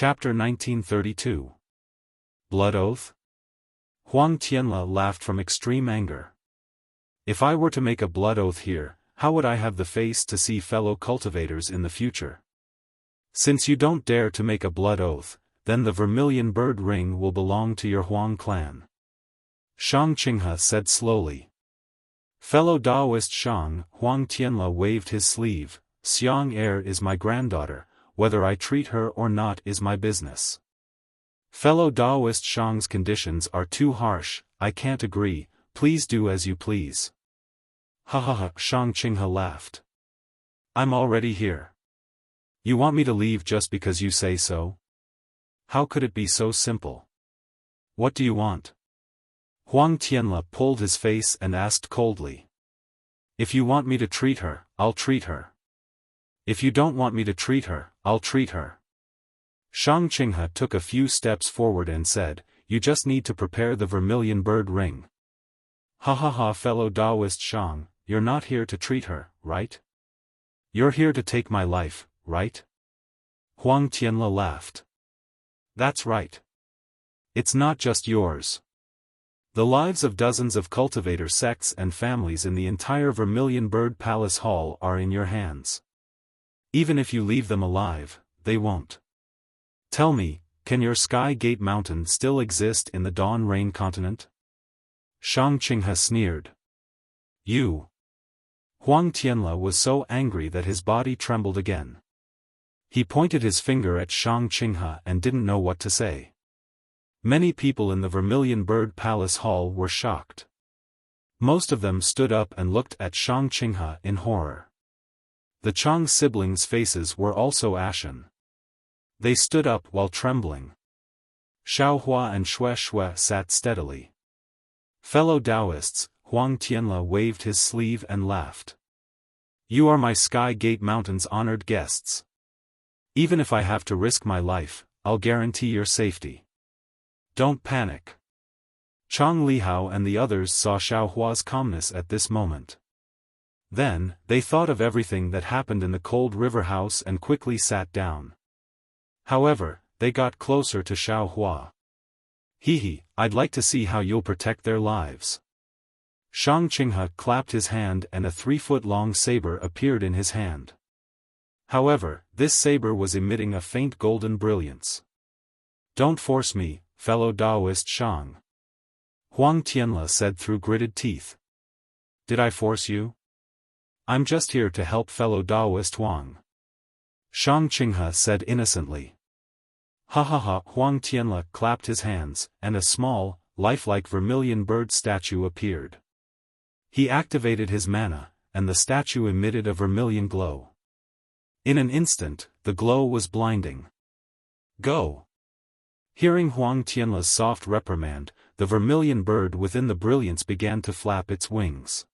Chapter 1932. Blood Oath? Huang Tianla laughed from extreme anger. If I were to make a blood oath here, how would I have the face to see fellow cultivators in the future? Since you don't dare to make a blood oath, then the vermilion bird ring will belong to your Huang clan. Shang Qinghe said slowly. Fellow Daoist Shang, Huang Tianla waved his sleeve. Xiang Er is my granddaughter, whether I treat her or not is my business. Fellow Daoist Shang's conditions are too harsh, I can't agree, please do as you please. Ha ha ha, Shang Qinghe laughed. I'm already here. You want me to leave just because you say so? How could it be so simple? What do you want? Huang Tianla pulled his face and asked coldly. If you want me to treat her, I'll treat her. If you don't want me to treat her, I'll treat her. Shang Qinghe took a few steps forward and said, you just need to prepare the vermilion bird ring. Ha ha ha, fellow Daoist Shang, you're not here to treat her, right? You're here to take my life, right? Huang Tianla laughed. That's right. It's not just yours. The lives of dozens of cultivator sects and families in the entire Vermilion Bird Palace Hall are in your hands. Even if you leave them alive, they won't. Tell me, can your Sky Gate Mountain still exist in the Dawn Rain continent? Shang Qinghe sneered. You. Huang Tianla was so angry that his body trembled again. He pointed his finger at Shang Qinghe and didn't know what to say. Many people in the Vermilion Bird Palace Hall were shocked. Most of them stood up and looked at Shang Qinghe in horror. The Chang siblings' faces were also ashen. They stood up while trembling. Xiaofan and Xue sat steadily. Fellow Taoists, Huang Tianla waved his sleeve and laughed. You are my Sky Gate Mountain's honored guests. Even if I have to risk my life, I'll guarantee your safety. Don't panic. Chang Lihao and the others saw Xiaohua's calmness at this moment. Then, they thought of everything that happened in the Cold River House and quickly sat down. However, they got closer to Xiaohua. Hee, I'd like to see how you'll protect their lives. Shang Qinghe clapped his hand and a 3-foot-long saber appeared in his hand. However, this saber was emitting a faint golden brilliance. Don't force me, fellow Daoist Shang. Huang Tianla said through gritted teeth. Did I force you? I'm just here to help fellow Daoist Huang. Shang Qinghe said innocently. Ha ha ha, Huang Tianla clapped his hands, and a small, lifelike vermilion bird statue appeared. He activated his mana, and the statue emitted a vermilion glow. In an instant, the glow was blinding. Go! Hearing Huang Tianla's soft reprimand, the vermilion bird within the brilliance began to flap its wings.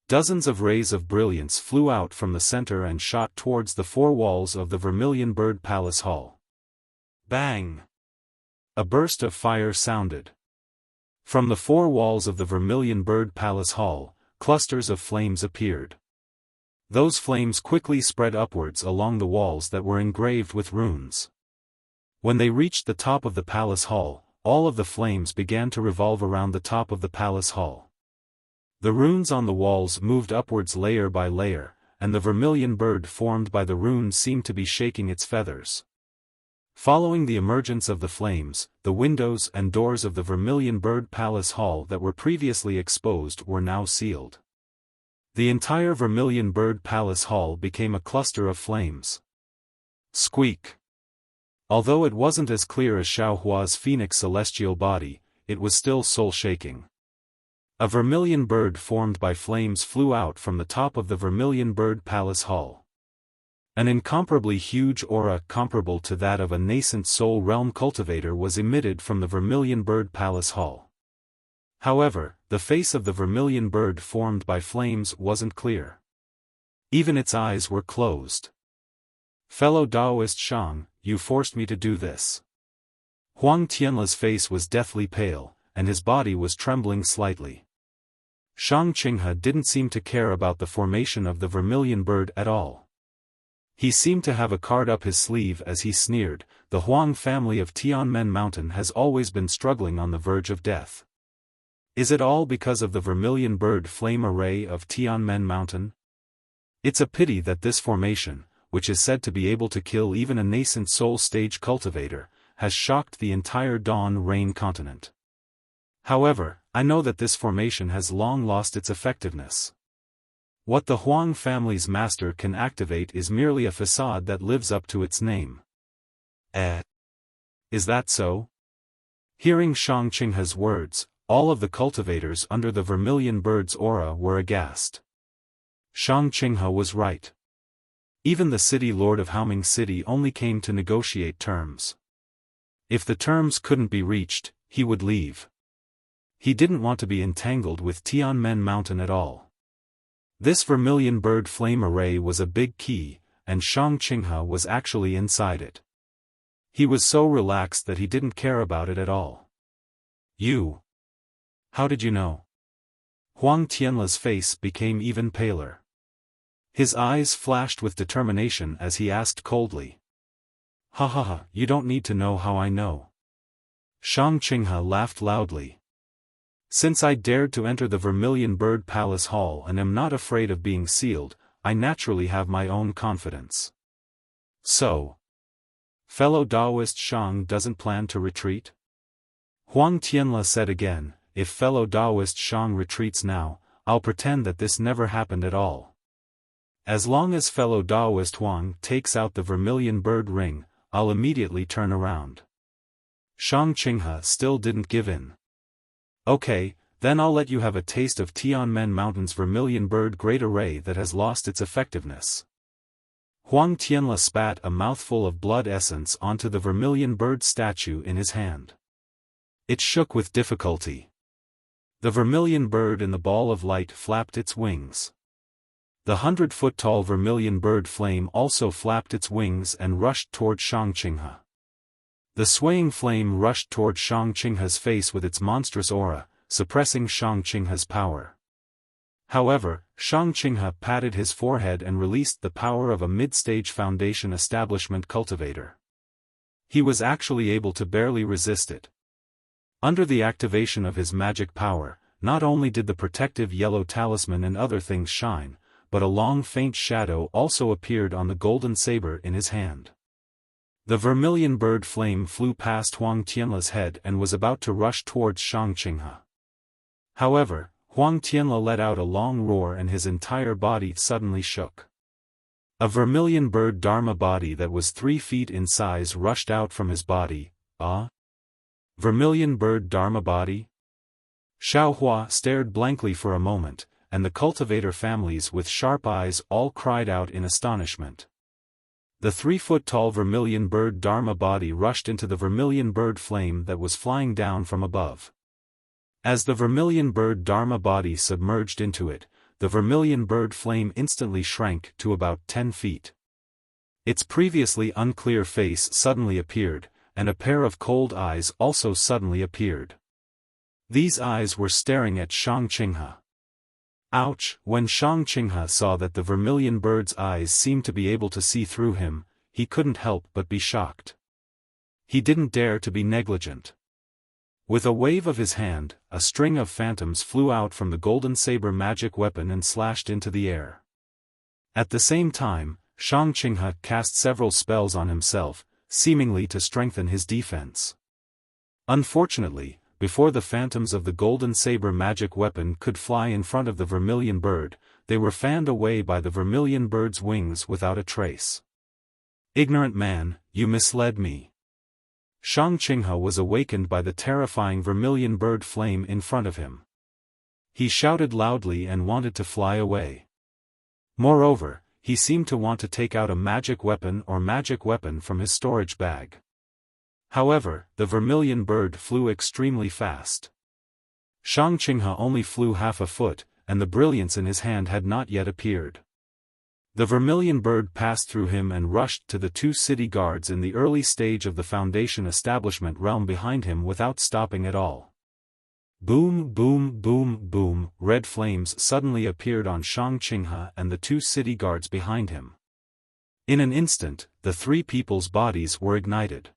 Dozens of rays of brilliance flew out from the center and shot towards the 4 walls of the Vermilion Bird Palace Hall. Bang! A burst of fire sounded. From the 4 walls of the Vermilion Bird Palace Hall, clusters of flames appeared. Those flames quickly spread upwards along the walls that were engraved with runes. When they reached the top of the Palace Hall, all of the flames began to revolve around the top of the Palace Hall. The runes on the walls moved upwards layer by layer, and the vermilion bird formed by the runes seemed to be shaking its feathers. Following the emergence of the flames, the windows and doors of the Vermilion Bird Palace Hall that were previously exposed were now sealed. The entire Vermilion Bird Palace Hall became a cluster of flames. Squeak! Although it wasn't as clear as Xiaohua's phoenix celestial body, it was still soul-shaking. A vermilion bird formed by flames flew out from the top of the Vermilion Bird Palace Hall. An incomparably huge aura comparable to that of a nascent soul realm cultivator was emitted from the Vermilion Bird Palace Hall. However, the face of the vermilion bird formed by flames wasn't clear. Even its eyes were closed. Fellow Daoist Shang, you forced me to do this. Huang Tianla's face was deathly pale, and his body was trembling slightly. Shang Qinghe didn't seem to care about the formation of the vermilion bird at all. He seemed to have a card up his sleeve as he sneered, "The Huang family of Tianmen Mountain has always been struggling on the verge of death. Is it all because of the vermilion bird flame array of Tianmen Mountain? It's a pity that this formation, which is said to be able to kill even a nascent soul stage cultivator, has shocked the entire Dawn Rain continent. However, I know that this formation has long lost its effectiveness. What the Huang family's master can activate is merely a facade that lives up to its name." Is that so?" Hearing Shang Qinghe's words, all of the cultivators under the vermilion bird's aura were aghast. Shang Qinghe was right. Even the city lord of Haoming City only came to negotiate terms. If the terms couldn't be reached, he would leave. He didn't want to be entangled with Tianmen Mountain at all. This vermilion bird flame array was a big key, and Shang Qinghe was actually inside it. He was so relaxed that he didn't care about it at all. "You? How did you know?" Huang Tianle's face became even paler. His eyes flashed with determination as he asked coldly. "Ha ha ha, you don't need to know how I know." Shang Qinghe laughed loudly. "Since I dared to enter the Vermilion Bird Palace Hall and am not afraid of being sealed, I naturally have my own confidence." "So, fellow Taoist Shang doesn't plan to retreat?" Huang Tianle said again, "If fellow Taoist Shang retreats now, I'll pretend that this never happened at all. As long as fellow Taoist Huang takes out the Vermilion Bird Ring, I'll immediately turn around." Shang Qinghe still didn't give in. "Okay, then I'll let you have a taste of Tianmen Mountain's Vermilion Bird Great Array that has lost its effectiveness." Huang Tianle spat a mouthful of blood essence onto the Vermilion Bird statue in his hand. It shook with difficulty. The vermilion bird in the ball of light flapped its wings. The 100-foot-tall vermilion bird flame also flapped its wings and rushed toward Shang Qinghe. The swaying flame rushed toward Shang Qinghe's face with its monstrous aura, suppressing Shang Qinghe's power. However, Shang Qinghe patted his forehead and released the power of a mid-stage foundation establishment cultivator. He was actually able to barely resist it. Under the activation of his magic power, not only did the protective yellow talisman and other things shine, but a long faint shadow also appeared on the golden saber in his hand. The vermilion bird flame flew past Huang Tianle's head and was about to rush towards Shang Qinghe. However, Huang Tianle let out a long roar and his entire body suddenly shook. A vermilion bird dharma body that was 3 feet in size rushed out from his body. Vermilion bird dharma body? Xiaofan stared blankly for a moment, and the cultivator families with sharp eyes all cried out in astonishment. The 3-foot-tall vermilion bird dharma body rushed into the vermilion bird flame that was flying down from above. As the vermilion bird dharma body submerged into it, the vermilion bird flame instantly shrank to about 10 feet. Its previously unclear face suddenly appeared, and a pair of cold eyes also suddenly appeared. These eyes were staring at Shang Qinghe. Ouch! When Shang Qinghe saw that the vermilion bird's eyes seemed to be able to see through him, he couldn't help but be shocked. He didn't dare to be negligent. With a wave of his hand, a string of phantoms flew out from the golden saber magic weapon and slashed into the air. At the same time, Shang Qinghe cast several spells on himself, seemingly to strengthen his defense. Unfortunately, before the phantoms of the golden saber magic weapon could fly in front of the vermilion bird, they were fanned away by the vermilion bird's wings without a trace. "Ignorant man, you misled me." Shang Qinghe was awakened by the terrifying vermilion bird flame in front of him. He shouted loudly and wanted to fly away. Moreover, he seemed to want to take out a magic weapon from his storage bag. However, the vermilion bird flew extremely fast. Shang Qinghe only flew half a foot, and the brilliance in his hand had not yet appeared. The vermilion bird passed through him and rushed to the 2 city guards in the early stage of the foundation establishment realm behind him without stopping at all. Boom, boom, boom, boom, red flames suddenly appeared on Shang Qinghe and the 2 city guards behind him. In an instant, the three people's bodies were ignited.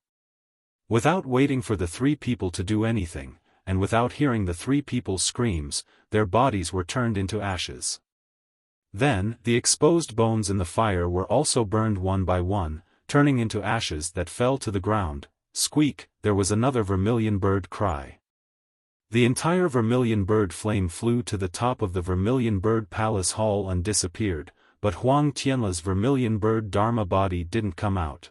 Without waiting for the three people to do anything, and without hearing the three people's screams, their bodies were turned into ashes. Then, the exposed bones in the fire were also burned one by one, turning into ashes that fell to the ground. Squeak, there was another vermilion bird cry. The entire vermilion bird flame flew to the top of the vermilion bird palace hall and disappeared, but Huang Tianla's vermilion bird dharma body didn't come out.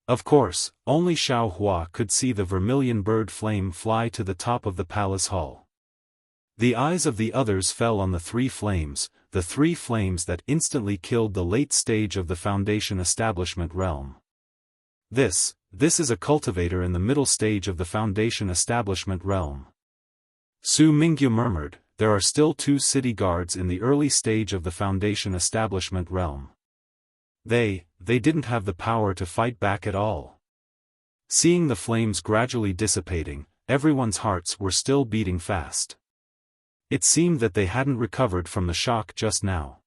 Of course, only Xiao Hua could see the vermilion bird flame fly to the top of the palace hall. The eyes of the others fell on the three flames that instantly killed the late stage of the Foundation Establishment realm. This is a cultivator in the middle stage of the Foundation Establishment realm. Su Mingyu murmured, there are still 2 city guards in the early stage of the Foundation Establishment realm. They didn't have the power to fight back at all. Seeing the flames gradually dissipating, everyone's hearts were still beating fast. It seemed that they hadn't recovered from the shock just now.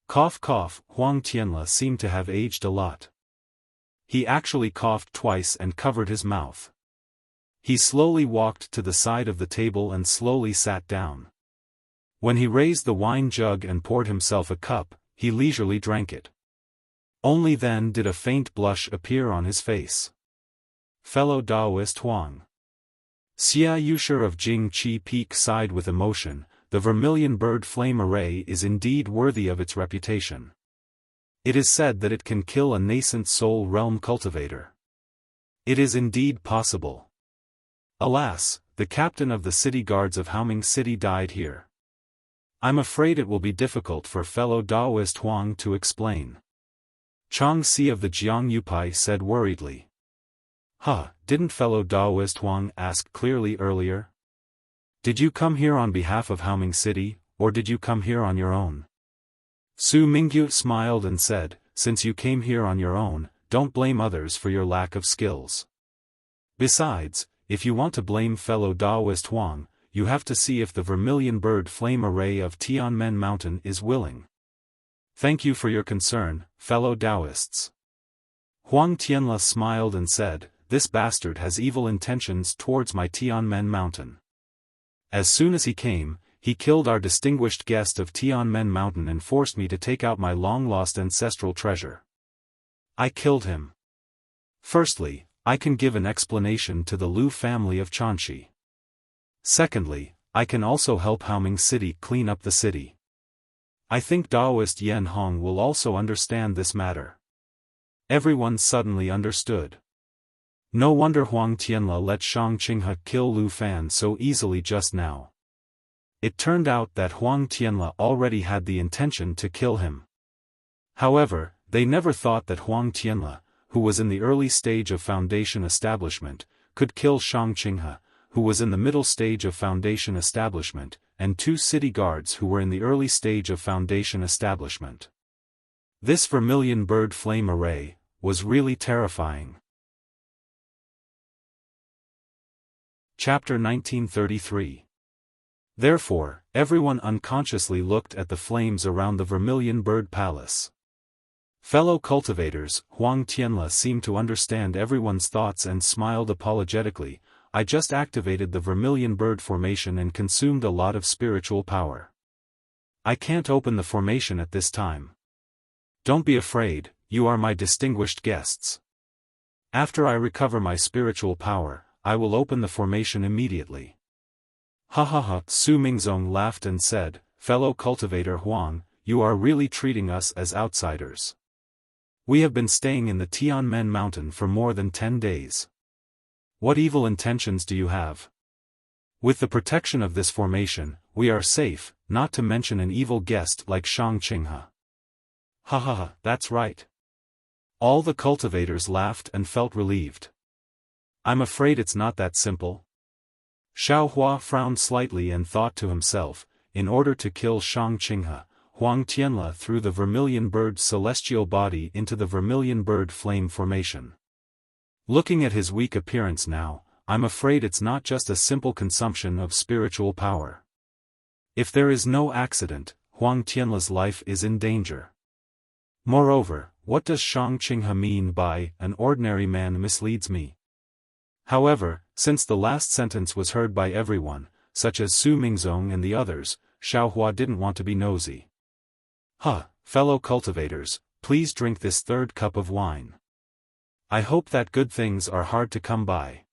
Cough cough, Huang Tianla seemed to have aged a lot. He actually coughed twice and covered his mouth. He slowly walked to the side of the table and slowly sat down. When he raised the wine jug and poured himself a cup, he leisurely drank it. Only then did a faint blush appear on his face. Fellow Taoist Huang. Xia Yusher of Jingqi Peak sighed with emotion, the vermilion bird flame array is indeed worthy of its reputation. It is said that it can kill a nascent soul realm cultivator. It is indeed possible. Alas, the captain of the city guards of Haoming City died here. I'm afraid it will be difficult for fellow Taoist Huang to explain. Chang Si of the Jiang Yupai said worriedly. Didn't fellow Taoist Huang ask clearly earlier? Did you come here on behalf of Haoming City, or did you come here on your own? Su Mingyu smiled and said, since you came here on your own, don't blame others for your lack of skills. Besides, if you want to blame fellow Taoist Huang, you have to see if the vermilion bird flame array of Tianmen Mountain is willing. Thank you for your concern, fellow Taoists. Huang Tianla smiled and said, this bastard has evil intentions towards my Tianmen Mountain. As soon as he came, he killed our distinguished guest of Tianmen Mountain and forced me to take out my long-lost ancestral treasure. I killed him. Firstly, I can give an explanation to the Lu family of Chanxi. Secondly, I can also help Haoming City clean up the city. I think Taoist Yan Hong will also understand this matter. Everyone suddenly understood. No wonder Huang Tianla let Shang Qinghe kill Lu Fan so easily just now. It turned out that Huang Tianla already had the intention to kill him. However, they never thought that Huang Tianla, who was in the early stage of Foundation Establishment, could kill Shang Qinghe, who was in the middle stage of Foundation Establishment, and 2 city guards who were in the early stage of Foundation Establishment. This vermilion bird flame array was really terrifying. Chapter 1933. Therefore, everyone unconsciously looked at the flames around the vermilion bird palace. Fellow cultivators, Huang Tianla seemed to understand everyone's thoughts and smiled apologetically. I just activated the vermilion bird formation and consumed a lot of spiritual power. I can't open the formation at this time. Don't be afraid, you are my distinguished guests. After I recover my spiritual power, I will open the formation immediately. Su Mingzong laughed and said, fellow cultivator Huang, you are really treating us as outsiders. We have been staying in the Tianmen Mountain for more than 10 days. What evil intentions do you have? With the protection of this formation, we are safe, not to mention an evil guest like Shang Qinghe. That's right. All the cultivators laughed and felt relieved. I'm afraid it's not that simple. Xiao Hua frowned slightly and thought to himself, in order to kill Shang Qinghe, Huang Tianla threw the vermilion bird's celestial body into the vermilion bird flame formation. Looking at his weak appearance now, I'm afraid it's not just a simple consumption of spiritual power. If there is no accident, Huang Tianla's life is in danger. Moreover, what does Shang Qinghe mean by, an ordinary man misleads me? However, since the last sentence was heard by everyone, such as Su Mingzong and the others, Xiaohua didn't want to be nosy. Fellow cultivators, please drink this third cup of wine. I hope that good things are hard to come by.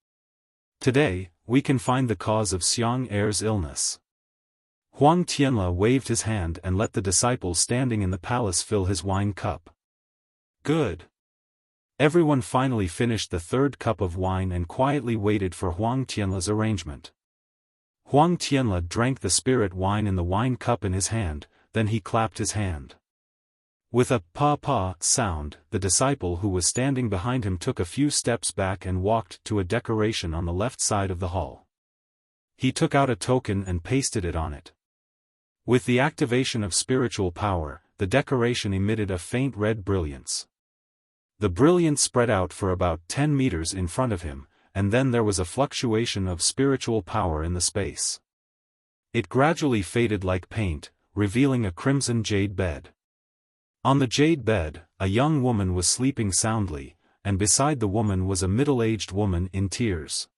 Today, we can find the cause of Xiang Er's illness. Huang Tianle waved his hand and let the disciple standing in the palace fill his wine cup. Good. Everyone finally finished the third cup of wine and quietly waited for Huang Tianle's arrangement. Huang Tianle drank the spirit wine in the wine cup in his hand, then he clapped his hand. With a pa-pa sound, the disciple who was standing behind him took a few steps back and walked to a decoration on the left side of the hall. He took out a token and pasted it on it. With the activation of spiritual power, the decoration emitted a faint red brilliance. The brilliance spread out for about 10 meters in front of him, and then there was a fluctuation of spiritual power in the space. It gradually faded like paint, revealing a crimson jade bed. On the jade bed, a young woman was sleeping soundly, and beside the woman was a middle-aged woman in tears.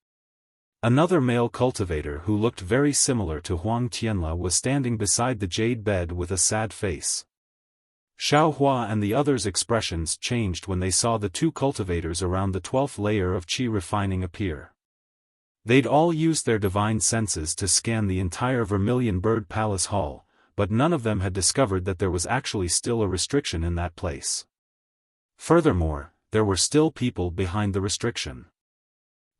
Another male cultivator who looked very similar to Huang Tianle was standing beside the jade bed with a sad face. Xiaohua and the others' expressions changed when they saw the two cultivators around the 12th layer of qi refining appear. They'd all used their divine senses to scan the entire Vermilion Bird Palace Hall, but none of them had discovered that there was actually still a restriction in that place. Furthermore, there were still people behind the restriction.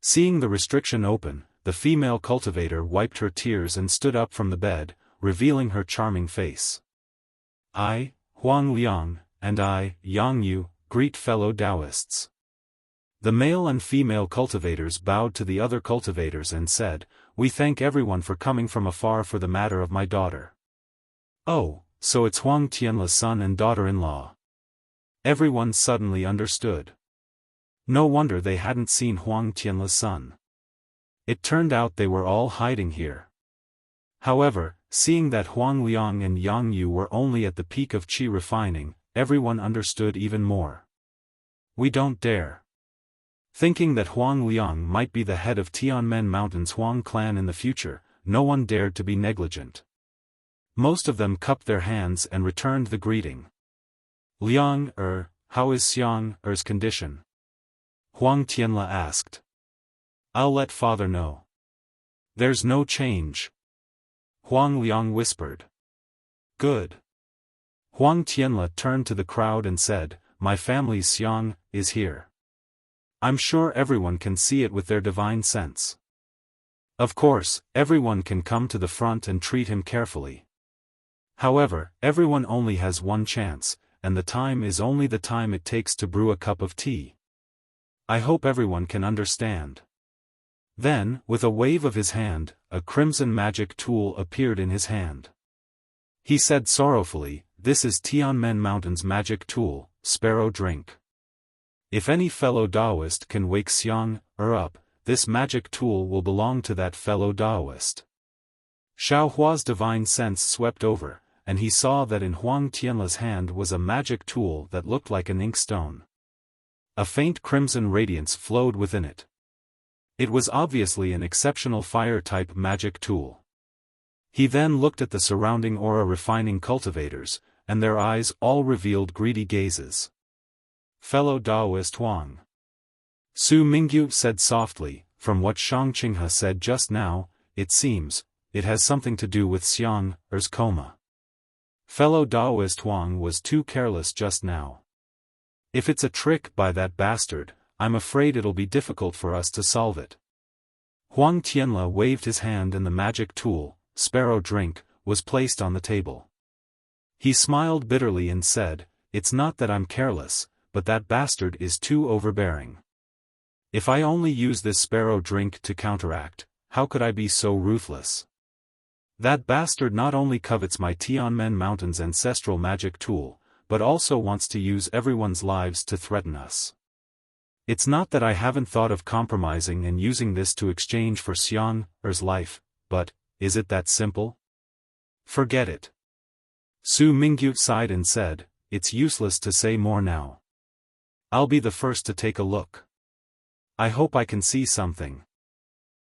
Seeing the restriction open, the female cultivator wiped her tears and stood up from the bed, revealing her charming face. I, Huang Liang, and I, Yang Yu, greet fellow Taoists. The male and female cultivators bowed to the other cultivators and said, "We thank everyone for coming from afar for the matter of my daughter." Oh, so it's Huang Tianle's son and daughter-in-law. Everyone suddenly understood. No wonder they hadn't seen Huang Tianle's son. It turned out they were all hiding here. However, seeing that Huang Liang and Yang Yu were only at the peak of qi refining, everyone understood even more. We don't dare. Thinking that Huang Liang might be the head of Tianmen Mountain's Huang clan in the future, no one dared to be negligent. Most of them cupped their hands and returned the greeting. Liang how is Xiang Er's condition? Huang Tianle asked. I'll let father know. There's no change. Huang Liang whispered. Good. Huang Tianle turned to the crowd and said, My family's Xiang is here. I'm sure everyone can see it with their divine sense. Of course, everyone can come to the front and treat him carefully. However, everyone only has one chance, and the time is only the time it takes to brew a cup of tea. I hope everyone can understand. Then, with a wave of his hand, a crimson magic tool appeared in his hand. He said sorrowfully, This is Tianmen Mountain's magic tool, Sparrow Drink. If any fellow Taoist can wake Xiang up, this magic tool will belong to that fellow Taoist. Xiaohua's divine sense swept over, and he saw that in Huang Tianle's hand was a magic tool that looked like an inkstone. A faint crimson radiance flowed within it. It was obviously an exceptional fire-type magic tool. He then looked at the surrounding aura refining cultivators, and their eyes all revealed greedy gazes. Fellow Taoist Huang. Su Mingyu said softly, from what Shang Qinghe said just now, it seems, it has something to do with Xiang Er's coma. Fellow Taoist Huang was too careless just now. If it's a trick by that bastard, I'm afraid it'll be difficult for us to solve it. Huang Tianle waved his hand and the magic tool, Sparrow Drink, was placed on the table. He smiled bitterly and said, It's not that I'm careless, but that bastard is too overbearing. If I only use this Sparrow Drink to counteract, how could I be so ruthless? That bastard not only covets my Tianmen Mountain's ancestral magic tool, but also wants to use everyone's lives to threaten us. It's not that I haven't thought of compromising and using this to exchange for Xiang Er's life, but, is it that simple? Forget it. Su Mingyu sighed and said, It's useless to say more now. I'll be the first to take a look. I hope I can see something.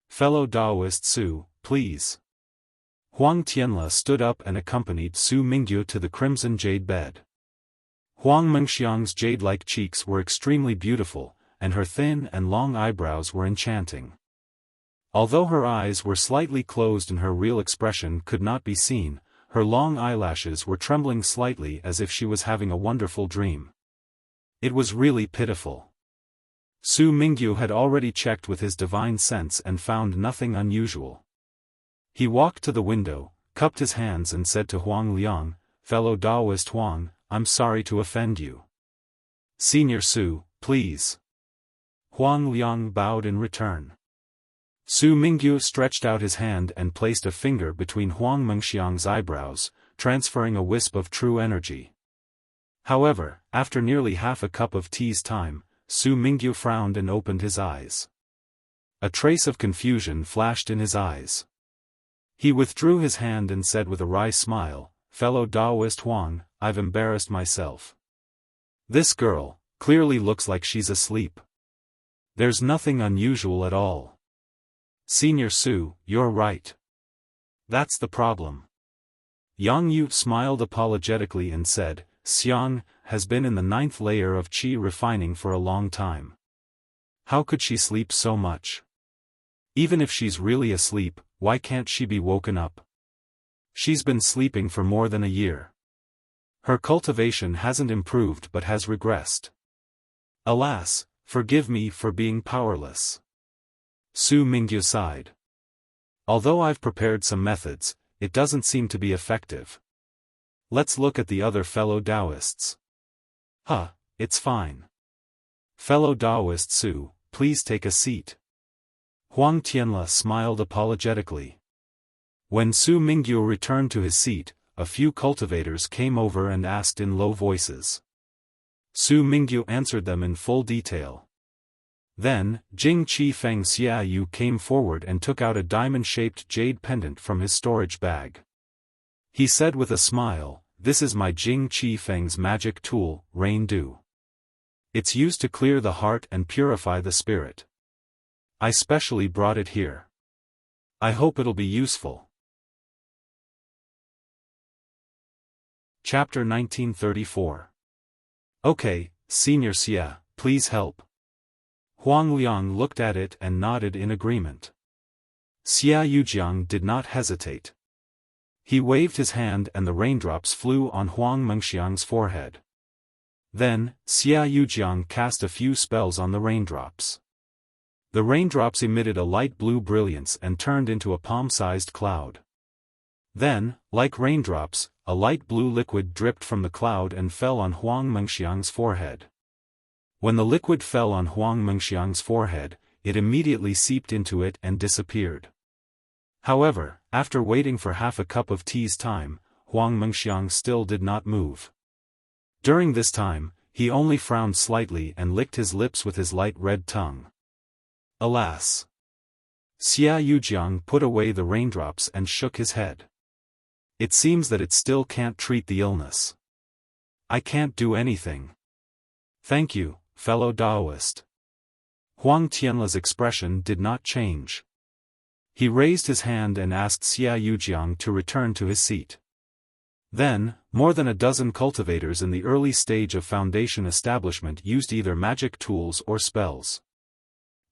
Fellow Taoist Su, please. Huang Tianle stood up and accompanied Su Mingyu to the crimson jade bed. Huang Mengxiang's jade-like cheeks were extremely beautiful, and her thin and long eyebrows were enchanting. Although her eyes were slightly closed and her real expression could not be seen, her long eyelashes were trembling slightly as if she was having a wonderful dream. It was really pitiful. Su Mingyu had already checked with his divine sense and found nothing unusual. He walked to the window, cupped his hands and said to Huang Liang, "Fellow Taoist Huang, I'm sorry to offend you. Senior Su, please." Huang Liang bowed in return. Su Mingyu stretched out his hand and placed a finger between Huang Mengxiang's eyebrows, transferring a wisp of true energy. However, after nearly half a cup of tea's time, Su Mingyu frowned and opened his eyes. A trace of confusion flashed in his eyes. He withdrew his hand and said with a wry smile, "Fellow Taoist Huang, I've embarrassed myself. This girl clearly looks like she's asleep. There's nothing unusual at all. Senior Su, you're right. That's the problem." Yang Yu smiled apologetically and said, "Xiang has been in the 9th layer of qi refining for a long time. How could she sleep so much? Even if she's really asleep, why can't she be woken up? She's been sleeping for more than a year. Her cultivation hasn't improved but has regressed. Alas, forgive me for being powerless." Su Mingyu sighed. "Although I've prepared some methods, it doesn't seem to be effective. Let's look at the other fellow Taoists." It's fine. Fellow Taoist Su, please take a seat." Huang Tianle smiled apologetically. When Su Mingyu returned to his seat, a few cultivators came over and asked in low voices. Su Mingyu answered them in full detail. Then, Jing Qi Feng Xiaoyu came forward and took out a diamond-shaped jade pendant from his storage bag. He said with a smile, "This is my Jing Qi Feng's magic tool, Rain Dew. It's used to clear the heart and purify the spirit. I specially brought it here. I hope it'll be useful." Chapter 1934. "Okay, Senior Xia, please help." Huang Liang looked at it and nodded in agreement. Xia Yujiang did not hesitate. He waved his hand and the raindrops flew on Huang Mengxiang's forehead. Then, Xia Yujiang cast a few spells on the raindrops. The raindrops emitted a light blue brilliance and turned into a palm-sized cloud. Then, like raindrops, a light blue liquid dripped from the cloud and fell on Huang Mengxiang's forehead. When the liquid fell on Huang Mengxiang's forehead, it immediately seeped into it and disappeared. However, after waiting for half a cup of tea's time, Huang Mengxiang still did not move. During this time, he only frowned slightly and licked his lips with his light red tongue. Alas! Xia Yujiang put away the raindrops and shook his head. "It seems that it still can't treat the illness. I can't do anything. Thank you, fellow Taoist." Huang Tianle's expression did not change. He raised his hand and asked Xia Yujiang to return to his seat. Then, more than a dozen cultivators in the early stage of foundation establishment used either magic tools or spells.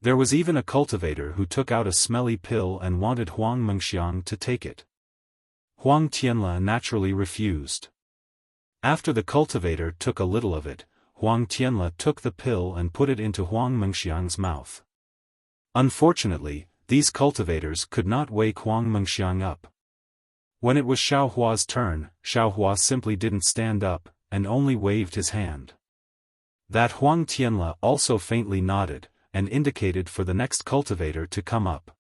There was even a cultivator who took out a smelly pill and wanted Huang Mengxiang to take it. Huang Tianle naturally refused. After the cultivator took a little of it, Huang Tianle took the pill and put it into Huang Mengxiang's mouth. Unfortunately, these cultivators could not wake Huang Mengxiang up. When it was Xiaohua's turn, Xiaohua simply didn't stand up, and only waved his hand. That Huang Tianle also faintly nodded, and indicated for the next cultivator to come up.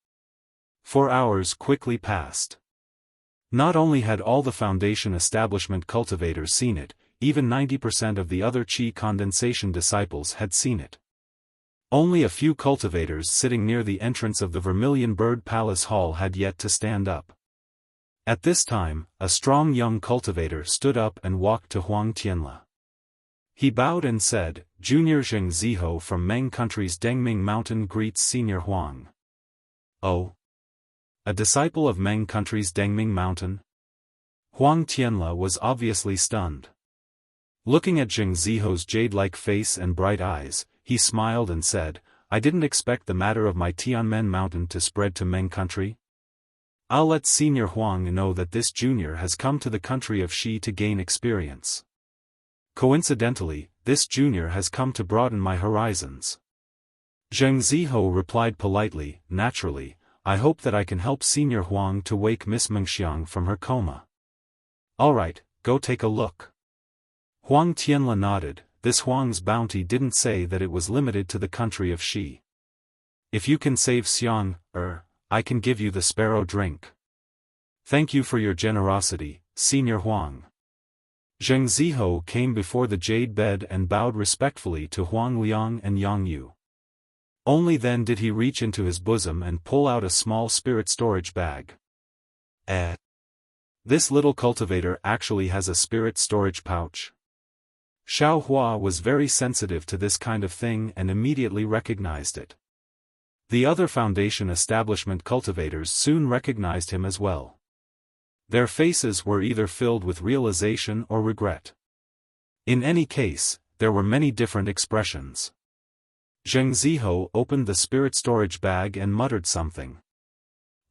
4 hours quickly passed. Not only had all the foundation establishment cultivators seen it, even 90% of the other qi condensation disciples had seen it. Only a few cultivators sitting near the entrance of the Vermilion Bird Palace Hall had yet to stand up. At this time, a strong young cultivator stood up and walked to Huang Tianle. He bowed and said, Junior Zheng Ziho from Meng Country's Dengming Mountain greets Senior Huang. Oh? A disciple of Meng Country's Dengming Mountain? Huang Tianla was obviously stunned. Looking at Zheng Ziho's jade-like face and bright eyes, he smiled and said, I didn't expect the matter of my Tianmen Mountain to spread to Meng Country. I'll let Senior Huang know that this junior has come to the country of Xi to gain experience. Coincidentally, this junior has come to broaden my horizons. Zheng Ziho replied politely, naturally, I hope that I can help Senior Huang to wake Miss Mengxiang from her coma. Alright, go take a look. Huang Tianla nodded. This Huang's bounty didn't say that it was limited to the country of Xi. If you can save Xiang, I can give you the sparrow drink. Thank you for your generosity, Senior Huang. Zheng Ziho came before the jade bed and bowed respectfully to Huang Liang and Yang Yu. Only then did he reach into his bosom and pull out a small spirit storage bag. This little cultivator actually has a spirit storage pouch. Xiao Hua was very sensitive to this kind of thing and immediately recognized it. The other Foundation establishment cultivators soon recognized him as well. Their faces were either filled with realization or regret. In any case, there were many different expressions. Zheng Ziho opened the spirit storage bag and muttered something.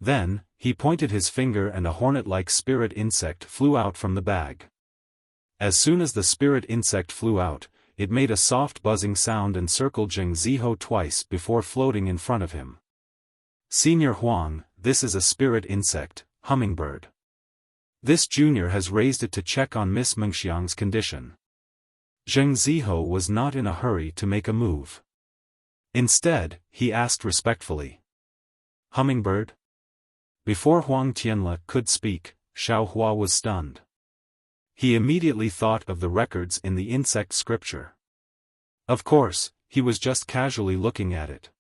Then, he pointed his finger and a hornet-like spirit insect flew out from the bag. As soon as the spirit insect flew out, it made a soft buzzing sound and circled Zheng Ziho twice before floating in front of him. Senior Huang, this is a spirit insect, hummingbird. This junior has raised it to check on Miss Mengxiang's condition. Zheng Ziho was not in a hurry to make a move. Instead, he asked respectfully. Hummingbird? Before Huang Tianla could speak, Xiao Hua was stunned. He immediately thought of the records in the insect scripture. Of course, he was just casually looking at it.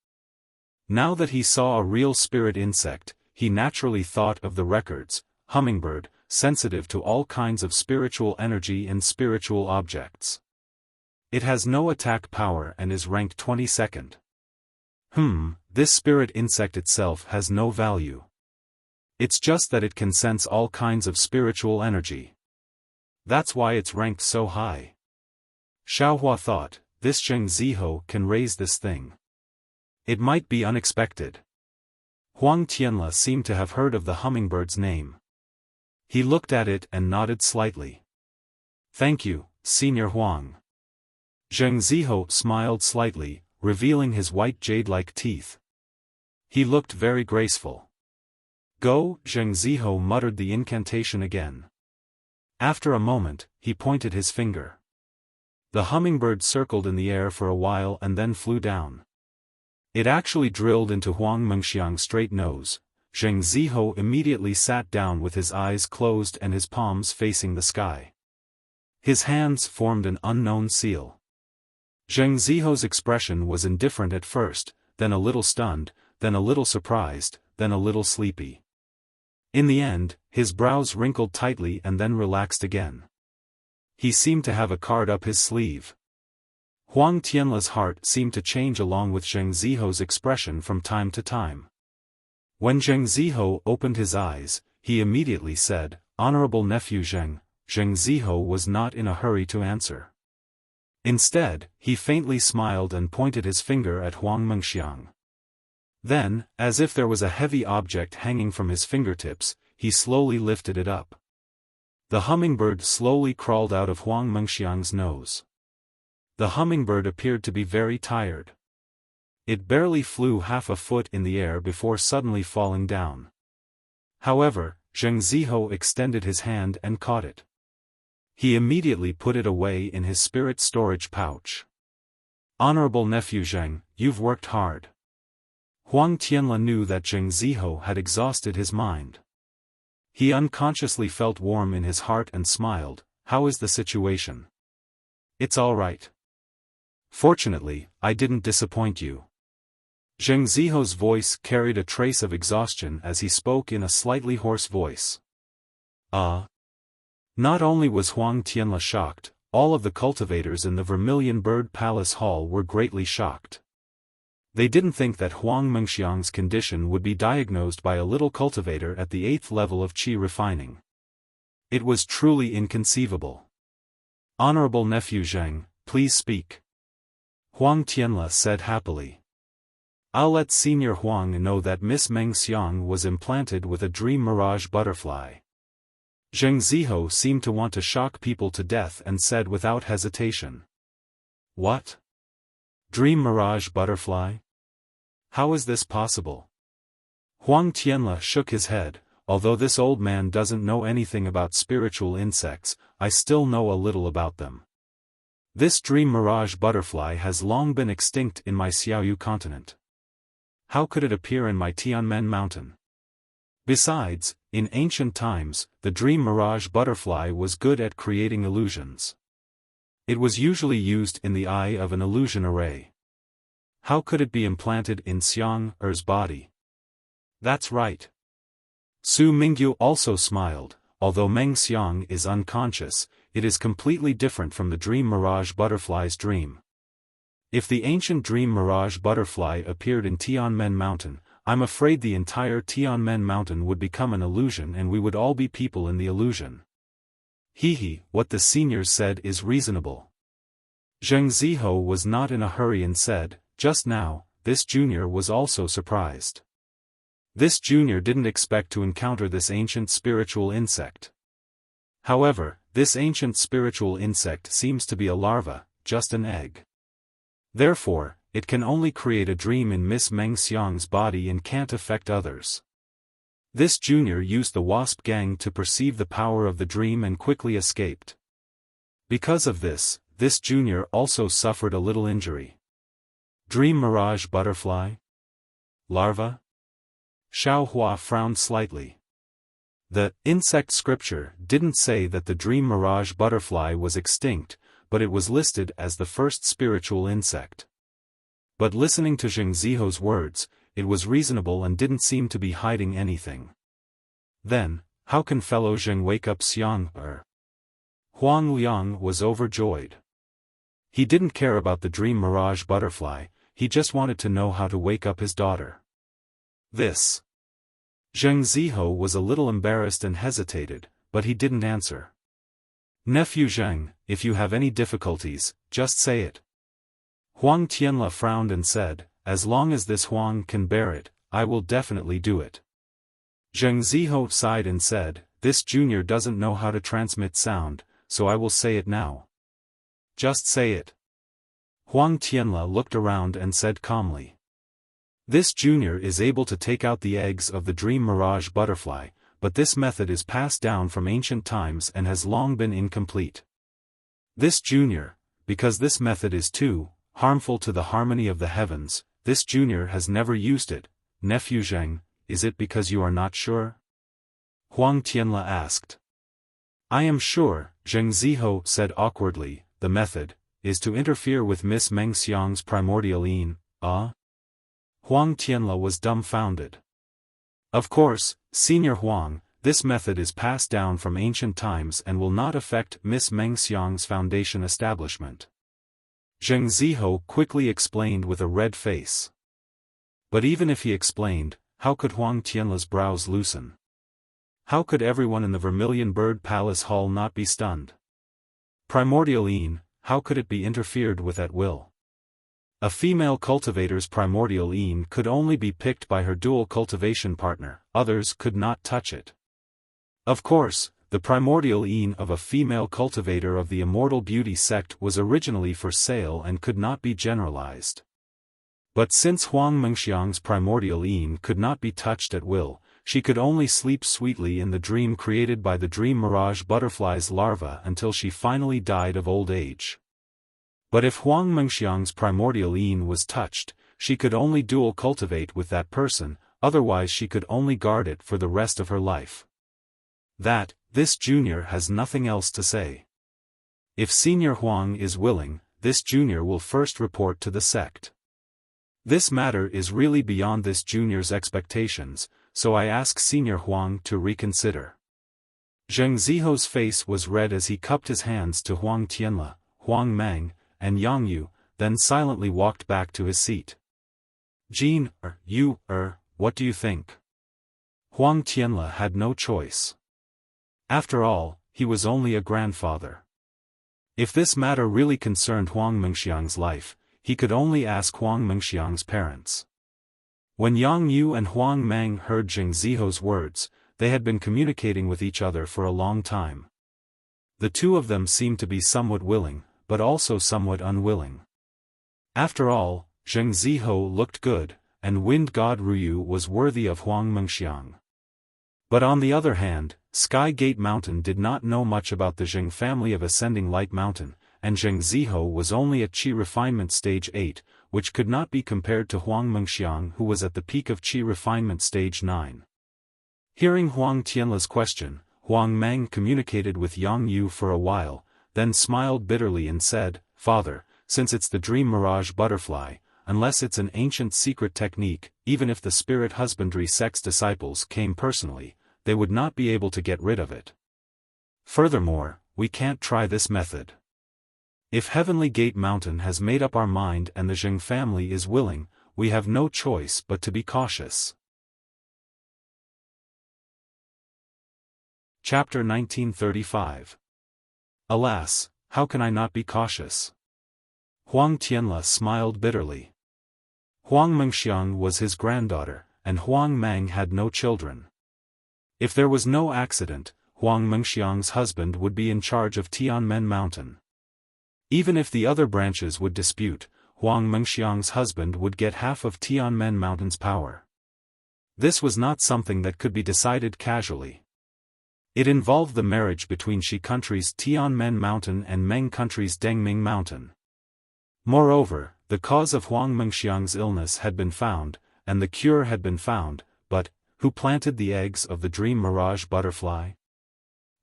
Now that he saw a real spirit insect, he naturally thought of the records, hummingbird, sensitive to all kinds of spiritual energy and spiritual objects. It has no attack power and is ranked 22nd. This spirit insect itself has no value. It's just that it can sense all kinds of spiritual energy. That's why it's ranked so high. Xiao Hua thought, this Zheng Ziho can raise this thing. It might be unexpected. Huang Tianla seemed to have heard of the hummingbird's name. He looked at it and nodded slightly. Thank you, Senior Huang. Zheng Ziho smiled slightly, revealing his white jade-like teeth. He looked very graceful. Go, Zheng Ziho muttered the incantation again. After a moment, he pointed his finger. The hummingbird circled in the air for a while and then flew down. It actually drilled into Huang Mengxiang's straight nose. Zheng Ziho immediately sat down with his eyes closed and his palms facing the sky. His hands formed an unknown seal. Zheng Ziho's expression was indifferent at first, then a little stunned, then a little surprised, then a little sleepy. In the end, his brows wrinkled tightly and then relaxed again. He seemed to have a card up his sleeve. Huang Tianla's heart seemed to change along with Zheng Ziho's expression from time to time. When Zheng Ziho opened his eyes, he immediately said, Honorable nephew Zheng. Zheng Ziho was not in a hurry to answer. Instead, he faintly smiled and pointed his finger at Huang Mengxiang. Then, as if there was a heavy object hanging from his fingertips, he slowly lifted it up. The hummingbird slowly crawled out of Huang Mengxiang's nose. The hummingbird appeared to be very tired. It barely flew half a foot in the air before suddenly falling down. However, Zheng Ziho extended his hand and caught it. He immediately put it away in his spirit storage pouch. Honorable nephew Zheng, you've worked hard. Huang Tianla knew that Zheng Ziho had exhausted his mind. He unconsciously felt warm in his heart and smiled. How is the situation? It's all right. Fortunately, I didn't disappoint you. Zheng Ziho's voice carried a trace of exhaustion as he spoke in a slightly hoarse voice. Not only was Huang Tianla shocked, all of the cultivators in the Vermilion Bird Palace Hall were greatly shocked. They didn't think that Huang Mengxiang's condition would be diagnosed by a little cultivator at the 8th level of qi refining. It was truly inconceivable. "Honorable nephew Zheng, please speak," Huang Tianle said happily. "I'll let Senior Huang know that Miss Meng Xiang was implanted with a dream mirage butterfly." Zheng Ziho seemed to want to shock people to death and said without hesitation. "What? Dream mirage butterfly? How is this possible?" Huang Tianle shook his head. "Although this old man doesn't know anything about spiritual insects, I still know a little about them. This dream mirage butterfly has long been extinct in my Xiaoyu continent. How could it appear in my Tianmen mountain? Besides, in ancient times, the dream mirage butterfly was good at creating illusions. It was usually used in the eye of an illusion array. How could it be implanted in Xiang Er's body?" "That's right." Su Mingyu also smiled. "Although Meng Xiang is unconscious, it is completely different from the dream mirage butterfly's dream. If the ancient dream mirage butterfly appeared in Tianmen Mountain, I'm afraid the entire Tianmen Mountain would become an illusion and we would all be people in the illusion." "Hehe, what the seniors said is reasonable." Zheng Ziho was not in a hurry and said, "Just now, this junior was also surprised. This junior didn't expect to encounter this ancient spiritual insect. However, this ancient spiritual insect seems to be a larva, just an egg. Therefore, it can only create a dream in Miss Meng Xiang's body and can't affect others. This junior used the wasp gang to perceive the power of the dream and quickly escaped. Because of this junior also suffered a little injury." "Dream mirage butterfly? Larva?" Xiaohua frowned slightly. The insect scripture didn't say that the dream mirage butterfly was extinct, but it was listed as the first spiritual insect. But listening to Zheng Ziho's words, it was reasonable and didn't seem to be hiding anything. "Then, how can fellow Zheng wake up Xiang Er?" Huang Liang was overjoyed. He didn't care about the dream mirage butterfly, he just wanted to know how to wake up his daughter. This. Zheng Ziho was a little embarrassed and hesitated, but he didn't answer. "Nephew Zheng, if you have any difficulties, just say it." Huang Tianle frowned and said, "As long as this Huang can bear it, I will definitely do it." Zheng Ziho sighed and said, "This junior doesn't know how to transmit sound, so I will say it now." "Just say it." Huang Tianle looked around and said calmly. "This junior is able to take out the eggs of the dream mirage butterfly, but this method is passed down from ancient times and has long been incomplete. This junior, because this method is too harmful to the harmony of the heavens, this junior has never used it. Nephew Zheng, is it because you are not sure?" Huang Tianle asked. "I am sure," Zheng Ziho said awkwardly. "The method is to interfere with Miss Meng Xiang's primordial yin." Huang Tianle was dumbfounded. "Of course, Senior Huang, this method is passed down from ancient times and will not affect Miss Meng Xiang's foundation establishment." Zheng Ziho quickly explained with a red face. But even if he explained, how could Huang Tianle's brows loosen? How could everyone in the Vermilion Bird Palace Hall not be stunned? Primordial yin, how could it be interfered with at will? A female cultivator's primordial yin could only be picked by her dual cultivation partner, others could not touch it. Of course, the primordial yin of a female cultivator of the Immortal Beauty sect was originally for sale and could not be generalized. But since Huang Mengxiang's primordial yin could not be touched at will, she could only sleep sweetly in the dream created by the dream mirage butterfly's larva until she finally died of old age. But if Huang Mengxiang's primordial yin was touched, she could only dual cultivate with that person, otherwise she could only guard it for the rest of her life. This junior has nothing else to say. If Senior Huang is willing, this junior will first report to the sect. This matter is really beyond this junior's expectations, so I ask Senior Huang to reconsider. Zheng Ziho's face was red as he cupped his hands to Huang Tianle, Huang Meng, and Yang Yu, then silently walked back to his seat. Jean, what do you think? Huang Tianle had no choice. After all, he was only a grandfather. If this matter really concerned Huang Mengxiang's life, he could only ask Huang Mengxiang's parents. When Yang Yu and Huang Meng heard Zheng Ziho's words, they had been communicating with each other for a long time. The two of them seemed to be somewhat willing, but also somewhat unwilling. After all, Zheng Ziho looked good, and wind god Ruyu was worthy of Huang Mengxiang. But on the other hand, Sky Gate Mountain did not know much about the Zheng family of Ascending Light Mountain, and Zheng Ziho was only at Qi Refinement Stage 8, which could not be compared to Huang Mengxiang, who was at the peak of Qi Refinement Stage 9. Hearing Huang Tianle's question, Huang Meng communicated with Yang Yu for a while, then smiled bitterly and said, "Father, since it's the dream mirage butterfly, unless it's an ancient secret technique, even if the spirit husbandry sect's disciples came personally, they would not be able to get rid of it. Furthermore, we can't try this method. If Heavenly Gate Mountain has made up our mind and the Zheng family is willing, we have no choice but to be cautious." Chapter 1935. Alas, how can I not be cautious? Huang Tianle smiled bitterly. Huang Mengxiang was his granddaughter, and Huang Meng had no children. If there was no accident, Huang Mengxiang's husband would be in charge of Tianmen Mountain. Even if the other branches would dispute, Huang Mengxiang's husband would get half of Tianmen Mountain's power. This was not something that could be decided casually. It involved the marriage between Shi country's Tianmen Mountain and Meng country's Dengming Mountain. Moreover, the cause of Huang Mengxiang's illness had been found, and the cure had been found, but who planted the eggs of the dream mirage butterfly?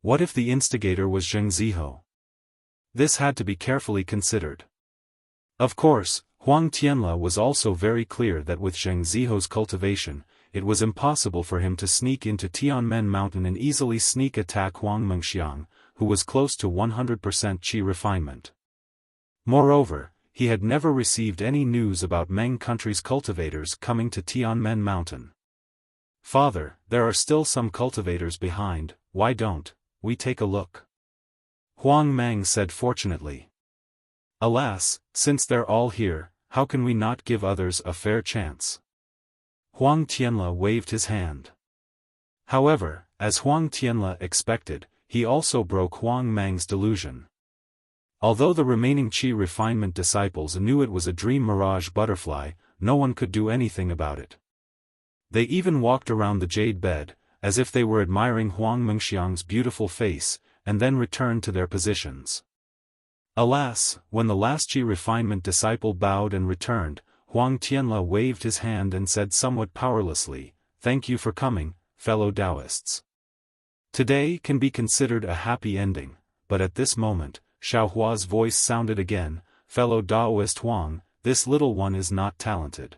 What if the instigator was Zheng Ziho? This had to be carefully considered. Of course, Huang Tianle was also very clear that with Zheng Ziho's cultivation, it was impossible for him to sneak into Tianmen Mountain and easily sneak attack Huang Mengxiang, who was close to 100% Qi refinement. Moreover, he had never received any news about Meng country's cultivators coming to Tianmen Mountain. "Father, there are still some cultivators behind, why don't we take a look?" Huang Meng said fortunately. "Alas, since they're all here, how can we not give others a fair chance?" Huang Tianle waved his hand. However, as Huang Tianle expected, he also broke Huang Meng's delusion. Although the remaining Qi refinement disciples knew it was a dream mirage butterfly, no one could do anything about it. They even walked around the jade bed, as if they were admiring Huang Mengxiang's beautiful face, and then returned to their positions. Alas, when the last Qi refinement disciple bowed and returned, Huang Tianle waved his hand and said somewhat powerlessly, "Thank you for coming, fellow Taoists. Today can be considered a happy ending," but at this moment, Xiaohua's voice sounded again, "Fellow Taoist Huang, this little one is not talented.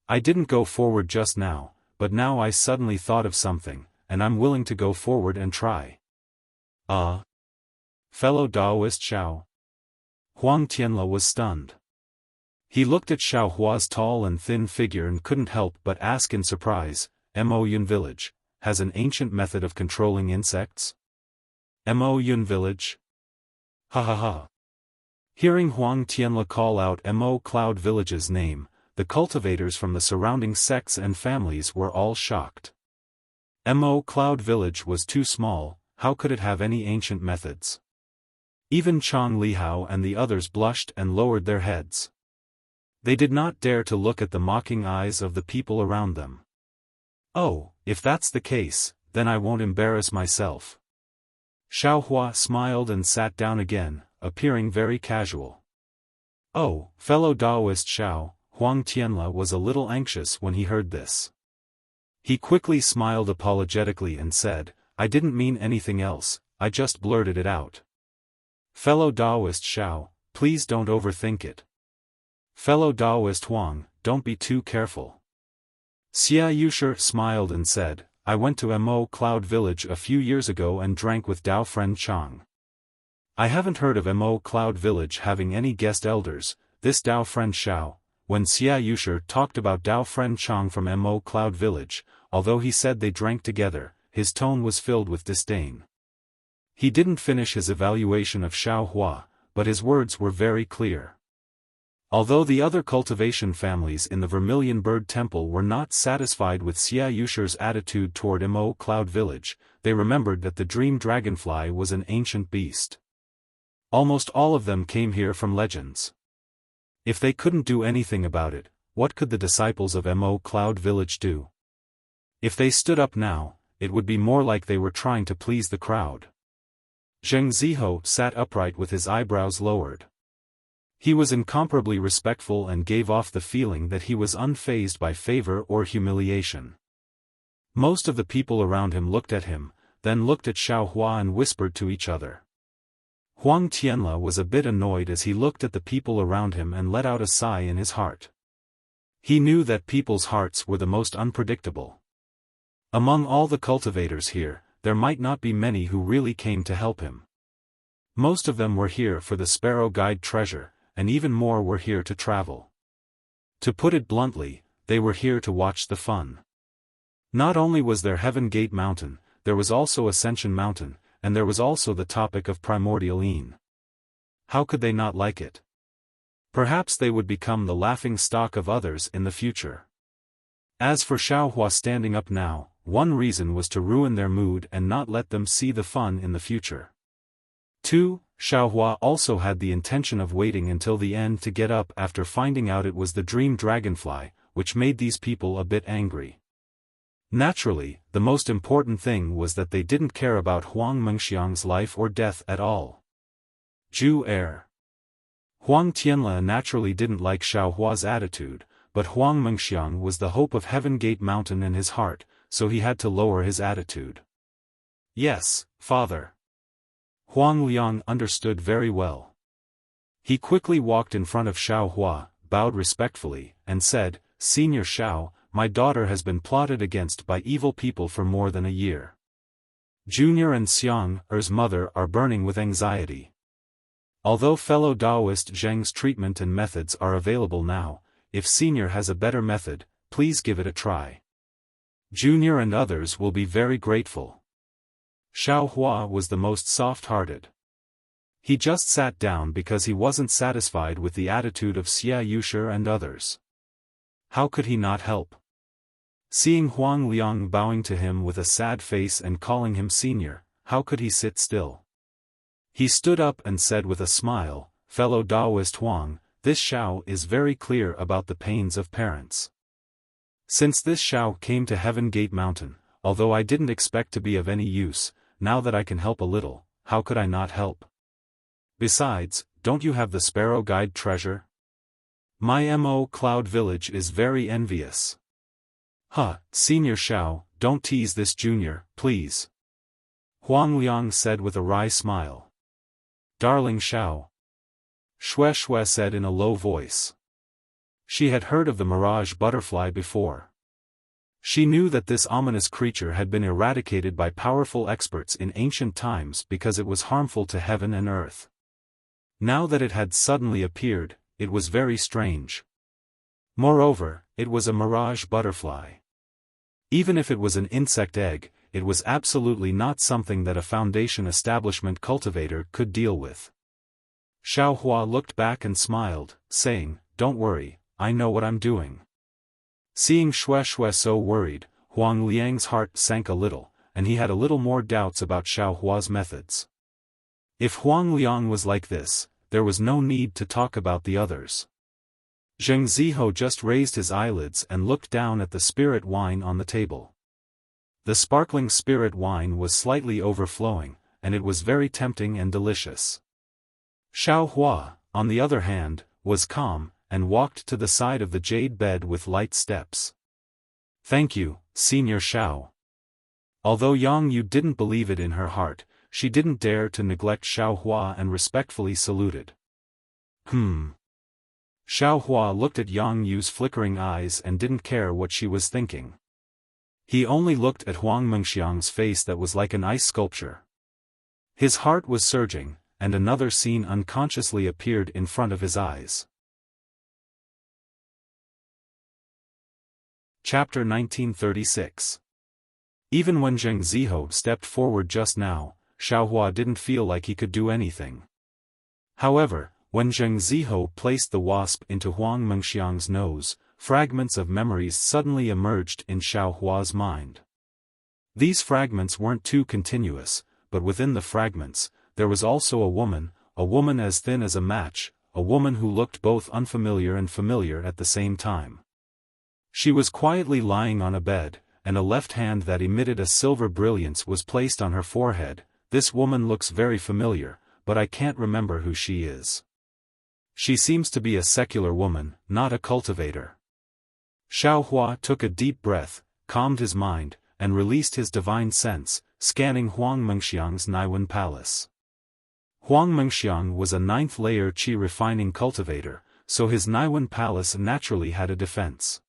I didn't go forward just now, but now I suddenly thought of something, and I'm willing to go forward and try." Fellow Taoist Xiao? Huang Tianle was stunned. He looked at Xiaohua's tall and thin figure and couldn't help but ask in surprise, "Mo Yun village has an ancient method of controlling insects?" Mo Yun village? Ha ha ha. Hearing Huang Tianle call out Mo Cloud village's name, the cultivators from the surrounding sects and families were all shocked. Mo Cloud village was too small, how could it have any ancient methods? Even Chang Lihao and the others blushed and lowered their heads. They did not dare to look at the mocking eyes of the people around them. "Oh, if that's the case, then I won't embarrass myself." Xiaohua smiled and sat down again, appearing very casual. "Oh, fellow Taoist Xiao," Huang Tianle was a little anxious when he heard this. He quickly smiled apologetically and said, "I didn't mean anything else, I just blurted it out. Fellow Taoist Xiao, please don't overthink it. Fellow Taoist Huang, don't be too careful." Xia Yusher smiled and said, I went to Mo Cloud Village a few years ago and drank with Dao friend Chang. I haven't heard of Mo Cloud Village having any guest elders, this Dao friend Xiao. When Xia Yusher talked about Dao friend Chang from Mo Cloud Village, although he said they drank together, his tone was filled with disdain. He didn't finish his evaluation of Xiao Hua, but his words were very clear. Although the other cultivation families in the Vermilion Bird Temple were not satisfied with Xia Yusher's attitude toward Mo Cloud Village, they remembered that the dream dragonfly was an ancient beast. Almost all of them came here from legends. If they couldn't do anything about it, what could the disciples of Mo Cloud Village do? If they stood up now, it would be more like they were trying to please the crowd. Zheng Ziho sat upright with his eyebrows lowered. He was incomparably respectful and gave off the feeling that he was unfazed by favor or humiliation. Most of the people around him looked at him, then looked at Xiao Hua and whispered to each other. Huang Tianla was a bit annoyed as he looked at the people around him and let out a sigh in his heart. He knew that people's hearts were the most unpredictable. Among all the cultivators here, there might not be many who really came to help him. Most of them were here for the Sparrow Guide treasure, and even more were here to travel. To put it bluntly, they were here to watch the fun. Not only was there Heaven Gate Mountain, there was also Ascension Mountain, and there was also the topic of Primordial Een. How could they not like it? Perhaps they would become the laughing stock of others in the future. As for Xiao Hua standing up now, one reason was to ruin their mood and not let them see the fun in the future. 2. Xiao Hua also had the intention of waiting until the end to get up after finding out it was the dream dragonfly, which made these people a bit angry. Naturally, the most important thing was that they didn't care about Huang Mengxiang's life or death at all. Ju Er. Huang Tianla naturally didn't like Xiao Hua's attitude, but Huang Mengxiang was the hope of Heaven Gate Mountain in his heart, so he had to lower his attitude. Yes, father. Huang Liang understood very well. He quickly walked in front of Xiao Hua, bowed respectfully, and said, Senior Xiao, my daughter has been plotted against by evil people for more than a year. Junior and Xiang Er's mother are burning with anxiety. Although fellow Taoist Zheng's treatment and methods are available now, if Senior has a better method, please give it a try. Junior and others will be very grateful. Xiao Hua was the most soft-hearted. He just sat down because he wasn't satisfied with the attitude of Xia Yusher and others. How could he not help? Seeing Huang Liang bowing to him with a sad face and calling him senior, how could he sit still? He stood up and said with a smile, Fellow Taoist Huang, this Xiao is very clear about the pains of parents. Since this Xiao came to Heaven Gate Mountain, although I didn't expect to be of any use, now that I can help a little, how could I not help? Besides, don't you have the Sparrow Guide treasure? My Mo Cloud Village is very envious. Senior Xiao, don't tease this junior, please. Huang Liang said with a wry smile. Darling Xiao. Xue Xue said in a low voice. She had heard of the mirage butterfly before. She knew that this ominous creature had been eradicated by powerful experts in ancient times because it was harmful to heaven and earth. Now that it had suddenly appeared, it was very strange. Moreover, it was a mirage butterfly. Even if it was an insect egg, it was absolutely not something that a Foundation establishment cultivator could deal with. Xiao Hua looked back and smiled, saying, Don't worry, I know what I'm doing. Seeing Xue Xue so worried, Huang Liang's heart sank a little, and he had a little more doubts about Xiao Hua's methods. If Huang Liang was like this, there was no need to talk about the others. Zheng Ziho just raised his eyelids and looked down at the spirit wine on the table. The sparkling spirit wine was slightly overflowing, and it was very tempting and delicious. Xiao Hua, on the other hand, was calm, and walked to the side of the jade bed with light steps. Thank you, Senior Xiao. Although Yang Yu didn't believe it in her heart, she didn't dare to neglect Xiao Hua and respectfully saluted. Xiao Hua looked at Yang Yu's flickering eyes and didn't care what she was thinking. He only looked at Huang Mengxiang's face that was like an ice sculpture. His heart was surging, and another scene unconsciously appeared in front of his eyes. Chapter 1936. Even when Zheng Ziho stepped forward just now, Xiaohua didn't feel like he could do anything. However, when Zheng Ziho placed the wasp into Huang Mengxiang's nose, fragments of memories suddenly emerged in Xiaohua's mind. These fragments weren't too continuous, but within the fragments, there was also a woman as thin as a match, a woman who looked both unfamiliar and familiar at the same time. She was quietly lying on a bed, and a left hand that emitted a silver brilliance was placed on her forehead. This woman looks very familiar, but I can't remember who she is. She seems to be a secular woman, not a cultivator. Xiaohua took a deep breath, calmed his mind, and released his divine sense, scanning Huang Mengxiang's Naiwen Palace. Huang Mengxiang was a 9th-layer qi refining cultivator, so his Naiwen Palace naturally had a defense.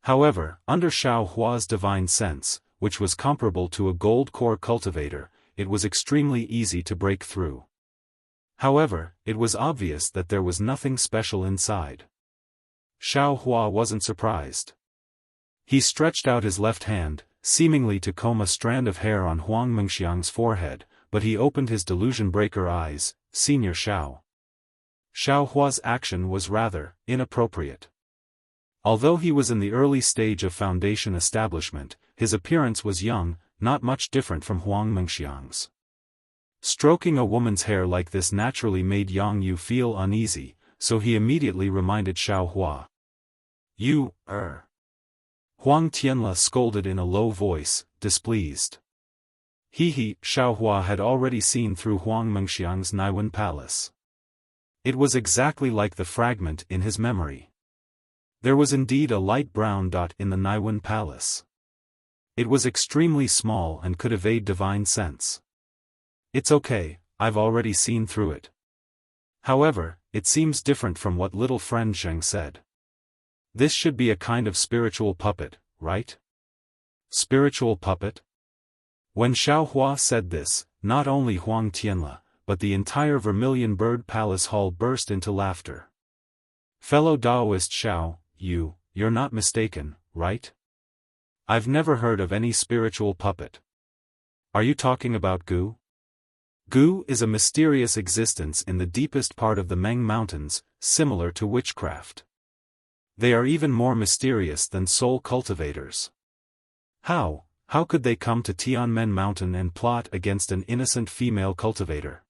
However, under Xiaohua's divine sense, which was comparable to a gold core cultivator, it was extremely easy to break through. However, it was obvious that there was nothing special inside. Xiaohua wasn't surprised. He stretched out his left hand, seemingly to comb a strand of hair on Huang Mengxiang's forehead, but he opened his delusion-breaker eyes. Senior Xiao. Xiaohua's action was rather inappropriate. Although he was in the early stage of foundation establishment, his appearance was young, not much different from Huang Mengxiang's. Stroking a woman's hair like this naturally made Yang Yu feel uneasy, so he immediately reminded Xiaohua. You, Huang Tianla scolded in a low voice, displeased. Xiaohua had already seen through Huang Mengxiang's Naiwen Palace. It was exactly like the fragment in his memory. There was indeed a light brown dot in the Naiwen Palace. It was extremely small and could evade divine sense. It's okay, I've already seen through it. However, it seems different from what little friend Zheng said. This should be a kind of spiritual puppet, right? Spiritual puppet? When Xiaohua said this, not only Huang Tianla, but the entire Vermilion Bird Palace Hall burst into laughter. Fellow Taoist Xiao, you're not mistaken, right? I've never heard of any spiritual puppet. Are you talking about Gu? Gu is a mysterious existence in the deepest part of the Meng Mountains, similar to witchcraft. They are even more mysterious than soul cultivators. How could they come to Tianmen Mountain and plot against an innocent female cultivator?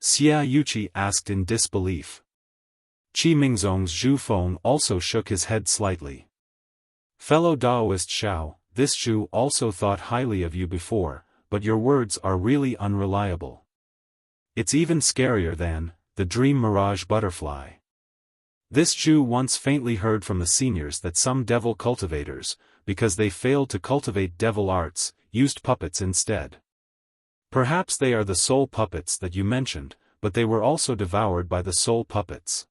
Xia Yuqi asked in disbelief. Qi Mingzong's Zhu Feng also shook his head slightly. Fellow Taoist Xiao, this Zhu also thought highly of you before, but your words are really unreliable. It's even scarier than the dream mirage butterfly. This Zhu once faintly heard from the seniors that some devil cultivators, because they failed to cultivate devil arts, used puppets instead. Perhaps they are the soul puppets that you mentioned, but they were also devoured by the soul puppets.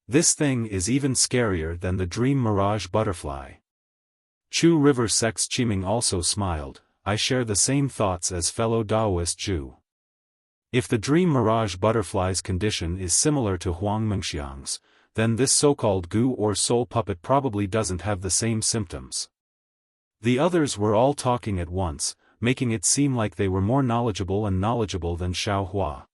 This thing is even scarier than the dream mirage butterfly. Chu River Sect's Qiming also smiled. I share the same thoughts as fellow Taoist Zhu. If the dream mirage butterfly's condition is similar to Huang Mengxiang's, then this so-called Gu or soul puppet probably doesn't have the same symptoms. The others were all talking at once, making it seem like they were more knowledgeable than Xiaohua.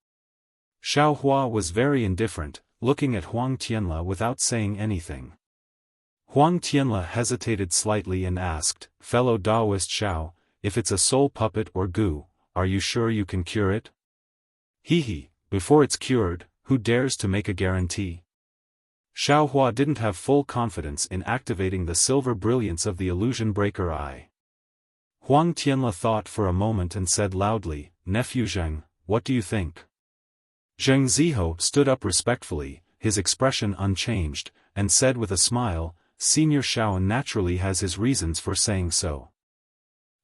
Xiaohua was very indifferent, looking at Huang Tianla without saying anything. Huang Tianla hesitated slightly and asked, fellow Taoist Xiao, if it's a soul puppet or Gu, are you sure you can cure it? Before it's cured, who dares to make a guarantee? Xiaohua didn't have full confidence in activating the silver brilliance of the illusion breaker eye. Huang Tianla thought for a moment and said loudly, Nephew Zheng, what do you think? Zheng Ziho stood up respectfully, his expression unchanged, and said with a smile, Senior Xiao naturally has his reasons for saying so.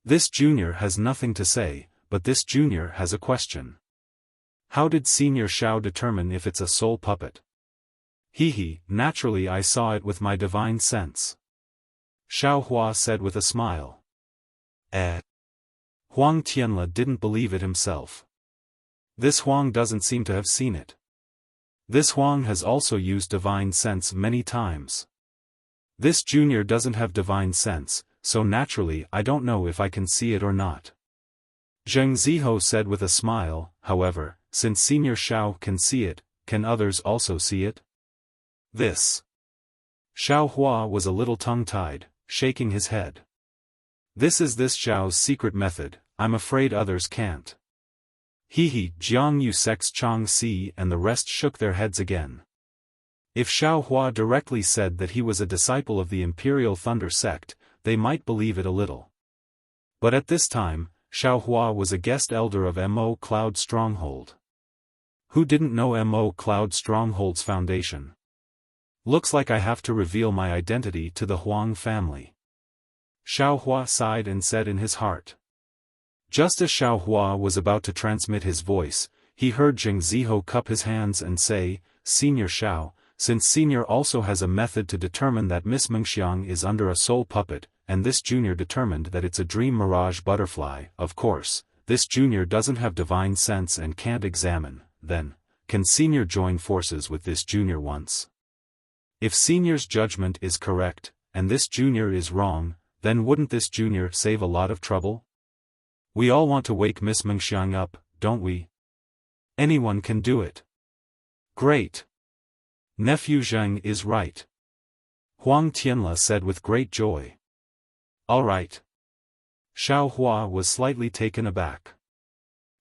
This junior has nothing to say, but this junior has a question. How did Senior Xiao determine if it's a soul puppet? Naturally I saw it with my divine sense. Xiao Hua said with a smile. Huang Tianle didn't believe it himself. This Huang doesn't seem to have seen it. This Huang has also used divine sense many times. This junior doesn't have divine sense, so naturally I don't know if I can see it or not. Zheng Ziho said with a smile, however, since Senior Xiao can see it, can others also see it? This. Xiao Hua was a little tongue-tied, shaking his head. This is this Xiao's secret method, I'm afraid others can't. Jiang Yu Sex Chang Si and the rest shook their heads again. If Xiao Hua directly said that he was a disciple of the Imperial Thunder sect, they might believe it a little. But at this time, Xiao Hua was a guest elder of Mo Cloud Stronghold. Who didn't know Mo Cloud Stronghold's foundation? Looks like I have to reveal my identity to the Huang family. Xiao Hua sighed and said in his heart. Just as Xiao Hua was about to transmit his voice, he heard Zheng Ziho cup his hands and say, Senior Xiao, since Senior also has a method to determine that Miss Mengxiang is under a soul puppet, and this junior determined that it's a dream mirage butterfly, of course, this junior doesn't have divine sense and can't examine, then, can Senior join forces with this junior once? If Senior's judgment is correct, and this junior is wrong, then wouldn't this junior save a lot of trouble? We all want to wake Miss Mengxiang up, don't we? Anyone can do it. Great. Nephew Zheng is right. Huang Tianle said with great joy. All right. Xiao Hua was slightly taken aback.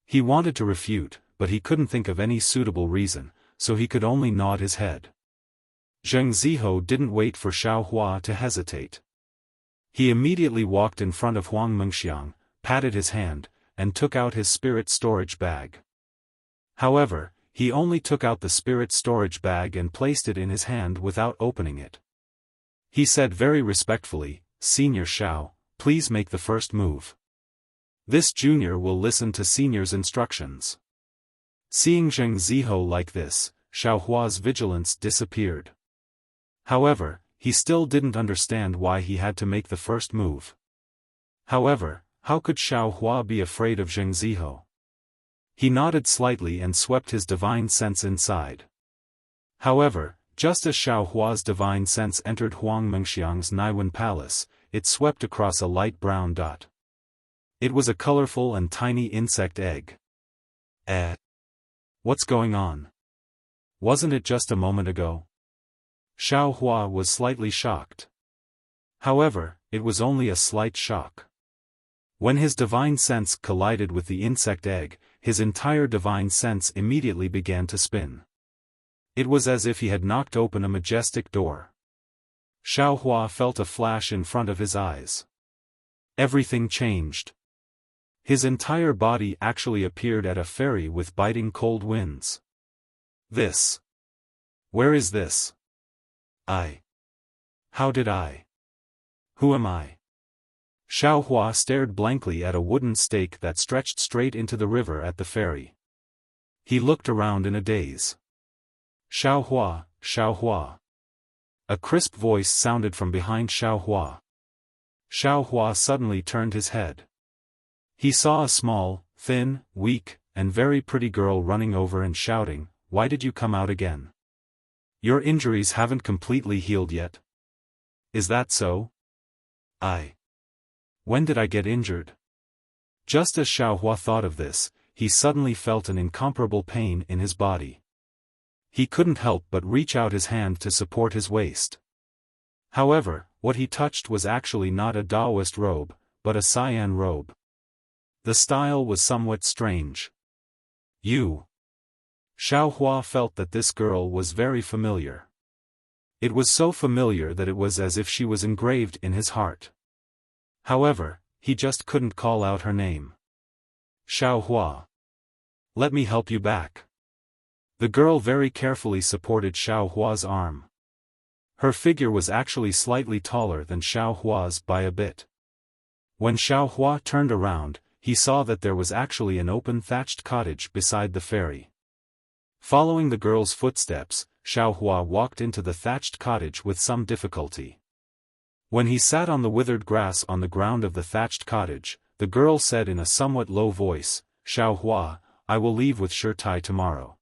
He wanted to refute, but he couldn't think of any suitable reason, so he could only nod his head. Zheng Ziho didn't wait for Xiao Hua to hesitate. He immediately walked in front of Huang Mengxiang, patted his hand, and took out his spirit storage bag. However, he only took out the spirit storage bag and placed it in his hand without opening it. He said very respectfully, Senior Xiao, please make the first move. This junior will listen to Senior's instructions. Seeing Zheng Ziho like this, Xiao Hua's vigilance disappeared. However, he still didn't understand why he had to make the first move. However, how could Xiao Hua be afraid of Zheng Ziho? He nodded slightly and swept his divine sense inside. However, just as Xiao Hua's divine sense entered Huang Mengxiang's Naiwen palace, it swept across a light brown dot. It was a colorful and tiny insect egg. What's going on? Wasn't it just a moment ago? Xiao Hua was slightly shocked. However, it was only a slight shock. When his divine sense collided with the insect egg, his entire divine sense immediately began to spin. It was as if he had knocked open a majestic door. Xiao Hua felt a flash in front of his eyes. Everything changed. His entire body actually appeared at a ferry with biting cold winds. This. Where is this? How did I? Who am I? Xiao Hua stared blankly at a wooden stake that stretched straight into the river at the ferry. He looked around in a daze. Xiao Hua, Xiao Hua. A crisp voice sounded from behind Xiao Hua. Xiao Hua suddenly turned his head. He saw a small, thin, weak, and very pretty girl running over and shouting, "Why did you come out again? Your injuries haven't completely healed yet. Is that so?" When did I get injured? Just as Xiao Hua thought of this, he suddenly felt an incomparable pain in his body. He couldn't help but reach out his hand to support his waist. However, what he touched was actually not a Taoist robe, but a cyan robe. The style was somewhat strange. Xiao Hua felt that this girl was very familiar. It was so familiar that it was as if she was engraved in his heart. However, he just couldn't call out her name. Xiao Hua. Let me help you back. The girl very carefully supported Xiao Hua's arm. Her figure was actually slightly taller than Xiao Hua's by a bit. When Xiao Hua turned around, he saw that there was actually an open thatched cottage beside the ferry. Following the girl's footsteps, Xiao Hua walked into the thatched cottage with some difficulty. When he sat on the withered grass on the ground of the thatched cottage, the girl said in a somewhat low voice, "Xiao Hua, I will leave with Shirtai tomorrow.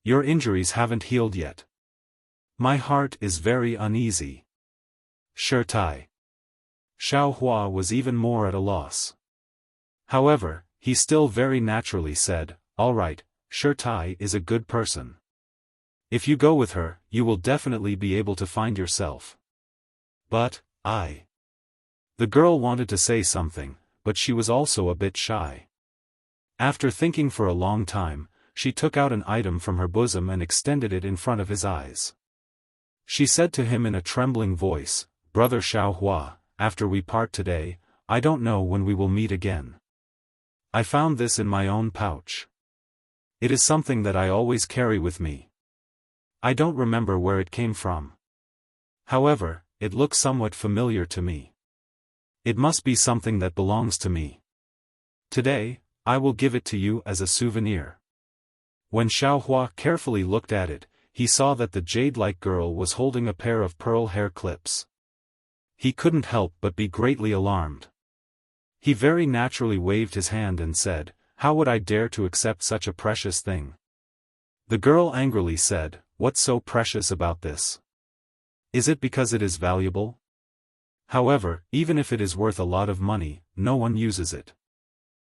Your injuries haven't healed yet. My heart is very uneasy." Shirtai. Xiao Hua was even more at a loss. However, he still very naturally said, "All right, Shirtai is a good person. If you go with her, you will definitely be able to find yourself." "But, I..." The girl wanted to say something, but she was also a bit shy. After thinking for a long time, she took out an item from her bosom and extended it in front of his eyes. She said to him in a trembling voice, "Brother Xiao Hua, after we part today, I don't know when we will meet again. I found this in my own pouch. It is something that I always carry with me. I don't remember where it came from. However, it looks somewhat familiar to me. It must be something that belongs to me. Today, I will give it to you as a souvenir." When Xiao Hua carefully looked at it, he saw that the jade-like girl was holding a pair of pearl hair clips. He couldn't help but be greatly alarmed. He very naturally waved his hand and said, "How would I dare to accept such a precious thing?" The girl angrily said, "What's so precious about this? Is it because it is valuable? However, even if it is worth a lot of money, no one uses it.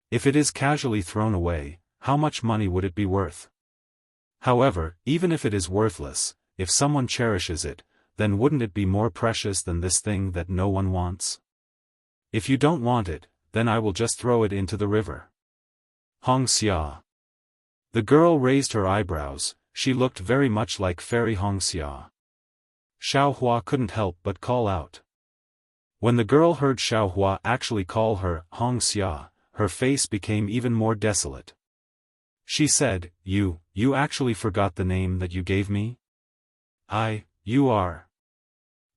If it is casually thrown away, how much money would it be worth? However, even if it is worthless, if someone cherishes it, then wouldn't it be more precious than this thing that no one wants? If you don't want it, then I will just throw it into the river." Hongxia. The girl raised her eyebrows. She looked very much like Fairy Hongxia. Xiao Hua couldn't help but call out. When the girl heard Xiao Hua actually call her Hongxia, her face became even more desolate. She said, You actually forgot the name that you gave me? You are."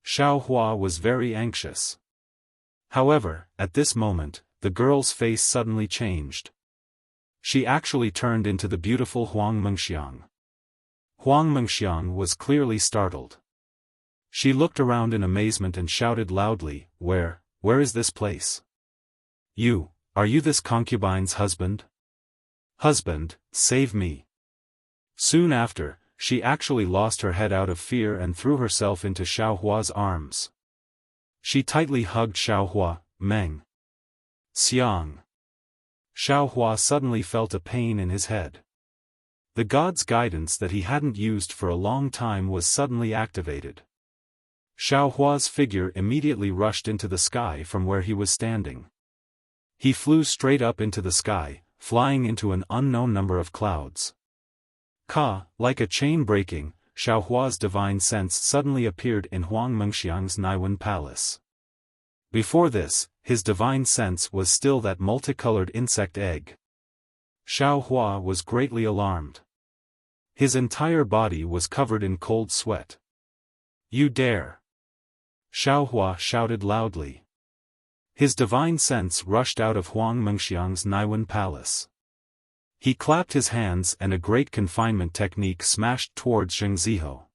Xiao Hua was very anxious. However, at this moment, the girl's face suddenly changed. She actually turned into the beautiful Huang Mengxiang. Huang Mengxiang was clearly startled. She looked around in amazement and shouted loudly, Where is this place? Are you this concubine's husband? Husband, save me." Soon after, she actually lost her head out of fear and threw herself into Xiao Hua's arms. She tightly hugged Xiao Hua, Meng. Xiang. Xiao Hua suddenly felt a pain in his head. The god's guidance that he hadn't used for a long time was suddenly activated. Xiao Hua's figure immediately rushed into the sky from where he was standing. He flew straight up into the sky, flying into an unknown number of clouds. Like a chain breaking, Xiao Hua's divine sense suddenly appeared in Huang Mengxiang's Naiwen palace. Before this, his divine sense was still that multicolored insect egg. Xiao Hua was greatly alarmed. His entire body was covered in cold sweat. "You dare!" Xiao Hua shouted loudly. His divine sense rushed out of Huang Mengxiang's Naiwen palace. He clapped his hands and a great confinement technique smashed towards Zheng Ziho.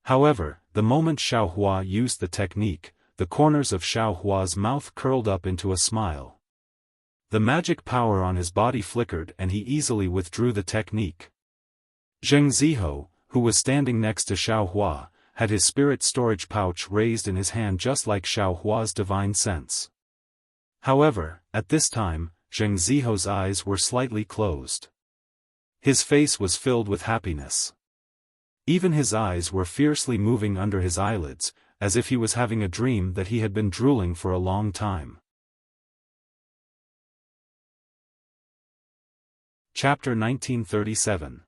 However, the moment Xiao Hua used the technique, the corners of Xiao Hua's mouth curled up into a smile. The magic power on his body flickered and he easily withdrew the technique. Zheng Ziho, who was standing next to Xiao Hua, had his spirit storage pouch raised in his hand just like Xiao Hua's divine sense. However, at this time, Zheng Ziho's eyes were slightly closed. His face was filled with happiness. Even his eyes were fiercely moving under his eyelids, as if he was having a dream that he had been drooling for a long time. Chapter 1937.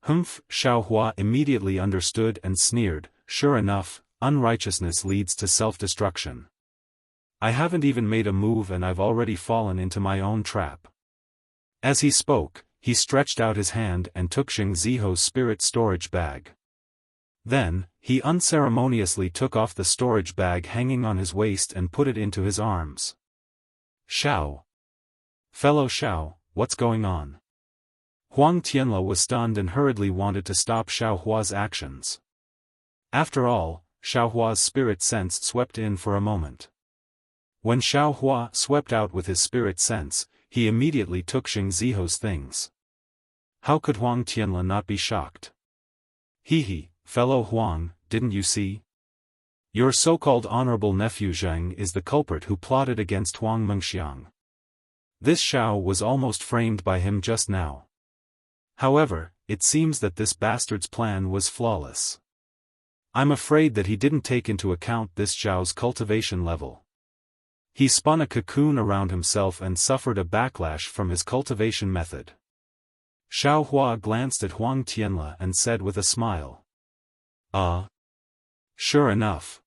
Xiao Hua immediately understood and sneered, "Sure enough, unrighteousness leads to self-destruction. I haven't even made a move and I've already fallen into my own trap." As he spoke, he stretched out his hand and took Zheng Ziho's spirit storage bag. Then, he unceremoniously took off the storage bag hanging on his waist and put it into his arms. "Xiao. Fellow Xiao, what's going on?" Huang Tianla was stunned and hurriedly wanted to stop Xiao Hua's actions. After all, Xiaohua's spirit sense swept in for a moment. When Xiaohua swept out with his spirit sense, he immediately took Xing Ziho's things. How could Huang Tianla not be shocked? He, fellow Huang, didn't you see? Your so-called honorable nephew Zheng is the culprit who plotted against Huang Mengxiang. This Xiao was almost framed by him just now. However, it seems that this bastard's plan was flawless. I'm afraid that he didn't take into account this Zhao's cultivation level. He spun a cocoon around himself and suffered a backlash from his cultivation method. Xiaohua glanced at Huang Tianla and said with a smile. Sure enough.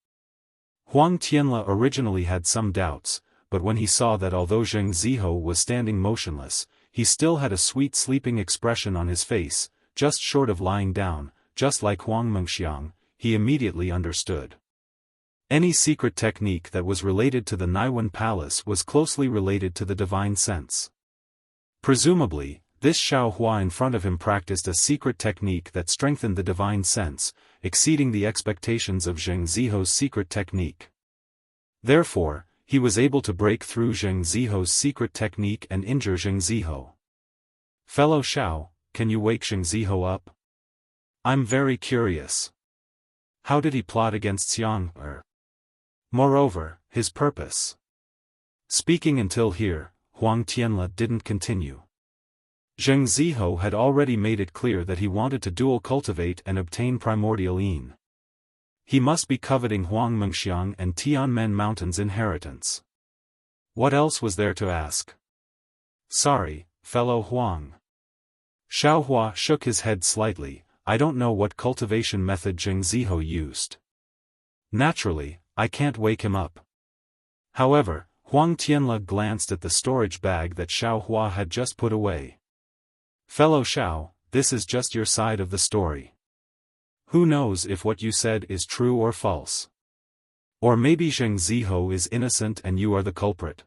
Huang Tianla originally had some doubts, but when he saw that although Zheng Ziho was standing motionless, he still had a sweet sleeping expression on his face, just short of lying down, just like Huang Mengxiang, he immediately understood. Any secret technique that was related to the Naiwan Palace was closely related to the divine sense. Presumably, this Xiaohua in front of him practiced a secret technique that strengthened the divine sense, exceeding the expectations of Zheng Ziho's secret technique. Therefore, he was able to break through Zheng Ziho's secret technique and injure Zheng Ziho. Fellow Xiao, can you wake Zheng Ziho up? I'm very curious. How did he plot against Xiang? Moreover, his purpose. Speaking until here, Huang Tianla didn't continue. Zheng Ziho had already made it clear that he wanted to dual cultivate and obtain primordial yin. He must be coveting Huang Mengxiang and Tianmen Mountain's inheritance. What else was there to ask? Sorry, fellow Huang. Xiaohua shook his head slightly. I don't know what cultivation method Zheng Ziho used. Naturally, I can't wake him up. However, Huang Tianla glanced at the storage bag that Xiaohua had just put away. Fellow Xiao, this is just your side of the story. Who knows if what you said is true or false? Or maybe Zheng Ziho is innocent and you are the culprit.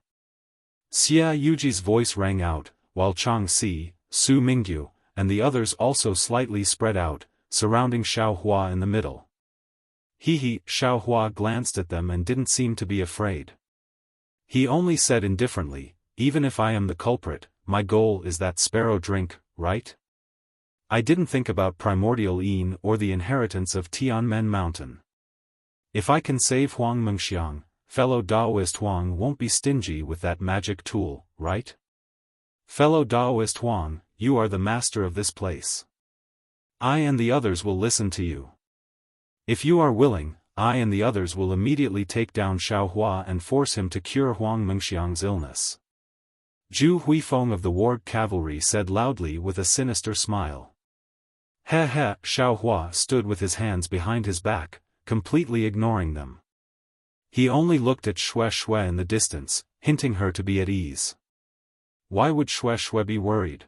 Xia Yuji's voice rang out, while Chang Si, Su Mingyu, and the others also slightly spread out, surrounding Xiaohua in the middle. Xiaohua glanced at them and didn't seem to be afraid. He only said indifferently, even if I am the culprit, my goal is that sparrow drink, right? I didn't think about primordial yin or the inheritance of Tianmen Mountain. If I can save Huang Mengxiang, fellow Daoist Huang won't be stingy with that magic tool, right? Fellow Daoist Huang, you are the master of this place. I and the others will listen to you. If you are willing, I and the others will immediately take down Xiaohua and force him to cure Huang Mengxiang's illness. Zhu Huifeng of the Ward Cavalry said loudly with a sinister smile. Xiaohua stood with his hands behind his back, completely ignoring them. He only looked at Xue in the distance, hinting her to be at ease. Why would Xue be worried?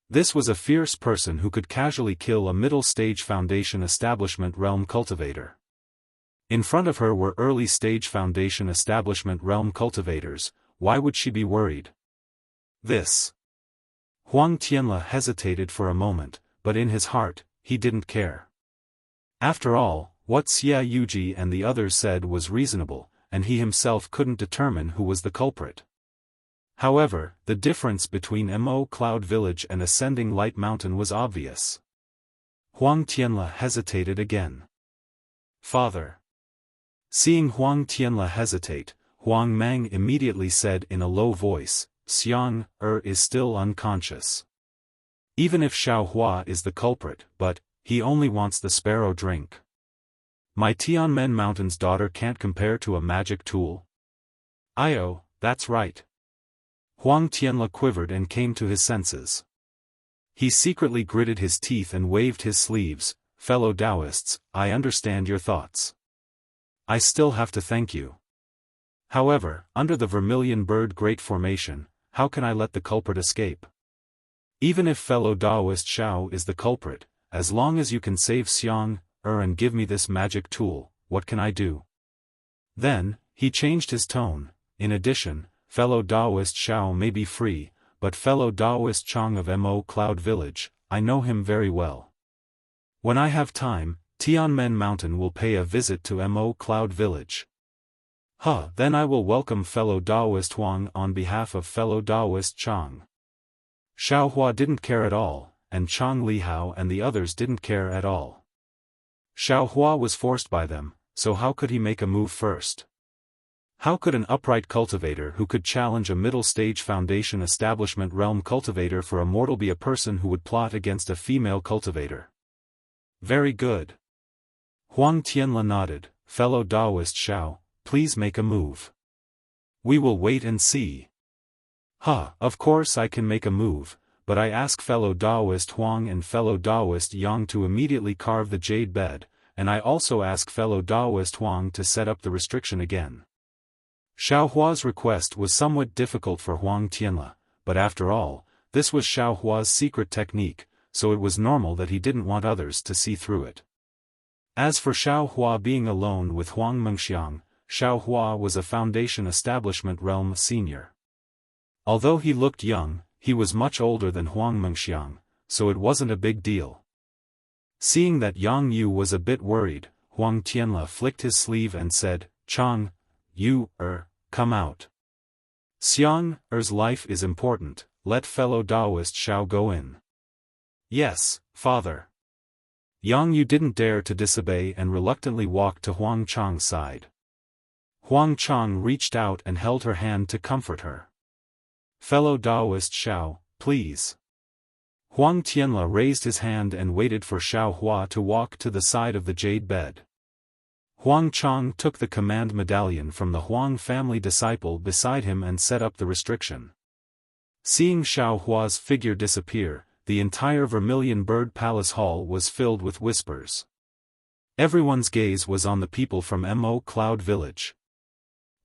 This was a fierce person who could casually kill a middle-stage Foundation Establishment Realm Cultivator. In front of her were early-stage Foundation Establishment Realm Cultivators. Why would she be worried? This. Huang Tianla hesitated for a moment, but in his heart, he didn't care. After all, what Xia Yuji and the others said was reasonable, and he himself couldn't determine who was the culprit. However, the difference between Mo Cloud Village and Ascending Light Mountain was obvious. Huang Tianla hesitated again. Father. Seeing Huang Tianla hesitate, Huang Mang immediately said in a low voice, Xiang is still unconscious. Even if Xiaohua is the culprit, but he only wants the sparrow drink. My Tianmen Mountain's daughter can't compare to a magic tool. That's right. Huang Tianla quivered and came to his senses. He secretly gritted his teeth and waved his sleeves. Fellow Taoists, I understand your thoughts. I still have to thank you. However, under the Vermilion Bird Great Formation, how can I let the culprit escape? Even if fellow Daoist Xiao is the culprit, as long as you can save Xiang and give me this magic tool, what can I do? Then, he changed his tone. In addition, fellow Daoist Xiao may be free, but fellow Daoist Chang of Mo Cloud Village, I know him very well. When I have time, Tianmen Mountain will pay a visit to Mo Cloud Village. Then I will welcome fellow Daoist Huang on behalf of fellow Daoist Chang. Xiaohua didn't care at all, and Chang Lihao and the others didn't care at all. Xiaohua was forced by them, so how could he make a move first? How could an upright cultivator who could challenge a middle-stage foundation establishment realm cultivator for a mortal be a person who would plot against a female cultivator? Very good. Huang Tianla nodded. Fellow Daoist Xiao, please make a move. We will wait and see. Of course I can make a move, but I ask fellow Daoist Huang and fellow Daoist Yang to immediately carve the jade bed, and I also ask fellow Daoist Huang to set up the restriction again. Xiaohua's request was somewhat difficult for Huang Tianla, but after all, this was Xiaohua's secret technique, so it was normal that he didn't want others to see through it. As for Xiaohua being alone with Huang Mengxiang, Xiaohua was a foundation establishment realm senior. Although he looked young, he was much older than Huang Mengxiang, so it wasn't a big deal. Seeing that Yang Yu was a bit worried, Huang Tianla flicked his sleeve and said, Chang, you, come out. Xiang, life is important, let fellow Daoist Xiao go in. Yes, father. Yang Yu didn't dare to disobey and reluctantly walked to Huang Chang's side. Huang Chang reached out and held her hand to comfort her. Fellow Daoist Xiao, please. Huang Tianla raised his hand and waited for Xiaohua to walk to the side of the jade bed. Huang Chang took the command medallion from the Huang family disciple beside him and set up the restriction. Seeing Xiaohua's figure disappear, the entire Vermilion Bird Palace Hall was filled with whispers. Everyone's gaze was on the people from Mo Cloud Village.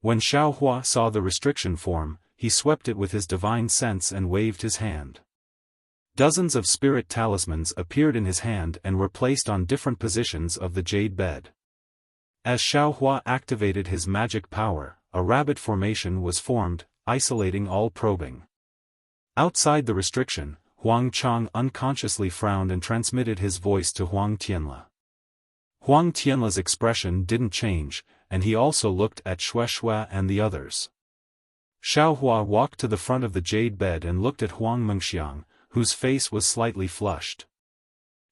When Xiaohua saw the restriction form, he swept it with his divine sense and waved his hand. Dozens of spirit talismans appeared in his hand and were placed on different positions of the jade bed. As Xiaohua activated his magic power, a rabbit formation was formed, isolating all probing. Outside the restriction, Huang Chang unconsciously frowned and transmitted his voice to Huang Tianla. Huang Tianla's expression didn't change, and he also looked at Shueshue and the others. Xiaohua walked to the front of the jade bed and looked at Huang Mengxiang, whose face was slightly flushed.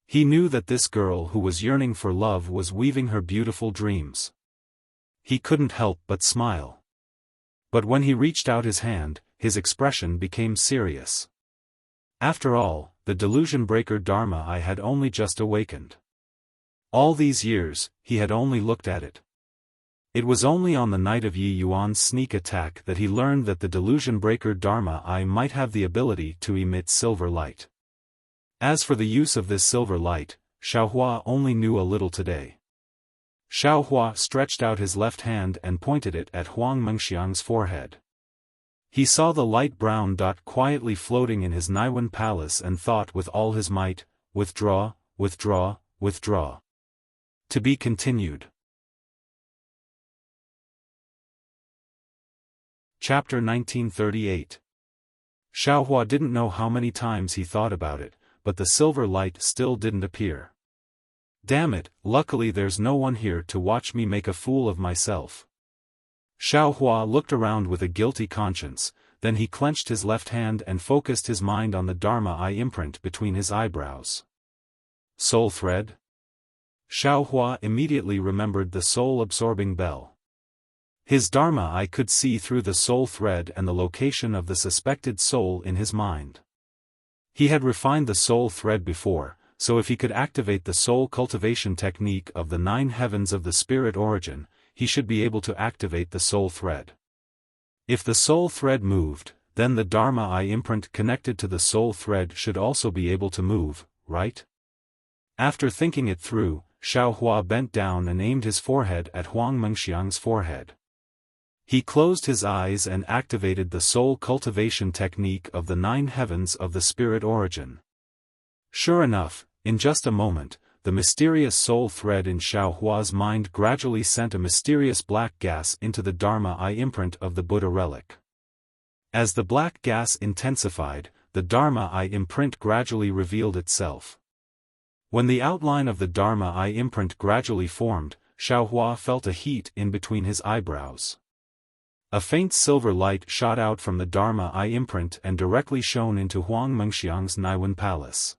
He knew that this girl who was yearning for love was weaving her beautiful dreams. He couldn't help but smile. But when he reached out his hand, his expression became serious. After all, the delusion breaker Dharma I had only just awakened. All these years, he had only looked at it. It was only on the night of Yi Yuan's sneak attack that he learned that the delusion breaker Dharma I might have the ability to emit silver light. As for the use of this silver light, Xiaohua only knew a little today. Xiaohua stretched out his left hand and pointed it at Huang Mengxiang's forehead. He saw the light brown dot quietly floating in his Naiwan palace and thought with all his might, withdraw, withdraw, withdraw. To be continued. Chapter 1938. Xiaohua didn't know how many times he thought about it, but the silver light still didn't appear. Damn it, luckily there's no one here to watch me make a fool of myself. Xiaohua looked around with a guilty conscience, then he clenched his left hand and focused his mind on the Dharma eye imprint between his eyebrows. Soul thread? Xiaohua immediately remembered the soul-absorbing bell. His Dharma eye could see through the soul thread and the location of the suspected soul in his mind. He had refined the soul thread before, so if he could activate the soul cultivation technique of the 9 heavens of the spirit origin, he should be able to activate the soul thread. If the soul thread moved, then the Dharma eye imprint connected to the soul thread should also be able to move, right? After thinking it through, Xiaohua bent down and aimed his forehead at Huang Mengxiang's forehead. He closed his eyes and activated the soul cultivation technique of the 9 heavens of the spirit origin. Sure enough, in just a moment, the mysterious soul thread in Xiaohua's mind gradually sent a mysterious black gas into the Dharma eye imprint of the Buddha relic. As the black gas intensified, the Dharma eye imprint gradually revealed itself. When the outline of the Dharma eye imprint gradually formed, Xiaohua felt a heat in between his eyebrows. A faint silver light shot out from the Dharma eye imprint and directly shone into Huang Mengxiang's Naiwen palace.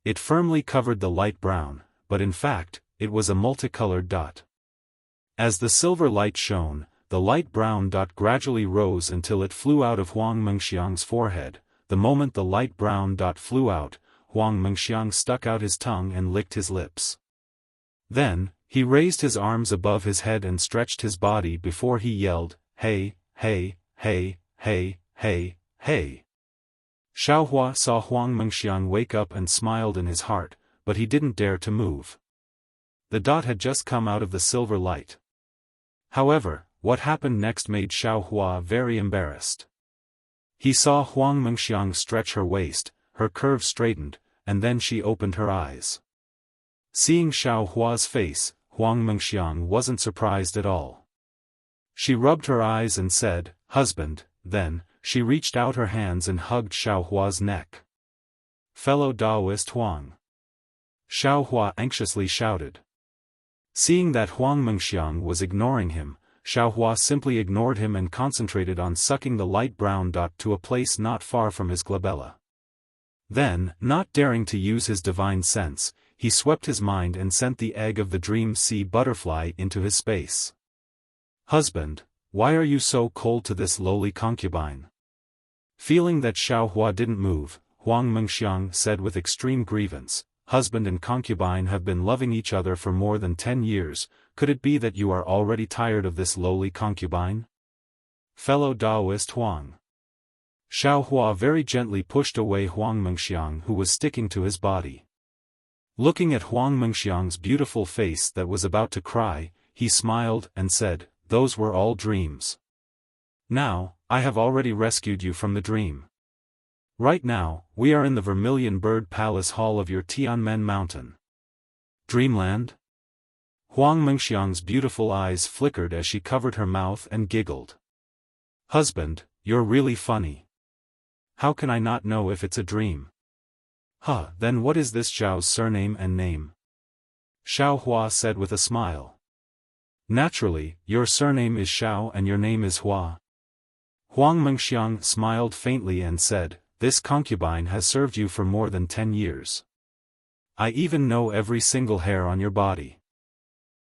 It firmly covered the light brown, but in fact, it was a multicolored dot. As the silver light shone, the light brown dot gradually rose until it flew out of Huang Mengxiang's forehead. The moment the light brown dot flew out, Huang Mengxiang stuck out his tongue and licked his lips. Then, he raised his arms above his head and stretched his body before he yelled, "Hey, hey, hey, hey, hey, hey." Xiaohua saw Huang Mengxiang wake up and smiled in his heart, but he didn't dare to move. The dot had just come out of the silver light. However, what happened next made Xiaohua very embarrassed. He saw Huang Mengxiang stretch her waist, her curves straightened, and then she opened her eyes. Seeing Xiaohua's face, Huang Mengxiang wasn't surprised at all. She rubbed her eyes and said, "Husband," then, she reached out her hands and hugged Xiaohua's neck. "Fellow Taoist Huang!" Xiaohua anxiously shouted. Seeing that Huang Mengxiang was ignoring him, Xiaohua simply ignored him and concentrated on sucking the light brown dot to a place not far from his glabella. Then, not daring to use his divine sense, he swept his mind and sent the egg of the dream sea butterfly into his space. "Husband, why are you so cold to this lowly concubine?" Feeling that Xiaohua didn't move, Huang Mengxiang said with extreme grievance, "Husband and concubine have been loving each other for more than 10 years, could it be that you are already tired of this lowly concubine?" "Fellow Taoist Huang." Xiaohua very gently pushed away Huang Mengxiang who was sticking to his body. Looking at Huang Mengxiang's beautiful face that was about to cry, he smiled and said, "Those were all dreams. Now, I have already rescued you from the dream. Right now, we are in the Vermilion Bird Palace Hall of your Tianmen Mountain. Dreamland?" Huang Mengxiang's beautiful eyes flickered as she covered her mouth and giggled. "Husband, you're really funny. How can I not know if it's a dream?" "Huh, then what is this Zhao's surname and name?" Xiaohua said with a smile. "Naturally, your surname is Xiao and your name is Hua." Huang Mengxiang smiled faintly and said, "This concubine has served you for more than 10 years. I even know every single hair on your body.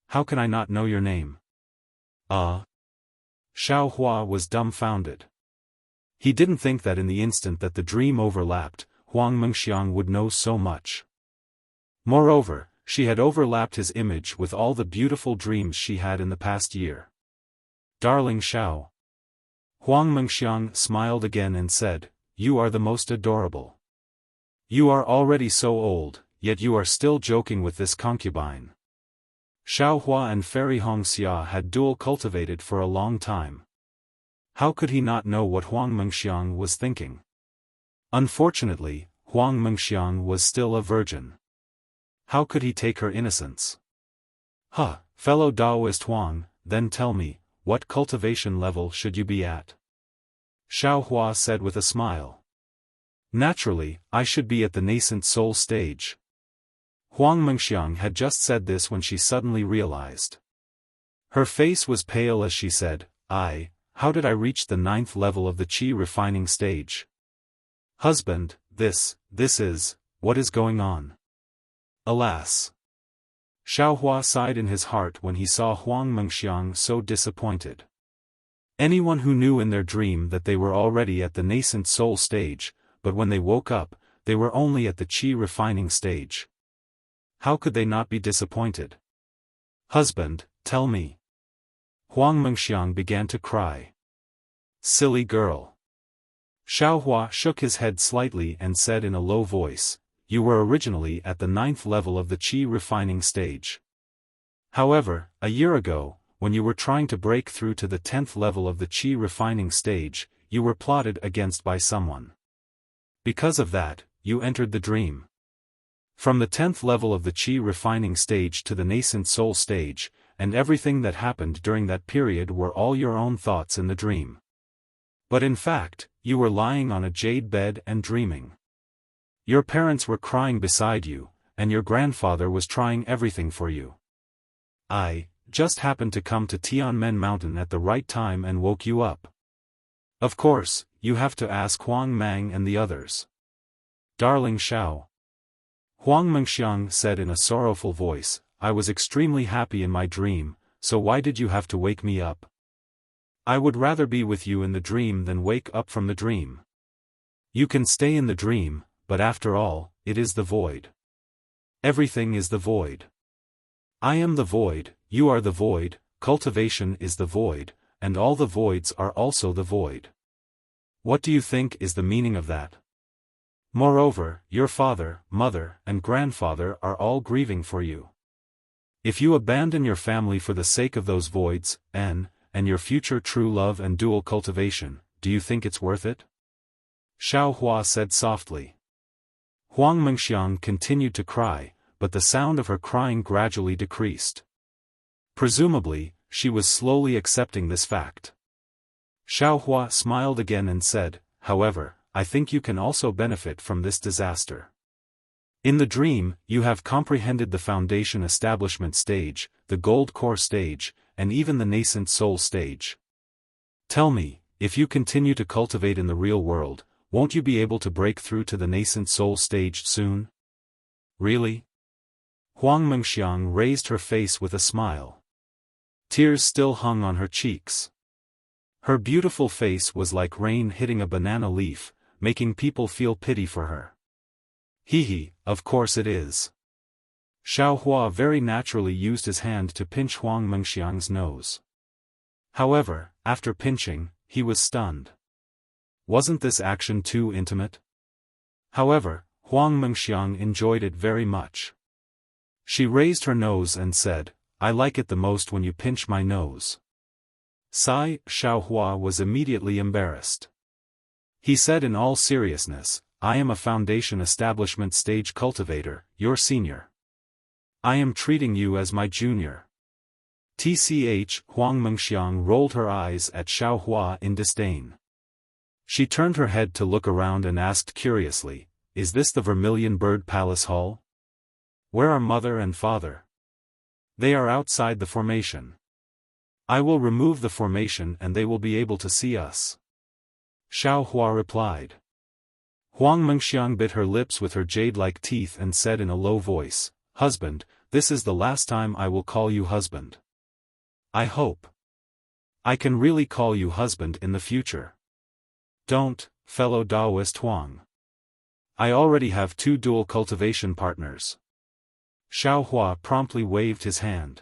How can I not know your name?" Xiaohua was dumbfounded. He didn't think that in the instant that the dream overlapped, Huang Mengxiang would know so much. Moreover, she had overlapped his image with all the beautiful dreams she had in the past year. "Darling Xiao." Huang Mengxiang smiled again and said, "You are the most adorable. You are already so old, yet you are still joking with this concubine." Xiaohua and Fairy Hongxia had dual cultivated for a long time. How could he not know what Huang Mengxiang was thinking? Unfortunately, Huang Mengxiang was still a virgin. How could he take her innocence? "Huh, fellow Taoist Huang, then tell me, what cultivation level should you be at?" Xiaohua said with a smile. "Naturally, I should be at the nascent soul stage." Huang Mengxiang had just said this when she suddenly realized. Her face was pale as she said, How did I reach the 9th level of the qi refining stage?" "Husband, this is, what is going on?" "Alas." Xiaohua sighed in his heart when he saw Huang Mengxiang so disappointed. Anyone who knew in their dream that they were already at the nascent soul stage, but when they woke up, they were only at the qi refining stage. How could they not be disappointed? "Husband, tell me." Huang Mengxiang began to cry. "Silly girl." Xiaohua shook his head slightly and said in a low voice, "You were originally at the 9th level of the qi refining stage. However, a year ago, when you were trying to break through to the 10th level of the qi refining stage, you were plotted against by someone. Because of that, you entered the dream. From the 10th level of the qi refining stage to the nascent soul stage, and everything that happened during that period were all your own thoughts in the dream. But in fact, you were lying on a jade bed and dreaming. Your parents were crying beside you, and your grandfather was trying everything for you. I just happened to come to Tianmen Mountain at the right time and woke you up. Of course, you have to ask Huang Mang and the others. Darling Xiao. Huang Mengxiang said in a sorrowful voice, I was extremely happy in my dream, so why did you have to wake me up? I would rather be with you in the dream than wake up from the dream. You can stay in the dream, but after all, it is the void. Everything is the void. I am the void, you are the void, cultivation is the void, and all the voids are also the void. What do you think is the meaning of that? Moreover, your father, mother, and grandfather are all grieving for you. If you abandon your family for the sake of those voids, and your future true love and dual cultivation, do you think it's worth it? Xiao Hua said softly. Huang Mengxiang continued to cry, but the sound of her crying gradually decreased. Presumably, she was slowly accepting this fact. Xiao Hua smiled again and said, however, I think you can also benefit from this disaster. In the dream, you have comprehended the foundation establishment stage, the gold core stage, and even the nascent soul stage. Tell me, if you continue to cultivate in the real world, won't you be able to break through to the nascent soul stage soon? Really? Huang Mengxiang raised her face with a smile. Tears still hung on her cheeks. Her beautiful face was like rain hitting a banana leaf, making people feel pity for her. Hee, of course it is. Xiao Hua very naturally used his hand to pinch Huang Mengxiang's nose. However, after pinching, he was stunned. Wasn't this action too intimate? However, Huang Mengxiang enjoyed it very much. She raised her nose and said, I like it the most when you pinch my nose. Sigh, Xiao Hua was immediately embarrassed. He said in all seriousness, I am a foundation establishment stage cultivator, your senior. I am treating you as my junior. Tch, Huang Mengxiang rolled her eyes at Xiao Hua in disdain. She turned her head to look around and asked curiously, is this the Vermilion Bird Palace Hall? Where are mother and father? They are outside the formation. I will remove the formation and they will be able to see us. Xiao Hua replied. Huang Mengxiang bit her lips with her jade-like teeth and said in a low voice, Husband, this is the last time I will call you husband. I hope I can really call you husband in the future. Don't, fellow Taoist Huang. I already have 2 dual cultivation partners. Xiao Hua promptly waved his hand.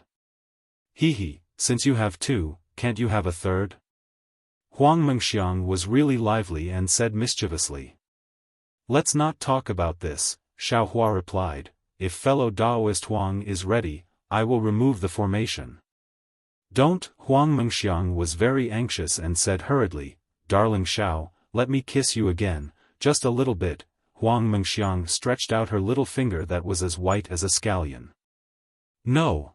Hee, since you have 2, can't you have a third? Huang Mengxiang was really lively and said mischievously. Let's not talk about this, Xiao Hua replied, if fellow Taoist Huang is ready, I will remove the formation. Don't, Huang Mengxiang was very anxious and said hurriedly, Darling Xiao, let me kiss you again, just a little bit. Huang Mengxiang stretched out her little finger that was as white as a scallion. No.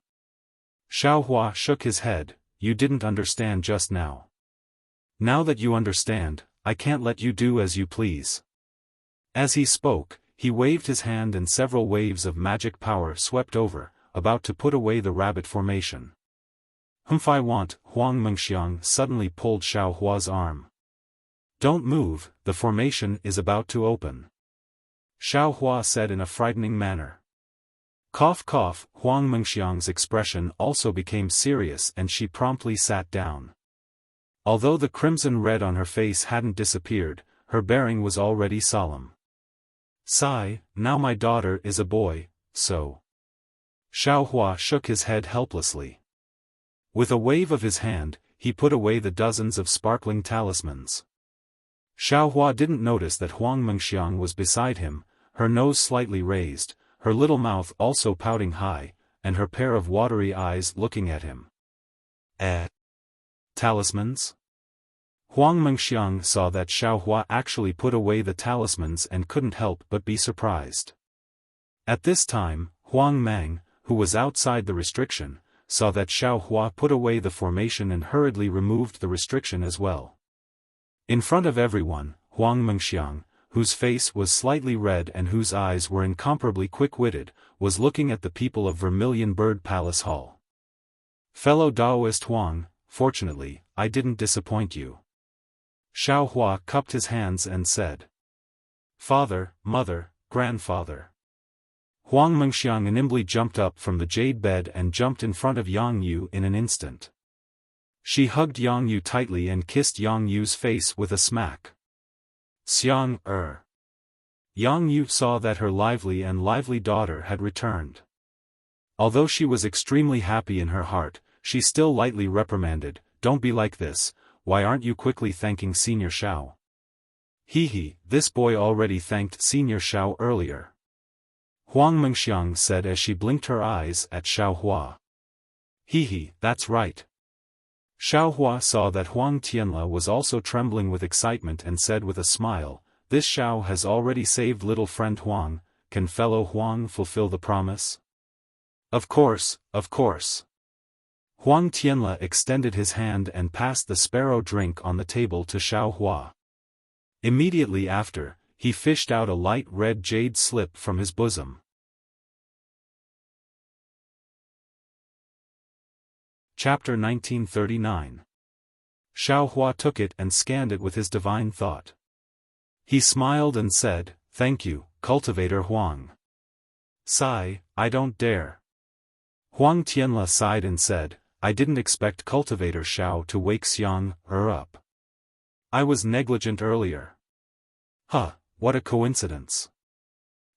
Xiao Hua shook his head, you didn't understand just now. Now that you understand, I can't let you do as you please. As he spoke, he waved his hand and several waves of magic power swept over, about to put away the rabbit formation. Humph, I want, Huang Mengxiang suddenly pulled Xiao Hua's arm. Don't move, the formation is about to open. Xiao Hua said in a frightening manner. Cough cough, Huang Mengxiang's expression also became serious and she promptly sat down. Although the crimson red on her face hadn't disappeared, her bearing was already solemn. Sigh, now my daughter is a boy, so. Xiao Hua shook his head helplessly. With a wave of his hand, he put away the dozens of sparkling talismans. Xiao Hua didn't notice that Huang Mengxiang was beside him, her nose slightly raised, her little mouth also pouting high, and her pair of watery eyes looking at him. Talismans? Huang Mengxiang saw that Xiao Hua actually put away the talismans and couldn't help but be surprised. At this time, Huang Mang, who was outside the restriction, saw that Xiao Hua put away the formation and hurriedly removed the restriction as well. In front of everyone, Huang Mengxiang, whose face was slightly red and whose eyes were incomparably quick-witted, was looking at the people of Vermilion Bird Palace Hall. Fellow Daoist Huang, fortunately, I didn't disappoint you. Xiao Hua cupped his hands and said. Father, mother, grandfather. Huang Mengxiang nimbly jumped up from the jade bed and jumped in front of Yang Yu in an instant. She hugged Yang Yu tightly and kissed Yang Yu's face with a smack. Xiang, Yang Yu saw that her lively daughter had returned. Although she was extremely happy in her heart, she still lightly reprimanded, "Don't be like this, why aren't you quickly thanking Senior Xiao?" This boy already thanked Senior Xiao earlier. Huang Mengxiang said as she blinked her eyes at Xiao Hua. That's right. Xiao Hua saw that Huang Tianla was also trembling with excitement and said with a smile, "This Xiao has already saved little friend Huang, can fellow Huang fulfill the promise?" Of course, of course. Huang Tianla extended his hand and passed the sparrow drink on the table to Xiao Hua. Immediately after, he fished out a light red jade slip from his bosom. Chapter 1939. Xiao Hua took it and scanned it with his divine thought. He smiled and said, "Thank you, Cultivator Huang." Sigh, I don't dare. Huang Tianla sighed and said, "I didn't expect Cultivator Xiao to wake Xiang up. I was negligent earlier. What a coincidence.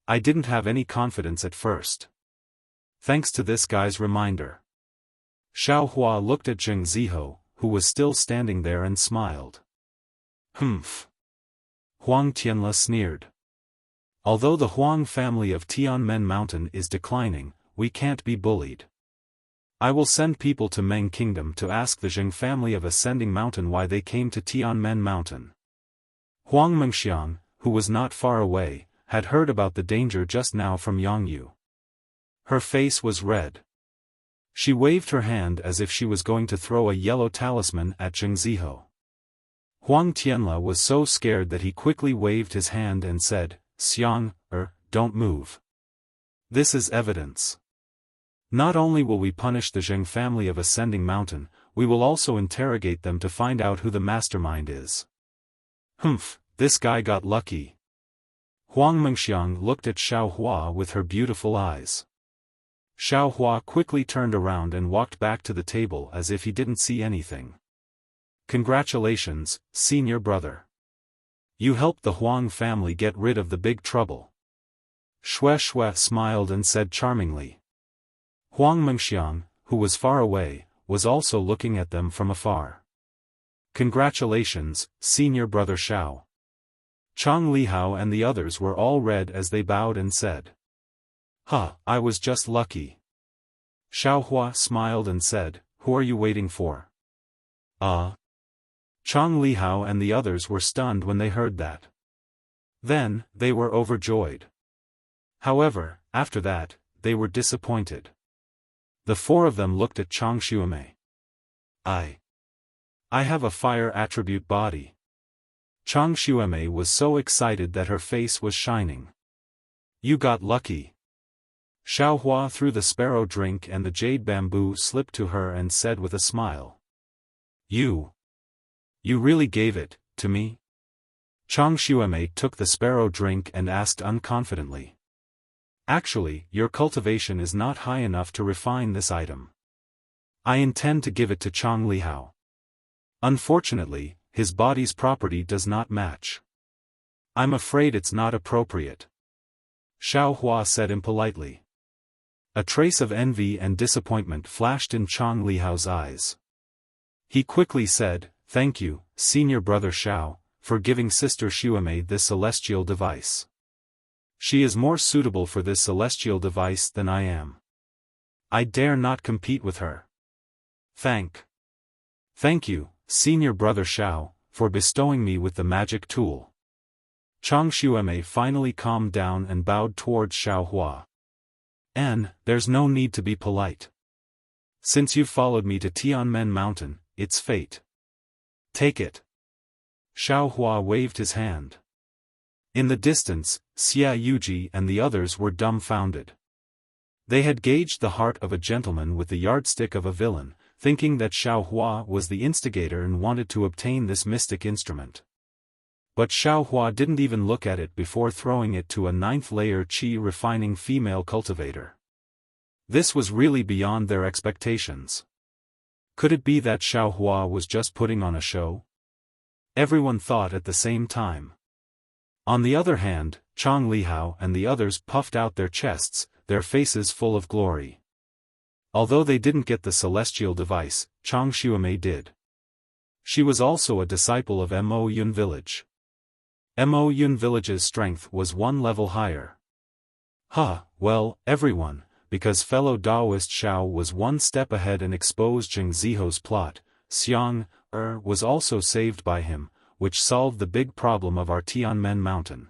I didn't have any confidence at first. Thanks to this guy's reminder." Xiao Hua looked at Zheng Ziho, who was still standing there and smiled. Humph. Huang Tianla sneered. Although the Huang family of Tianmen Mountain is declining, we can't be bullied. I will send people to Meng Kingdom to ask the Zheng family of Ascending Mountain why they came to Tianmen Mountain. Huang Mengxiang, who was not far away, had heard about the danger just now from Yang Yu. Her face was red. She waved her hand as if she was going to throw a yellow talisman at Zheng Ziho. Huang Tianla was so scared that he quickly waved his hand and said, "Xiang, don't move. This is evidence. Not only will we punish the Zheng family of Ascending Mountain, we will also interrogate them to find out who the mastermind is." Humph, this guy got lucky. Huang Mengxiang looked at Xiao Hua with her beautiful eyes. Xiao Hua quickly turned around and walked back to the table as if he didn't see anything. "Congratulations, senior brother. You helped the Huang family get rid of the big trouble." Xue smiled and said charmingly. Huang Mengxiang, who was far away, was also looking at them from afar. "Congratulations, senior brother Xiao." Chang Lihao and the others were all red as they bowed and said. I was just lucky." Xiao Hua smiled and said, "Who are you waiting for?" Chang Lihao and the others were stunned when they heard that. Then, they were overjoyed. However, after that, they were disappointed. The four of them looked at Chang Xuemei. I have a fire attribute body." Chang Xuemei was so excited that her face was shining. "You got lucky." Xiao Hua threw the sparrow drink and the jade bamboo slip to her and said with a smile. You really gave it to me?" Chang Xuemei took the sparrow drink and asked unconfidently. "Actually, your cultivation is not high enough to refine this item. I intend to give it to Chang Lihao. Unfortunately, his body's property does not match. I'm afraid it's not appropriate." Xiao Hua said impolitely. A trace of envy and disappointment flashed in Chang Lihao's eyes. He quickly said, "Thank you, senior brother Xiao, for giving sister Xuemei this celestial device. She is more suitable for this celestial device than I am. I dare not compete with her. Thank you, senior brother Xiao, for bestowing me with the magic tool." Chang Xuemei finally calmed down and bowed towards Xiao Hua. "There's no need to be polite. Since you've followed me to Tianmen Mountain, it's fate. Take it." Xiao Hua waved his hand. In the distance, Xia Yuji and the others were dumbfounded. They had gauged the heart of a gentleman with the yardstick of a villain, thinking that Xiaohua was the instigator and wanted to obtain this mystic instrument. But Xiaohua didn't even look at it before throwing it to a 9th-layer qi-refining female cultivator. This was really beyond their expectations. Could it be that Xiaohua was just putting on a show? Everyone thought at the same time. On the other hand, Chang Lihao and the others puffed out their chests, their faces full of glory. Although they didn't get the celestial device, Chang Xuemei did. She was also a disciple of Mo Yun Village. Mo Yun Village's strength was one level higher. Well, everyone, because fellow Taoist Xiao was one step ahead and exposed Zheng Ziho's plot, Xiang was also saved by him, which solved the big problem of our Tianmen Mountain.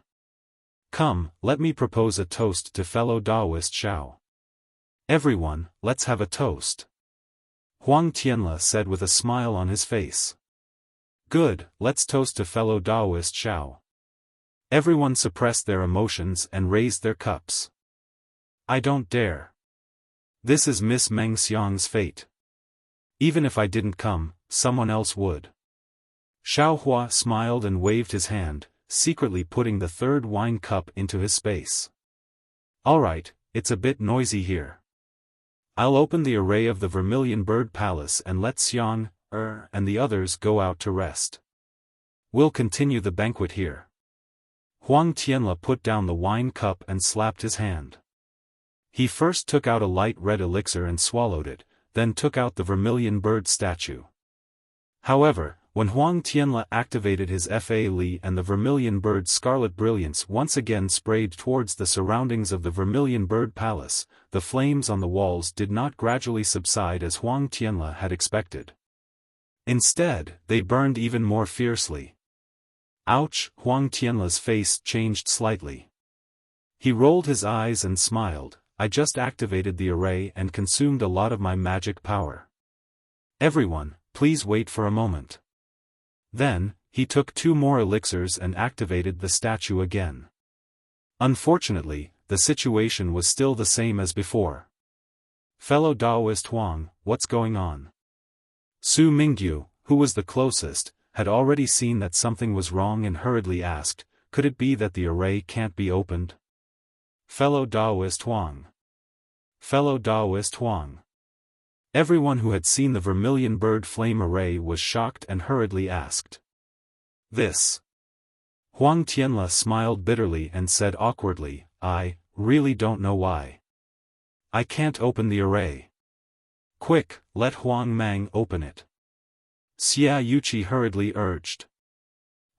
Come, let me propose a toast to fellow Taoist Xiao. Everyone, let's have a toast. Huang Tianle said with a smile on his face. Good, let's toast to fellow Taoist Xiao. Everyone suppressed their emotions and raised their cups. I don't dare. This is Miss Meng Xiang's fate. Even if I didn't come, someone else would. Xiaohua smiled and waved his hand, secretly putting the third wine cup into his space. Alright, it's a bit noisy here. I'll open the array of the Vermilion Bird Palace and let Xiang, and the others go out to rest. We'll continue the banquet here. Huang Tianle put down the wine cup and slapped his hand. He first took out a light red elixir and swallowed it, then took out the Vermilion Bird statue. However, when Huang Tianle activated his Fa Li and the Vermilion Bird's scarlet brilliance once again sprayed towards the surroundings of the Vermilion Bird Palace, the flames on the walls did not gradually subside as Huang Tianle had expected. Instead, they burned even more fiercely. Ouch! Huang Tianle's face changed slightly. He rolled his eyes and smiled. I just activated the array and consumed a lot of my magic power. Everyone, please wait for a moment. Then, he took 2 more elixirs and activated the statue again. Unfortunately, the situation was still the same as before. Fellow Taoist Huang, what's going on? Su Mingyu, who was the closest, had already seen that something was wrong and hurriedly asked, could it be that the array can't be opened? Fellow Taoist Huang. Fellow Taoist Huang. Everyone who had seen the Vermilion Bird Flame Array was shocked and hurriedly asked. This. Huang Tianle smiled bitterly and said awkwardly, I really don't know why. I can't open the array. Quick, let Huang Mang open it. Xia Yuqi hurriedly urged.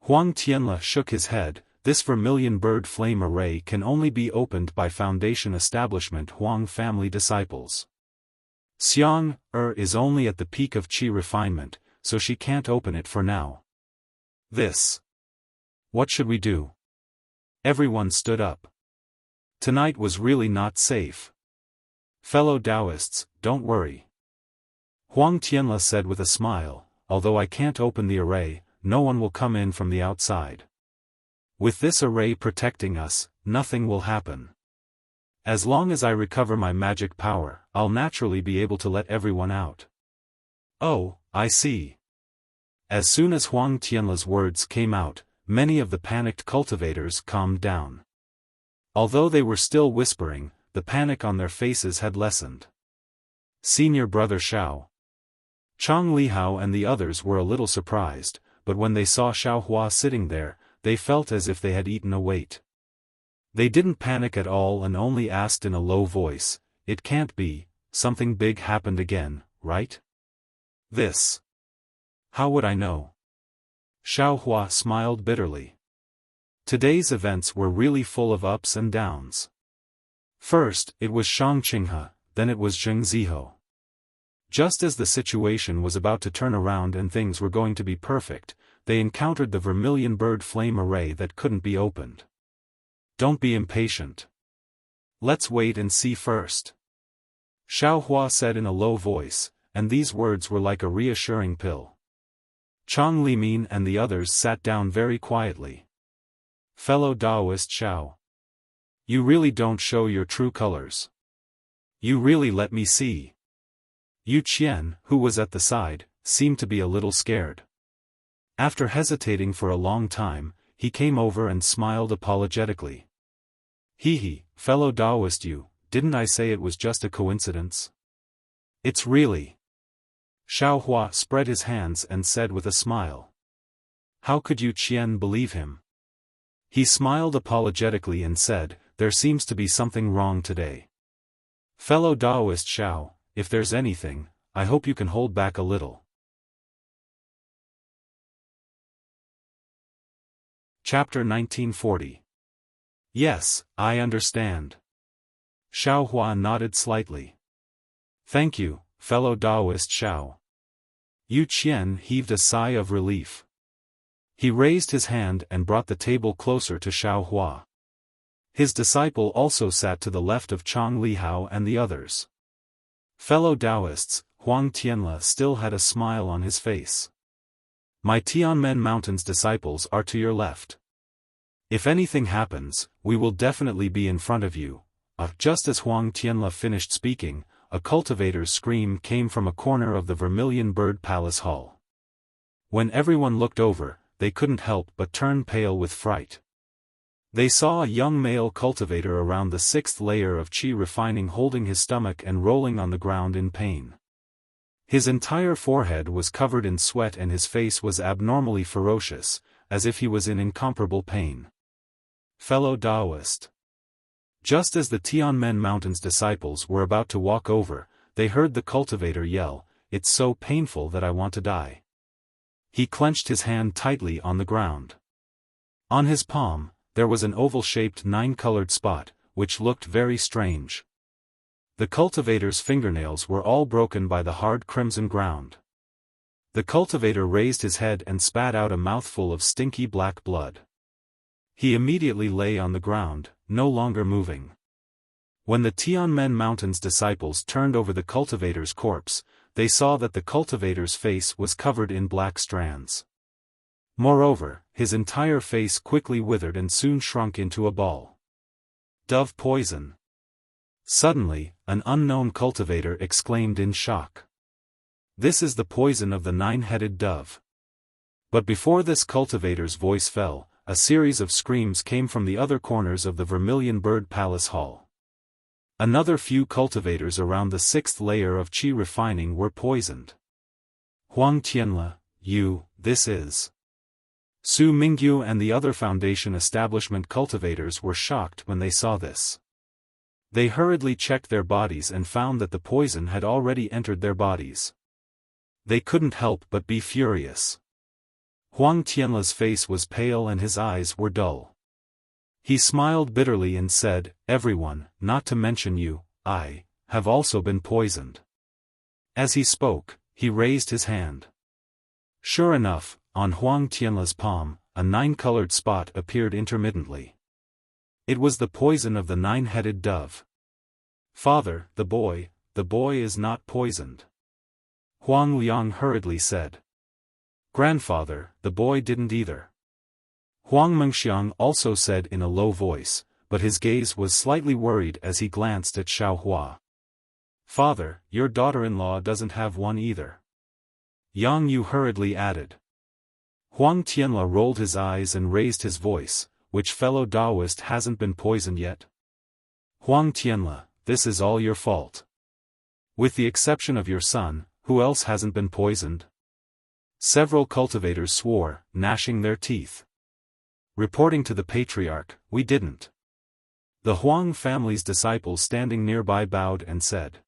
Huang Tianle shook his head. This Vermilion Bird Flame Array can only be opened by Foundation Establishment Huang family disciples. Xiang, is only at the peak of qi refinement, so she can't open it for now. This. What should we do? Everyone stood up. Tonight was really not safe. Fellow Taoists, don't worry. Huang Tianle said with a smile, although I can't open the array, no one will come in from the outside. With this array protecting us, nothing will happen. As long as I recover my magic power, I'll naturally be able to let everyone out. Oh, I see. As soon as Huang Tianle's words came out, many of the panicked cultivators calmed down. Although they were still whispering, the panic on their faces had lessened. Senior brother Xiao. Chang Lihao and the others were a little surprised, but when they saw Xiaohua sitting there, they felt as if they had eaten a weight. They didn't panic at all and only asked in a low voice, it can't be, something big happened again, right? This. How would I know? Xiaohua smiled bitterly. Today's events were really full of ups and downs. First, it was Shang Qinghe, then it was Zheng Ziho. Just as the situation was about to turn around and things were going to be perfect, they encountered the Vermilion Bird Flame Array that couldn't be opened. Don't be impatient. Let's wait and see first. Xiaohua said in a low voice, and these words were like a reassuring pill. Chang Limin and the others sat down very quietly. fellow Taoist Xiao. You really don't show your true colors. You really let me see. Yu Qian, who was at the side, seemed to be a little scared. After hesitating for a long time, he came over and smiled apologetically. Hee, fellow Taoist Yu, didn't I say it was just a coincidence? It's really. Xiao Hua spread his hands and said with a smile. How could Yu Qian believe him? He smiled apologetically and said, there seems to be something wrong today. Fellow Taoist Xiao, if there's anything, I hope you can hold back a little. Chapter 1940. Yes, I understand. Xiao Hua nodded slightly. Thank you, fellow Taoist Xiao. Yu Qian heaved a sigh of relief. He raised his hand and brought the table closer to Xiao Hua. His disciple also sat to the left of Chang Lihao and the others. Fellow Taoists, Huang Tianla still had a smile on his face. My Tianmen Mountains disciples are to your left. If anything happens, we will definitely be in front of you. Just as Huang Tianla finished speaking, a cultivator's scream came from a corner of the Vermilion Bird Palace Hall. When everyone looked over, they couldn't help but turn pale with fright. They saw a young male cultivator around the 6th layer of qi refining holding his stomach and rolling on the ground in pain. His entire forehead was covered in sweat and his face was abnormally ferocious, as if he was in incomparable pain. Fellow Taoist. Just as the Tianmen Mountains disciples were about to walk over, they heard the cultivator yell, "It's so painful that I want to die." He clenched his hand tightly on the ground. On his palm, there was an oval-shaped 9-colored spot, which looked very strange. The cultivator's fingernails were all broken by the hard crimson ground. The cultivator raised his head and spat out a mouthful of stinky black blood. He immediately lay on the ground, no longer moving. When the Tianmen Mountains disciples turned over the cultivator's corpse, they saw that the cultivator's face was covered in black strands. Moreover, his entire face quickly withered and soon shrunk into a ball. Dove poison. Suddenly, an unknown cultivator exclaimed in shock. This is the poison of the 9-headed dove. But before this cultivator's voice fell, a series of screams came from the other corners of the Vermilion Bird Palace Hall. Another few cultivators around the 6th layer of qi refining were poisoned. Huang Tianla, this is. Su Mingyu and the other Foundation establishment cultivators were shocked when they saw this. They hurriedly checked their bodies and found that the poison had already entered their bodies. They couldn't help but be furious. Huang Tianla's face was pale and his eyes were dull. He smiled bitterly and said, "Everyone, not to mention you, I, have also been poisoned." As he spoke, he raised his hand. Sure enough, on Huang Tianla's palm, a 9-colored spot appeared intermittently. It was the poison of the 9-headed dove. "Father, the boy is not poisoned," Huang Liang hurriedly said. "Grandfather, the boy didn't either," Huang Mengxiang also said in a low voice, but his gaze was slightly worried as he glanced at Xiao Hua. "Father, your daughter-in-law doesn't have one either," Yang Yu hurriedly added. Huang Tianla rolled his eyes and raised his voice, "Which fellow Taoist hasn't been poisoned yet?" "Huang Tianla, this is all your fault. With the exception of your son, who else hasn't been poisoned?" Several cultivators swore, gnashing their teeth. Reporting to the patriarch, "We didn't." The Huang family's disciples standing nearby bowed and said,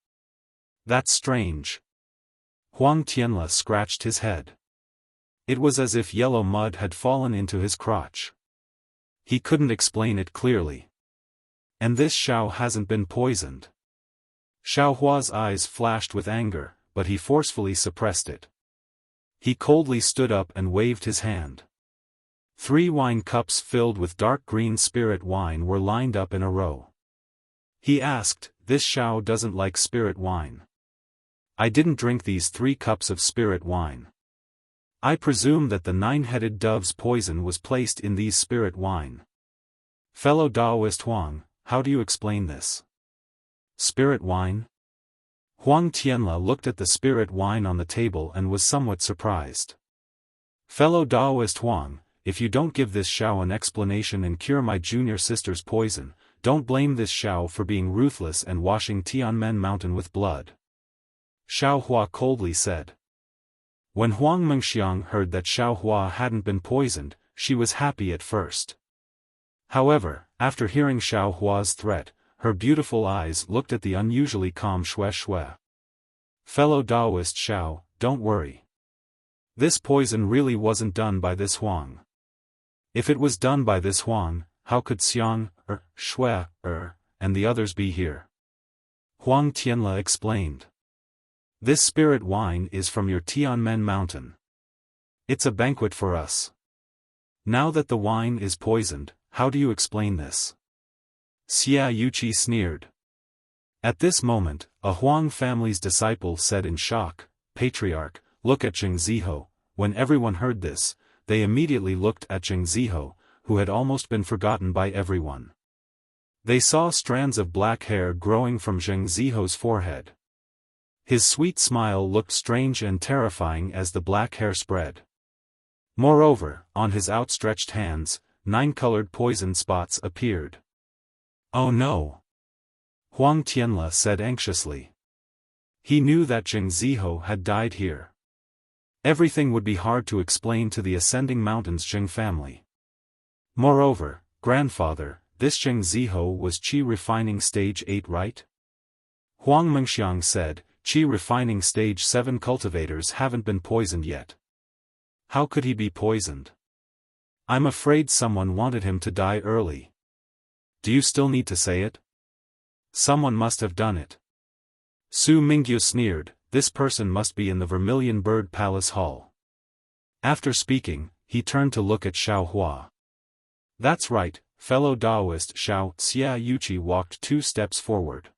"That's strange." Huang Tianla scratched his head. It was as if yellow mud had fallen into his crotch. He couldn't explain it clearly. "And this Xiao hasn't been poisoned." Xiao Hua's eyes flashed with anger, but he forcefully suppressed it. He coldly stood up and waved his hand. 3 wine cups filled with dark green spirit wine were lined up in a row. He asked, "This Xiao doesn't like spirit wine. I didn't drink these 3 cups of spirit wine. I presume that the 9-headed dove's poison was placed in these spirit wine." Fellow Taoist Huang, how do you explain this? Spirit wine? Huang Tianla looked at the spirit wine on the table and was somewhat surprised. Fellow Taoist Huang, if you don't give this Xiao an explanation and cure my junior sister's poison, don't blame this Xiao for being ruthless and washing Tianmen Mountain with blood. Xiao Hua coldly said. When Huang Mengxiang heard that Xiao Hua hadn't been poisoned, she was happy at first. However, after hearing Xiao Hua's threat, her beautiful eyes looked at the unusually calm Xue Xue. Fellow Taoist Xiao, don't worry. This poison really wasn't done by this Huang. If it was done by this Huang, how could Xiang, Xue, and the others be here? Huang Tianla explained. This spirit wine is from your Tianmen Mountain. It's a banquet for us. Now that the wine is poisoned, how do you explain this? Xia Yuqi sneered. At this moment, a Huang family's disciple said in shock, Patriarch, look at Zheng Ziho. When everyone heard this, they immediately looked at Zheng Ziho, who had almost been forgotten by everyone. They saw strands of black hair growing from Zheng Ziho's forehead. His sweet smile looked strange and terrifying as the black hair spread. Moreover, on his outstretched hands, 9 colored poison spots appeared. Oh no! Huang Tianla said anxiously. He knew that Zheng Ziho had died here. Everything would be hard to explain to the Ascending Mountains Zheng family. Moreover, grandfather, this Zheng Ziho was Qi refining stage 8, right? Huang Mengxiang said, Qi refining stage 7 cultivators haven't been poisoned yet. How could he be poisoned? I'm afraid someone wanted him to die early. Do you still need to say it? Someone must have done it. Su Mingyu sneered, this person must be in the Vermilion Bird Palace Hall. After speaking, he turned to look at Xiao Hua. That's right, fellow Taoist Xiao. Xia Yuqi walked 2 steps forward.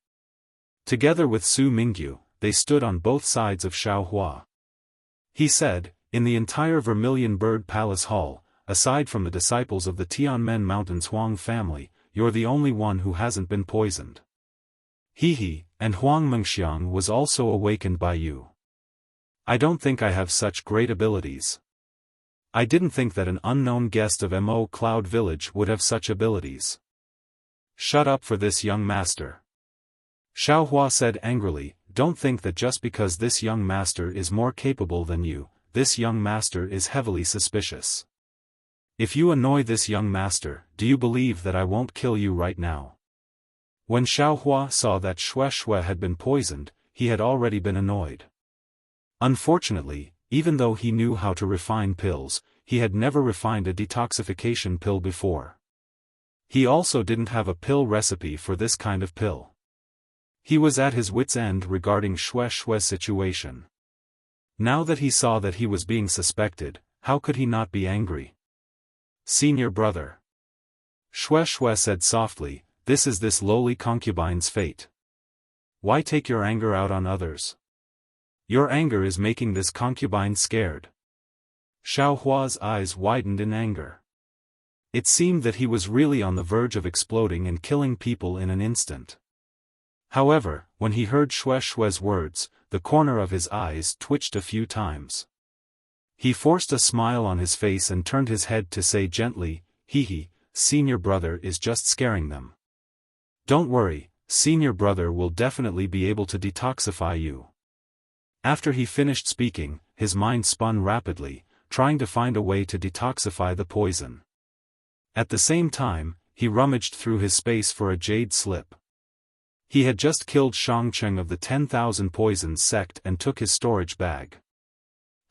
Together with Su Mingyu, they stood on both sides of Xiao Hua. He said, in the entire Vermilion Bird Palace Hall, aside from the disciples of the Tianmen Mountains Huang family, you're the only one who hasn't been poisoned. And Huang Mengxiang was also awakened by you. I don't think I have such great abilities. I didn't think that an unknown guest of Mo Cloud Village would have such abilities. Shut up for this young master. Xiao Hua said angrily, don't think that just because this young master is more capable than you, this young master is heavily suspicious. If you annoy this young master, do you believe that I won't kill you right now? When Xiao Hua saw that Xue Xue had been poisoned, he had already been annoyed. Unfortunately, even though he knew how to refine pills, he had never refined a detoxification pill before. He also didn't have a pill recipe for this kind of pill. He was at his wit's end regarding Xue Xue's situation. Now that he saw that he was being suspected, how could he not be angry? Senior brother. Xue Xue said softly, this is this lowly concubine's fate. Why take your anger out on others? Your anger is making this concubine scared. Xiao Hua's eyes widened in anger. It seemed that he was really on the verge of exploding and killing people in an instant. However, when he heard Xue Xue's words, the corner of his eyes twitched a few times. He forced a smile on his face and turned his head to say gently, senior brother is just scaring them. Don't worry, senior brother will definitely be able to detoxify you. After he finished speaking, his mind spun rapidly, trying to find a way to detoxify the poison. At the same time, he rummaged through his space for a jade slip. He had just killed Shang Cheng of the 10,000 Poisons sect and took his storage bag.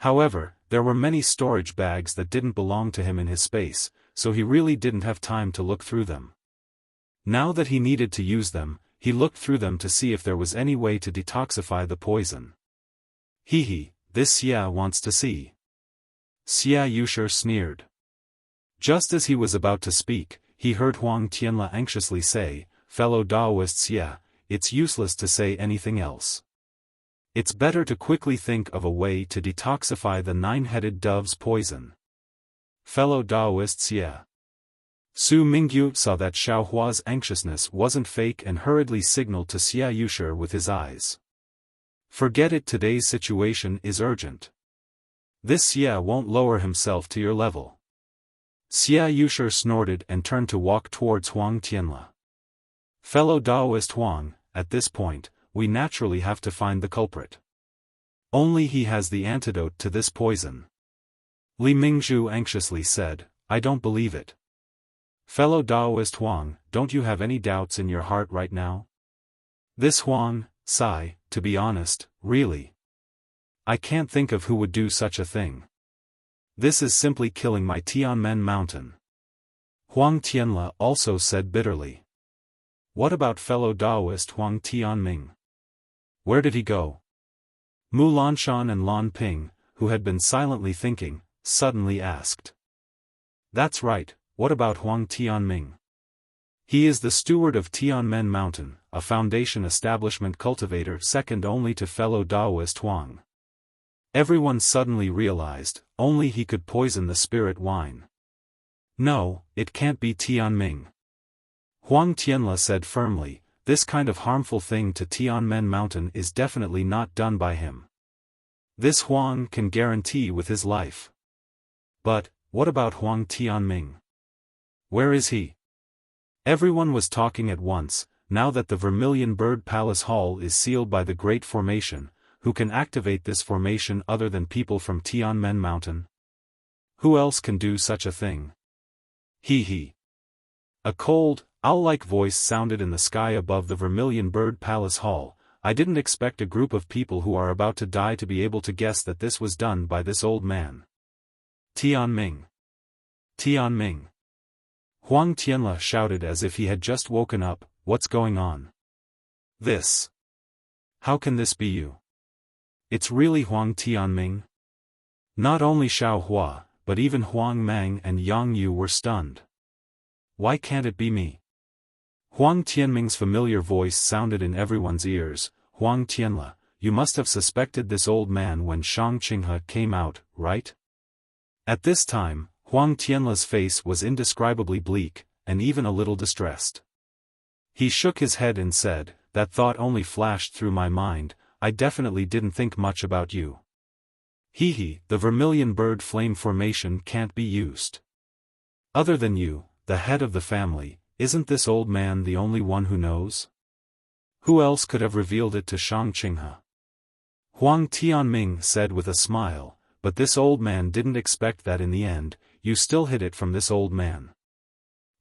However, there were many storage bags that didn't belong to him in his space, so he really didn't have time to look through them. Now that he needed to use them, he looked through them to see if there was any way to detoxify the poison. This Xia wants to see. Xia Yushi sneered. Just as he was about to speak, he heard Huang Tianla anxiously say, fellow Taoist Xia, it's useless to say anything else. It's better to quickly think of a way to detoxify the 9-headed dove's poison. Fellow Taoist Xia. Su Mingyu saw that Xiao Hua's anxiousness wasn't fake and hurriedly signaled to Xia Yusher with his eyes. Forget it, today's situation is urgent. This Xia won't lower himself to your level. Xia Yusher snorted and turned to walk towards Huang Tianle. Fellow Daoist Huang, at this point, we naturally have to find the culprit. Only he has the antidote to this poison. Li Mingzhu anxiously said, I don't believe it. Fellow Daoist Huang, don't you have any doubts in your heart right now? This Huang, sigh, to be honest, really. I can't think of who would do such a thing. This is simply killing my Tianmen mountain. Huang Tianle also said bitterly. What about fellow Daoist Huang Tianming? Where did he go? Mu Lanshan and Lan Ping, who had been silently thinking, suddenly asked. That's right, what about Huang Tianming? He is the steward of Tianmen Mountain, a foundation establishment cultivator second only to fellow Daoist Huang. Everyone suddenly realized, only he could poison the spirit wine. No, it can't be Tianming. Huang Tianle said firmly, this kind of harmful thing to Tianmen Mountain is definitely not done by him. This Huang can guarantee with his life. But, what about Huang Tianming? Where is he? Everyone was talking at once. Now that the Vermilion Bird Palace Hall is sealed by the Great Formation, who can activate this formation other than people from Tianmen Mountain? Who else can do such a thing? He. A cold, owl-like voice sounded in the sky above the Vermilion Bird Palace Hall. I didn't expect a group of people who are about to die to be able to guess that this was done by this old man. Tianming. Tianming. Huang Tianle shouted as if he had just woken up, what's going on? This. How can this be you? It's really Huang Tianming? Not only Xiao Hua, but even Huang Mang and Yang Yu were stunned. Why can't it be me? Huang Tianming's familiar voice sounded in everyone's ears. Huang Tianle, you must have suspected this old man when Shang Qinghe came out, right? At this time, Huang Tianle's face was indescribably bleak, and even a little distressed. He shook his head and said, that thought only flashed through my mind, I definitely didn't think much about you. The Vermilion Bird Flame Formation can't be used. Other than you, the head of the family, isn't this old man the only one who knows? Who else could have revealed it to Shang Qinghe? Huang Tianming said with a smile, but this old man didn't expect that in the end, you still hid it from this old man.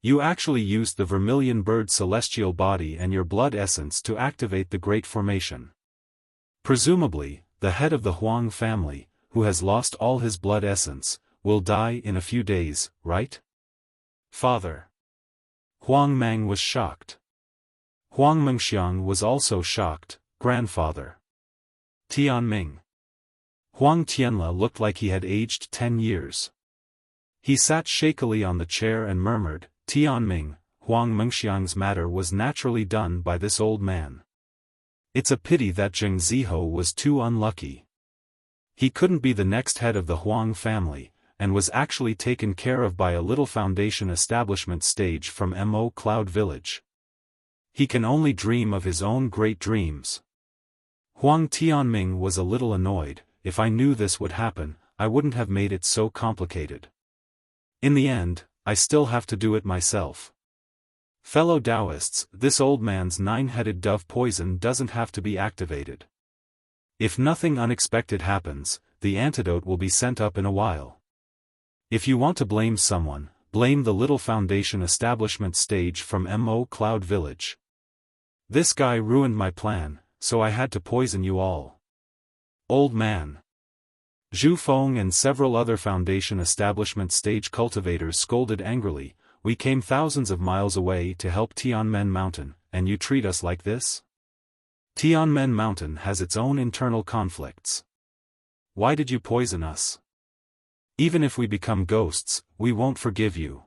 You actually used the Vermilion Bird celestial body and your blood essence to activate the Great Formation. Presumably, the head of the Huang family, who has lost all his blood essence, will die in a few days, right? Father. Huang Mang was shocked. Huang Mengxiang was also shocked, grandfather. Tianming. Huang Tianle looked like he had aged 10 years. He sat shakily on the chair and murmured, Tianming, Huang Mengxiang's matter was naturally done by this old man. It's a pity that Zheng Ziho was too unlucky. He couldn't be the next head of the Huang family, and was actually taken care of by a little foundation establishment stage from Mo Cloud Village. He can only dream of his own great dreams. Huang Tianming was a little annoyed. If I knew this would happen, I wouldn't have made it so complicated. In the end, I still have to do it myself. Fellow Taoists, this old man's 9-headed dove poison doesn't have to be activated. If nothing unexpected happens, the antidote will be sent up in a while. If you want to blame someone, blame the little foundation establishment stage from Mo Cloud Village. This guy ruined my plan, so I had to poison you all. Old man. Zhu Feng and several other foundation establishment stage cultivators scolded angrily, we came thousands of miles away to help Tianmen Mountain, and you treat us like this? Tianmen Mountain has its own internal conflicts. Why did you poison us? Even if we become ghosts, we won't forgive you.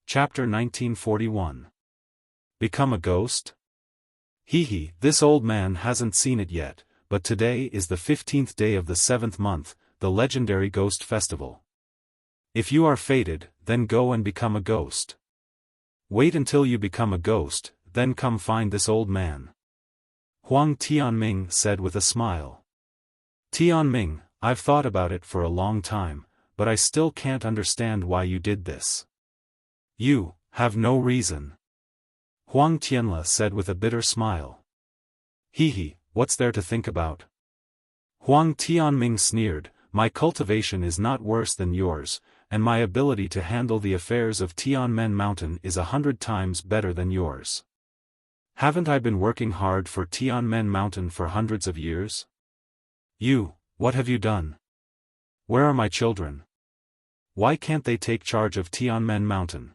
Chapter 1941. Become a ghost? This old man hasn't seen it yet, but today is the 15th day of the 7th month, the legendary ghost festival. If you are fated, then go and become a ghost. Wait until you become a ghost, then come find this old man. Huang Tianming said with a smile. Tianming, I've thought about it for a long time, but I still can't understand why you did this. You have no reason. Huang Tianle said with a bitter smile. Hee, what's there to think about? Huang Tianming sneered, my cultivation is not worse than yours, and my ability to handle the affairs of Tianmen Mountain is 100 times better than yours. Haven't I been working hard for Tianmen Mountain for hundreds of years? You, what have you done? Where are my children? Why can't they take charge of Tianmen Mountain?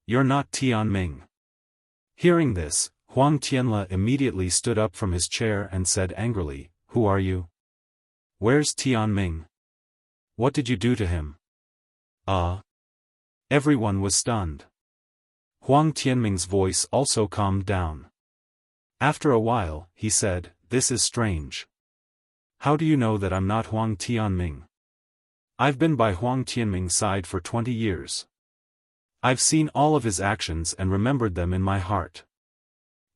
You're not Tianming. Hearing this, Huang Tianle immediately stood up from his chair and said angrily, who are you? Where's Tianming? What did you do to him? Everyone was stunned. Huang Tianming's voice also calmed down. After a while, he said, this is strange. How do you know that I'm not Huang Tianming? I've been by Huang Tianming's side for 20 years. I've seen all of his actions and remembered them in my heart.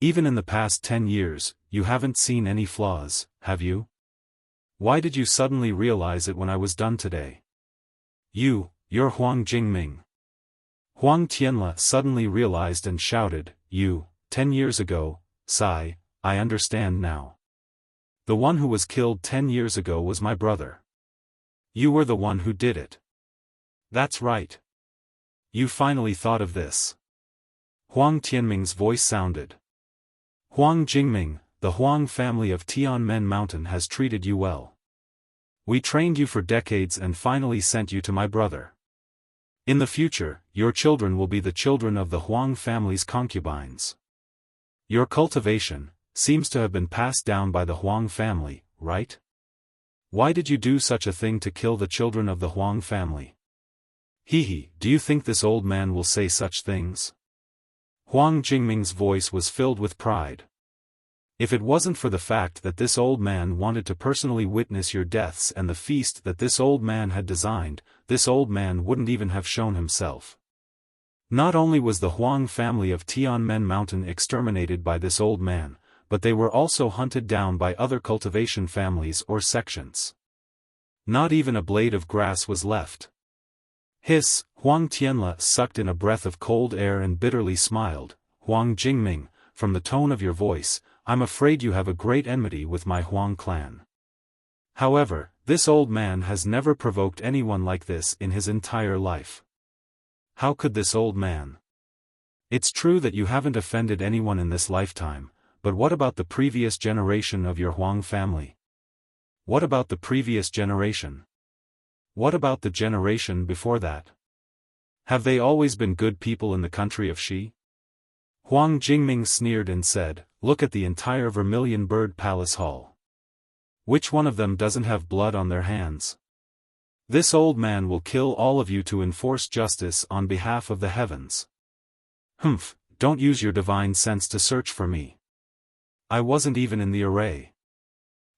Even in the past 10 years, you haven't seen any flaws, have you? Why did you suddenly realize it when I was done today? You're Huang Jingming. Huang Tianle suddenly realized and shouted, 10 years ago, sigh, I understand now. The one who was killed 10 years ago was my brother. You were the one who did it. That's right. You finally thought of this. Huang Tianming's voice sounded. Huang Jingming, the Huang family of Tianmen Mountain has treated you well. We trained you for decades and finally sent you to my brother. In the future, your children will be the children of the Huang family's concubines. Your cultivation seems to have been passed down by the Huang family, right? Why did you do such a thing to kill the children of the Huang family? Hee, do you think this old man will say such things? Huang Jingming's voice was filled with pride. If it wasn't for the fact that this old man wanted to personally witness your deaths and the feast that this old man had designed, this old man wouldn't even have shown himself. Not only was the Huang family of Tianmen Mountain exterminated by this old man, but they were also hunted down by other cultivation families or sections. Not even a blade of grass was left. Hiss, Huang Tianle sucked in a breath of cold air and bitterly smiled. Huang Jingming, from the tone of your voice, I'm afraid you have a great enmity with my Huang clan. However, this old man has never provoked anyone like this in his entire life. How could this old man? It's true that you haven't offended anyone in this lifetime, but what about the previous generation of your Huang family? What about the previous generation? What about the generation before that? Have they always been good people in the country of Xi? Huang Jingming sneered and said, look at the entire Vermilion Bird Palace Hall. Which one of them doesn't have blood on their hands? This old man will kill all of you to enforce justice on behalf of the heavens. Humph, don't use your divine sense to search for me. I wasn't even in the array.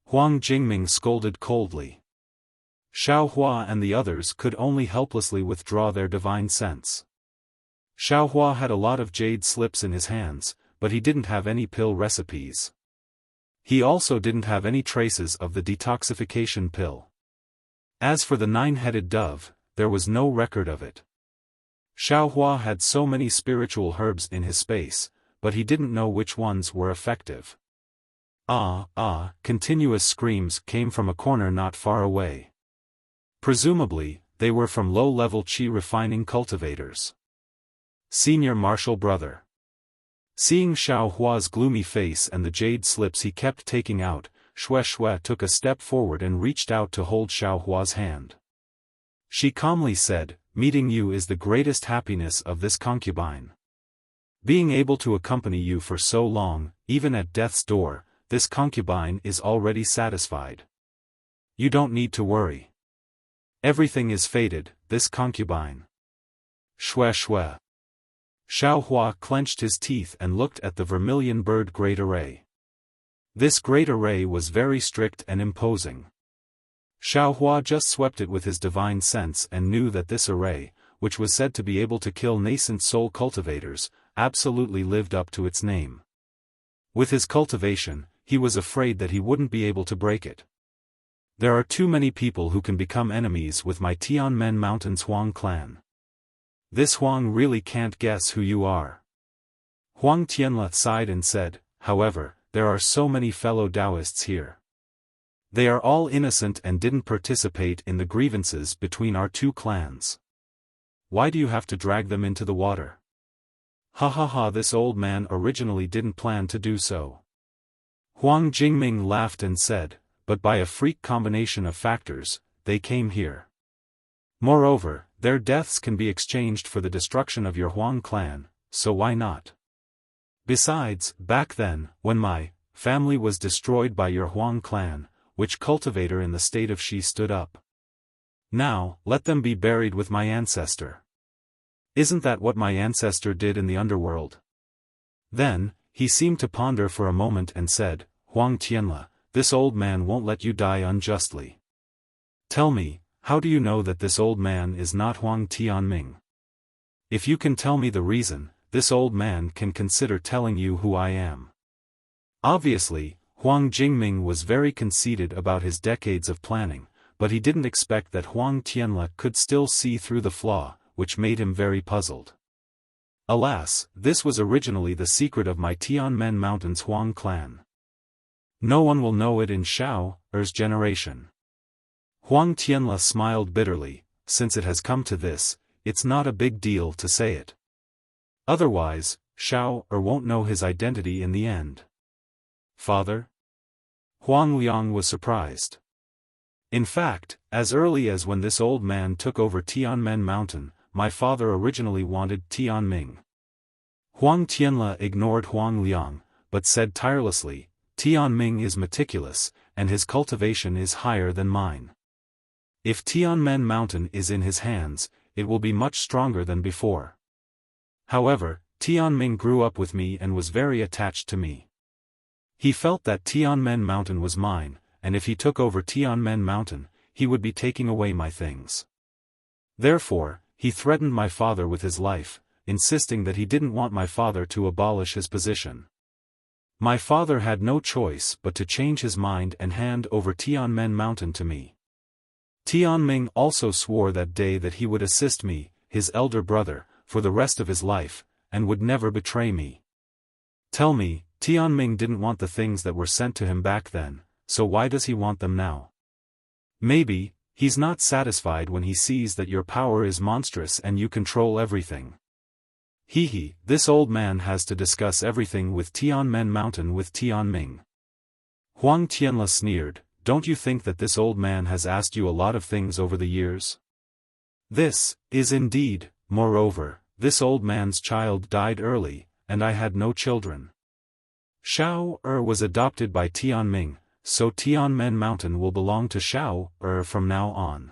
Huang Jingming scolded coldly. Xiaofan and the others could only helplessly withdraw their divine sense. Xiaofan had a lot of jade slips in his hands, but he didn't have any pill recipes. He also didn't have any traces of the detoxification pill. As for the 9-headed dove, there was no record of it. Xiaofan had so many spiritual herbs in his space, but he didn't know which ones were effective. Continuous screams came from a corner not far away. Presumably, they were from low-level qi refining cultivators. Senior Marshal Brother. Seeing Xiaohua's gloomy face and the jade slips he kept taking out, Shui took a step forward and reached out to hold Xiaohua's hand. She calmly said, meeting you is the greatest happiness of this concubine. Being able to accompany you for so long, even at death's door, this concubine is already satisfied. You don't need to worry. Everything is fated, this concubine. Shui. Xiaohua clenched his teeth and looked at the Vermilion Bird Great Array. This great array was very strict and imposing. Xiaohua just swept it with his divine sense and knew that this array, which was said to be able to kill nascent soul cultivators, absolutely lived up to its name. With his cultivation, he was afraid that he wouldn't be able to break it. There are too many people who can become enemies with my Tianmen Mountains Huang clan. This Huang really can't guess who you are. Huang Tianla sighed and said, however, there are so many fellow Taoists here. They are all innocent and didn't participate in the grievances between our two clans. Why do you have to drag them into the water? Ha ha ha, this old man originally didn't plan to do so. Huang Jingming laughed and said, but by a freak combination of factors, they came here. Moreover, their deaths can be exchanged for the destruction of your Huang clan, so why not? Besides, back then, when my family was destroyed by your Huang clan, which cultivator in the state of Shi stood up? Now, let them be buried with my ancestor. Isn't that what my ancestor did in the underworld? Then, he seemed to ponder for a moment and said, Huang Tianla, this old man won't let you die unjustly. Tell me, how do you know that this old man is not Huang Tianming? If you can tell me the reason, this old man can consider telling you who I am. Obviously, Huang Jingming was very conceited about his decades of planning, but he didn't expect that Huang Tianla could still see through the flaw, which made him very puzzled. Alas, this was originally the secret of my Tianmen Mountains Huang clan. No one will know it in Xiao's generation. Huang Tianla smiled bitterly, since it has come to this, it's not a big deal to say it. Otherwise, Xiao won't know his identity in the end. Father? Huang Liang was surprised. In fact, as early as when this old man took over Tianmen Mountain, my father originally wanted Tianming. Huang Tianla ignored Huang Liang, but said tirelessly, Tianming is meticulous, and his cultivation is higher than mine. If Tianmen Mountain is in his hands, it will be much stronger than before. However, Tianming grew up with me and was very attached to me. He felt that Tianmen Mountain was mine, and if he took over Tianmen Mountain, he would be taking away my things. Therefore, he threatened my father with his life, insisting that he didn't want my father to abolish his position. My father had no choice but to change his mind and hand over Tianmen Mountain to me. Tianming also swore that day that he would assist me, his elder brother, for the rest of his life, and would never betray me. Tell me, Tianming didn't want the things that were sent to him back then, so why does he want them now? Maybe, he's not satisfied when he sees that your power is monstrous and you control everything. This old man has to discuss everything with Tianmen Mountain with Tianming. Huang Tianla sneered, don't you think that this old man has asked you a lot of things over the years? This is indeed, moreover, this old man's child died early, and I had no children. Xiao was adopted by Tianming, so Tianmen Mountain will belong to Xiao from now on.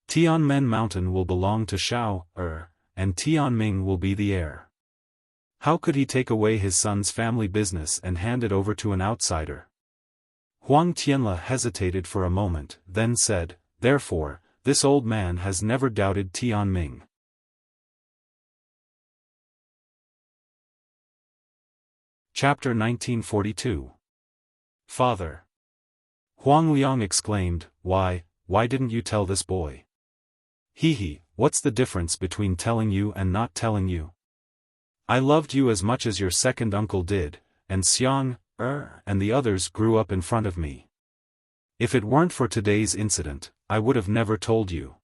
Tianmen Mountain will belong to Xiao and Tianming will be the heir. How could he take away his son's family business and hand it over to an outsider? Huang Tianla hesitated for a moment, then said, therefore, this old man has never doubted Tianming. Chapter 1942. Father. Huang Liang exclaimed, why didn't you tell this boy? What's the difference between telling you and not telling you? I loved you as much as your second uncle did, and Xiang, and the others grew up in front of me. If it weren't for today's incident, I would have never told you.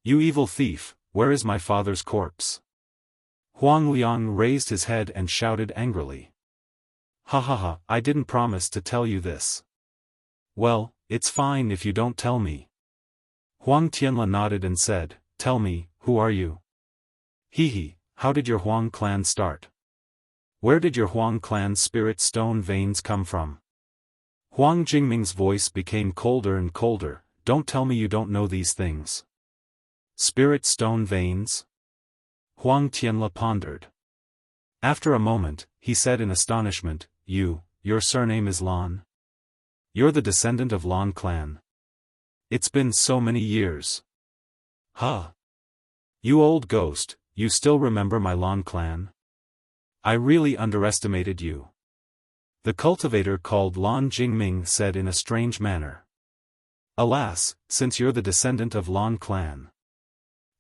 You evil thief, where is my father's corpse? Huang Liang raised his head and shouted angrily. I didn't promise to tell you this. Well, it's fine if you don't tell me. Huang Tianla nodded and said, tell me, who are you? How did your Huang clan start? Where did your Huang clan's spirit stone veins come from? Huang Jingming's voice became colder and colder, don't tell me you don't know these things. Spirit stone veins? Huang Tianla pondered. After a moment, he said in astonishment, your surname is Lan? You're the descendant of Lan clan. It's been so many years. Huh. You old ghost, you still remember my Lan clan? I really underestimated you. The cultivator called Lan Jingming said in a strange manner. Alas, since you're the descendant of Lan clan,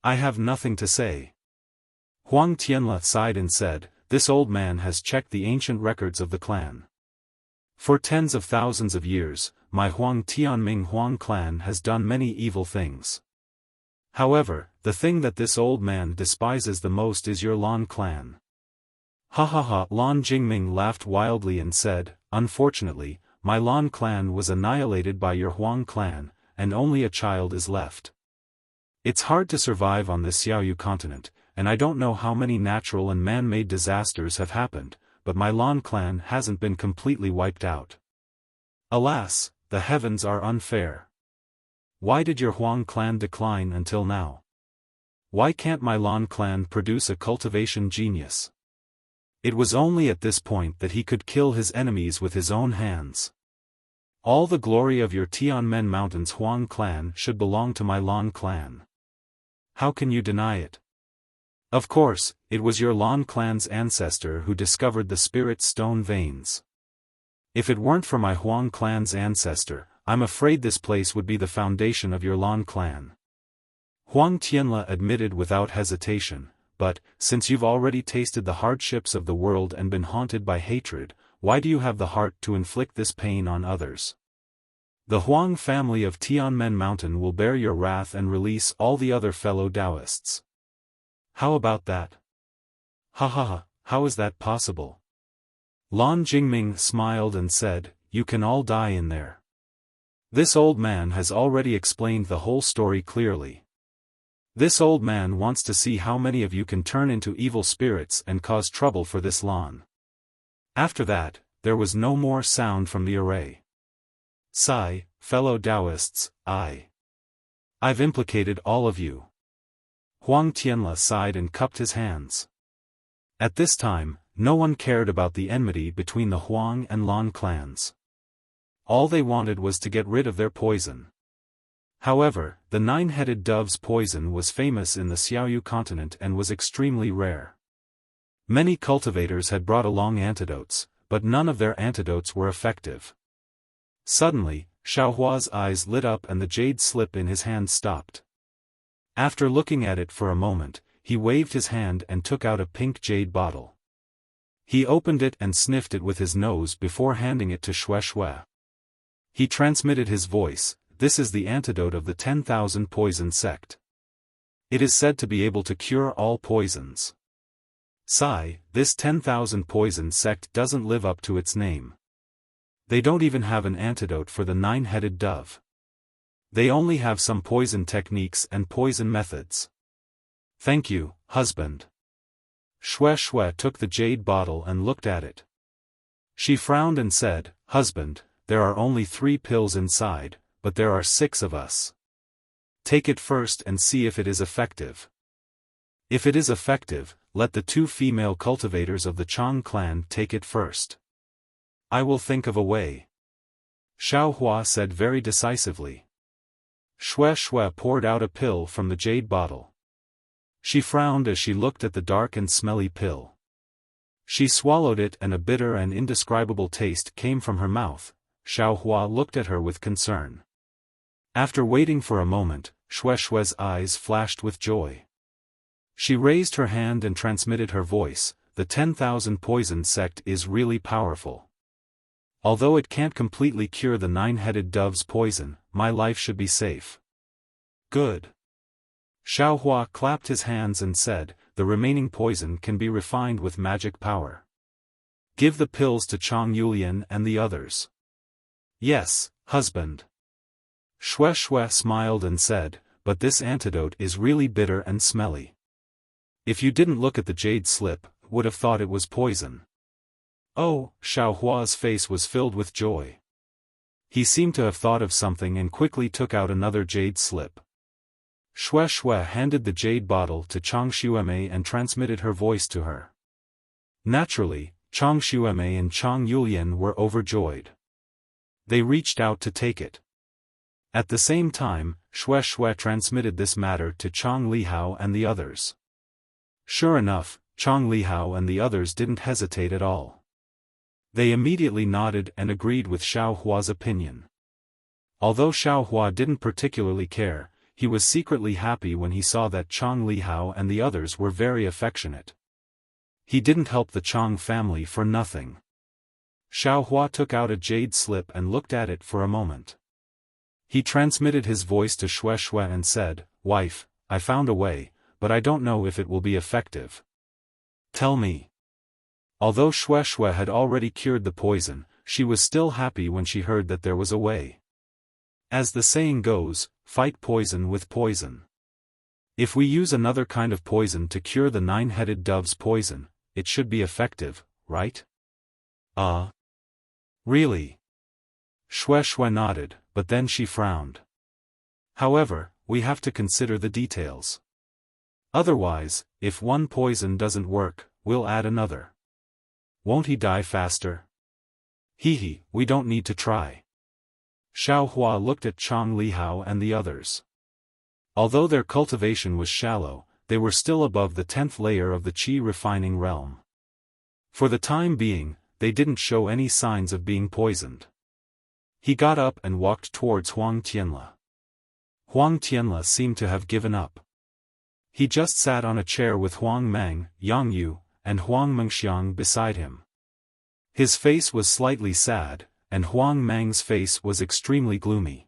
I have nothing to say. Huang Tianla sighed and said, this old man has checked the ancient records of the clan. For tens of thousands of years, my Huang Tianming Huang clan has done many evil things. However, the thing that this old man despises the most is your Lan clan. Ha ha ha! Lan Jingming laughed wildly and said, unfortunately, my Lan clan was annihilated by your Huang clan, and only a child is left. It's hard to survive on this Xiaoyu continent, and I don't know how many natural and man-made disasters have happened, but my Lan clan hasn't been completely wiped out. Alas, the heavens are unfair. Why did your Huang clan decline until now? Why can't my Lan clan produce a cultivation genius? It was only at this point that he could kill his enemies with his own hands. All the glory of your Tianmen Mountains Huang clan should belong to my Lan clan. How can you deny it? Of course, it was your Lan clan's ancestor who discovered the spirit stone veins. If it weren't for my Huang clan's ancestor, I'm afraid this place would be the foundation of your Lan clan. Huang Tianla admitted without hesitation, but, since you've already tasted the hardships of the world and been haunted by hatred, why do you have the heart to inflict this pain on others? The Huang family of Tianmen Mountain will bear your wrath and release all the other fellow Taoists. How about that? Ha ha ha, how is that possible? Lan Jingming smiled and said, you can all die in there. This old man has already explained the whole story clearly. This old man wants to see how many of you can turn into evil spirits and cause trouble for this Lan. After that, there was no more sound from the array. Sigh, fellow Taoists, I've implicated all of you. Huang Tianla sighed and cupped his hands. At this time, no one cared about the enmity between the Huang and Lan clans. All they wanted was to get rid of their poison. However, the nine-headed dove's poison was famous in the Xiaoyu continent and was extremely rare. Many cultivators had brought along antidotes, but none of their antidotes were effective. Suddenly, Xiaohua's eyes lit up and the jade slip in his hand stopped. After looking at it for a moment, he waved his hand and took out a pink jade bottle. He opened it and sniffed it with his nose before handing it to Shui. He transmitted his voice, this is the antidote of the 10,000 poison sect. It is said to be able to cure all poisons. Sigh, this 10,000 poison sect doesn't live up to its name. They don't even have an antidote for the nine-headed dove. They only have some poison techniques and poison methods. Thank you, husband. Shui took the jade bottle and looked at it. She frowned and said, husband, there are only 3 pills inside, but there are 6 of us. Take it first and see if it is effective. If it is effective, let the 2 female cultivators of the Chang clan take it first. I will think of a way. Xiaohua said very decisively. Shui poured out a pill from the jade bottle. She frowned as she looked at the dark and smelly pill. She swallowed it and a bitter and indescribable taste came from her mouth. Xiaohua looked at her with concern. After waiting for a moment, Shui's eyes flashed with joy. She raised her hand and transmitted her voice, the 10,000 poison sect is really powerful. Although it can't completely cure the nine-headed dove's poison, my life should be safe. Good. Xiaohua clapped his hands and said, the remaining poison can be refined with magic power. Give the pills to Chang Yulian and the others. Yes, husband. Shui smiled and said, but this antidote is really bitter and smelly. If you didn't look at the jade slip, would have thought it was poison. Oh, Xiaohua's face was filled with joy. He seemed to have thought of something and quickly took out another jade slip. Shui handed the jade bottle to Chang Xuemei and transmitted her voice to her. Naturally, Chang Xuemei and Chang Yulian were overjoyed. They reached out to take it. At the same time, Shui transmitted this matter to Chang Lihao and the others. Sure enough, Chang Lihao and the others didn't hesitate at all. They immediately nodded and agreed with Xiao Hua's opinion. Although Xiao Hua didn't particularly care, he was secretly happy when he saw that Chang Lihao and the others were very affectionate. He didn't help the Chang family for nothing. Xiao Hua took out a jade slip and looked at it for a moment. He transmitted his voice to Shui and said, "Wife, I found a way, but I don't know if it will be effective. Tell me." Although Shui had already cured the poison, she was still happy when she heard that there was a way. As the saying goes, fight poison with poison. If we use another kind of poison to cure the nine-headed dove's poison, it should be effective, right? Really? Shui nodded, but then she frowned. However, we have to consider the details. Otherwise, if one poison doesn't work, we'll add another. Won't he die faster? We don't need to try. Xiao Hua looked at Chang Lihao and the others. Although their cultivation was shallow, they were still above the 10th layer of the qi refining realm. For the time being, they didn't show any signs of being poisoned. He got up and walked towards Huang Tianle. Huang Tianle seemed to have given up. He just sat on a chair with Huang Meng, Yang Yu, and Huang Mengxiang beside him. His face was slightly sad, and Huang Meng's face was extremely gloomy.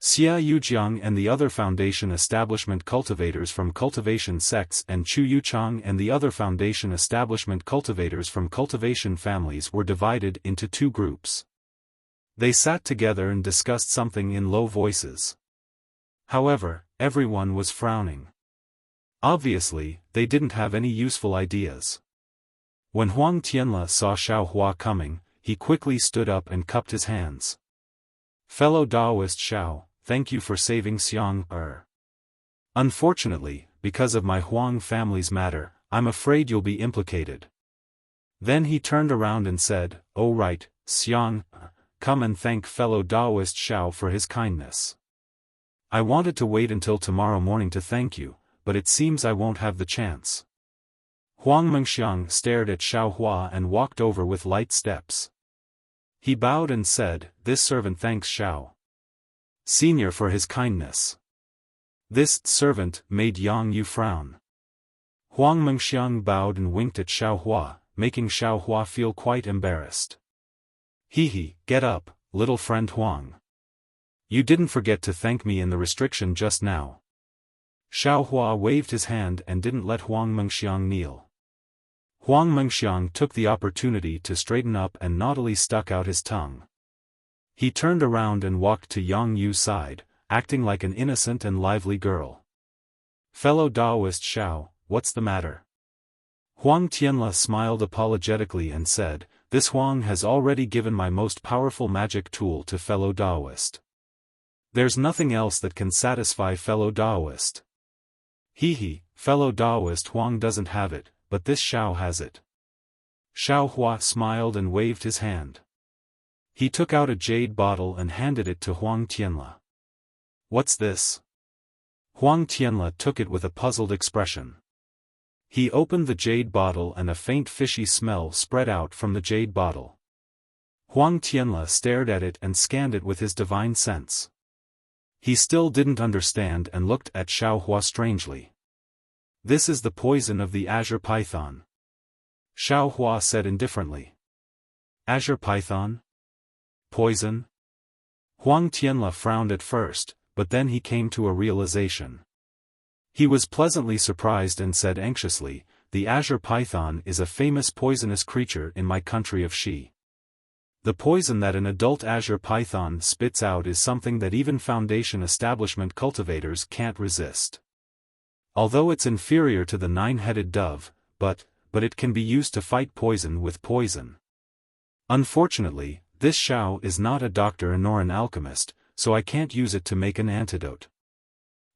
Xia Yujiang and the other foundation establishment cultivators from cultivation sects and Chu Yuchang and the other foundation establishment cultivators from cultivation families were divided into two groups. They sat together and discussed something in low voices. However, everyone was frowning. Obviously, they didn't have any useful ideas. When Huang Tianle saw Xiao Hua coming, he quickly stood up and cupped his hands. "Fellow Daoist Xiao, thank you for saving Xiang Er. Unfortunately, because of my Huang family's matter, I'm afraid you'll be implicated." Then he turned around and said, "Oh right, Xiang, come and thank fellow Daoist Xiao for his kindness. I wanted to wait until tomorrow morning to thank you, but it seems I won't have the chance." Huang Mengxiang stared at Xiao Hua and walked over with light steps. He bowed and said, "This servant thanks Xiao Senior for his kindness." This servant made Yang Yu frown. Huang Mengxiang bowed and winked at Xiao Hua, making Xiao Hua feel quite embarrassed. Get up, little friend Huang. You didn't forget to thank me in the restriction just now." Xiao Hua waved his hand and didn't let Huang Mengxiang kneel. Huang Mengxiang took the opportunity to straighten up and naughtily stuck out his tongue. He turned around and walked to Yang Yu's side, acting like an innocent and lively girl. "Fellow Daoist Xiao, what's the matter?" Huang Tianle smiled apologetically and said, "This Huang has already given my most powerful magic tool to fellow Daoist. There's nothing else that can satisfy fellow Daoist. Fellow Daoist Huang doesn't have it, but this Xiao has it." Xiao Hua smiled and waved his hand. He took out a jade bottle and handed it to Huang Tianle. "What's this?" Huang Tianle took it with a puzzled expression. He opened the jade bottle and a faint fishy smell spread out from the jade bottle. Huang Tianle stared at it and scanned it with his divine sense. He still didn't understand and looked at Xiao Hua strangely. "This is the poison of the azure python," Xiao Hua said indifferently. "Azure python? Poison?" Huang Tianle frowned at first, but then he came to a realization. He was pleasantly surprised and said anxiously, "The azure python is a famous poisonous creature in my country of Xi. The poison that an adult azure python spits out is something that even foundation establishment cultivators can't resist. Although it's inferior to the nine-headed dove, but it can be used to fight poison with poison. Unfortunately, this Xiao is not a doctor nor an alchemist, so I can't use it to make an antidote.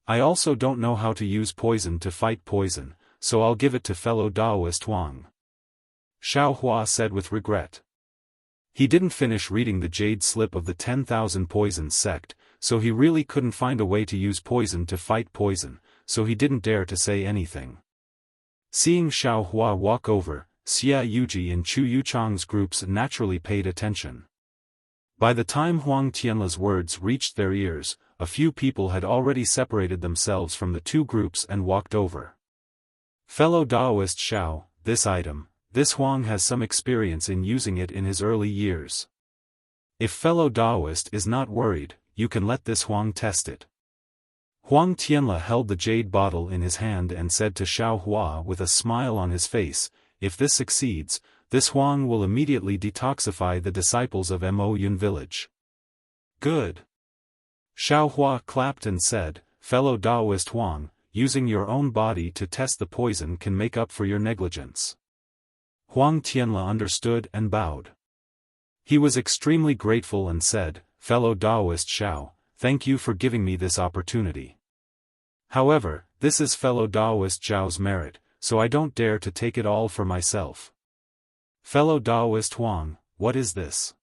I also don't know how to use poison to fight poison, so I'll give it to fellow Daoist Huang," Xiao Hua said with regret. He didn't finish reading the jade slip of the 10,000 Poisons sect, so he really couldn't find a way to use poison to fight poison, so he didn't dare to say anything. Seeing Xiao Hua walk over, Xia Yuji and Chu Yuchang's groups naturally paid attention. By the time Huang Tianla's words reached their ears, a few people had already separated themselves from the two groups and walked over. Fellow Daoist Xiao, this Huang has some experience in using it in his early years. If fellow Daoist is not worried, you can let this Huang test it. Huang Tianla held the jade bottle in his hand and said to Xiao Hua with a smile on his face, if this succeeds, this Huang will immediately detoxify the disciples of Mo Yun village. Good. Xiao Hua clapped and said, fellow Daoist Huang, using your own body to test the poison can make up for your negligence. Huang Tianla understood and bowed. He was extremely grateful and said, fellow Daoist Xiao, thank you for giving me this opportunity. However, this is fellow Daoist Xiao's merit, so I don't dare to take it all for myself. Fellow Daoist Huang, what is this?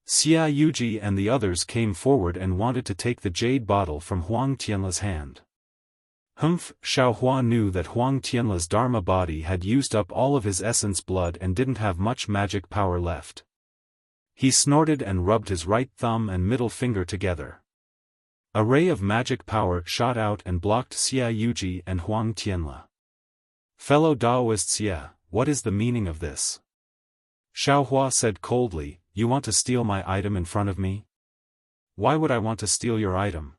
Xia Yuji and the others came forward and wanted to take the jade bottle from Huang Tianla's hand. Humph! Xiao Hua knew that Huang Tianla's Dharma body had used up all of his essence blood and didn't have much magic power left. He snorted and rubbed his right thumb and middle finger together. A ray of magic power shot out and blocked Xia Yuji and Huang Tianla. Fellow Daoist Xia, what is the meaning of this? Xiao Hua said coldly, you want to steal my item in front of me? Why would I want to steal your item?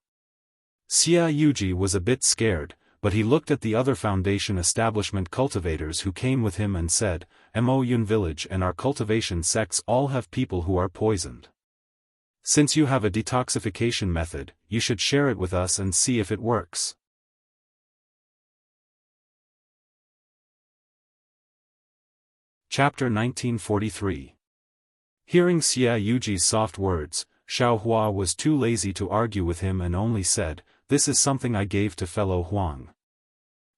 Xia Yuji was a bit scared, but he looked at the other foundation establishment cultivators who came with him and said, Mo Yun village and our cultivation sects all have people who are poisoned. Since you have a detoxification method, you should share it with us and see if it works. Chapter 1943. Hearing Xia Yuji's soft words, Xiao Hua was too lazy to argue with him and only said, this is something I gave to fellow Huang.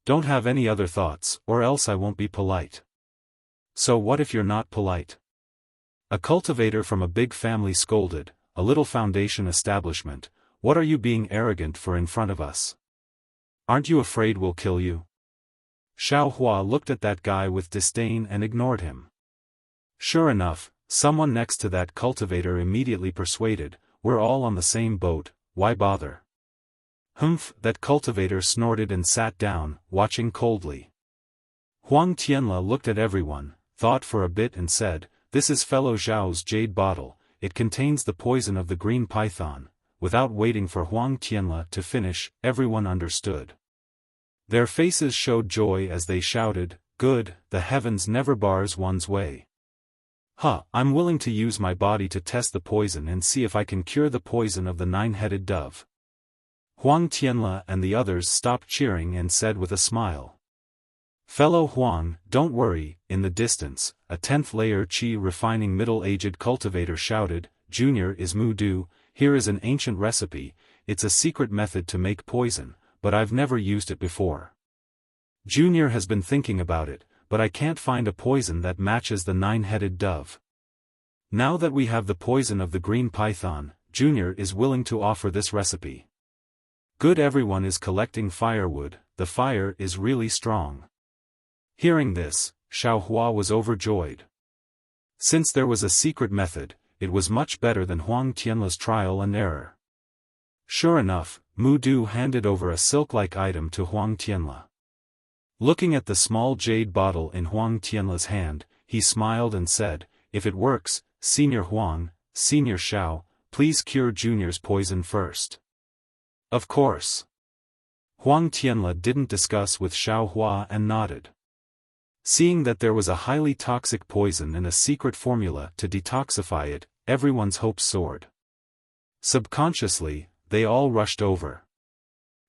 Don't have any other thoughts, or else I won't be polite. So what if you're not polite? A cultivator from a big family scolded, a little foundation establishment, what are you being arrogant for in front of us? Aren't you afraid we'll kill you? Xiao Hua looked at that guy with disdain and ignored him. Sure enough, someone next to that cultivator immediately persuaded, we're all on the same boat, why bother? Humph! That cultivator snorted and sat down, watching coldly. Huang Tianla looked at everyone, thought for a bit and said, this is fellow Zhao's jade bottle, it contains the poison of the green python. Without waiting for Huang Tianla to finish, everyone understood. Their faces showed joy as they shouted, good, the heavens never bars one's way. I'm willing to use my body to test the poison and see if I can cure the poison of the nine-headed dove. Huang Tianla and the others stopped cheering and said with a smile. Fellow Huang, don't worry. In the distance, a 10th layer qi refining middle-aged cultivator shouted, Junior is Mu Du, here is an ancient recipe, it's a secret method to make poison, but I've never used it before. Junior has been thinking about it, but I can't find a poison that matches the nine-headed dove. Now that we have the poison of the green python, Junior is willing to offer this recipe. Good, everyone is collecting firewood, the fire is really strong. Hearing this, Xiao Hua was overjoyed. Since there was a secret method, it was much better than Huang Tianla's trial and error. Sure enough, Mu Du handed over a silk-like item to Huang Tianla. Looking at the small jade bottle in Huang Tianla's hand, he smiled and said, if it works, Senior Huang, Senior Xiao, please cure Junior's poison first. Of course. Huang Tianla didn't discuss with Xiao Hua and nodded. Seeing that there was a highly toxic poison and a secret formula to detoxify it, everyone's hopes soared. Subconsciously, they all rushed over.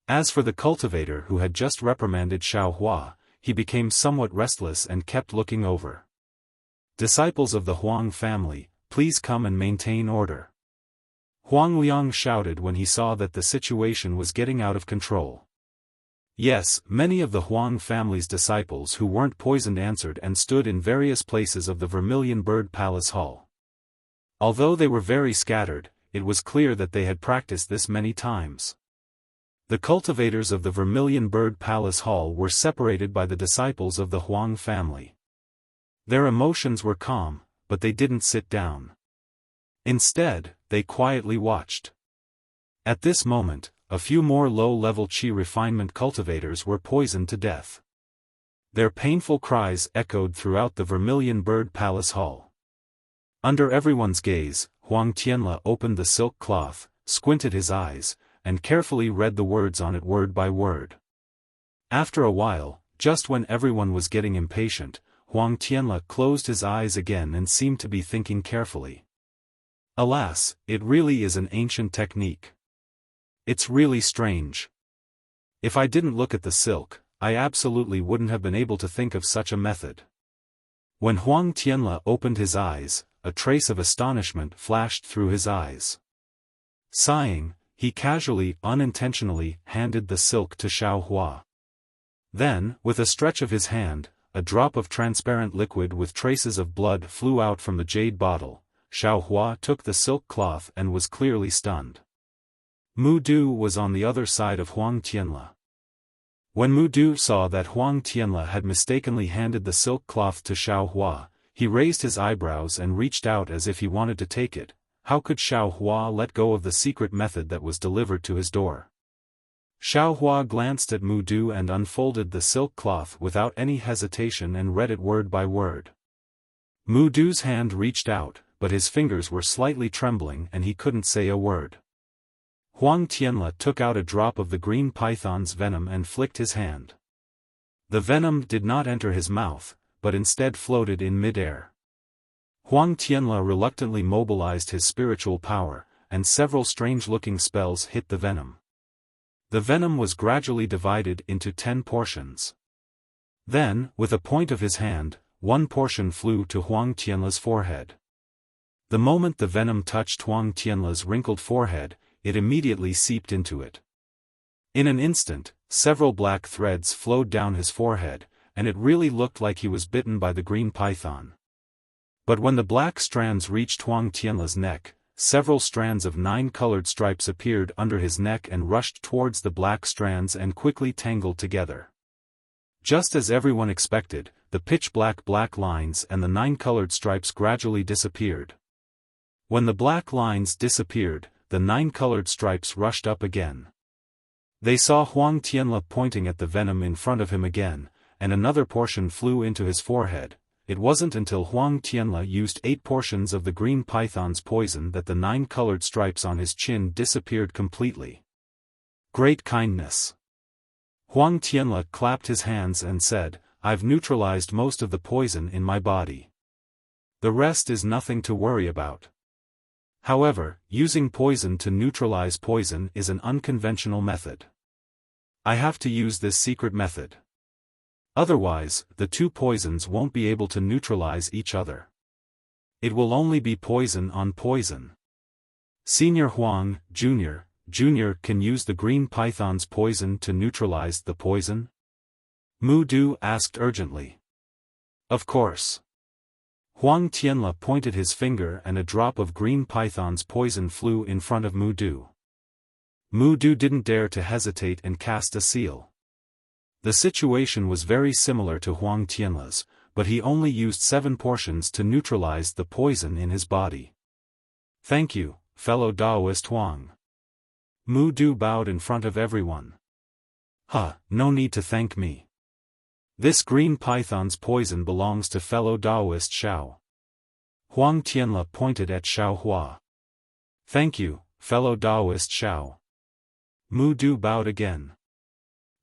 As for the cultivator who had just reprimanded Xiao Hua, he became somewhat restless and kept looking over. Disciples of the Huang family, please come and maintain order. Huang Liang shouted when he saw that the situation was getting out of control. Yes, many of the Huang family's disciples who weren't poisoned answered and stood in various places of the Vermilion Bird Palace Hall. Although they were very scattered, it was clear that they had practiced this many times. The cultivators of the Vermilion Bird Palace Hall were separated by the disciples of the Huang family. Their emotions were calm, but they didn't sit down. Instead, they quietly watched. At this moment, a few more low-level qi refinement cultivators were poisoned to death. Their painful cries echoed throughout the Vermilion Bird Palace Hall. Under everyone's gaze, Huang Tianle opened the silk cloth, squinted his eyes, and carefully read the words on it word by word. After a while, just when everyone was getting impatient, Huang Tianle closed his eyes again and seemed to be thinking carefully. Alas, it really is an ancient technique. It's really strange. If I didn't look at the silk, I absolutely wouldn't have been able to think of such a method. When Huang Tianle opened his eyes, a trace of astonishment flashed through his eyes. Sighing, he casually, unintentionally, handed the silk to Xiaofan. Then, with a stretch of his hand, a drop of transparent liquid with traces of blood flew out from the jade bottle. Xiaofan took the silk cloth and was clearly stunned. Mu Du was on the other side of Huang Tianle. When Mu Du saw that Huang Tianle had mistakenly handed the silk cloth to Xiaofan, he raised his eyebrows and reached out as if he wanted to take it. How could Xiaofan let go of the secret method that was delivered to his door? Xiaofan glanced at Mu Du and unfolded the silk cloth without any hesitation and read it word by word. Mu Du's hand reached out, but his fingers were slightly trembling and he couldn't say a word. Huang Tianle took out a drop of the green python's venom and flicked his hand. The venom did not enter his mouth, but instead floated in mid-air. Huang Tianle reluctantly mobilized his spiritual power, and several strange-looking spells hit the venom. The venom was gradually divided into 10 portions. Then, with a point of his hand, one portion flew to Huang Tianle's forehead. The moment the venom touched Huang Tianle's wrinkled forehead, it immediately seeped into it. In an instant, several black threads flowed down his forehead, and it really looked like he was bitten by the green python. But when the black strands reached Huang Tianle's neck, several strands of 9 colored stripes appeared under his neck and rushed towards the black strands and quickly tangled together. Just as everyone expected, the pitch-black lines and the 9 colored stripes gradually disappeared. When the black lines disappeared, the 9 colored stripes rushed up again. They saw Huang Tianle pointing at the venom in front of him again, and another portion flew into his forehead. It wasn't until Huang Tianle used 8 portions of the green python's poison that the 9 colored stripes on his chin disappeared completely. Great kindness. Huang Tianle clapped his hands and said, "I've neutralized most of the poison in my body. The rest is nothing to worry about." However, using poison to neutralize poison is an unconventional method. I have to use this secret method. Otherwise, the 2 poisons won't be able to neutralize each other. It will only be poison on poison. Senior Huang, Junior can use the green python's poison to neutralize the poison? Mu Du asked urgently. Of course. Huang Tianle pointed his finger and a drop of green python's poison flew in front of Mu Du. Mu Du didn't dare to hesitate and cast a seal. The situation was very similar to Huang Tianle's, but he only used 7 portions to neutralize the poison in his body. Thank you, fellow Taoist Huang. Mu Du bowed in front of everyone. No need to thank me. This green python's poison belongs to fellow Taoist Xiao. Huang Tianle pointed at Xiaofan. Thank you, fellow Taoist Xiao. Mu Du bowed again.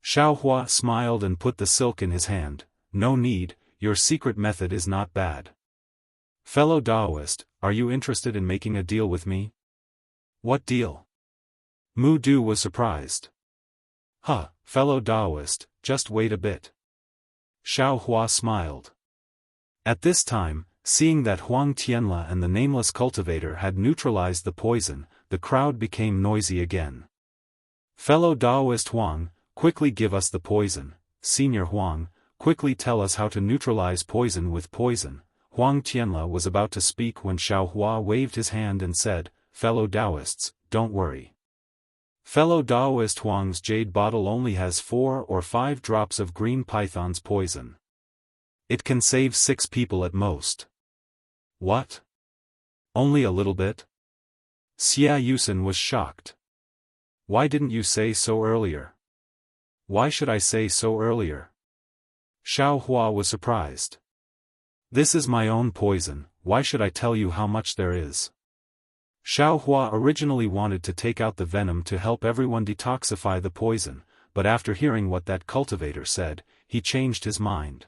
Xiaofan smiled and put the silk in his hand. No need, your secret method is not bad. Fellow Taoist, are you interested in making a deal with me? What deal? Mu Du was surprised. Fellow Taoist, just wait a bit. Xiaofan smiled. At this time, seeing that Huang Tianle and the nameless cultivator had neutralized the poison, the crowd became noisy again. Fellow Taoist Huang, quickly give us the poison. Senior Huang, quickly tell us how to neutralize poison with poison. Huang Tianle was about to speak when Xiaofan waved his hand and said, fellow Taoists, don't worry. Fellow Taoist Huang's jade bottle only has 4 or 5 drops of green python's poison. It can save 6 people at most. What? Only a little bit? Xiaofan was shocked. Why didn't you say so earlier? Why should I say so earlier? Xiaofan was surprised. This is my own poison, why should I tell you how much there is? Xiaofan originally wanted to take out the venom to help everyone detoxify the poison, but after hearing what that cultivator said, he changed his mind.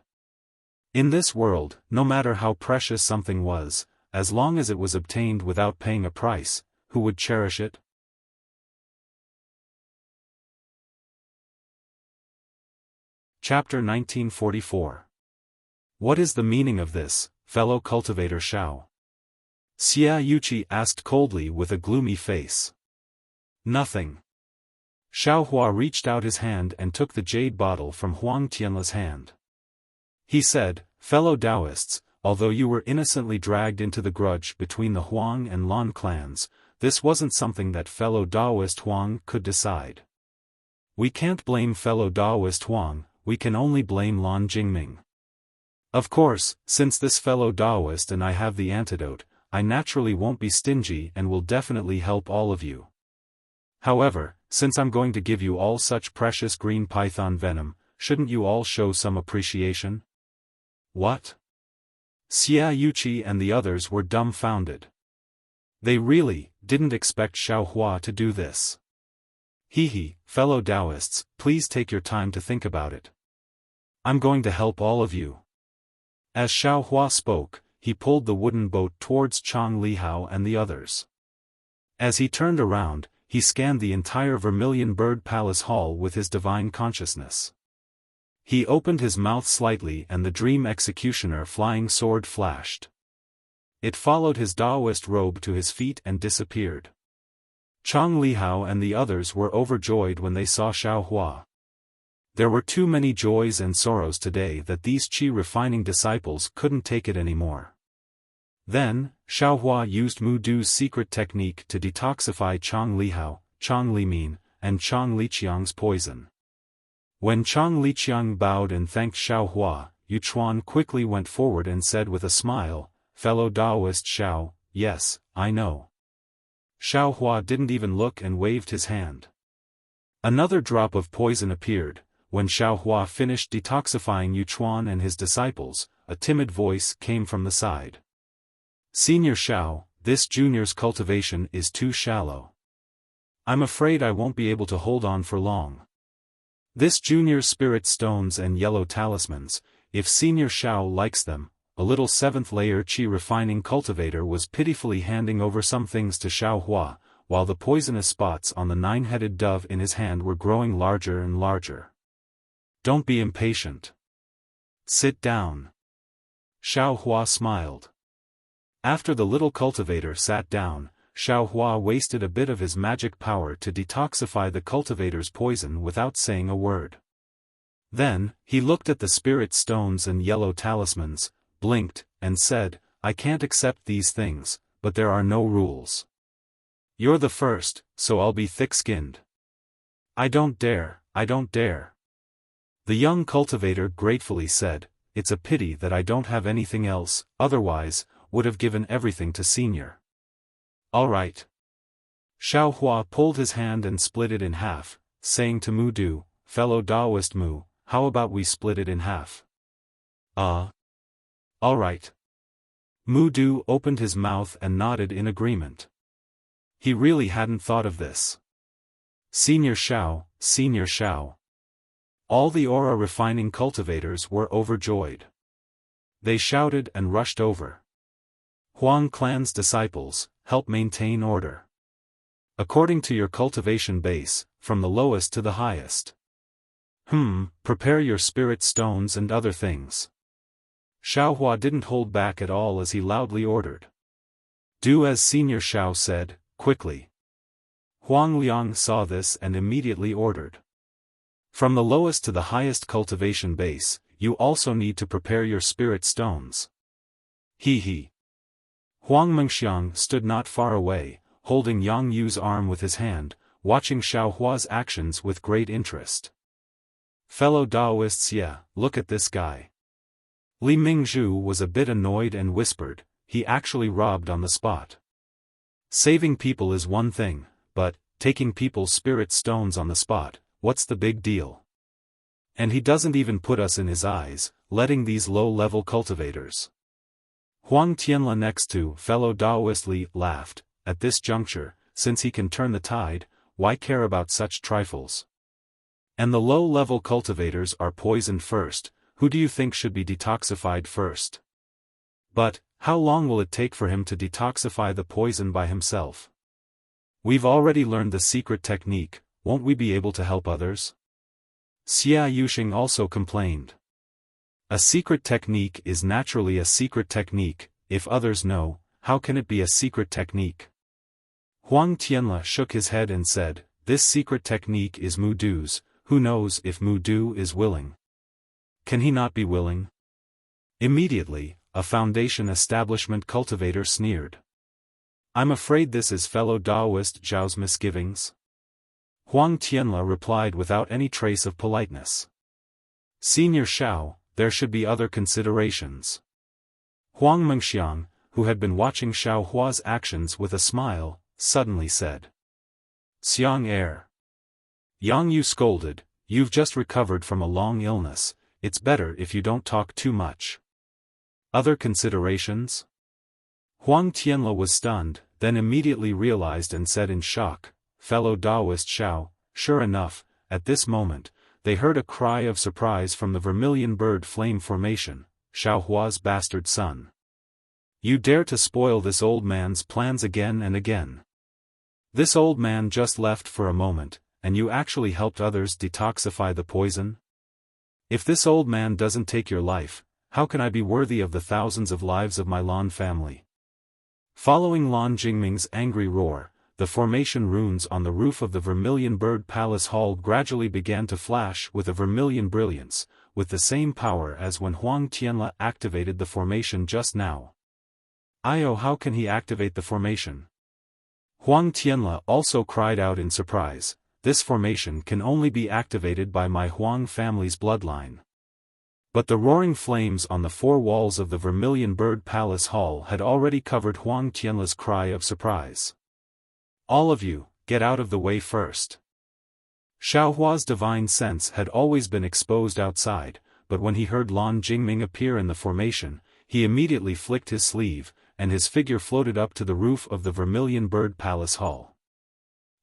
In this world, no matter how precious something was, as long as it was obtained without paying a price, who would cherish it? Chapter 1944. What is the meaning of this, fellow cultivator Xiao? Xiaofan asked coldly with a gloomy face. Nothing. Xiaofan reached out his hand and took the jade bottle from Huang Tianla's hand. He said, fellow Taoists, although you were innocently dragged into the grudge between the Huang and Lan clans, this wasn't something that fellow Taoist Huang could decide. We can't blame fellow Taoist Huang, we can only blame Lan Jingming. Of course, since this fellow Taoist and I have the antidote, I naturally won't be stingy and will definitely help all of you. However, since I'm going to give you all such precious green python venom, shouldn't you all show some appreciation? What? Xiaofan and the others were dumbfounded. They really didn't expect Xiaofan to do this. Fellow Taoists, please take your time to think about it. I'm going to help all of you. As Xiaofan spoke, he pulled the wooden boat towards Chang Lihao and the others. As he turned around, he scanned the entire Vermilion Bird Palace Hall with his divine consciousness. He opened his mouth slightly and the Dream Executioner flying sword flashed. It followed his Taoist robe to his feet and disappeared. Chang Lihao and the others were overjoyed when they saw Xiaofan. There were too many joys and sorrows today that these qi-refining disciples couldn't take it anymore. Then, Xiaofan used Mu Du's secret technique to detoxify Chang Lihao, Chang Limin, and Chang Liqiang's poison. When Chang Liqiang bowed and thanked Xiaofan, Yuchuan quickly went forward and said with a smile, fellow Taoist Xiao, yes, I know. Xiaofan didn't even look and waved his hand. Another drop of poison appeared. When Xiaofan finished detoxifying Yuchuan and his disciples, a timid voice came from the side. Senior Xiao, this junior's cultivation is too shallow. I'm afraid I won't be able to hold on for long. This junior's spirit stones and yellow talismans, if Senior Xiao likes them, a little 7th-layer qi-refining cultivator was pitifully handing over some things to Xiaofan, while the poisonous spots on the 9-headed dove in his hand were growing larger and larger. Don't be impatient. Sit down. Xiaofan smiled. After the little cultivator sat down, Xiaofan wasted a bit of his magic power to detoxify the cultivator's poison without saying a word. Then, he looked at the spirit stones and yellow talismans, blinked, and said, I can't accept these things, but there are no rules. You're the first, so I'll be thick-skinned. I don't dare, I don't dare. The young cultivator gratefully said, it's a pity that I don't have anything else, otherwise, would have given everything to Senior. All right. Xiaofan pulled his hand and split it in half, saying to Mu Du, fellow Taoist Mu, how about we split it in half? All right. Mu Du opened his mouth and nodded in agreement. He really hadn't thought of this. Senior Xiao, Senior Xiao. All the aura-refining cultivators were overjoyed. They shouted and rushed over. Huang clan's disciples, help maintain order. According to your cultivation base, from the lowest to the highest. Prepare your spirit stones and other things. Xiaofan didn't hold back at all as he loudly ordered. Do as Senior Xiao said, quickly. Huang Liang saw this and immediately ordered. From the lowest to the highest cultivation base, you also need to prepare your spirit stones. Huang Mengxiang stood not far away, holding Yang Yu's arm with his hand, watching Xiao Hua's actions with great interest. Fellow Daoists, yeah, look at this guy. Li Mingzhu was a bit annoyed and whispered, he actually robbed on the spot. Saving people is one thing, but, taking people's spirit stones on the spot, what's the big deal? And he doesn't even put us in his eyes, letting these low-level cultivators. Huang Tianla next to fellow Daoist Li laughed. At this juncture, since he can turn the tide, why care about such trifles? And the low-level cultivators are poisoned first, who do you think should be detoxified first? But, how long will it take for him to detoxify the poison by himself? We've already learned the secret technique, won't we be able to help others? Xia Yuxing also complained. A secret technique is naturally a secret technique, if others know, how can it be a secret technique? Huang Tianla shook his head and said, this secret technique is Mudu's, who knows if Mudu is willing? Can he not be willing? Immediately, a foundation establishment cultivator sneered. I'm afraid this is fellow Daoist Zhao's misgivings. Huang Tianla replied without any trace of politeness. Senior Xiao, there should be other considerations. Huang Mengxiang, who had been watching Xiao Hua's actions with a smile, suddenly said. Xiang Air. Yang Yu scolded, you've just recovered from a long illness, it's better if you don't talk too much. Other considerations? Huang Tianla was stunned, then immediately realized and said in shock, fellow Daoist Xiao, sure enough, at this moment, they heard a cry of surprise from the vermilion bird flame formation, Xiao Hua's bastard son. You dare to spoil this old man's plans again and again. This old man just left for a moment, and you actually helped others detoxify the poison? If this old man doesn't take your life, how can I be worthy of the thousands of lives of my Lan family? Following Lan Jingming's angry roar, the formation runes on the roof of the Vermilion Bird Palace Hall gradually began to flash with a vermilion brilliance, with the same power as when Huang Tianla activated the formation just now. How can he activate the formation? Huang Tianla also cried out in surprise, this formation can only be activated by my Huang family's bloodline. But the roaring flames on the four walls of the Vermilion Bird Palace Hall had already covered Huang Tianla's cry of surprise. All of you, get out of the way first. Xiao Hua's divine sense had always been exposed outside, but when he heard Lan Jingming appear in the formation, he immediately flicked his sleeve, and his figure floated up to the roof of the Vermilion Bird Palace Hall.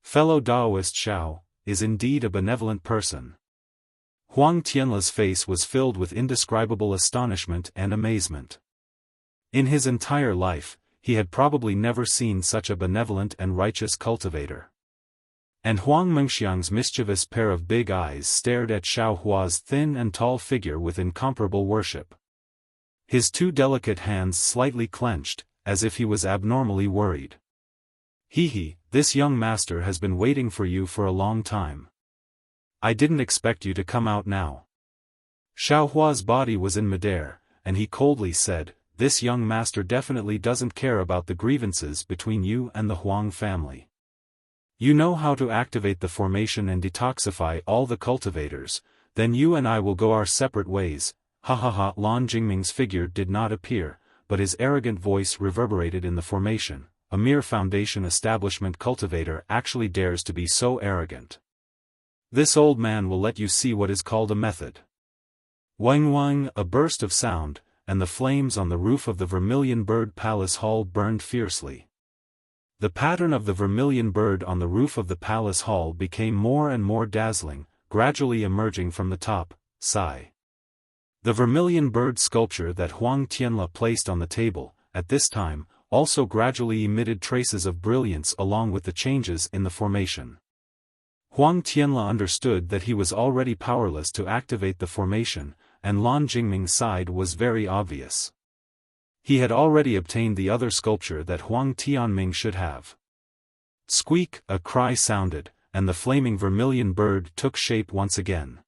Fellow Daoist Xiao, is indeed a benevolent person. Huang Tianla's face was filled with indescribable astonishment and amazement. In his entire life, he had probably never seen such a benevolent and righteous cultivator. And Huang Mengxiang's mischievous pair of big eyes stared at Xiao Hua's thin and tall figure with incomparable worship. His two delicate hands slightly clenched, as if he was abnormally worried. This young master has been waiting for you for a long time. I didn't expect you to come out now. Xiao Hua's body was in midair, and he coldly said, this young master definitely doesn't care about the grievances between you and the Huang family. You know how to activate the formation and detoxify all the cultivators, then you and I will go our separate ways. Lan Jingming's figure did not appear, but his arrogant voice reverberated in the formation. A mere foundation establishment cultivator actually dares to be so arrogant. This old man will let you see what is called a method. Wang wang, a burst of sound, and the flames on the roof of the Vermilion Bird Palace Hall burned fiercely. The pattern of the vermilion bird on the roof of the palace hall became more and more dazzling, gradually emerging from the top, sigh. The vermilion bird sculpture that Huang Tianla placed on the table, at this time, also gradually emitted traces of brilliance along with the changes in the formation. Huang Tianla understood that he was already powerless to activate the formation, and Lan Jingming's side was very obvious. He had already obtained the other sculpture that Huang Tianming should have. Squeak, a cry sounded, and the flaming vermilion bird took shape once again.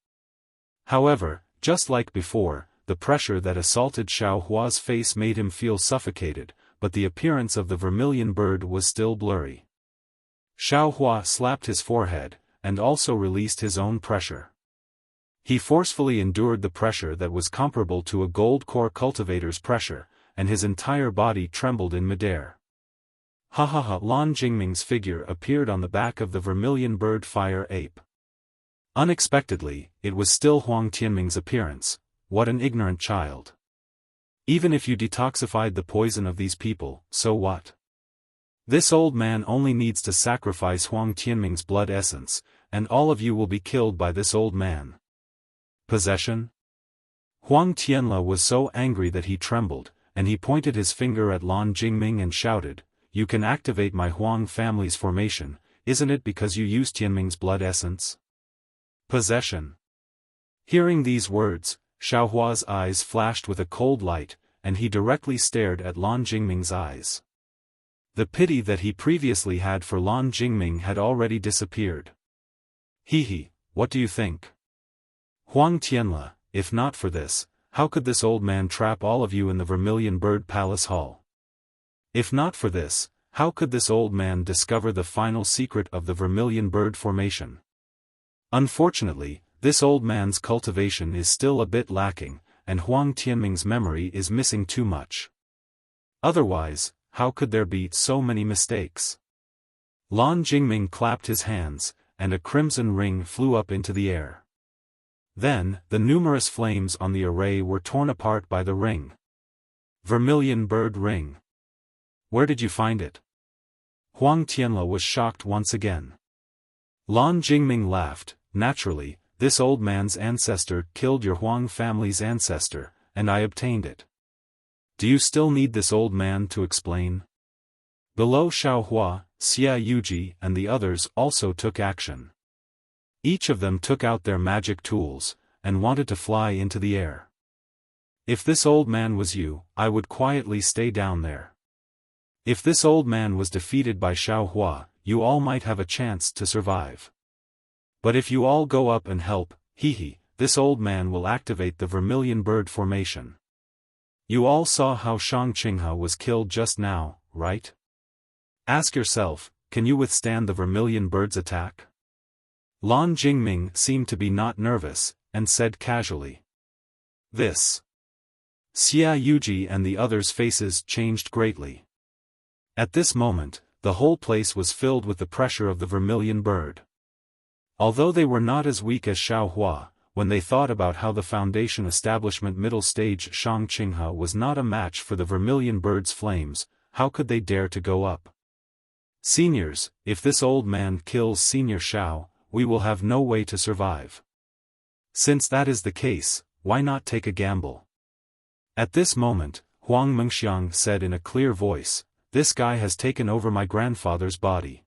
However, just like before, the pressure that assaulted Xiao Hua's face made him feel suffocated, but the appearance of the vermilion bird was still blurry. Xiaohua slapped his forehead, and also released his own pressure. He forcefully endured the pressure that was comparable to a gold core cultivator's pressure, and his entire body trembled in midair. Ha ha ha! Lan Jingming's figure appeared on the back of the vermilion bird fire ape. Unexpectedly, it was still Huang Tianming's appearance. What an ignorant child. Even if you detoxified the poison of these people, so what? This old man only needs to sacrifice Huang Tianming's blood essence, and all of you will be killed by this old man. Possession? Huang Tianla was so angry that he trembled, and he pointed his finger at Lan Jingming and shouted, "You can activate my Huang family's formation, isn't it because you used Tianming's blood essence?" Possession. Hearing these words, Xiaohua's eyes flashed with a cold light, and he directly stared at Lan Jingming's eyes. The pity that he previously had for Lan Jingming had already disappeared. He, what do you think? Huang Tianla, if not for this, how could this old man trap all of you in the Vermilion Bird Palace Hall? If not for this, how could this old man discover the final secret of the Vermilion Bird formation? Unfortunately, this old man's cultivation is still a bit lacking, and Huang Tianming's memory is missing too much. Otherwise, how could there be so many mistakes? Lan Jingming clapped his hands, and a crimson ring flew up into the air. Then, the numerous flames on the array were torn apart by the ring. Vermilion Bird Ring. Where did you find it? Huang Tianla was shocked once again. Lan Jingming laughed. Naturally, this old man's ancestor killed your Huang family's ancestor, and I obtained it. Do you still need this old man to explain? Below Xiaohua, Xia Yuji and the others also took action. Each of them took out their magic tools, and wanted to fly into the air. If this old man was you, I would quietly stay down there. If this old man was defeated by Xiaohua, you all might have a chance to survive. But if you all go up and help, this old man will activate the Vermilion Bird formation. You all saw how Shang Qinghe was killed just now, right? Ask yourself, can you withstand the Vermilion Bird's attack? Lan Jingming seemed to be not nervous, and said casually. This. Xia Yuji and the others' faces changed greatly. At this moment, the whole place was filled with the pressure of the Vermilion Bird. Although they were not as weak as Xiaohua, when they thought about how the Foundation Establishment middle stage Shang Qinghe was not a match for the Vermilion Bird's flames, how could they dare to go up? Seniors, if this old man kills Senior Xiao, we will have no way to survive. Since that is the case, why not take a gamble? At this moment, Huang Mengxiang said in a clear voice, "This guy has taken over my grandfather's body.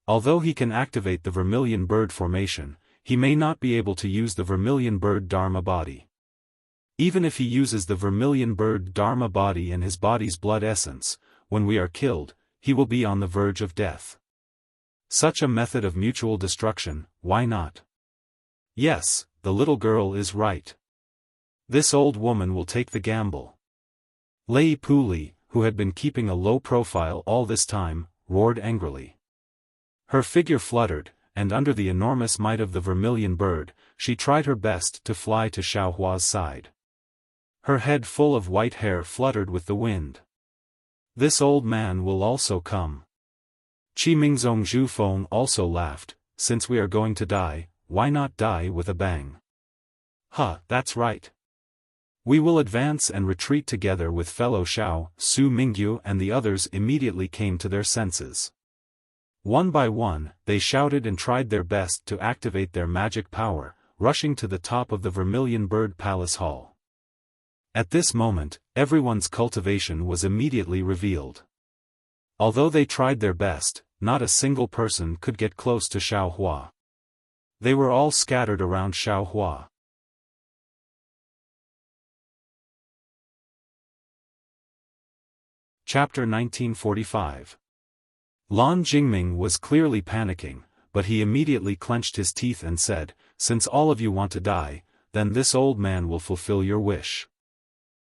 Although he can activate the Vermilion Bird formation, he may not be able to use the Vermilion Bird Dharma body. Even if he uses the Vermilion Bird Dharma body and his body's blood essence, when we are killed, he will be on the verge of death. Such a method of mutual destruction, why not? Yes, the little girl is right. This old woman will take the gamble." Lei Puli, who had been keeping a low profile all this time, roared angrily. Her figure fluttered, and under the enormous might of the Vermilion Bird, she tried her best to fly to Xiaohua's side. Her head full of white hair fluttered with the wind. "This old man will also come." Qi Mingzong Zhufeng also laughed, "Since we are going to die, why not die with a bang?" That's right. We will advance and retreat together with fellow Xiao. Su Mingyu and the others immediately came to their senses. One by one, they shouted and tried their best to activate their magic power, rushing to the top of the Vermilion Bird Palace Hall. At this moment, everyone's cultivation was immediately revealed. Although they tried their best, not a single person could get close to Xiaohua. They were all scattered around Xiaohua. Chapter 1945. Lan Jingming was clearly panicking, but he immediately clenched his teeth and said, "Since all of you want to die, then this old man will fulfill your wish.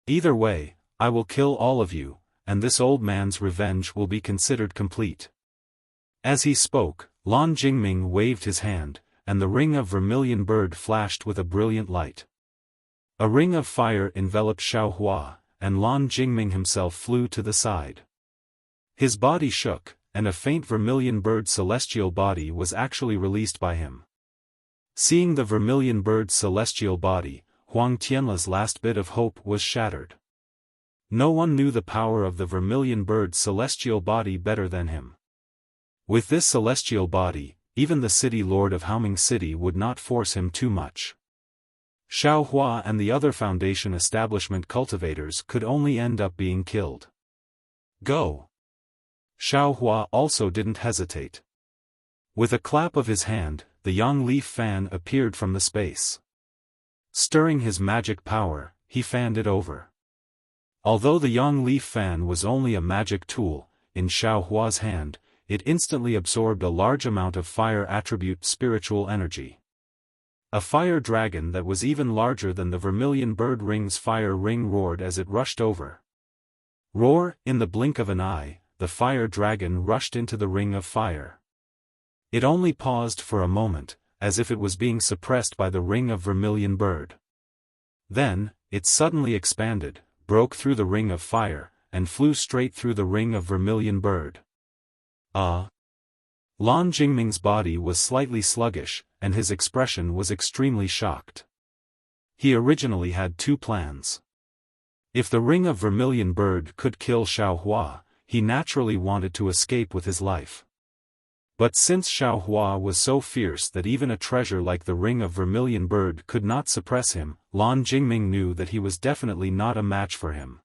Either way, I will kill all of you, and this old man's revenge will be considered complete." As he spoke, Lan Jingming waved his hand, and the ring of vermilion bird flashed with a brilliant light. A ring of fire enveloped Xiaohua, and Lan Jingming himself flew to the side. His body shook, and a faint vermilion bird celestial body was actually released by him. Seeing the vermilion bird's celestial body, Huang Tianla's last bit of hope was shattered. No one knew the power of the vermilion bird's celestial body better than him. With this celestial body, even the city lord of Haoming City would not force him too much. Xiaohua and the other Foundation establishment cultivators could only end up being killed. Go! Xiaohua also didn't hesitate. With a clap of his hand, the Yang Leaf Fan appeared from the space. Stirring his magic power, he fanned it over. Although the Yang Leaf Fan was only a magic tool, in Xiaohua's hand, it instantly absorbed a large amount of fire attribute spiritual energy. A fire dragon that was even larger than the vermilion bird ring's fire ring roared as it rushed over. Roar! In the blink of an eye, the fire dragon rushed into the ring of fire. It only paused for a moment, as if it was being suppressed by the ring of vermilion bird. Then, it suddenly expanded, broke through the ring of fire, and flew straight through the ring of vermilion bird. Lan Jingming's body was slightly sluggish, and his expression was extremely shocked. He originally had two plans. If the ring of vermilion bird could kill Xiaohua, he naturally wanted to escape with his life. But since Xiaohua was so fierce that even a treasure like the ring of vermilion bird could not suppress him, Lan Jingming knew that he was definitely not a match for him.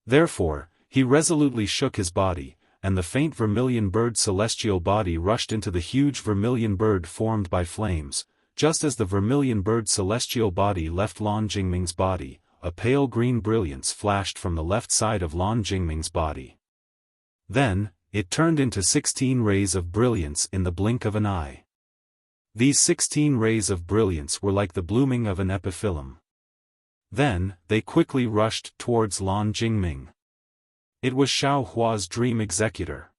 Therefore, he resolutely shook his body, and the faint vermilion bird celestial body rushed into the huge vermilion bird formed by flames. Just as the vermilion bird celestial body left Lan Jingming's body, a pale green brilliance flashed from the left side of Lan Jingming's body. Then, it turned into 16 rays of brilliance in the blink of an eye. These 16 rays of brilliance were like the blooming of an epiphyllum. Then, they quickly rushed towards Lan Jingming. It was Xiaohua's dream executor.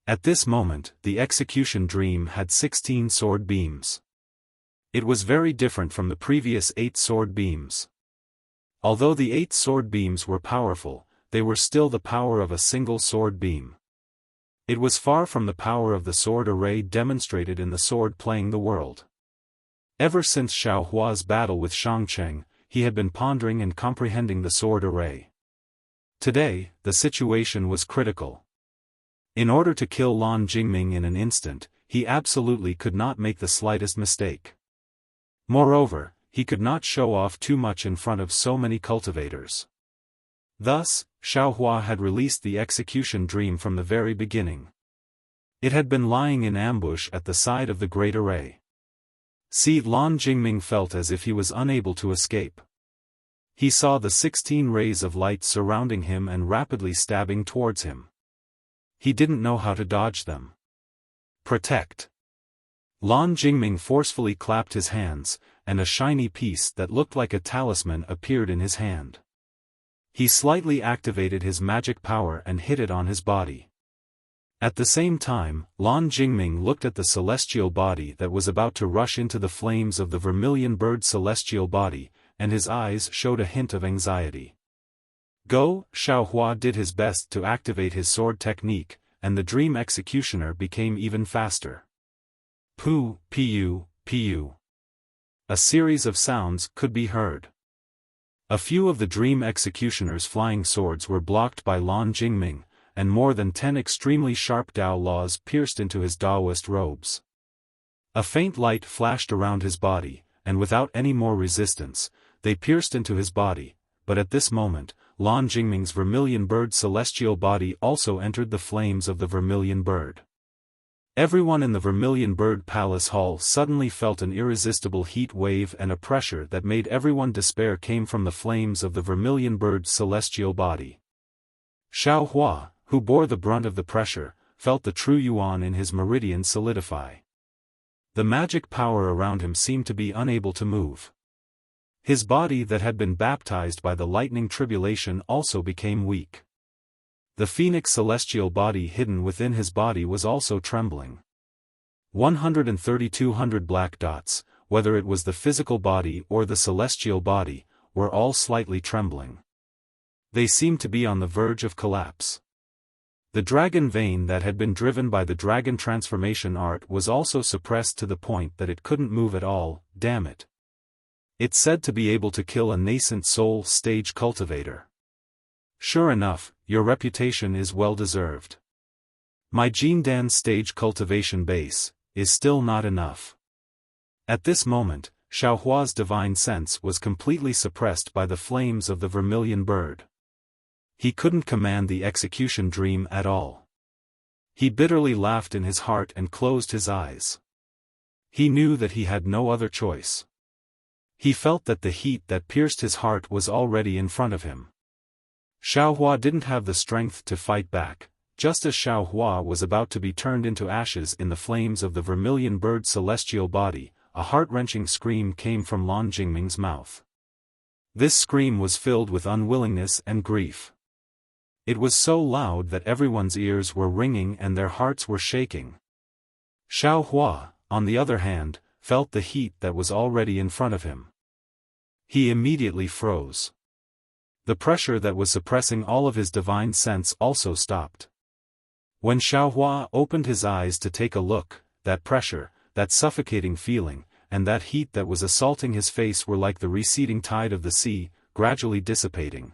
At this moment, the execution dream had 16 sword beams. It was very different from the previous 8 sword beams. Although the 8 sword beams were powerful, they were still the power of a single sword beam. It was far from the power of the sword array demonstrated in the sword playing the world. Ever since Xiaohua's battle with Shangcheng, he had been pondering and comprehending the sword array. Today, the situation was critical. In order to kill Lan Jingming in an instant, he absolutely could not make the slightest mistake. Moreover, he could not show off too much in front of so many cultivators. Thus, Xiaohua had released the execution dream from the very beginning. It had been lying in ambush at the side of the great array. Lan Jingming felt as if he was unable to escape. He saw the 16 rays of light surrounding him and rapidly stabbing towards him. He didn't know how to dodge them. Protect! Lan Jingming forcefully clapped his hands, and a shiny piece that looked like a talisman appeared in his hand. He slightly activated his magic power and hit it on his body. At the same time, Lan Jingming looked at the celestial body that was about to rush into the flames of the vermilion bird celestial body, and his eyes showed a hint of anxiety. Go! Xiaohua did his best to activate his sword technique, and the dream executioner became even faster. Pu, pu, pu. A series of sounds could be heard. A few of the dream executioner's flying swords were blocked by Lan Jingming, and more than 10 extremely sharp Dao laws pierced into his Daoist robes. A faint light flashed around his body, and without any more resistance, they pierced into his body, but at this moment, Lan Jingming's vermilion bird celestial body also entered the flames of the vermilion bird. Everyone in the vermilion bird palace hall suddenly felt an irresistible heat wave, and a pressure that made everyone despair came from the flames of the vermilion bird's celestial body. Xiaohua, who bore the brunt of the pressure, felt the true yuan in his meridian solidify. The magic power around him seemed to be unable to move. His body that had been baptized by the lightning tribulation also became weak. The phoenix celestial body hidden within his body was also trembling. 132 black dots, whether it was the physical body or the celestial body, were all slightly trembling. They seemed to be on the verge of collapse. The dragon vein that had been driven by the dragon transformation art was also suppressed to the point that it couldn't move at all. Damn it. It's said to be able to kill a nascent soul stage cultivator. Sure enough, your reputation is well deserved. My Jindan stage cultivation base is still not enough. At this moment, Xiaohua's divine sense was completely suppressed by the flames of the vermilion bird. He couldn't command the execution dream at all. He bitterly laughed in his heart and closed his eyes. He knew that he had no other choice. He felt that the heat that pierced his heart was already in front of him. Xiaohua didn't have the strength to fight back. Just as Xiaohua was about to be turned into ashes in the flames of the vermilion bird's celestial body, a heart-wrenching scream came from Lan Jingming's mouth. This scream was filled with unwillingness and grief. It was so loud that everyone's ears were ringing and their hearts were shaking. Xiaohua, on the other hand, felt the heat that was already in front of him. He immediately froze. The pressure that was suppressing all of his divine sense also stopped. When Xiaohua opened his eyes to take a look, that pressure, that suffocating feeling, and that heat that was assaulting his face were like the receding tide of the sea, gradually dissipating.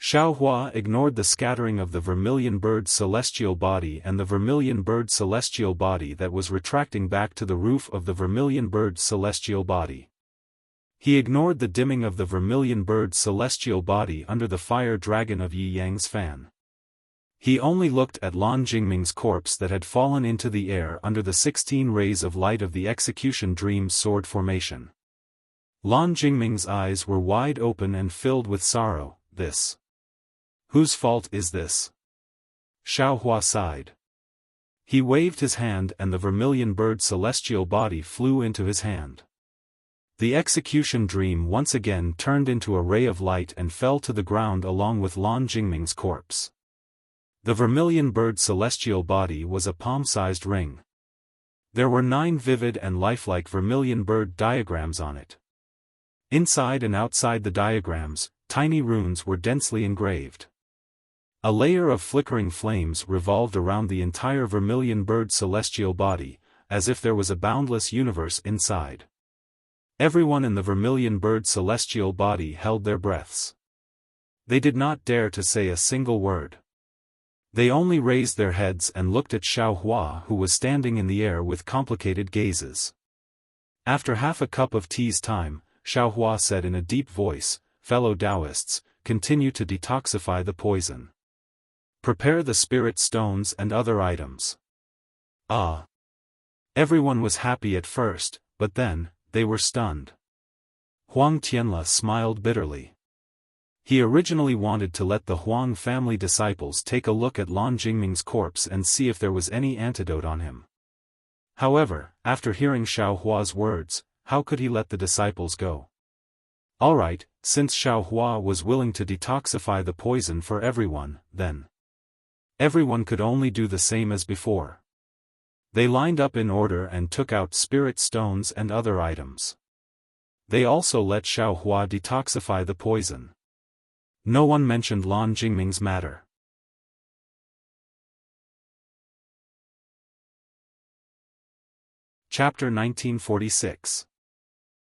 Xiaohua ignored the scattering of the vermilion bird's celestial body and the vermilion bird's celestial body that was retracting back to the roof of the vermilion bird's celestial body. He ignored the dimming of the vermilion bird's celestial body under the fire dragon of Yi Yang's fan. He only looked at Lan Jingming's corpse that had fallen into the air under the 16 rays of light of the execution dream's sword formation. Lan Jingming's eyes were wide open and filled with sorrow. This. Whose fault is this? Xiaohua sighed. He waved his hand and the vermilion bird's celestial body flew into his hand. The execution dream once again turned into a ray of light and fell to the ground along with Lan Jingming's corpse. The vermilion bird's celestial body was a palm-sized ring. There were 9 vivid and lifelike vermilion bird diagrams on it. Inside and outside the diagrams, tiny runes were densely engraved. A layer of flickering flames revolved around the entire vermilion bird celestial body, as if there was a boundless universe inside. Everyone in the vermilion bird celestial body held their breaths. They did not dare to say a single word. They only raised their heads and looked at Xiaohua, who was standing in the air with complicated gazes. After half a cup of tea's time, Xiaohua said in a deep voice, "Fellow Taoists, continue to detoxify the poison. Prepare the spirit stones and other items." Ah! Everyone was happy at first, but then, they were stunned. Huang Tianla smiled bitterly. He originally wanted to let the Huang family disciples take a look at Lan Jingming's corpse and see if there was any antidote on him. However, after hearing Xiaohua's words, how could he let the disciples go? Alright, since Xiaohua was willing to detoxify the poison for everyone, then everyone could only do the same as before. They lined up in order and took out spirit stones and other items. They also let Xiaohua detoxify the poison. No one mentioned Lan Jingming's matter. Chapter 1946.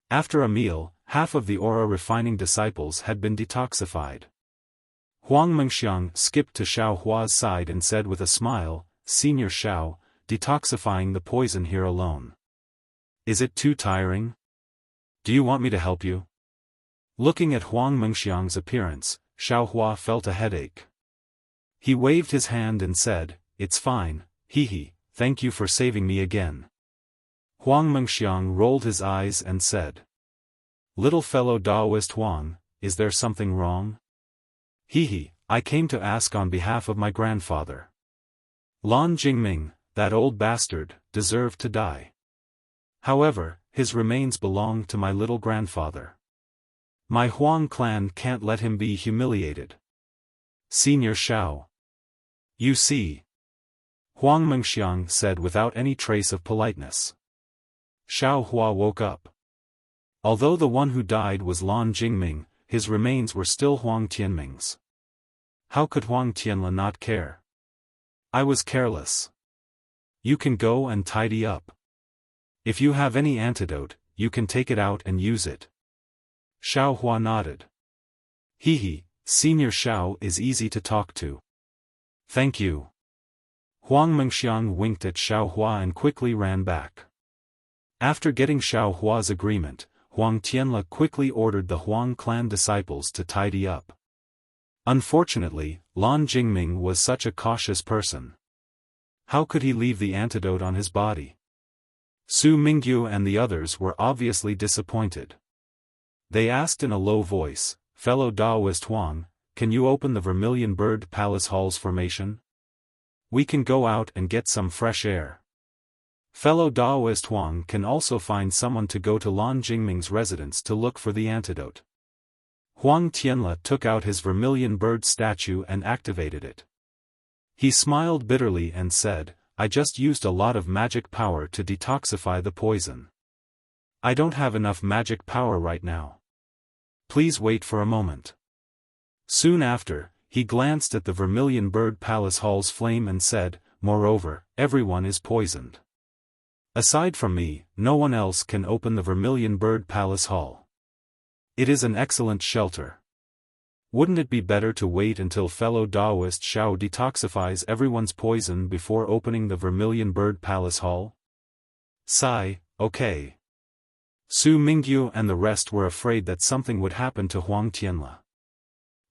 After a meal, half of the aura-refining disciples had been detoxified. Huang Mengxiang skipped to Xiaohua's side and said with a smile, "Senior Xiao, detoxifying the poison here alone. Is it too tiring? Do you want me to help you?" Looking at Huang Mengxiang's appearance, Xiaohua felt a headache. He waved his hand and said, "It's fine, hehe, thank you for saving me again." Huang Mengxiang rolled his eyes and said, "Little fellow Taoist Huang, is there something wrong?" "Hehe, I came to ask on behalf of my grandfather. Lan Jingming, that old bastard, deserved to die. However, his remains belong to my little grandfather. My Huang clan can't let him be humiliated. Senior Xiao." You see, Huang Mengxiang said without any trace of politeness. Xiao Hua woke up. Although the one who died was Lan Jingming, his remains were still Huang Tianming's. How could Huang Tianla not care? I was careless. You can go and tidy up. If you have any antidote, you can take it out and use it. Xiao Hua nodded. Hehe, Senior Xiao is easy to talk to. Thank you. Huang Mengxiang winked at Xiao Hua and quickly ran back. After getting Xiao Hua's agreement, Huang Tianla quickly ordered the Huang clan disciples to tidy up. Unfortunately, Lan Jingming was such a cautious person. How could he leave the antidote on his body? Su Mingyu and the others were obviously disappointed. They asked in a low voice, "Fellow Daoist Huang, can you open the Vermilion Bird Palace Hall's formation? We can go out and get some fresh air." Fellow Daoist Huang can also find someone to go to Lan Jingming's residence to look for the antidote. Huang Tianla took out his vermilion bird statue and activated it. He smiled bitterly and said, "I just used a lot of magic power to detoxify the poison. I don't have enough magic power right now. Please wait for a moment." Soon after, he glanced at the Vermilion Bird Palace Hall's flame and said, "Moreover, everyone is poisoned. Aside from me, no one else can open the Vermilion Bird Palace Hall. It is an excellent shelter. Wouldn't it be better to wait until fellow Daoist Xiao detoxifies everyone's poison before opening the Vermilion Bird Palace Hall?" Sigh, okay. Su Mingyu and the rest were afraid that something would happen to Huang Tianla.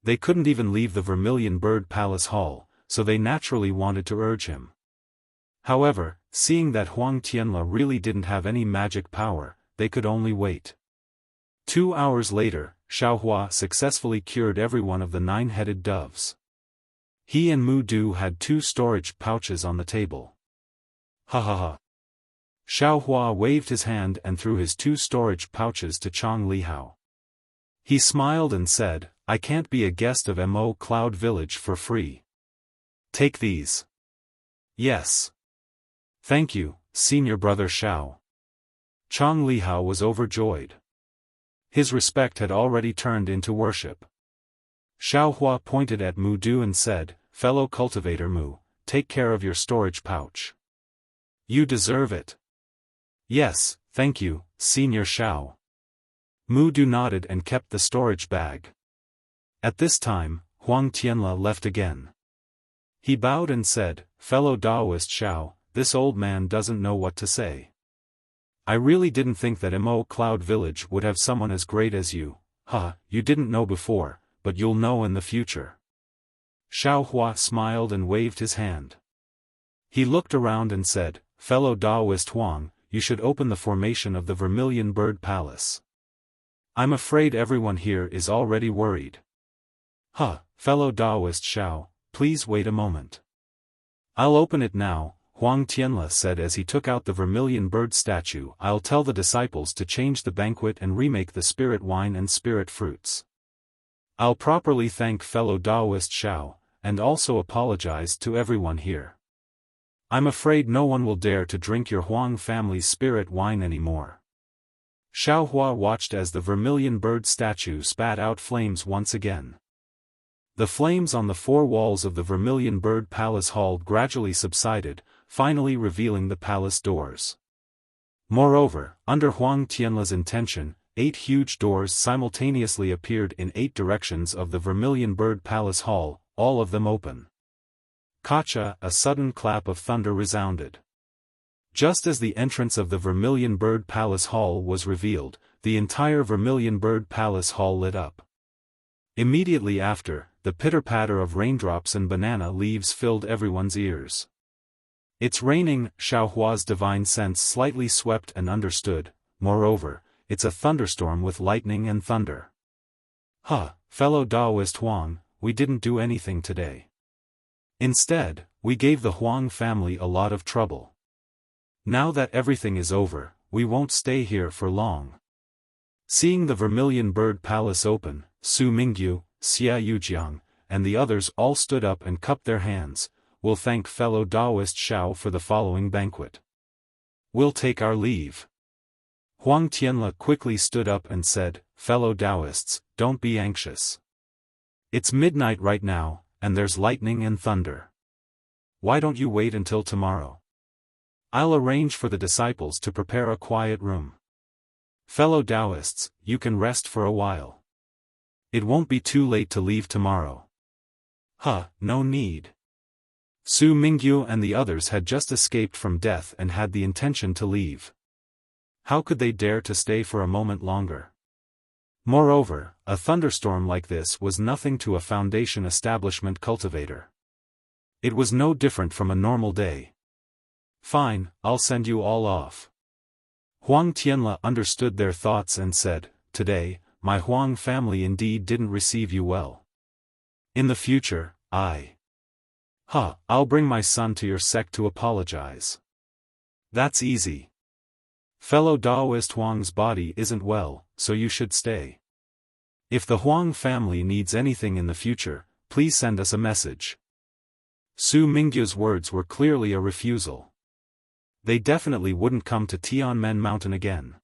They couldn't even leave the Vermilion Bird Palace Hall, so they naturally wanted to urge him. However, seeing that Huang Tianla really didn't have any magic power, they could only wait. 2 hours later, Xiao Hua successfully cured every one of the 9-headed doves. He and Mu Du had 2 storage pouches on the table. Ha ha ha. Xiao Hua waved his hand and threw his 2 storage pouches to Chang Lihao. He smiled and said, "I can't be a guest of Mo Cloud Village for free. Take these." "Yes. Thank you, Senior Brother Xiao." Chang Lihao was overjoyed. His respect had already turned into worship. Xiao Hua pointed at Mu Du and said, "Fellow Cultivator Mu, take care of your storage pouch. You deserve it." "Yes, thank you, Senior Xiao." Mu Du nodded and kept the storage bag. At this time, Huang Tianla left again. He bowed and said, "Fellow Daoist Xiao, this old man doesn't know what to say. I really didn't think that Mo Cloud Village would have someone as great as you. You didn't know before, but you'll know in the future." Xiao Hua smiled and waved his hand. He looked around and said, "Fellow Daoist Huang, you should open the formation of the Vermilion Bird Palace. I'm afraid everyone here is already worried." Fellow Daoist Xiao, please wait a moment. "I'll open it now," Huang Tianla said as he took out the vermilion bird statue. "I'll tell the disciples to change the banquet and remake the spirit wine and spirit fruits. I'll properly thank fellow Daoist Xiao, and also apologize to everyone here. I'm afraid no one will dare to drink your Huang family's spirit wine anymore." Xiao Hua watched as the vermilion bird statue spat out flames once again. The flames on the 4 walls of the Vermilion Bird Palace Hall gradually subsided, finally revealing the palace doors. Moreover, under Huang Tianla's intention, 8 huge doors simultaneously appeared in 8 directions of the Vermilion Bird Palace Hall, all of them open. Kacha, a sudden clap of thunder resounded. Just as the entrance of the Vermilion Bird Palace Hall was revealed, the entire Vermilion Bird Palace Hall lit up. Immediately after, the pitter-patter of raindrops and banana leaves filled everyone's ears. "It's raining," Xiao Hua's divine sense slightly swept and understood. "Moreover, it's a thunderstorm with lightning and thunder." Fellow Daoist Huang, we didn't do anything today. Instead, we gave the Huang family a lot of trouble. Now that everything is over, we won't stay here for long." Seeing the Vermilion Bird Palace open, Su Mingyu, Xia Yujiang, and the others all stood up and cupped their hands. we'll thank fellow Taoist Xiao for the following banquet. We'll take our leave. Huang Tianle quickly stood up and said, fellow Taoists, don't be anxious. It's midnight right now, and there's lightning and thunder. Why don't you wait until tomorrow? I'll arrange for the disciples to prepare a quiet room. Fellow Taoists, you can rest for a while. It won't be too late to leave tomorrow. No need. Su Mingyu and the others had just escaped from death and had the intention to leave. How could they dare to stay for a moment longer? Moreover, a thunderstorm like this was nothing to a Foundation establishment cultivator. It was no different from a normal day. Fine, I'll send you all off. Huang Tianle understood their thoughts and said, today, my Huang family indeed didn't receive you well. In the future, I'll bring my son to your sect to apologize. That's easy. Fellow Taoist Huang's body isn't well, so you should stay. If the Huang family needs anything in the future, please send us a message. Su Mingyu's words were clearly a refusal. They definitely wouldn't come to Tianmen Mountain again.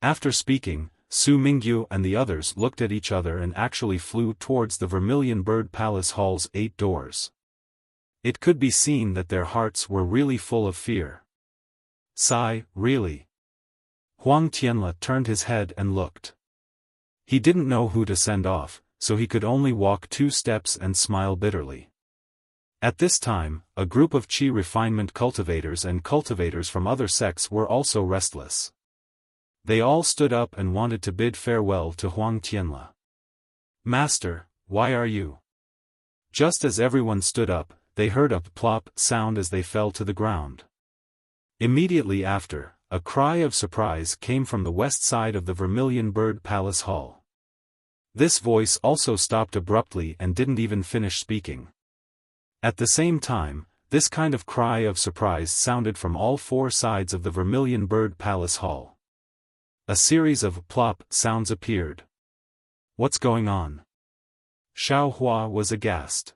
After speaking, Su Mingyu and the others looked at each other and actually flew towards the Vermilion Bird Palace Hall's 8 doors. It could be seen that their hearts were really full of fear. Sigh, really? Huang Tianle turned his head and looked. He didn't know who to send off, so he could only walk 2 steps and smile bitterly. At this time, a group of qi refinement cultivators and cultivators from other sects were also restless. They all stood up and wanted to bid farewell to Huang Tianle. Master, why are you? Just as everyone stood up, they heard a plop sound as they fell to the ground. Immediately after, a cry of surprise came from the west side of the Vermilion Bird Palace Hall. This voice also stopped abruptly and didn't even finish speaking. At the same time, this kind of cry of surprise sounded from all 4 sides of the Vermilion Bird Palace Hall. A series of plop sounds appeared. What's going on? Xiao Hua was aghast.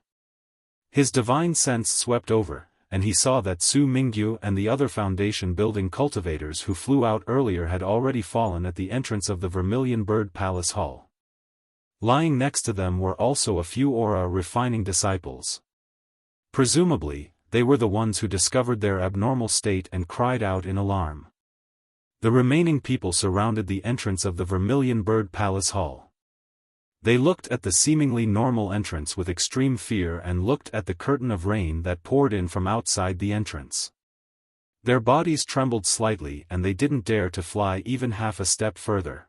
His divine sense swept over, and he saw that Su Mingyu and the other Foundation building cultivators who flew out earlier had already fallen at the entrance of the Vermilion Bird Palace Hall. Lying next to them were also a few aura refining disciples. Presumably, they were the ones who discovered their abnormal state and cried out in alarm. The remaining people surrounded the entrance of the Vermilion Bird Palace Hall. They looked at the seemingly normal entrance with extreme fear and looked at the curtain of rain that poured in from outside the entrance. Their bodies trembled slightly and they didn't dare to fly even half a step further.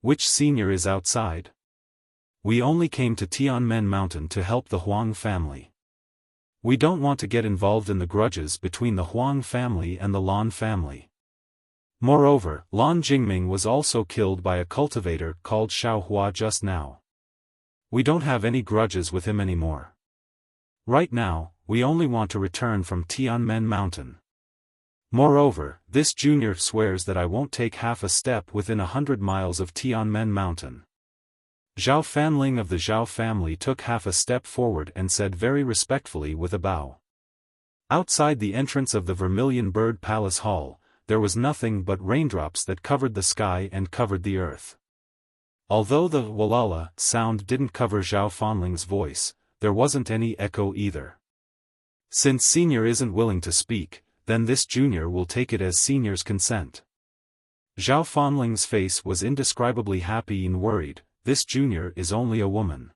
Which senior is outside? We only came to Tianmen Mountain to help the Huang family. We don't want to get involved in the grudges between the Huang family and the Lan family. Moreover, Lan Jingming was also killed by a cultivator called Xiao Hua just now. We don't have any grudges with him anymore. Right now, we only want to return from Tianmen Mountain. Moreover, this junior swears that I won't take half a step within 100 miles of Tianmen Mountain. Zhao Fanling of the Zhao family took half a step forward and said very respectfully with a bow. Outside the entrance of the Vermilion Bird Palace Hall, there was nothing but raindrops that covered the sky and covered the earth. Although the walala sound didn't cover Zhao Fanling's voice, there wasn't any echo either. Since senior isn't willing to speak, then this junior will take it as senior's consent. Zhao Fanling's face was indescribably happy and worried. This junior is only a woman.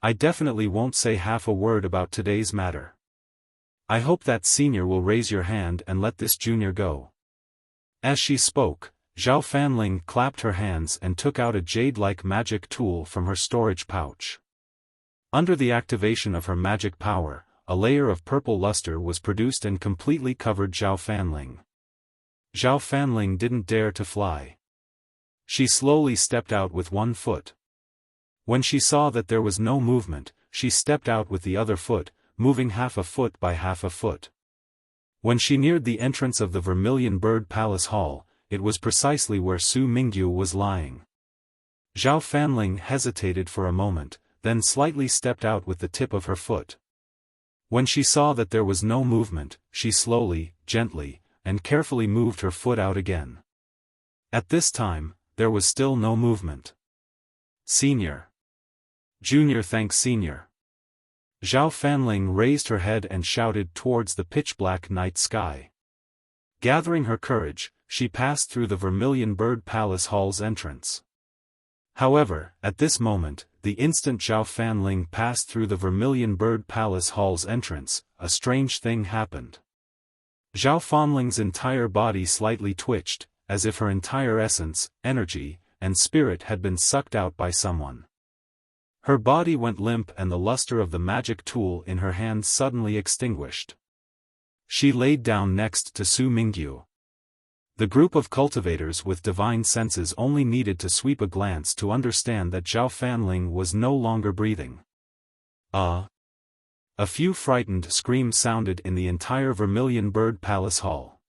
I definitely won't say half a word about today's matter. I hope that senior will raise your hand and let this junior go. As she spoke, Zhao Fanling clapped her hands and took out a jade-like magic tool from her storage pouch. Under the activation of her magic power, a layer of purple luster was produced and completely covered Zhao Fanling. Zhao Fanling didn't dare to fly. She slowly stepped out with one foot. When she saw that there was no movement, she stepped out with the other foot, moving half a foot by half a foot. When she neared the entrance of the Vermilion Bird Palace Hall, it was precisely where Su Mingyu was lying. Zhao Fanling hesitated for a moment, then slightly stepped out with the tip of her foot. When she saw that there was no movement, she slowly, gently, and carefully moved her foot out again. At this time, there was still no movement. Senior. Junior thanks Senior. Zhao Fanling raised her head and shouted towards the pitch-black night sky. Gathering her courage, she passed through the Vermilion Bird Palace Hall's entrance. However, at this moment, the instant Zhao Fanling passed through the Vermilion Bird Palace Hall's entrance, a strange thing happened. Zhao Fanling's entire body slightly twitched, as if her entire essence, energy, and spirit had been sucked out by someone. Her body went limp and the luster of the magic tool in her hand suddenly extinguished. She laid down next to Su Mingyu. The group of cultivators with divine senses only needed to sweep a glance to understand that Zhao Fanling was no longer breathing. A few frightened screams sounded in the entire Vermilion Bird Palace Hall.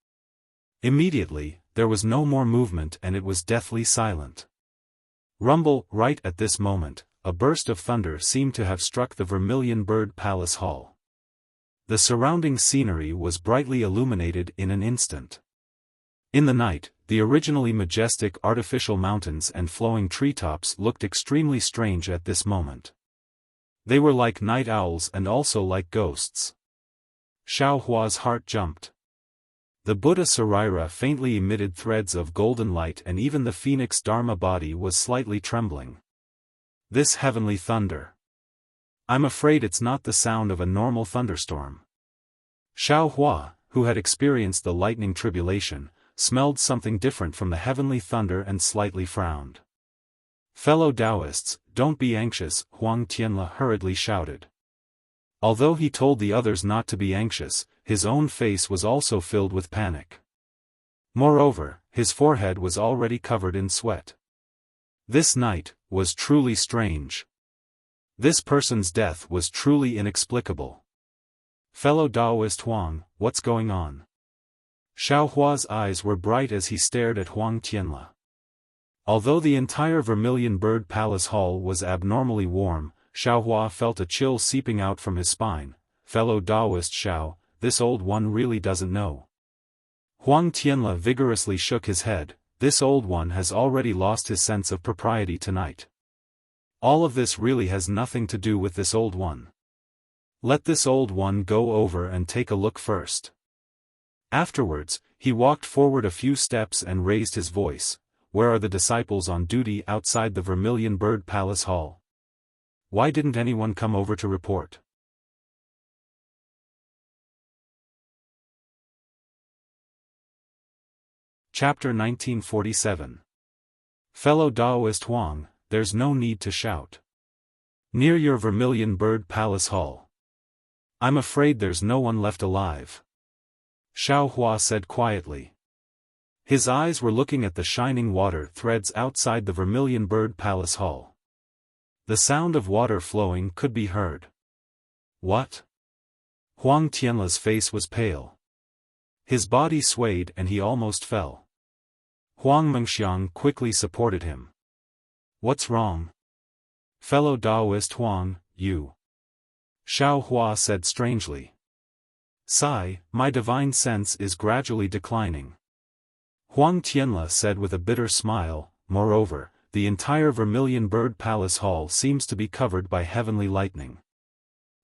Immediately, there was no more movement and it was deathly silent. Rumble, right at this moment, a burst of thunder seemed to have struck the Vermilion Bird Palace Hall. The surrounding scenery was brightly illuminated in an instant. In the night, the originally majestic artificial mountains and flowing treetops looked extremely strange at this moment. They were like night owls and also like ghosts. Xiao Hua's heart jumped. The Buddha Sarira faintly emitted threads of golden light and even the Phoenix Dharma body was slightly trembling. This heavenly thunder. I'm afraid it's not the sound of a normal thunderstorm. Xiao Hua, who had experienced the lightning tribulation, smelled something different from the heavenly thunder and slightly frowned. Fellow Taoists, don't be anxious, Huang Tianle hurriedly shouted. Although he told the others not to be anxious, his own face was also filled with panic. Moreover, his forehead was already covered in sweat. This night was truly strange. This person's death was truly inexplicable. Fellow Taoist Huang, what's going on? Xiao Hua's eyes were bright as he stared at Huang Tianle. Although the entire Vermilion Bird Palace Hall was abnormally warm, Xiao Hua felt a chill seeping out from his spine. Fellow Taoist Xiao, this old one really doesn't know. Huang Tianle vigorously shook his head. This old one has already lost his sense of propriety tonight. All of this really has nothing to do with this old one. Let this old one go over and take a look first. Afterwards, he walked forward a few steps and raised his voice. Where are the disciples on duty outside the Vermilion Bird Palace Hall? Why didn't anyone come over to report? Chapter 1947. Fellow Taoist Huang, there's no need to shout. Near your Vermilion Bird Palace Hall. I'm afraid there's no one left alive. Xiao Hua said quietly. His eyes were looking at the shining water threads outside the Vermilion Bird Palace Hall. The sound of water flowing could be heard. What? Huang Tianle's face was pale. His body swayed and he almost fell. Huang Mengxiang quickly supported him. What's wrong? Fellow Taoist Huang, you. Xiao Hua said strangely. Sigh, my divine sense is gradually declining. Huang Tianle said with a bitter smile, moreover, the entire Vermilion Bird Palace Hall seems to be covered by heavenly lightning.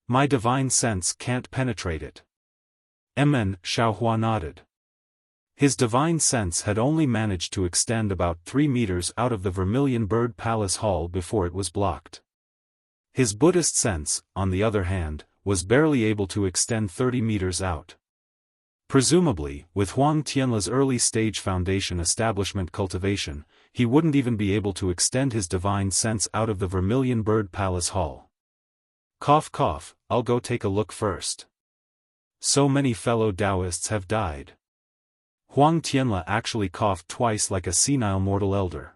My divine sense can't penetrate it. Xiao Hua nodded. His divine sense had only managed to extend about 3 meters out of the Vermilion Bird Palace Hall before it was blocked. His Buddhist sense, on the other hand, was barely able to extend 30 meters out. Presumably, with Huang Tianle's early-stage foundation establishment cultivation, he wouldn't even be able to extend his divine sense out of the Vermilion Bird Palace Hall. Cough cough, I'll go take a look first. So many fellow Taoists have died. Huang Tianle actually coughed twice like a senile mortal elder.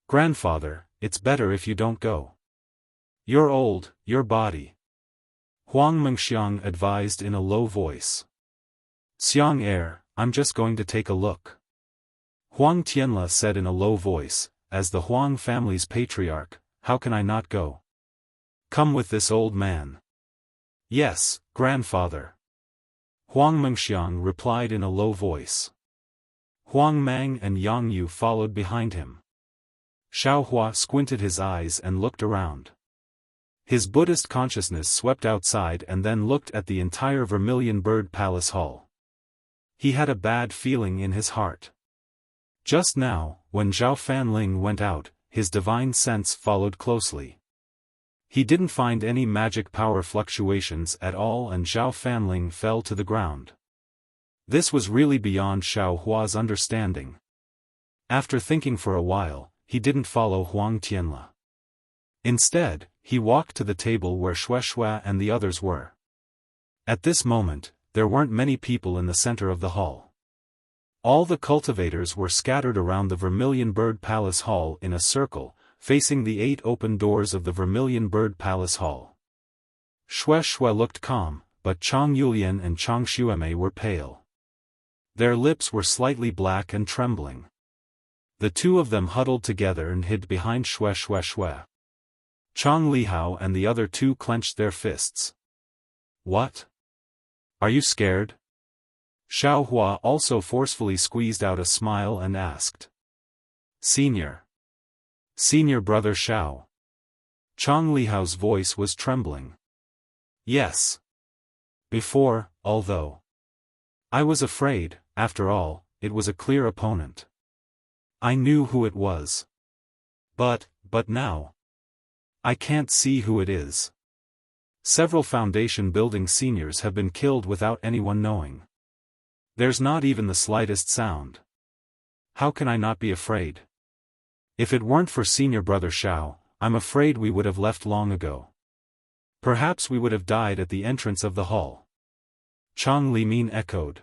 Grandfather, it's better if you don't go. You're old, your body. Huang Mengxiang advised in a low voice. Xiang I'm just going to take a look. Huang Tianle said in a low voice, as the Huang family's patriarch, how can I not go? Come with this old man. Yes, Grandfather. Huang Mengxiang replied in a low voice. Huang Mang and Yang Yu followed behind him. Xiaohua squinted his eyes and looked around. His Buddhist consciousness swept outside and then looked at the entire Vermilion Bird Palace Hall. He had a bad feeling in his heart. Just now, when Xiaofan Ling went out, his divine sense followed closely. He didn't find any magic power fluctuations at all and Xiaofan Ling fell to the ground. This was really beyond Xiaohua's understanding. After thinking for a while, he didn't follow Huang Tianle. Instead, he walked to the table where Shuai and the others were. At this moment, there weren't many people in the center of the hall. All the cultivators were scattered around the Vermilion Bird Palace Hall in a circle, facing the 8 open doors of the Vermilion Bird Palace Hall. Shuai looked calm, but Chang Yulian and Chang Xuemei were pale. Their lips were slightly black and trembling. The two of them huddled together and hid behind Shuai. Chang Lihao and the other two clenched their fists. What? Are you scared? Xiaohua also forcefully squeezed out a smile and asked. Senior brother Xiao. Chang Lihao's voice was trembling. Yes. Before, although I was afraid, after all, it was a clear opponent. I knew who it was. But now, I can't see who it is. Several foundation building seniors have been killed without anyone knowing. There's not even the slightest sound. How can I not be afraid? If it weren't for senior brother Xiao, I'm afraid we would have left long ago. Perhaps we would have died at the entrance of the hall. Chang Limin echoed.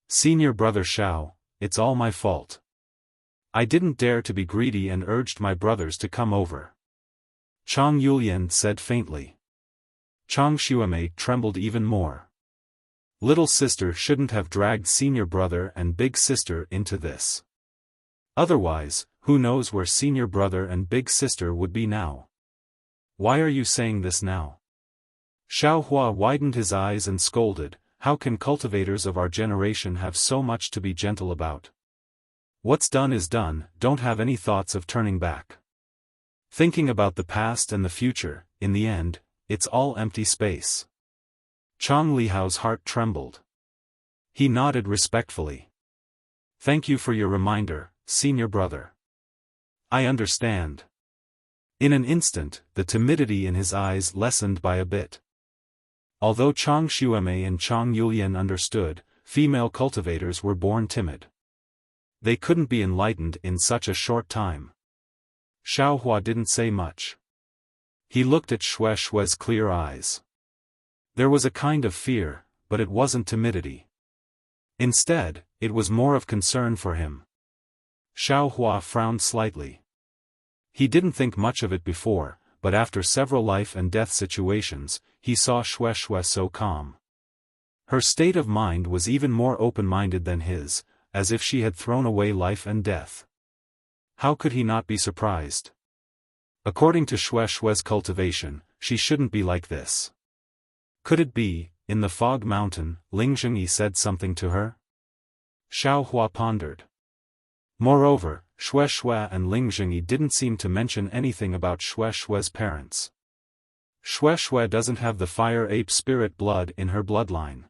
Senior brother Xiao, it's all my fault. I didn't dare to be greedy and urged my brothers to come over. Chang Yulian said faintly. Chang Xuemei trembled even more. Little sister shouldn't have dragged senior brother and big sister into this. Otherwise, who knows where senior brother and big sister would be now? Why are you saying this now? Xiaohua widened his eyes and scolded, how can cultivators of our generation have so much to be gentle about? What's done is done, don't have any thoughts of turning back. Thinking about the past and the future, in the end, it's all empty space. Chang Lihao's heart trembled. He nodded respectfully. Thank you for your reminder, senior brother. I understand. In an instant, the timidity in his eyes lessened by a bit. Although Chang Xuemei and Chang Yulian understood, female cultivators were born timid. They couldn't be enlightened in such a short time. Xiaohua didn't say much. He looked at Shuai's clear eyes. There was a kind of fear, but it wasn't timidity. Instead, it was more of concern for him. Xiaohua frowned slightly. He didn't think much of it before, but after several life and death situations, he saw Shuai so calm. Her state of mind was even more open-minded than his, as if she had thrown away life and death. How could he not be surprised? According to Shuai's cultivation, she shouldn't be like this. Could it be, in the fog mountain, Ling Zhengyi said something to her? Xiaohua pondered. Moreover, Shuai and Ling Zhengyi didn't seem to mention anything about Shuai's parents. Shuai doesn't have the fire ape spirit blood in her bloodline.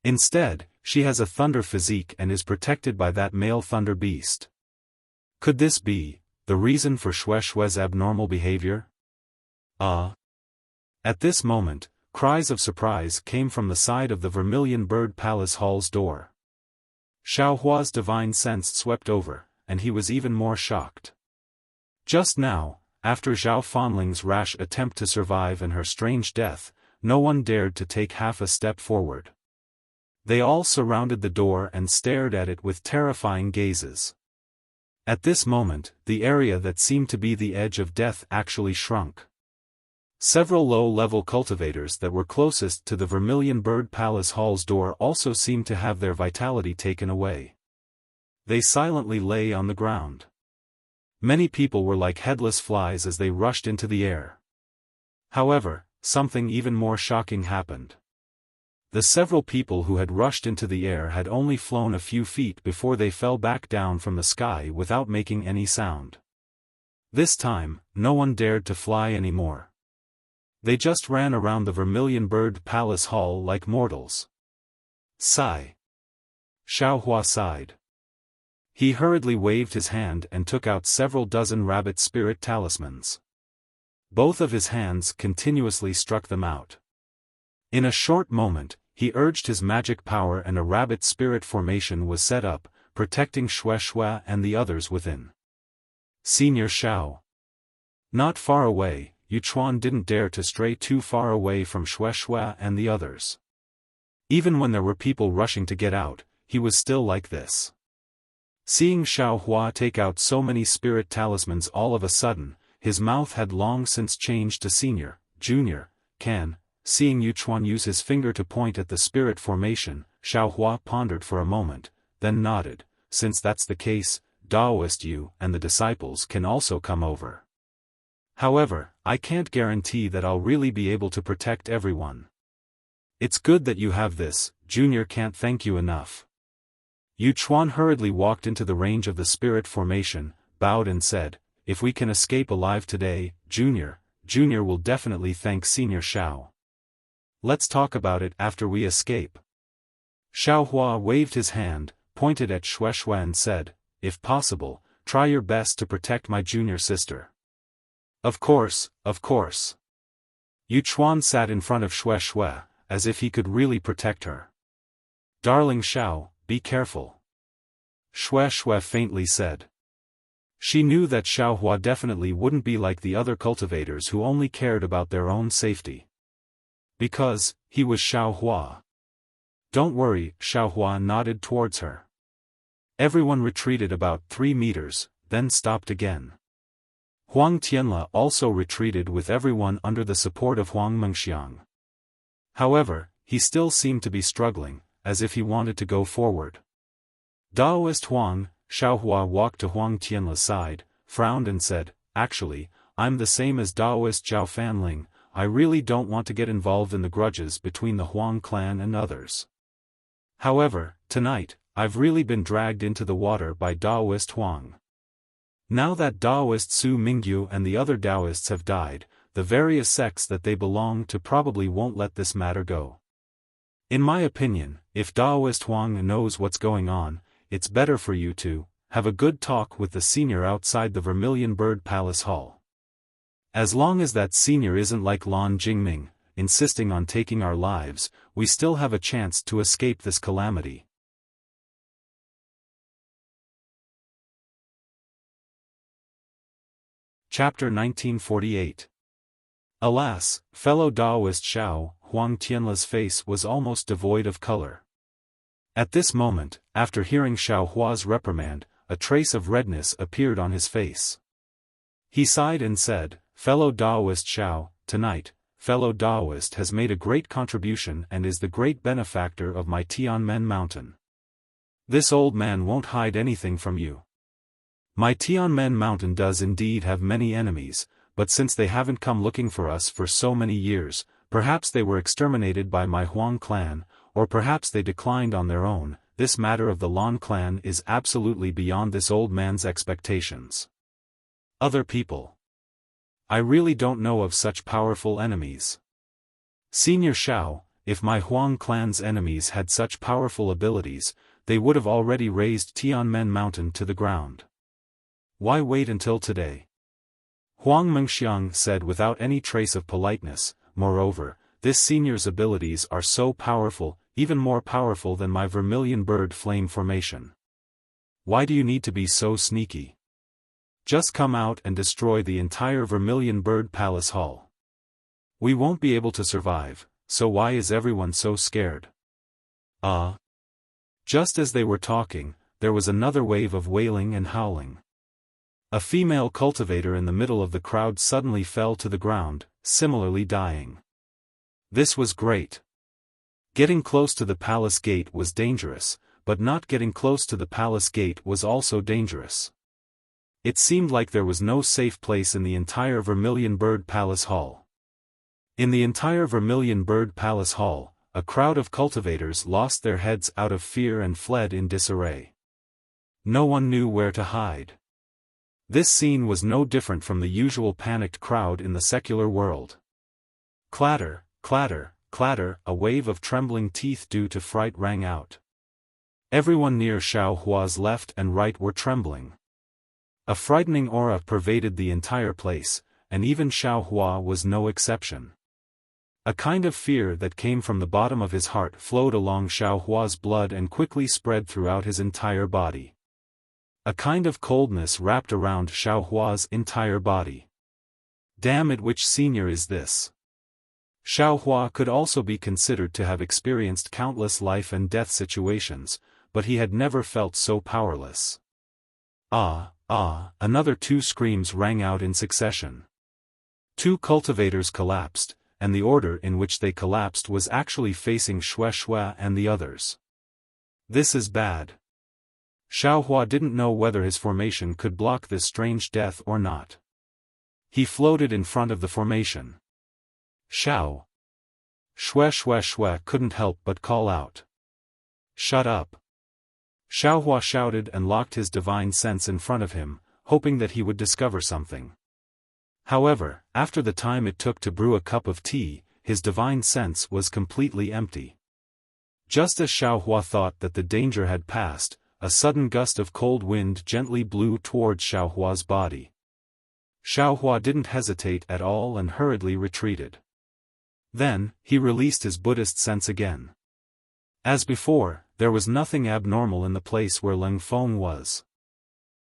Instead, she has a thunder physique and is protected by that male thunder beast. Could this be the reason for Shuai's abnormal behavior? At this moment, cries of surprise came from the side of the Vermilion Bird Palace Hall's door. Xiaohua's divine sense swept over, and he was even more shocked. Just now, after Zhao Fanling's rash attempt to survive and her strange death, no one dared to take half a step forward. They all surrounded the door and stared at it with terrifying gazes. At this moment, the area that seemed to be the edge of death actually shrunk. Several low-level cultivators that were closest to the Vermilion Bird Palace Hall's door also seemed to have their vitality taken away. They silently lay on the ground. Many people were like headless flies as they rushed into the air. However, something even more shocking happened. The several people who had rushed into the air had only flown a few feet before they fell back down from the sky without making any sound. This time, no one dared to fly anymore. They just ran around the Vermilion Bird Palace Hall like mortals. Sigh. Xiaohua sighed. He hurriedly waved his hand and took out several dozen rabbit spirit talismans. Both of his hands continuously struck them out. In a short moment, he urged his magic power and a rabbit spirit formation was set up, protecting Shui and the others within. Senior Xiao. Not far away, Yuchuan didn't dare to stray too far away from Shui and the others. Even when there were people rushing to get out, he was still like this. Seeing Xiaohua take out so many spirit talismans all of a sudden, his mouth had long since changed to Senior, Junior, Can. Seeing Yuchuan use his finger to point at the spirit formation, Xiaohua pondered for a moment, then nodded. Since that's the case, Daoist you and the disciples can also come over. However, I can't guarantee that I'll really be able to protect everyone. It's good that you have this, Junior can't thank you enough. Yuchuan hurriedly walked into the range of the spirit formation, bowed and said, if we can escape alive today, Junior will definitely thank Senior Xiao. Let's talk about it after we escape. Xiaohua waved his hand, pointed at Shui and said, if possible, try your best to protect my junior sister. Of course, of course. Yuchuan sat in front of Shui, as if he could really protect her. Darling Xiao, be careful. Shui faintly said. She knew that Xiaohua definitely wouldn't be like the other cultivators who only cared about their own safety. Because, he was Xiaohua. Don't worry, Xiaohua nodded towards her. Everyone retreated about 3 meters, then stopped again. Huang Tianla also retreated with everyone under the support of Huang Mengxiang. However, he still seemed to be struggling, as if he wanted to go forward. Daoist Huang, Xiaohua walked to Huang Tianla's side, frowned and said, actually, I'm the same as Daoist Xiaofan Ling. I really don't want to get involved in the grudges between the Huang clan and others. However, tonight, I've really been dragged into the water by Daoist Huang. Now that Daoist Su Mingyu and the other Daoists have died, the various sects that they belong to probably won't let this matter go. In my opinion, if Daoist Huang knows what's going on, it's better for you to have a good talk with the senior outside the Vermilion Bird Palace Hall. As long as that senior isn't like Lan Jingming, insisting on taking our lives, we still have a chance to escape this calamity. Chapter 1948. Alas, fellow Daoist Xiao, Huang Tianla's face was almost devoid of color. At this moment, after hearing Xiaohua's reprimand, a trace of redness appeared on his face. He sighed and said, fellow Daoist Xiao, tonight, fellow Daoist has made a great contribution and is the great benefactor of my Tianmen Mountain. This old man won't hide anything from you. My Tianmen Mountain does indeed have many enemies, but since they haven't come looking for us for so many years, perhaps they were exterminated by my Huang clan, or perhaps they declined on their own. This matter of the Lan clan is absolutely beyond this old man's expectations. Other people. I really don't know of such powerful enemies. Senior Xiao, if my Huang clan's enemies had such powerful abilities, they would have already razed Tianmen Mountain to the ground. Why wait until today? Huang Mengxiang said without any trace of politeness. Moreover, this senior's abilities are so powerful, even more powerful than my Vermilion Bird Flame formation. Why do you need to be so sneaky? Just come out and destroy the entire Vermilion Bird Palace Hall. We won't be able to survive, so why is everyone so scared? Just as they were talking, there was another wave of wailing and howling. A female cultivator in the middle of the crowd suddenly fell to the ground, similarly dying. This was great. Getting close to the palace gate was dangerous, but not getting close to the palace gate was also dangerous. It seemed like there was no safe place in the entire Vermilion Bird Palace Hall. In the entire Vermilion Bird Palace Hall, a crowd of cultivators lost their heads out of fear and fled in disarray. No one knew where to hide. This scene was no different from the usual panicked crowd in the secular world. Clatter, clatter, clatter, a wave of trembling teeth due to fright rang out. Everyone near Xiao Hua's left and right were trembling. A frightening aura pervaded the entire place, and even Xiao Hua was no exception. A kind of fear that came from the bottom of his heart flowed along Xiao Hua's blood and quickly spread throughout his entire body. A kind of coldness wrapped around Xiao Hua's entire body. Damn it, which senior is this? Xiao Hua could also be considered to have experienced countless life and death situations, but he had never felt so powerless. Ah, ah, another two screams rang out in succession. Two cultivators collapsed, and the order in which they collapsed was actually facing Shui and the others. This is bad. Xiao Hua didn't know whether his formation could block this strange death or not. He floated in front of the formation. Xiao. Shui couldn't help but call out. Shut up. Xiao Hua shouted and locked his divine sense in front of him, hoping that he would discover something. However, after the time it took to brew a cup of tea, his divine sense was completely empty. Just as Xiao Hua thought that the danger had passed, a sudden gust of cold wind gently blew towards Xiao Hua's body. Xiao Hua didn't hesitate at all and hurriedly retreated. Then, he released his Buddhist sense again. As before, there was nothing abnormal in the place where Leng Feng was.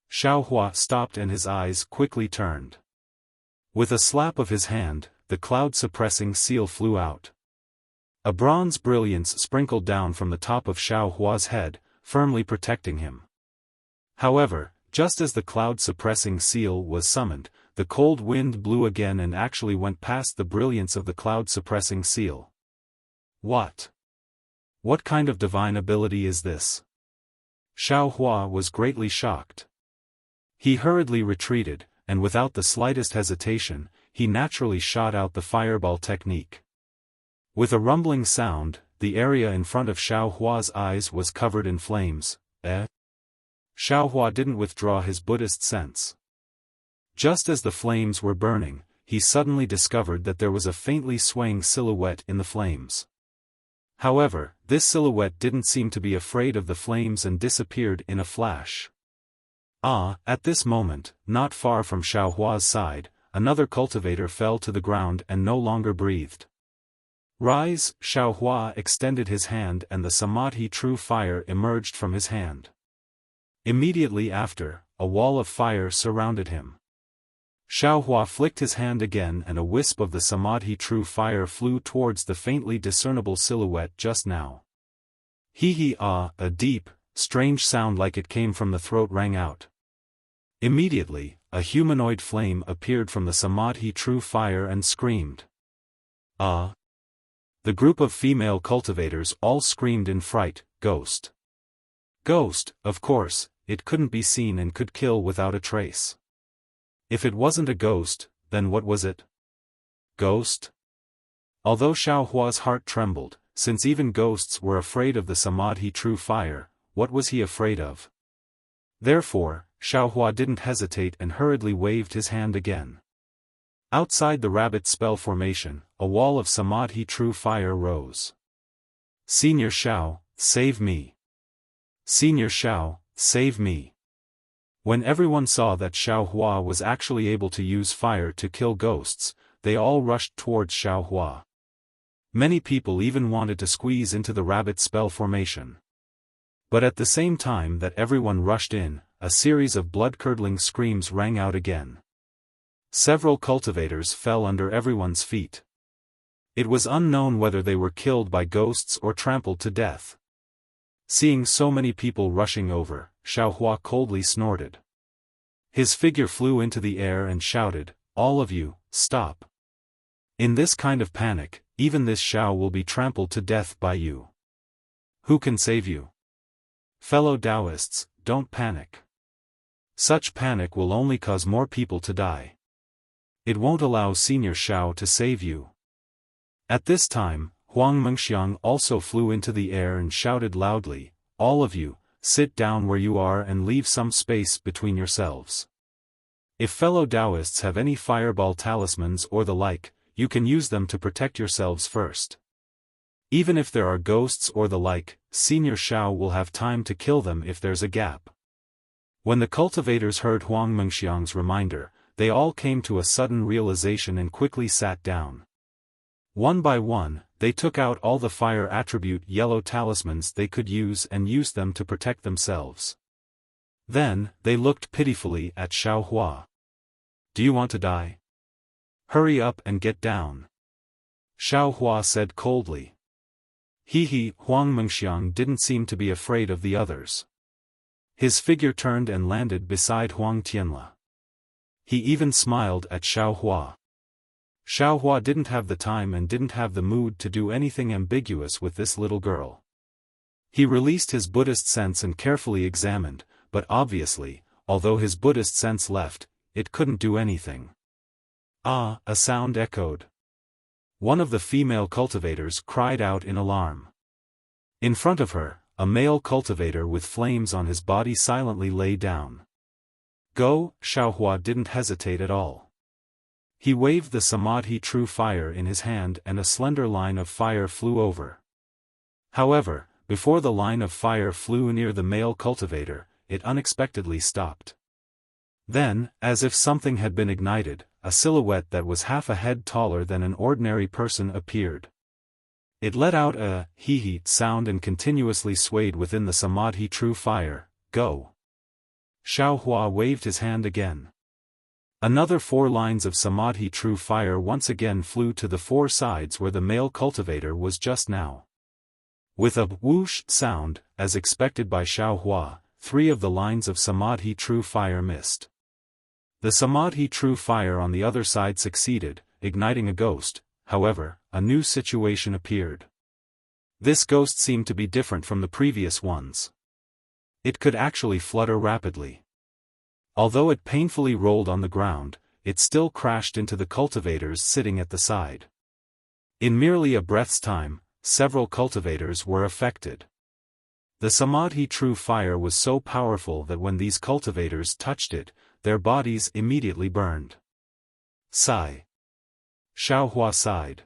Xiao Hua stopped and his eyes quickly turned. With a slap of his hand, the cloud-suppressing seal flew out. A bronze brilliance sprinkled down from the top of Xiao Hua's head, firmly protecting him. However, just as the cloud-suppressing seal was summoned, the cold wind blew again and actually went past the brilliance of the cloud-suppressing seal. What? What kind of divine ability is this? Xiao Hua was greatly shocked. He hurriedly retreated, and without the slightest hesitation, he naturally shot out the fireball technique. With a rumbling sound, the area in front of Xiao Hua's eyes was covered in flames. Xiao Hua didn't withdraw his Buddhist sense. Just as the flames were burning, he suddenly discovered that there was a faintly swaying silhouette in the flames. However, this silhouette didn't seem to be afraid of the flames and disappeared in a flash. At this moment, not far from Xiao Hua's side, another cultivator fell to the ground and no longer breathed. Rise! Xiao Hua extended his hand and the Samadhi true fire emerged from his hand. Immediately after, a wall of fire surrounded him. Xiao Hua flicked his hand again and a wisp of the Samadhi true fire flew towards the faintly discernible silhouette just now. A deep, strange sound like it came from the throat rang out. Immediately, a humanoid flame appeared from the Samadhi true fire and screamed. The group of female cultivators all screamed in fright, Ghost. Ghost, of course, it couldn't be seen and could kill without a trace. If it wasn't a ghost, then what was it? Ghost? Although Xiao Hua's heart trembled, since even ghosts were afraid of the Samadhi true fire, what was he afraid of? Therefore, Xiao Hua didn't hesitate and hurriedly waved his hand again. Outside the rabbit spell formation, a wall of Samadhi true fire rose. Senior Xiao, save me. Senior Xiao, save me. When everyone saw that Xiao Hua was actually able to use fire to kill ghosts, they all rushed towards Xiao Hua. Many people even wanted to squeeze into the rabbit spell formation. But at the same time that everyone rushed in, a series of blood-curdling screams rang out again. Several cultivators fell under everyone's feet. It was unknown whether they were killed by ghosts or trampled to death. Seeing so many people rushing over, Xiao Hua coldly snorted. His figure flew into the air and shouted, "All of you, stop. In this kind of panic, even this Xiao will be trampled to death by you. Who can save you? Fellow Taoists, don't panic. Such panic will only cause more people to die. It won't allow Senior Xiao to save you." At this time, Huang Mengxiang also flew into the air and shouted loudly, "All of you, sit down where you are and leave some space between yourselves. If fellow Taoists have any fireball talismans or the like, you can use them to protect yourselves first. Even if there are ghosts or the like, Senior Xiao will have time to kill them if there's a gap." When the cultivators heard Huang Mengxiang's reminder, they all came to a sudden realization and quickly sat down. One by one, they took out all the fire attribute yellow talismans they could use and used them to protect themselves. Then, they looked pitifully at Xiao Hua. "Do you want to die? Hurry up and get down," Xiao Hua said coldly. Huang Mengxiang didn't seem to be afraid of the others. His figure turned and landed beside Huang Tianla. He even smiled at Xiao Hua. Xiao Hua didn't have the time and didn't have the mood to do anything ambiguous with this little girl. He released his Buddhist sense and carefully examined, but obviously, although his Buddhist sense left, it couldn't do anything. "Ah!" a sound echoed. One of the female cultivators cried out in alarm. In front of her, a male cultivator with flames on his body silently lay down. "Go!" Xiao Hua didn't hesitate at all. He waved the Samadhi True Fire in his hand and a slender line of fire flew over. However, before the line of fire flew near the male cultivator, it unexpectedly stopped. Then, as if something had been ignited, a silhouette that was half a head taller than an ordinary person appeared. It let out a hee-hee sound and continuously swayed within the Samadhi True Fire. "Go!" Xiao Hua waved his hand again. Another 4 lines of Samadhi True Fire once again flew to the 4 sides where the male cultivator was just now. With a whoosh sound, as expected by Xiao Hua, 3 of the lines of Samadhi True Fire missed. The Samadhi True Fire on the other side succeeded, igniting a ghost. However, a new situation appeared. This ghost seemed to be different from the previous ones. It could actually flutter rapidly. Although it painfully rolled on the ground, it still crashed into the cultivators sitting at the side. In merely a breath's time, several cultivators were affected. The Samadhi True Fire was so powerful that when these cultivators touched it, their bodies immediately burned. Sigh. Xiao Hua sighed.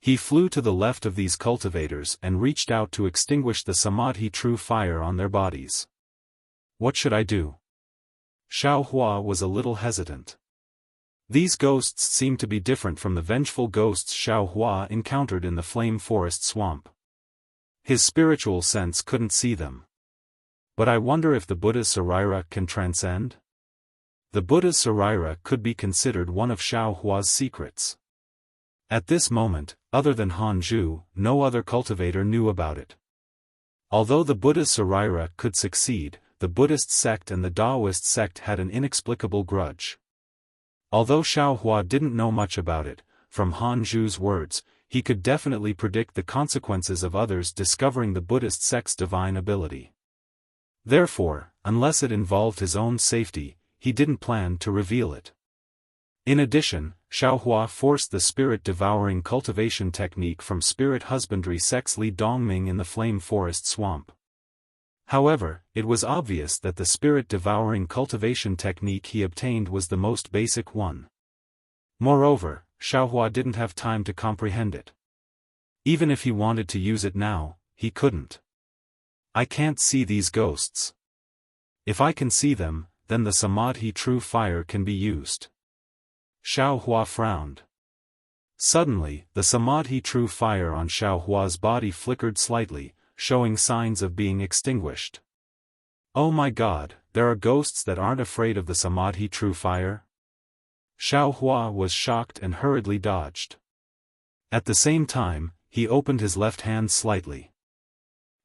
He flew to the left of these cultivators and reached out to extinguish the Samadhi True Fire on their bodies. "What should I do?" Xiao Hua was a little hesitant. These ghosts seemed to be different from the vengeful ghosts Xiao Hua encountered in the Flame Forest Swamp. His spiritual sense couldn't see them. But I wonder if the Buddha's Sarira can transcend? The Buddha's Sarira could be considered one of Xiao Hua's secrets. At this moment, other than Han Zhu, no other cultivator knew about it. Although the Buddha's Sarira could succeed, the Buddhist sect and the Taoist sect had an inexplicable grudge. Although Xiao Hua didn't know much about it, from Han Zhu's words, he could definitely predict the consequences of others discovering the Buddhist sect's divine ability. Therefore, unless it involved his own safety, he didn't plan to reveal it. In addition, Xiao Hua forced the spirit-devouring cultivation technique from spirit husbandry sect's Li Dongming in the Flame Forest Swamp. However, it was obvious that the spirit-devouring cultivation technique he obtained was the most basic one. Moreover, Xiao Hua didn't have time to comprehend it. Even if he wanted to use it now, he couldn't. "I can't see these ghosts. If I can see them, then the Samadhi True Fire can be used." Xiao Hua frowned. Suddenly, the Samadhi True Fire on Xiao Hua's body flickered slightly, showing signs of being extinguished. "Oh my God, there are ghosts that aren't afraid of the Samadhi True Fire?" Xiao Hua was shocked and hurriedly dodged. At the same time, he opened his left hand slightly.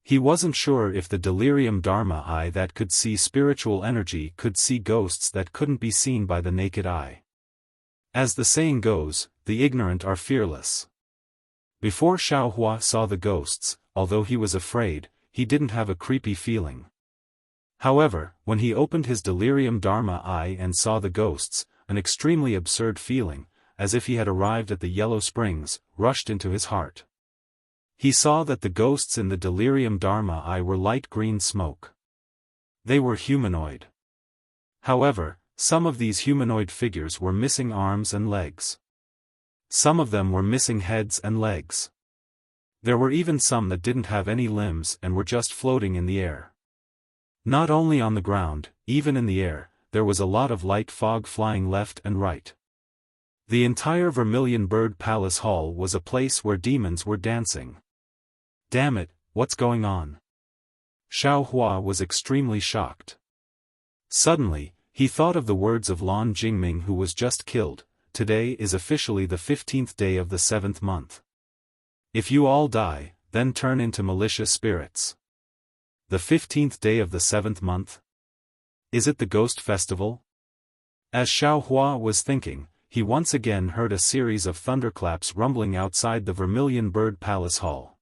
He wasn't sure if the delirium dharma eye that could see spiritual energy could see ghosts that couldn't be seen by the naked eye. As the saying goes, the ignorant are fearless. Before Xiao Hua saw the ghosts, although he was afraid, he didn't have a creepy feeling. However, when he opened his delirium dharma eye and saw the ghosts, an extremely absurd feeling, as if he had arrived at the Yellow Springs, rushed into his heart. He saw that the ghosts in the delirium Dharma eye were light green smoke. They were humanoid. However, some of these humanoid figures were missing arms and legs. Some of them were missing heads and legs. There were even some that didn't have any limbs and were just floating in the air. Not only on the ground, even in the air, there was a lot of light fog flying left and right. The entire Vermilion Bird Palace Hall was a place where demons were dancing. Damn it, what's going on? Xiaofan was extremely shocked. Suddenly, he thought of the words of Lan Jingming, who was just killed. Today is officially the 15th day of the 7th month. If you all die, then turn into malicious spirits. The 15th day of the 7th month? Is it the ghost festival? As Xiaofan was thinking, he once again heard a series of thunderclaps rumbling outside the Vermilion Bird Palace Hall.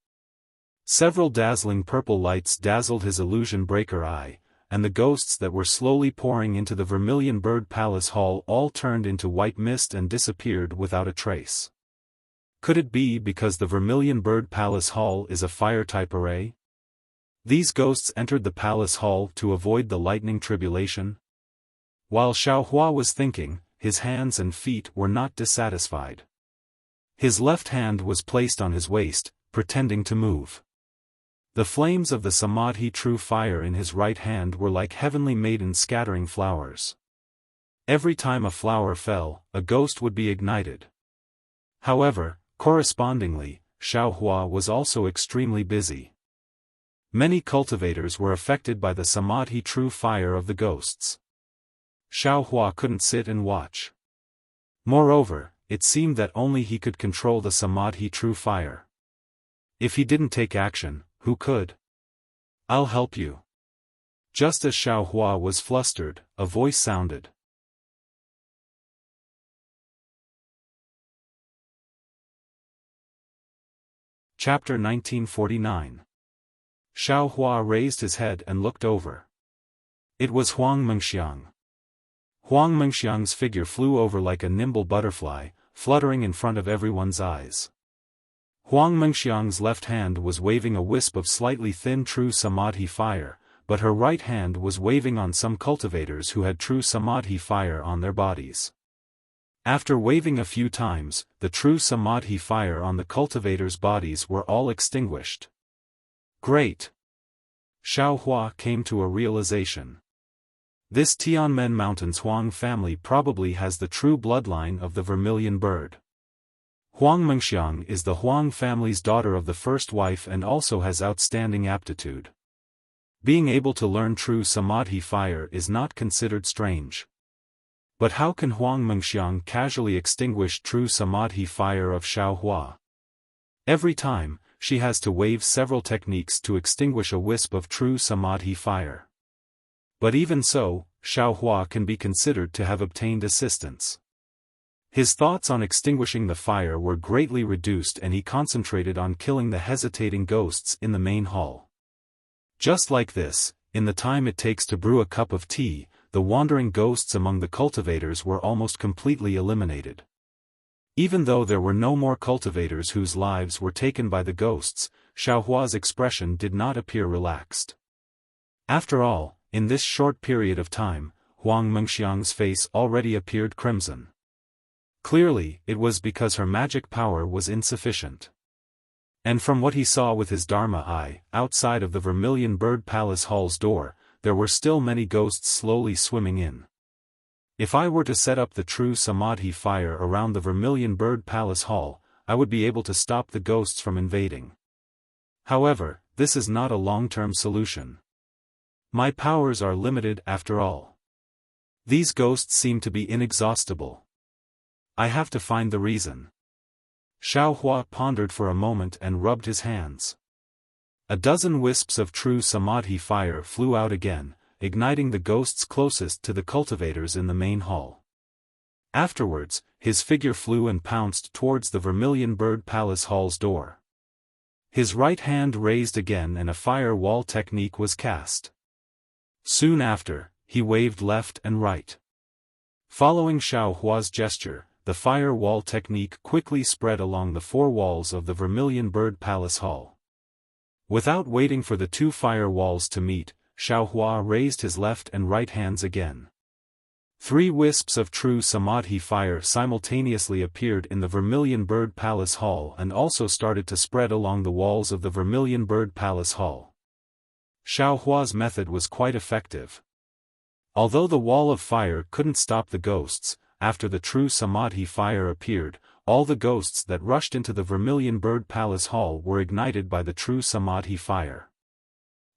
Several dazzling purple lights dazzled his illusion breaker eye, and the ghosts that were slowly pouring into the Vermilion Bird Palace Hall all turned into white mist and disappeared without a trace. Could it be because the Vermilion Bird Palace Hall is a fire-type array? These ghosts entered the palace hall to avoid the lightning tribulation? While Xiaofan was thinking, his hands and feet were not dissatisfied. His left hand was placed on his waist, pretending to move. The flames of the Samadhi true fire in his right hand were like heavenly maidens scattering flowers. Every time a flower fell, a ghost would be ignited. However, correspondingly, Xiaofan was also extremely busy. Many cultivators were affected by the Samadhi true fire of the ghosts. Xiaofan couldn't sit and watch. Moreover, it seemed that only he could control the Samadhi true fire. If he didn't take action, who could? I'll help you. Just as Xiaofan was flustered, a voice sounded. Chapter 1949. Xiaofan raised his head and looked over. It was Huang Mengxiang. Huang Mengxiang's figure flew over like a nimble butterfly, fluttering in front of everyone's eyes. Huang Mengxiang's left hand was waving a wisp of slightly thin true Samadhi fire, but her right hand was waving on some cultivators who had true Samadhi fire on their bodies. After waving a few times, the true Samadhi fire on the cultivators' bodies were all extinguished. Great! Xiaofan came to a realization. This Tianmen Mountains Huang family probably has the true bloodline of the Vermilion Bird. Huang Mengxiang is the Huang family's daughter of the first wife and also has outstanding aptitude. Being able to learn true Samadhi fire is not considered strange. But how can Huang Mengxiang casually extinguish true Samadhi fire of Xiaofan? Every time, she has to wave several techniques to extinguish a wisp of true Samadhi fire. But even so, Xiaofan can be considered to have obtained assistance. His thoughts on extinguishing the fire were greatly reduced and he concentrated on killing the hesitating ghosts in the main hall. Just like this, in the time it takes to brew a cup of tea, the wandering ghosts among the cultivators were almost completely eliminated. Even though there were no more cultivators whose lives were taken by the ghosts, Xiaohua's expression did not appear relaxed. After all, in this short period of time, Huang Mengxiang's face already appeared crimson. Clearly, it was because her magic power was insufficient. And from what he saw with his Dharma eye, outside of the Vermilion Bird Palace Hall's door, there were still many ghosts slowly swimming in. If I were to set up the true Samadhi fire around the Vermilion Bird Palace Hall, I would be able to stop the ghosts from invading. However, this is not a long-term solution. My powers are limited after all. These ghosts seem to be inexhaustible. I have to find the reason. Xiaohua pondered for a moment and rubbed his hands. A dozen wisps of true Samadhi fire flew out again, igniting the ghosts closest to the cultivators in the main hall. Afterwards, his figure flew and pounced towards the Vermilion Bird Palace Hall's door. His right hand raised again and a fire wall technique was cast. Soon after, he waved left and right. Following Xiaohua's gesture, the fire wall technique quickly spread along the four walls of the Vermilion Bird Palace Hall. Without waiting for the two fire walls to meet, Xiaohua raised his left and right hands again. 3 wisps of true samadhi fire simultaneously appeared in the Vermilion Bird Palace Hall and also started to spread along the walls of the Vermilion Bird Palace Hall. Xiaohua's method was quite effective. Although the wall of fire couldn't stop the ghosts, after the true samadhi fire appeared, all the ghosts that rushed into the Vermilion Bird Palace Hall were ignited by the true samadhi fire.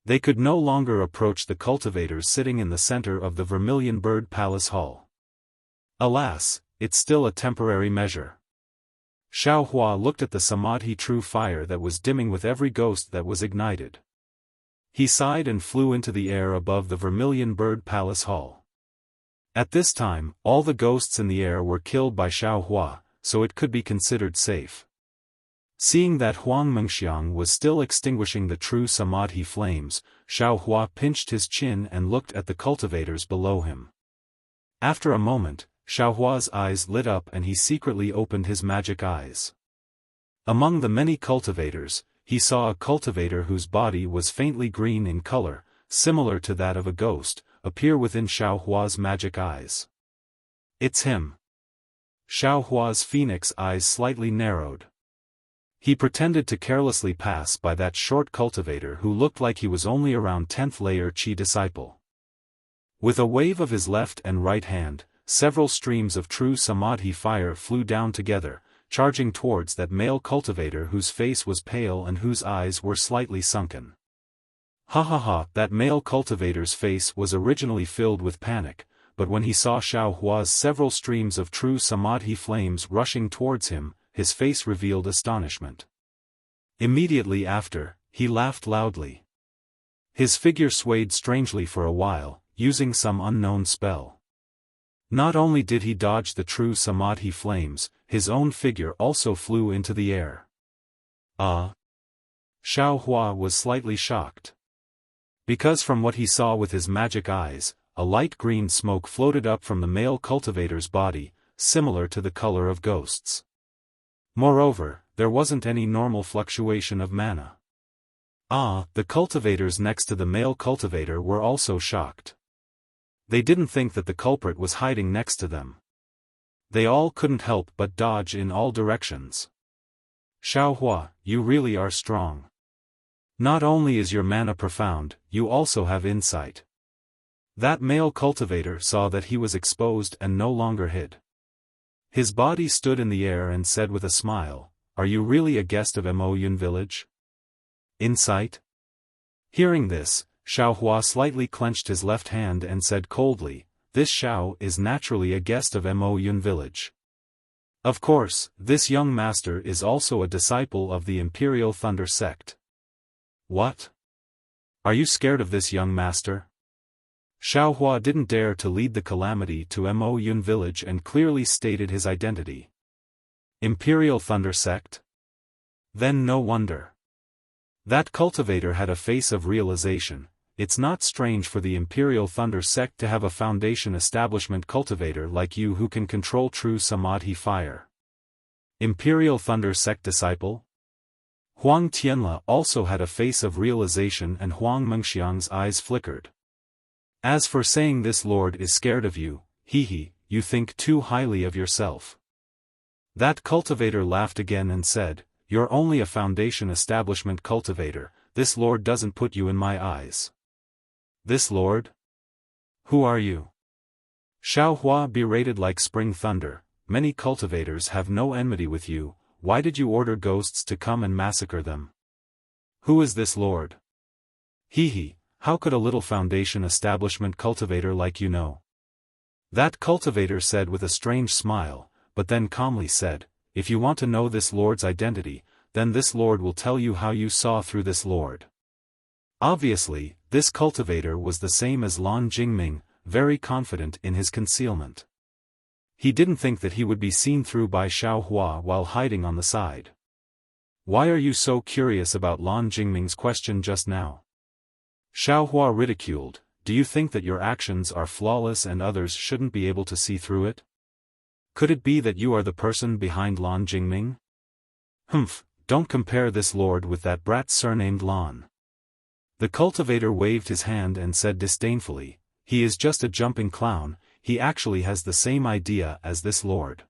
They could no longer approach the cultivators sitting in the center of the Vermilion Bird Palace Hall. Alas, it's still a temporary measure. Xiaohua looked at the samadhi true fire that was dimming with every ghost that was ignited. He sighed and flew into the air above the Vermilion Bird Palace Hall. At this time, all the ghosts in the air were killed by Xiaohua, so it could be considered safe. Seeing that Huang Mengxiang was still extinguishing the true samadhi flames, Xiaohua pinched his chin and looked at the cultivators below him. After a moment, Xiaohua's eyes lit up and he secretly opened his magic eyes. Among the many cultivators, he saw a cultivator whose body was faintly green in color, similar to that of a ghost, appear within Xiaohua's magic eyes. It's him. Xiaohua's phoenix eyes slightly narrowed. He pretended to carelessly pass by that short cultivator who looked like he was only around 10th layer Qi disciple. With a wave of his left and right hand, several streams of true samadhi fire flew down together, charging towards that male cultivator whose face was pale and whose eyes were slightly sunken. Ha ha ha, that male cultivator's face was originally filled with panic, but when he saw Xiaohua's several streams of true samadhi flames rushing towards him, his face revealed astonishment. Immediately after, he laughed loudly. His figure swayed strangely for a while, using some unknown spell. Not only did he dodge the true samadhi flames, his own figure also flew into the air. Xiaohua was slightly shocked. Because from what he saw with his magic eyes, a light green smoke floated up from the male cultivator's body, similar to the color of ghosts. Moreover, there wasn't any normal fluctuation of mana. The cultivators next to the male cultivator were also shocked. They didn't think that the culprit was hiding next to them. They all couldn't help but dodge in all directions. Xiaohua, you really are strong. Not only is your mana profound, you also have insight. That male cultivator saw that he was exposed and no longer hid. His body stood in the air and said with a smile, "Are you really a guest of Moyun village?" Insight? Hearing this, Xiaohua slightly clenched his left hand and said coldly, "This Xiao is naturally a guest of Moyun village. Of course, this young master is also a disciple of the Imperial Thunder sect." What? Are you scared of this young master? Xiaohua didn't dare to lead the calamity to Moyun village and clearly stated his identity. Imperial Thunder sect? Then no wonder. That cultivator had a face of realization. It's not strange for the Imperial Thunder sect to have a foundation establishment cultivator like you who can control true samadhi fire. Imperial Thunder sect disciple? Huang Tianla also had a face of realization and Huang Mengxiang's eyes flickered. As for saying this lord is scared of you, you think too highly of yourself. That cultivator laughed again and said, "You're only a foundation establishment cultivator, this lord doesn't put you in my eyes." This lord? Who are you? Xiaohua berated like spring thunder, "Many cultivators have no enmity with you. Why did you order ghosts to come and massacre them? Who is this lord?" How could a little foundation establishment cultivator like you know? That cultivator said with a strange smile, but then calmly said, "If you want to know this lord's identity, then this lord will tell you how you saw through this lord." Obviously, this cultivator was the same as Lan Jingming, very confident in his concealment. He didn't think that he would be seen through by Xiaohua while hiding on the side. "Why are you so curious about Lan Jingming's question just now?" Xiaohua ridiculed, "Do you think that your actions are flawless and others shouldn't be able to see through it?" Could it be that you are the person behind Lan Jingming? Humph, don't compare this lord with that brat surnamed Lan. The cultivator waved his hand and said disdainfully, he is just a jumping clown, he actually has the same idea as this lord.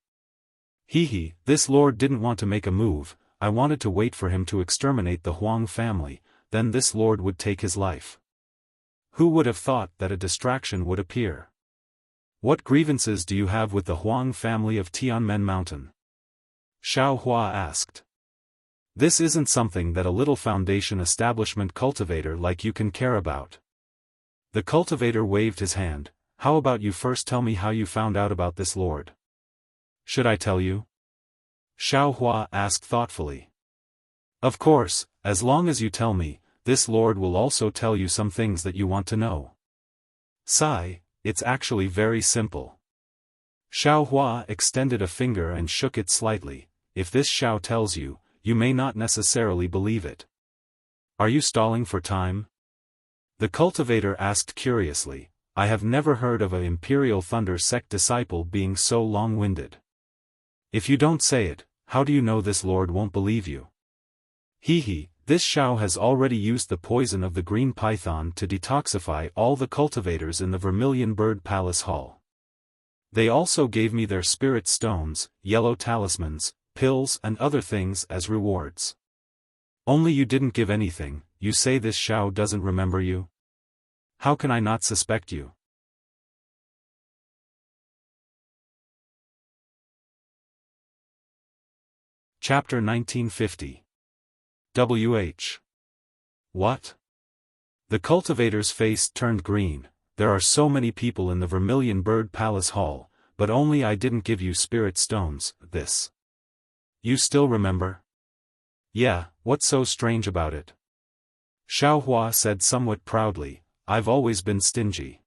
Hee, this lord didn't want to make a move, I wanted to wait for him to exterminate the Huang family, then this lord would take his life. Who would have thought that a distraction would appear? What grievances do you have with the Huang family of Tianmen Mountain? Xiao Hua asked. This isn't something that a little foundation establishment cultivator like you can care about. The cultivator waved his hand, how about you first tell me how you found out about this lord? Should I tell you? Xiao Hua asked thoughtfully. Of course, as long as you tell me, this lord will also tell you some things that you want to know. Sigh, it's actually very simple. Xiao Hua extended a finger and shook it slightly, if this Xiao tells you, you may not necessarily believe it. Are you stalling for time? The cultivator asked curiously, I have never heard of an Imperial Thunder sect disciple being so long-winded. If you don't say it, how do you know this lord won't believe you? Hee, this Xiao has already used the poison of the green python to detoxify all the cultivators in the Vermilion Bird Palace Hall. They also gave me their spirit stones, yellow talismans, pills and other things as rewards. Only you didn't give anything, you say this Xiao doesn't remember you? How can I not suspect you? Chapter 1950. WH. What? The cultivator's face turned green. There are so many people in the Vermilion Bird Palace Hall, but only I didn't give you spirit stones, this. You still remember? Yeah, what's so strange about it? Xiao Hua said somewhat proudly, I've always been stingy.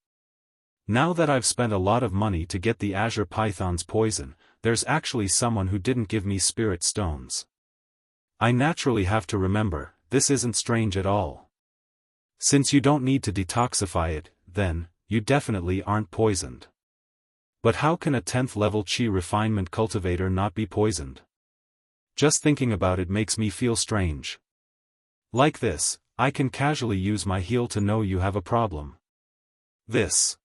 Now that I've spent a lot of money to get the Azure Python's poison, there's actually someone who didn't give me spirit stones. I naturally have to remember, this isn't strange at all. Since you don't need to detoxify it, then, you definitely aren't poisoned. But how can a 10th level Qi refinement cultivator not be poisoned? Just thinking about it makes me feel strange. Like this, I can casually use my heal to know you have a problem. This.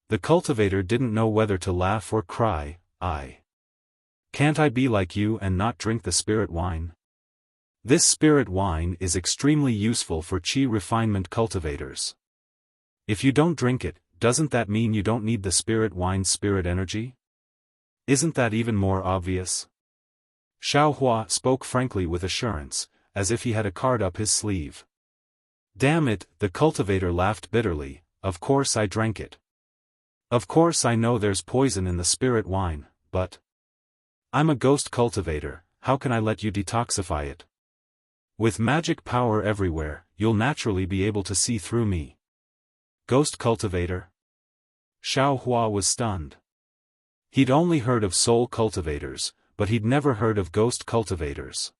The cultivator didn't know whether to laugh or cry. Can't I be like you and not drink the spirit wine? This spirit wine is extremely useful for Qi refinement cultivators. If you don't drink it, doesn't that mean you don't need the spirit wine's spirit energy? Isn't that even more obvious? Xiao Hua spoke frankly with assurance, as if he had a card up his sleeve. Damn it, the cultivator laughed bitterly, of course I drank it. Of course I know there's poison in the spirit wine, but I'm a ghost cultivator, how can I let you detoxify it? With magic power everywhere, you'll naturally be able to see through me. Ghost cultivator? Xiao Hua was stunned. He'd only heard of soul cultivators, but he'd never heard of ghost cultivators.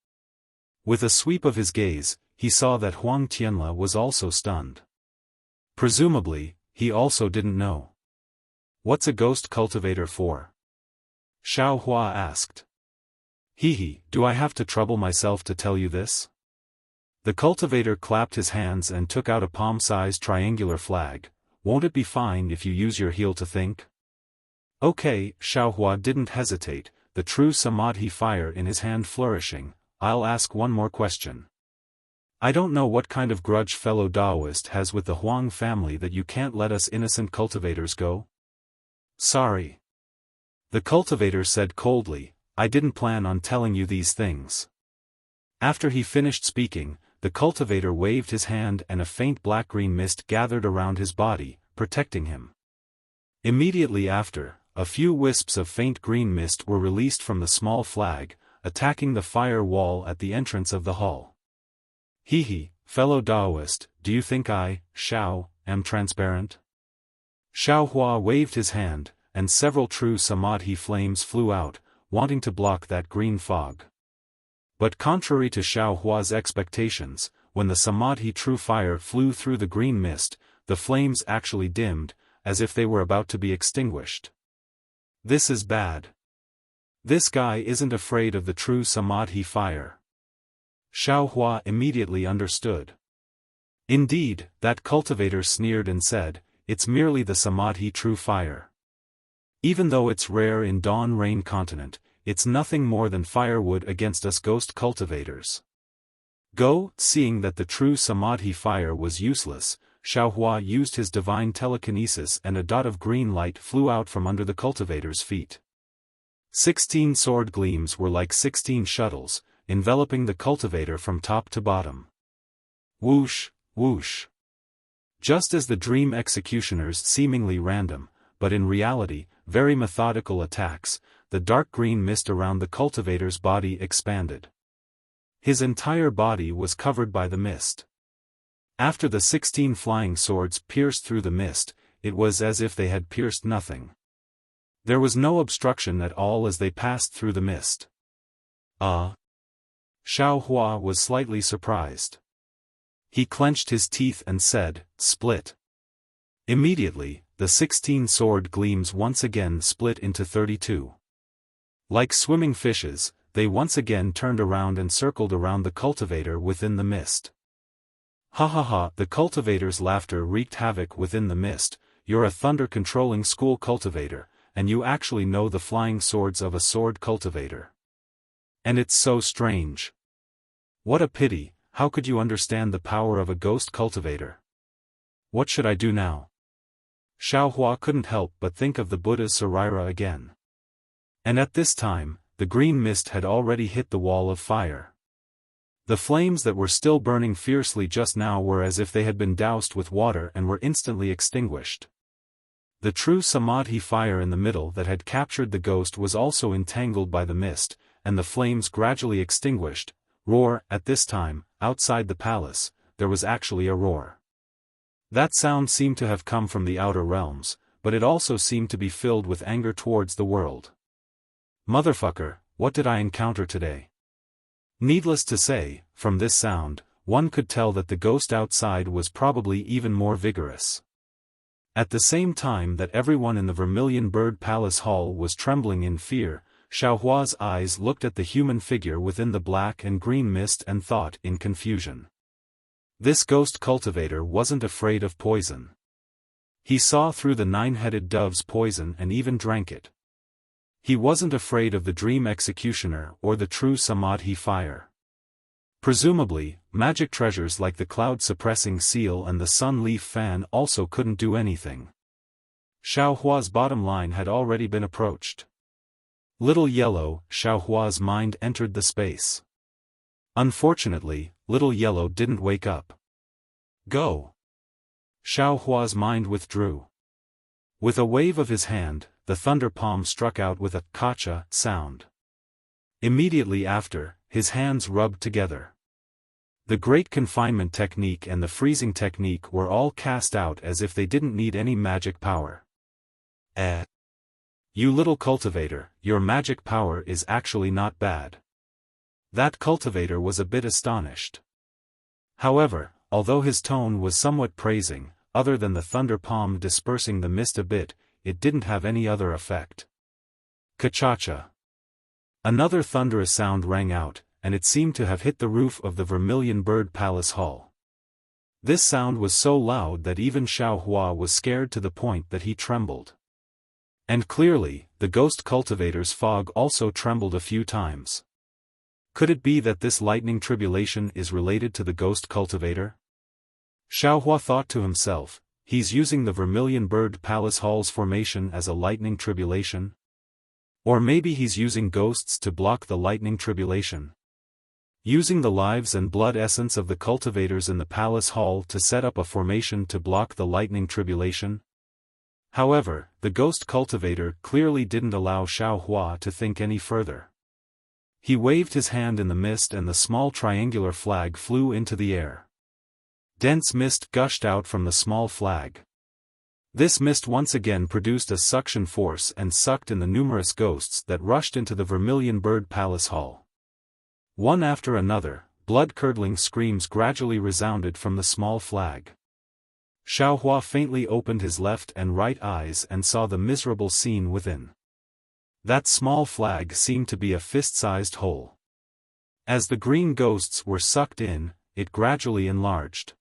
With a sweep of his gaze, he saw that Huang Tianla was also stunned. Presumably, he also didn't know. What's a ghost cultivator for? Xiao Hua asked. Do I have to trouble myself to tell you this? The cultivator clapped his hands and took out a palm-sized triangular flag. Won't it be fine if you use your heal to think? Okay, Xiao Hua didn't hesitate, the true Samadhi fire in his hand flourishing. I'll ask one more question. I don't know what kind of grudge fellow Taoist has with the Huang family that you can't let us innocent cultivators go? Sorry. The cultivator said coldly, I didn't plan on telling you these things. After he finished speaking, the cultivator waved his hand and a faint black-green mist gathered around his body, protecting him. Immediately after, a few wisps of faint green mist were released from the small flag, attacking the fire wall at the entrance of the hall. Fellow Taoist, do you think I, Xiao, am transparent? Xiao Hua waved his hand, and several true Samadhi flames flew out, wanting to block that green fog. But contrary to Xiao Hua's expectations, when the Samadhi true fire flew through the green mist, the flames actually dimmed, as if they were about to be extinguished. This is bad. This guy isn't afraid of the true Samadhi fire. Xiaohua immediately understood. Indeed, that cultivator sneered and said, it's merely the Samadhi true fire. Even though it's rare in Dawn Rain continent, it's nothing more than firewood against us ghost cultivators. Go, seeing that the true Samadhi fire was useless, Xiaohua used his divine telekinesis and a dot of green light flew out from under the cultivator's feet. 16 sword gleams were like 16 shuttles, enveloping the cultivator from top to bottom. Whoosh, whoosh. Just as the dream executioner's seemingly random, but in reality, very methodical attacks, the dark green mist around the cultivator's body expanded. His entire body was covered by the mist. After the 16 flying swords pierced through the mist, it was as if they had pierced nothing. There was no obstruction at all as they passed through the mist. Xiaohua was slightly surprised. He clenched his teeth and said, split. Immediately, the 16 sword gleams once again split into 32. Like swimming fishes, they once again turned around and circled around the cultivator within the mist. Ha ha ha, the cultivator's laughter wreaked havoc within the mist. You're a thunder-controlling school cultivator, and you actually know the flying swords of a sword cultivator. And it's so strange. What a pity, how could you understand the power of a ghost cultivator? What should I do now? Xiaohua couldn't help but think of the Buddha's Sarira again. And at this time, the green mist had already hit the wall of fire. The flames that were still burning fiercely just now were as if they had been doused with water and were instantly extinguished. The true Samadhi fire in the middle that had captured the ghost was also entangled by the mist, and the flames gradually extinguished. Roar, at this time, outside the palace, there was actually a roar. That sound seemed to have come from the outer realms, but it also seemed to be filled with anger towards the world. Motherfucker, what did I encounter today? Needless to say, from this sound, one could tell that the ghost outside was probably even more vigorous. At the same time that everyone in the Vermilion Bird Palace Hall was trembling in fear, Xiaohua's eyes looked at the human figure within the black and green mist and thought in confusion. This ghost cultivator wasn't afraid of poison. He saw through the 9-headed dove's poison and even drank it. He wasn't afraid of the dream executioner or the true Samadhi fire. Presumably, magic treasures like the cloud-suppressing seal and the sun leaf fan also couldn't do anything. Xiaohua's bottom line had already been approached. Little Yellow, Xiaohua's mind entered the space. Unfortunately, Little Yellow didn't wake up. Go! Xiaohua's mind withdrew. With a wave of his hand, the thunder palm struck out with a kacha sound. Immediately after, his hands rubbed together. The great confinement technique and the freezing technique were all cast out as if they didn't need any magic power. You little cultivator, your magic power is actually not bad. That cultivator was a bit astonished. However, although his tone was somewhat praising, other than the thunder palm dispersing the mist a bit, it didn't have any other effect. Ka-cha-cha. Another thunderous sound rang out, and it seemed to have hit the roof of the Vermilion Bird Palace Hall. This sound was so loud that even Xiaohua was scared to the point that he trembled. And clearly, the ghost cultivator's fog also trembled a few times. Could it be that this lightning tribulation is related to the ghost cultivator? Xiaohua thought to himself, he's using the Vermilion Bird Palace Hall's formation as a lightning tribulation? Or maybe he's using ghosts to block the lightning tribulation. Using the lives and blood essence of the cultivators in the Palace Hall to set up a formation to block the lightning tribulation? However, the ghost cultivator clearly didn't allow Xiaohua to think any further. He waved his hand in the mist and the small triangular flag flew into the air. Dense mist gushed out from the small flag. This mist once again produced a suction force and sucked in the numerous ghosts that rushed into the Vermilion Bird Palace Hall. One after another, blood-curdling screams gradually resounded from the small flag. Xiaohua faintly opened his left and right eyes and saw the miserable scene within. That small flag seemed to be a fist-sized hole. As the green ghosts were sucked in, it gradually enlarged.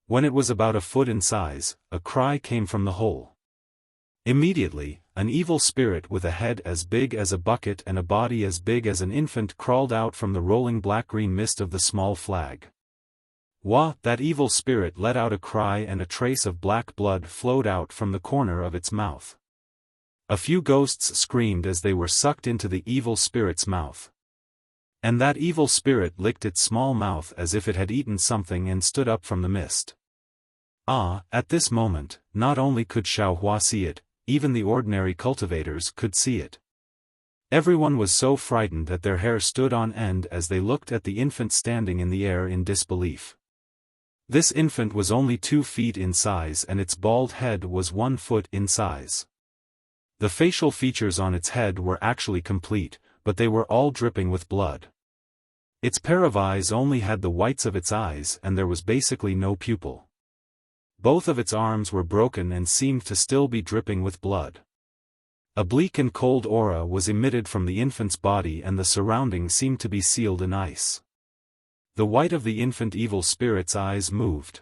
When it was about a foot in size, a cry came from the hole. Immediately, an evil spirit with a head as big as a bucket and a body as big as an infant crawled out from the rolling black-green mist of the small flag. Wah! That evil spirit let out a cry and a trace of black blood flowed out from the corner of its mouth. A few ghosts screamed as they were sucked into the evil spirit's mouth. And that evil spirit licked its small mouth as if it had eaten something and stood up from the mist. At this moment, not only could Xiaofan see it, even the ordinary cultivators could see it. Everyone was so frightened that their hair stood on end as they looked at the infant standing in the air in disbelief. This infant was only 2 feet in size and its bald head was 1 foot in size. The facial features on its head were actually complete, but they were all dripping with blood. Its pair of eyes only had the whites of its eyes and there was basically no pupil. Both of its arms were broken and seemed to still be dripping with blood. A bleak and cold aura was emitted from the infant's body and the surroundings seemed to be sealed in ice. The white of the infant evil spirit's eyes moved.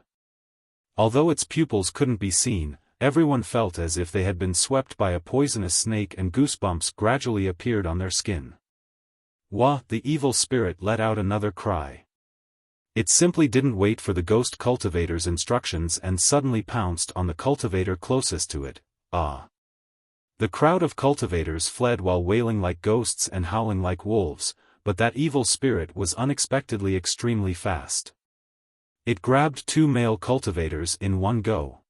Although its pupils couldn't be seen, everyone felt as if they had been swept by a poisonous snake and goosebumps gradually appeared on their skin. Wah! The evil spirit let out another cry. It simply didn't wait for the ghost cultivator's instructions and suddenly pounced on the cultivator closest to it. The crowd of cultivators fled while wailing like ghosts and howling like wolves, but that evil spirit was unexpectedly extremely fast. It grabbed 2 male cultivators in one go.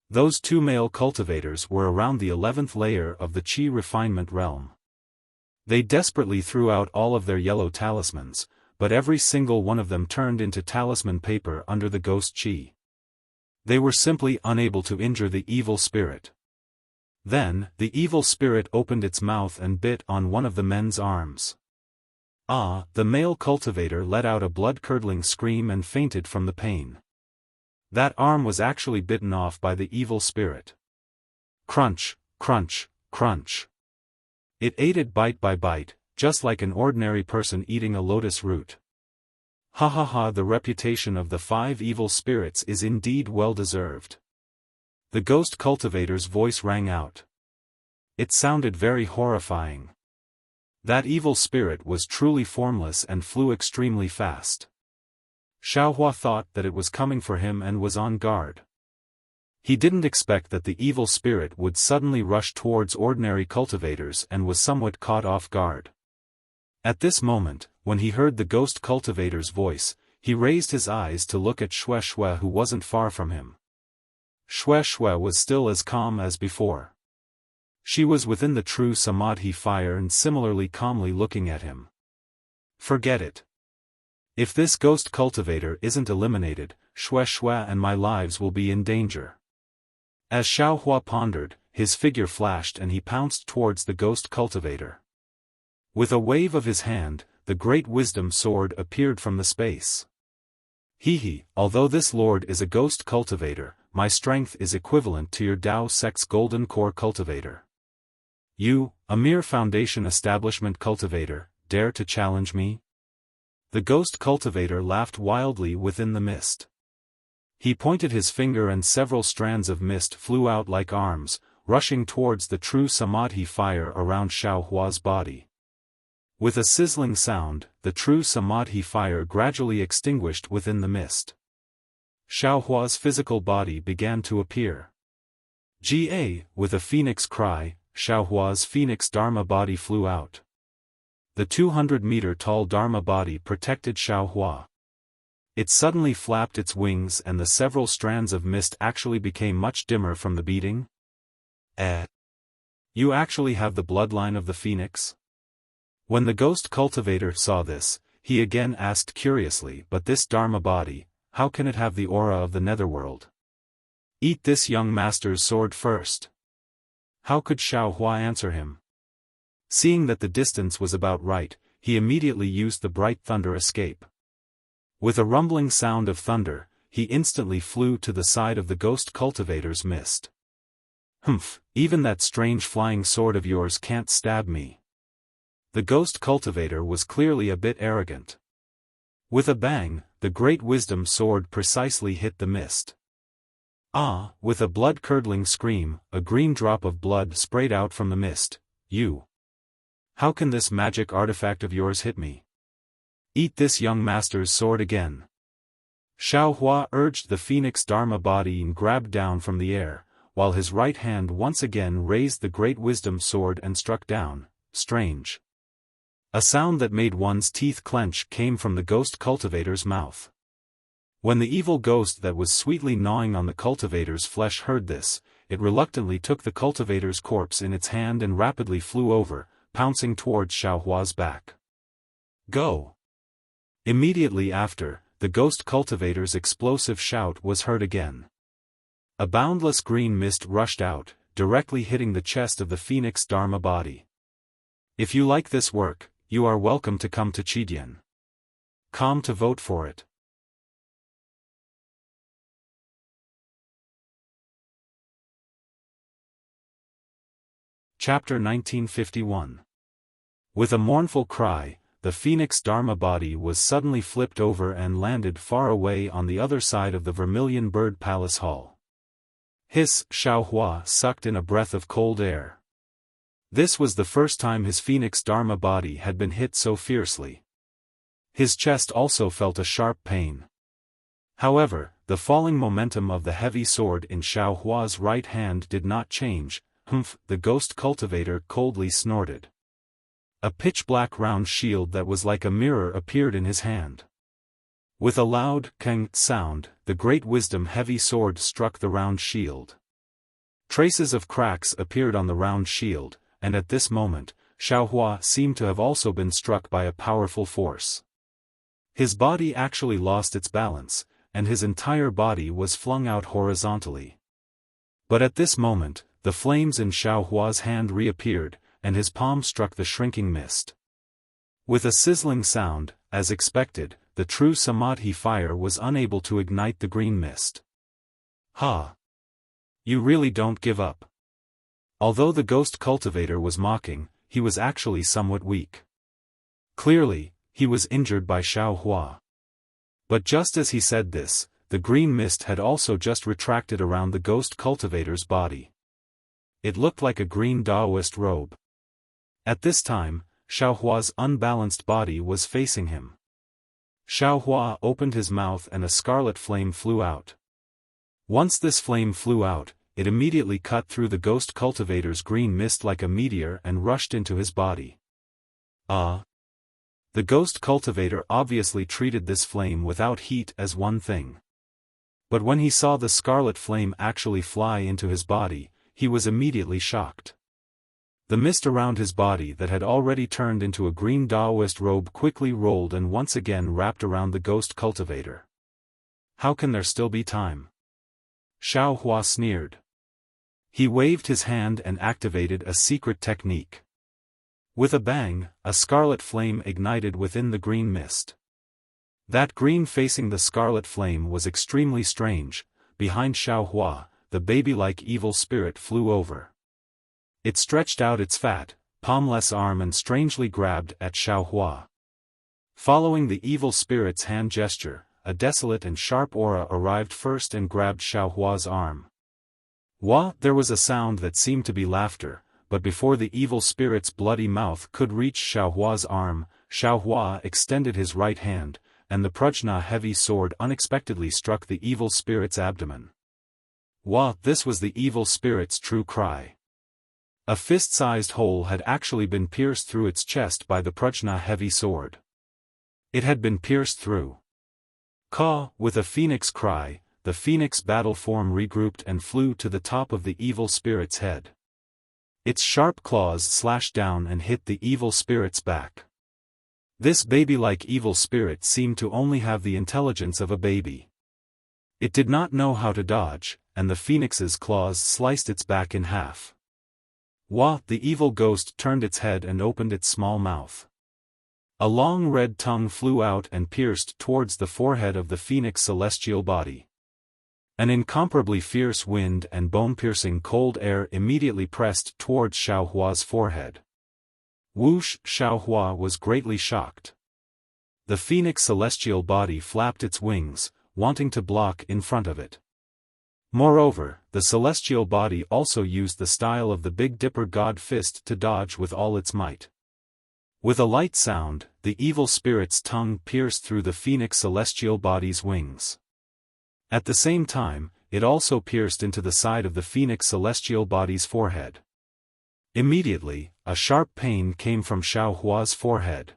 Those 2 male cultivators were around the 11th layer of the Qi refinement realm. They desperately threw out all of their yellow talismans, but every single one of them turned into talisman paper under the ghost Qi. They were simply unable to injure the evil spirit. Then, the evil spirit opened its mouth and bit on one of the men's arms. The male cultivator let out a blood-curdling scream and fainted from the pain. That arm was actually bitten off by the evil spirit. Crunch, crunch, crunch. It ate it bite by bite, just like an ordinary person eating a lotus root. Ha ha ha! The reputation of the 5 evil spirits is indeed well deserved. The ghost cultivator's voice rang out. It sounded very horrifying. That evil spirit was truly formless and flew extremely fast. Xiaofan thought that it was coming for him and was on guard. He didn't expect that the evil spirit would suddenly rush towards ordinary cultivators and was somewhat caught off guard. At this moment, when he heard the ghost cultivator's voice, he raised his eyes to look at Shui who wasn't far from him. Shui was still as calm as before. She was within the true Samadhi fire and similarly calmly looking at him. Forget it. If this ghost cultivator isn't eliminated, Shui and my lives will be in danger. As Xiaofan pondered, his figure flashed and he pounced towards the ghost cultivator. With a wave of his hand, the great wisdom sword appeared from the space. Although this lord is a ghost cultivator, my strength is equivalent to your Dao sect's golden core cultivator. You, a mere foundation establishment cultivator, dare to challenge me? The ghost cultivator laughed wildly within the mist. He pointed his finger and several strands of mist flew out like arms, rushing towards the true Samadhi fire around Xiaohua's body. With a sizzling sound, the true Samadhi fire gradually extinguished within the mist. Xiaohua's physical body began to appear. With a phoenix cry, Xiaohua's phoenix Dharma body flew out. The 200-meter-tall Dharma body protected Xiaohua. It suddenly flapped its wings and the several strands of mist actually became much dimmer from the beating. You actually have the bloodline of the phoenix? When the ghost cultivator saw this, he again asked curiously, but this Dharma body, how can it have the aura of the netherworld? Eat this young master's sword first. How could Xiaohua answer him? Seeing that the distance was about right, he immediately used the bright thunder escape. With a rumbling sound of thunder, he instantly flew to the side of the ghost cultivator's mist. Humph, even that strange flying sword of yours can't stab me. The ghost cultivator was clearly a bit arrogant. With a bang, the great wisdom sword precisely hit the mist. Ah! With a blood-curdling scream, a green drop of blood sprayed out from the mist. You! How can this magic artifact of yours hit me? Eat this young master's sword again. Xiaofan urged the phoenix Dharma body and grabbed down from the air, while his right hand once again raised the great wisdom sword and struck down. Strange. A sound that made one's teeth clench came from the ghost cultivator's mouth. When the evil ghost that was sweetly gnawing on the cultivator's flesh heard this, it reluctantly took the cultivator's corpse in its hand and rapidly flew over, pouncing towards Xiaohua's back. Go! Immediately after, the ghost cultivator's explosive shout was heard again. A boundless green mist rushed out, directly hitting the chest of the phoenix Dharma body. If you like this work, you are welcome to come to Qidian. Come to vote for it. Chapter 1951. With a mournful cry, the phoenix Dharma body was suddenly flipped over and landed far away on the other side of the Vermilion Bird Palace Hall. Hiss! Xiaohua sucked in a breath of cold air. This was the first time his phoenix Dharma body had been hit so fiercely. His chest also felt a sharp pain. However, the falling momentum of the heavy sword in Xiaohua's right hand did not change. Humph! The ghost cultivator coldly snorted. A pitch-black round shield that was like a mirror appeared in his hand. With a loud keng sound, the great wisdom heavy sword struck the round shield. Traces of cracks appeared on the round shield, and at this moment, Xiaohua seemed to have also been struck by a powerful force. His body actually lost its balance, and his entire body was flung out horizontally. But at this moment, the flames in Xiaohua's hand reappeared, and his palm struck the shrinking mist. With a sizzling sound, as expected, the true samadhi fire was unable to ignite the green mist. Ha! You really don't give up. Although the ghost cultivator was mocking, he was actually somewhat weak. Clearly, he was injured by Xiaohua. But just as he said this, the green mist had also just retracted around the ghost cultivator's body. It looked like a green Taoist robe. At this time, Xiaohua's unbalanced body was facing him. Xiaohua opened his mouth and a scarlet flame flew out. Once this flame flew out, it immediately cut through the ghost cultivator's green mist like a meteor and rushed into his body. Ah! The ghost cultivator obviously treated this flame without heat as one thing. But when he saw the scarlet flame actually fly into his body, he was immediately shocked. The mist around his body that had already turned into a green Taoist robe quickly rolled and once again wrapped around the ghost cultivator. How can there still be time? Xiaohua sneered. He waved his hand and activated a secret technique. With a bang, a scarlet flame ignited within the green mist. That green facing the scarlet flame was extremely strange. Behind Xiaohua, the baby-like evil spirit flew over. It stretched out its fat, palmless arm and strangely grabbed at Xiaohua. Following the evil spirit's hand gesture, a desolate and sharp aura arrived first and grabbed Xiaohua's arm. There was a sound that seemed to be laughter, but before the evil spirit's bloody mouth could reach Xiaohua's arm, Xiaohua extended his right hand, and the prajna heavy sword unexpectedly struck the evil spirit's abdomen. This was the evil spirit's true cry. A fist-sized hole had actually been pierced through its chest by the prajna heavy sword. It had been pierced through. With a phoenix cry, the phoenix battle form regrouped and flew to the top of the evil spirit's head. Its sharp claws slashed down and hit the evil spirit's back. This baby-like evil spirit seemed to only have the intelligence of a baby. It did not know how to dodge, and the phoenix's claws sliced its back in half. The evil ghost turned its head and opened its small mouth. A long red tongue flew out and pierced towards the forehead of the phoenix celestial body. An incomparably fierce wind and bone-piercing cold air immediately pressed towards Xiaohua's forehead. Whoosh! Xiaohua was greatly shocked. The phoenix celestial body flapped its wings, wanting to block in front of it. Moreover, the celestial body also used the style of the Big Dipper god fist to dodge with all its might. With a light sound, the evil spirit's tongue pierced through the phoenix celestial body's wings. At the same time, it also pierced into the side of the phoenix celestial body's forehead. Immediately, a sharp pain came from Xiaohua's forehead.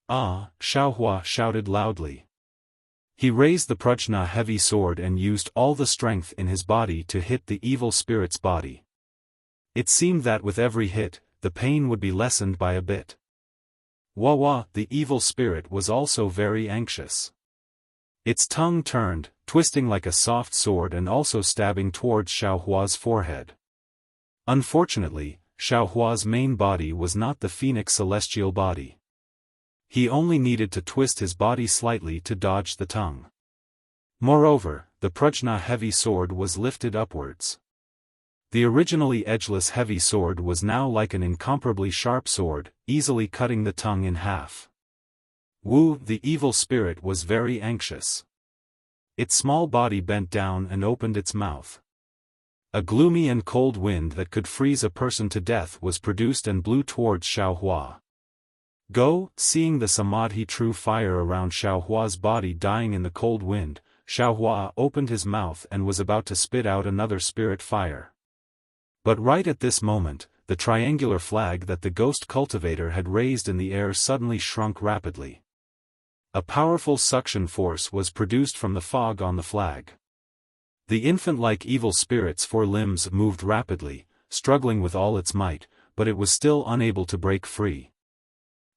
Ah! Xiaohua shouted loudly. He raised the prajna heavy sword and used all the strength in his body to hit the evil spirit's body. It seemed that with every hit, the pain would be lessened by a bit. Wah! The evil spirit was also very anxious. Its tongue turned, twisting like a soft sword and also stabbing towards Xiaohua's forehead. Unfortunately, Xiaohua's main body was not the phoenix celestial body. He only needed to twist his body slightly to dodge the tongue. Moreover, the prajna heavy sword was lifted upwards. The originally edgeless heavy sword was now like an incomparably sharp sword, easily cutting the tongue in half. Wu, the evil spirit, was very anxious. Its small body bent down and opened its mouth. A gloomy and cold wind that could freeze a person to death was produced and blew towards Xiaohua. Go! Seeing the samadhi true fire around Xiaohua's body dying in the cold wind, Xiaohua opened his mouth and was about to spit out another spirit fire. But right at this moment, the triangular flag that the ghost cultivator had raised in the air suddenly shrunk rapidly. A powerful suction force was produced from the fog on the flag. The infant-like evil spirit's four limbs moved rapidly, struggling with all its might, but it was still unable to break free.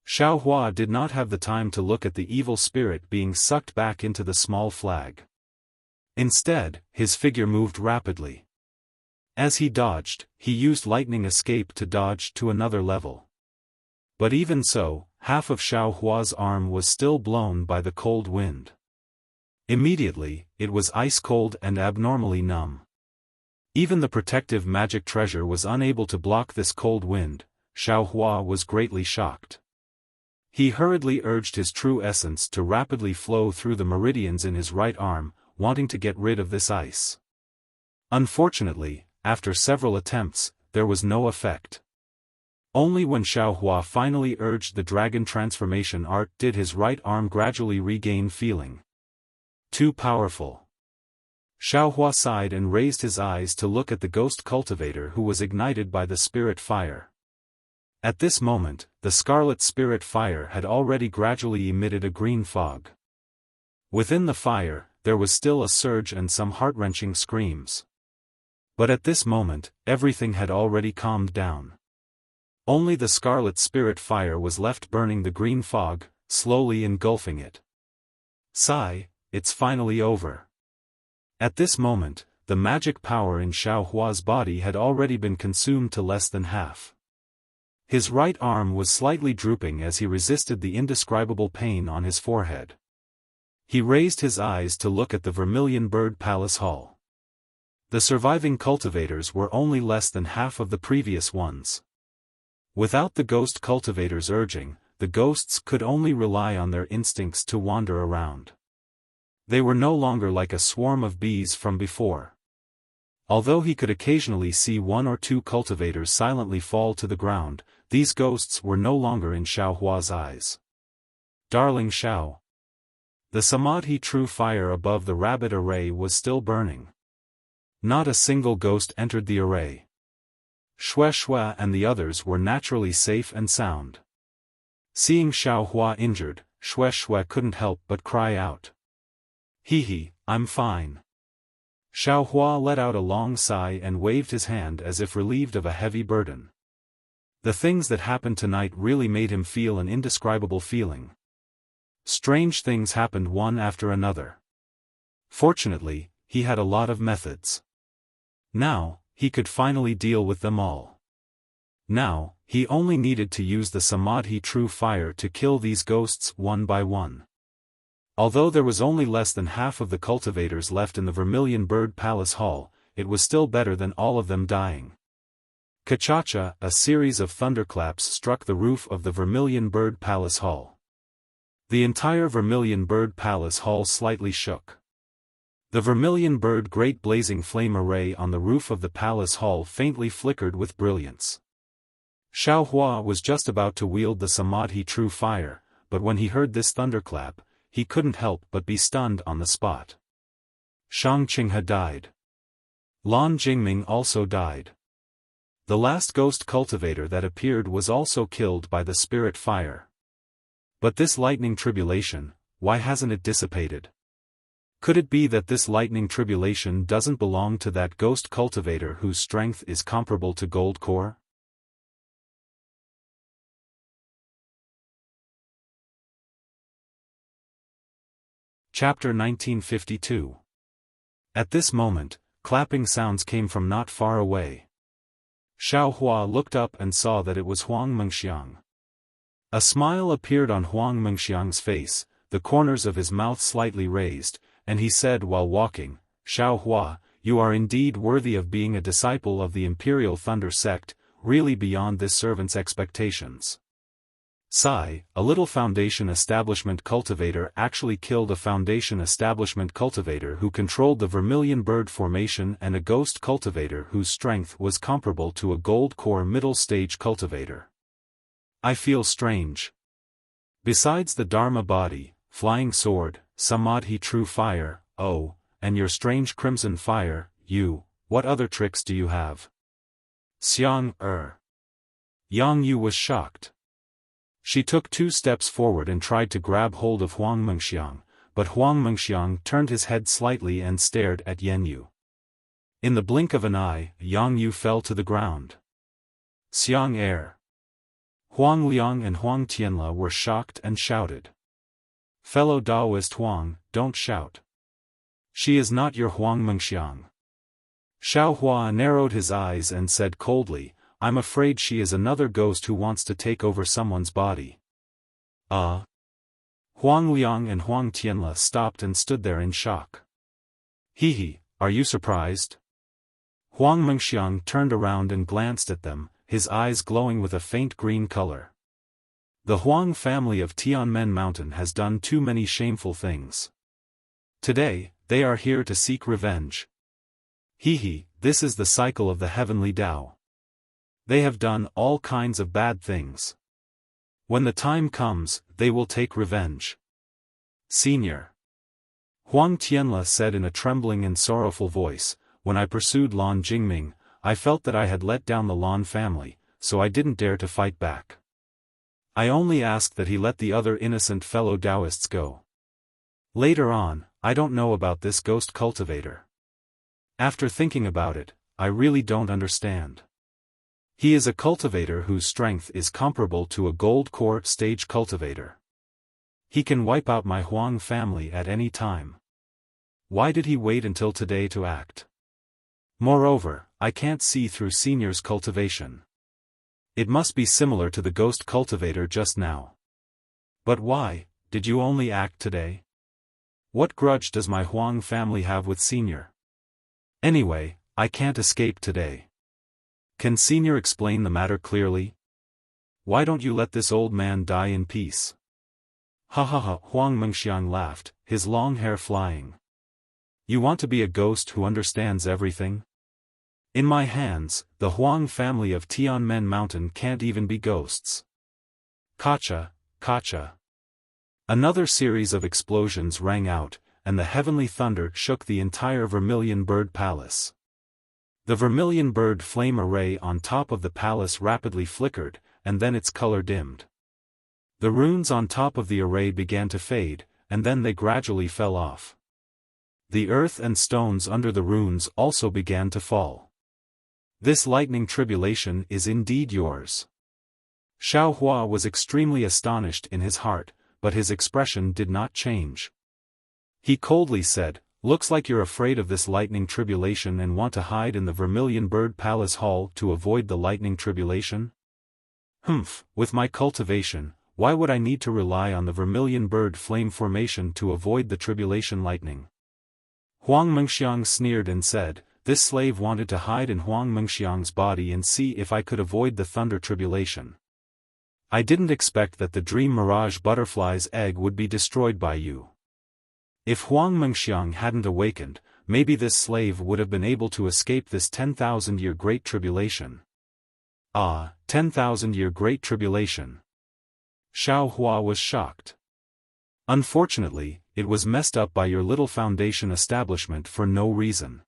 Xiaohua did not have the time to look at the evil spirit being sucked back into the small flag. Instead, his figure moved rapidly. As he dodged, he used lightning escape to dodge to another level. But even so, half of Xiaohua's arm was still blown by the cold wind. Immediately, it was ice-cold and abnormally numb. Even the protective magic treasure was unable to block this cold wind. Xiaohua was greatly shocked. He hurriedly urged his true essence to rapidly flow through the meridians in his right arm, wanting to get rid of this ice. Unfortunately, after several attempts, there was no effect. Only when Xiaohua finally urged the dragon transformation art did his right arm gradually regain feeling. Too powerful. Xiaohua sighed and raised his eyes to look at the ghost cultivator who was ignited by the spirit fire. At this moment, the scarlet spirit fire had already gradually emitted a green fog. Within the fire, there was still a surge and some heart-wrenching screams. But at this moment, everything had already calmed down. Only the scarlet spirit fire was left burning the green fog, slowly engulfing it. Sigh, it's finally over. At this moment, the magic power in Xiaohua's body had already been consumed to less than half. His right arm was slightly drooping as he resisted the indescribable pain on his forehead. He raised his eyes to look at the Vermilion Bird Palace Hall. The surviving cultivators were only less than half of the previous ones. Without the ghost cultivator's urging, the ghosts could only rely on their instincts to wander around. They were no longer like a swarm of bees from before. Although he could occasionally see one or two cultivators silently fall to the ground, these ghosts were no longer in Xiaohua's eyes. Darling Xiao. The samadhi true fire above the rabbit array was still burning. Not a single ghost entered the array. Shui and the others were naturally safe and sound. Seeing Xiaohua injured, Shui couldn't help but cry out. Hee, I'm fine. Xiaohua let out a long sigh and waved his hand as if relieved of a heavy burden. The things that happened tonight really made him feel an indescribable feeling. Strange things happened one after another. Fortunately, he had a lot of methods. Now, he could finally deal with them all. Now, he only needed to use the samadhi true fire to kill these ghosts one by one. Although there was only less than half of the cultivators left in the Vermilion Bird Palace Hall, it was still better than all of them dying. Ka-cha-cha, a series of thunderclaps struck the roof of the Vermilion Bird Palace Hall. The entire Vermilion Bird Palace Hall slightly shook. The Vermilion Bird Great Blazing Flame Array on the roof of the Palace Hall faintly flickered with brilliance. Xiaofan was just about to wield the Samadhi True Fire, but when he heard this thunderclap, he couldn't help but be stunned on the spot. Shang Qinghe died. Lan Jingming also died. The last ghost cultivator that appeared was also killed by the spirit fire. But this lightning tribulation, why hasn't it dissipated? Could it be that this lightning tribulation doesn't belong to that ghost cultivator whose strength is comparable to gold core? Chapter 1952. At this moment, clapping sounds came from not far away. Xiaofan looked up and saw that it was Huang Mengxiang. A smile appeared on Huang Mengxiang's face, the corners of his mouth slightly raised, and he said while walking, "Xiaofan, you are indeed worthy of being a disciple of the Imperial Thunder Sect, really beyond this servant's expectations." Sigh, a little Foundation Establishment cultivator actually killed a Foundation Establishment cultivator who controlled the Vermilion Bird formation and a ghost cultivator whose strength was comparable to a gold core middle stage cultivator. I feel strange. Besides the Dharma body, flying sword, Samadhi True Fire, oh, and your strange crimson fire, what other tricks do you have? Yang Yu was shocked. She took 2 steps forward and tried to grab hold of Huang Mengxiang, but Huang Mengxiang turned his head slightly and stared at Yan Yu. In the blink of an eye, Yang Yu fell to the ground. Xiang Air. Huang Liang and Huang Tianla were shocked and shouted. "Fellow Taoist Huang, don't shout. She is not your Huang Mengxiang." Xiaofan narrowed his eyes and said coldly, "I'm afraid she is another ghost who wants to take over someone's body." Huang Liang and Huang Tianla stopped and stood there in shock. Are you surprised? Huang Mengxiang turned around and glanced at them, his eyes glowing with a faint green color. The Huang family of Tianmen Mountain has done too many shameful things. Today, they are here to seek revenge. This is the cycle of the heavenly Tao. They have done all kinds of bad things. When the time comes, they will take revenge. Senior. Huang Tianla said in a trembling and sorrowful voice, "When I pursued Lan Jingming, I felt that I had let down the Lan family, so I didn't dare to fight back. I only asked that he let the other innocent fellow Taoists go. Later on, I don't know about this ghost cultivator. After thinking about it, I really don't understand. He is a cultivator whose strength is comparable to a gold core stage cultivator. He can wipe out my Huang family at any time. Why did he wait until today to act? Moreover, I can't see through Senior's cultivation. It must be similar to the ghost cultivator just now. But why, did you only act today? What grudge does my Huang family have with Senior? Anyway, I can't escape today. Can Senior explain the matter clearly? Why don't you let this old man die in peace?" Huang Mengxiang laughed, his long hair flying. "You want to be a ghost who understands everything? In my hands, the Huang family of Tianmen Mountain can't even be ghosts." Kacha, kacha. Another series of explosions rang out, and the heavenly thunder shook the entire Vermilion Bird Palace. The Vermilion Bird flame array on top of the palace rapidly flickered, and then its color dimmed. The runes on top of the array began to fade, and then they gradually fell off. The earth and stones under the runes also began to fall. This lightning tribulation is indeed yours. Xiaofan was extremely astonished in his heart, but his expression did not change. He coldly said, "Looks like you're afraid of this lightning tribulation and want to hide in the Vermilion Bird Palace Hall to avoid the lightning tribulation? With my cultivation, Why would I need to rely on the vermilion bird flame formation to avoid the tribulation lightning? Huang Mengxiang sneered and said, this slave wanted to hide in Huang Mengxiang's body and see if I could avoid the thunder tribulation. I didn't expect that the dream mirage butterfly's egg would be destroyed by you. If Huang Mengxiang hadn't awakened, maybe this slave would have been able to escape this 10,000-year great tribulation. Ah, 10,000-year great tribulation. Xiao Hua was shocked. Unfortunately, it was messed up by your little foundation establishment for no reason.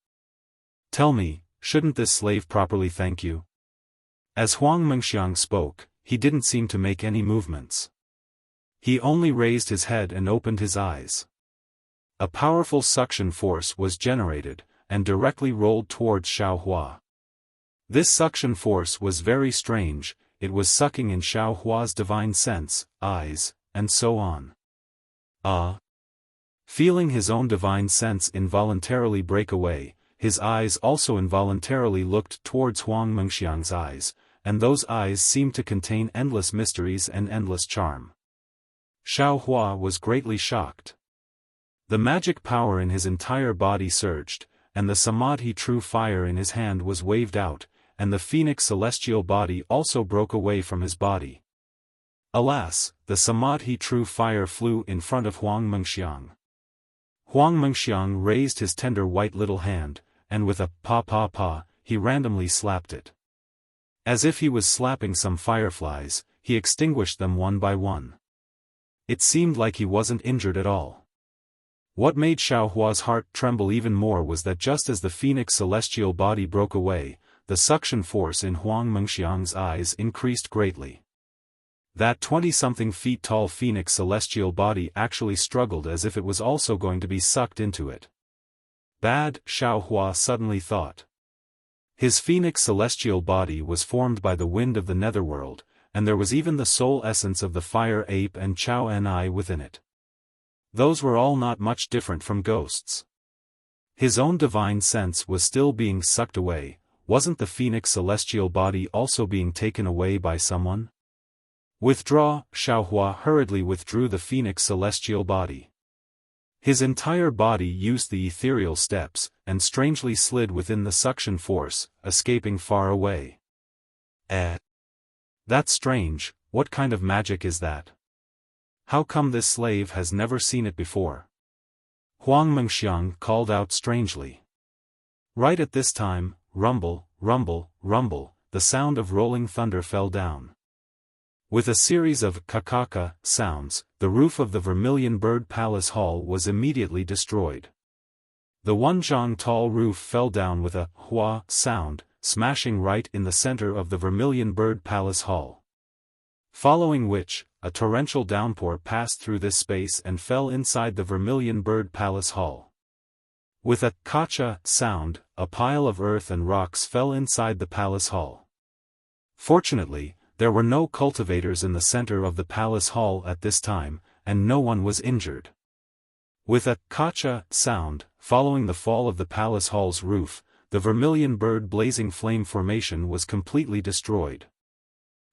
Tell me, shouldn't this slave properly thank you? As Huang Mengxiang spoke, he didn't seem to make any movements. He only raised his head and opened his eyes. A powerful suction force was generated, and directly rolled towards Xiao Hua. This suction force was very strange, it was sucking in Xiao Hua's divine sense, eyes, and so on. Ah! Feeling his own divine sense involuntarily break away, his eyes also involuntarily looked towards Huang Mengxiang's eyes, and those eyes seemed to contain endless mysteries and endless charm. Xiao Hua was greatly shocked. The magic power in his entire body surged, and the samadhi true fire in his hand was waved out, and the phoenix celestial body also broke away from his body. Alas, the samadhi true fire flew in front of Huang Mengxiang. Huang Mengxiang raised his tender white little hand, and with a pa, he randomly slapped it. As if he was slapping some fireflies, he extinguished them one by one. It seemed like he wasn't injured at all. What made Xiao Hua's heart tremble even more was that just as the phoenix celestial body broke away, the suction force in Huang Mengxiang's eyes increased greatly. That 20-something feet tall phoenix celestial body actually struggled as if it was also going to be sucked into it. Bad, Xiao Hua suddenly thought. His phoenix celestial body was formed by the wind of the netherworld, and there was even the soul essence of the fire ape and Chao Ni within it. Those were all not much different from ghosts. His own divine sense was still being sucked away. Wasn't the phoenix celestial body also being taken away by someone? Withdraw, Xiao Hua hurriedly withdrew the phoenix celestial body. His entire body used the ethereal steps, and strangely slid within the suction force, escaping far away. That's strange, what kind of magic is that? How come this slave has never seen it before? Huang Mengxiang called out strangely. Right at this time, rumble, rumble, rumble, the sound of rolling thunder fell down. With a series of kakaka sounds, the roof of the Vermilion Bird Palace Hall was immediately destroyed. The 1 zhang tall roof fell down with a hua sound, smashing right in the center of the Vermilion Bird Palace Hall. Following which, a torrential downpour passed through this space and fell inside the Vermilion Bird Palace Hall. With a kacha sound, a pile of earth and rocks fell inside the palace hall. Fortunately, there were no cultivators in the center of the palace hall at this time, and no one was injured. With a kacha sound, following the fall of the palace hall's roof, the Vermilion Bird blazing flame formation was completely destroyed.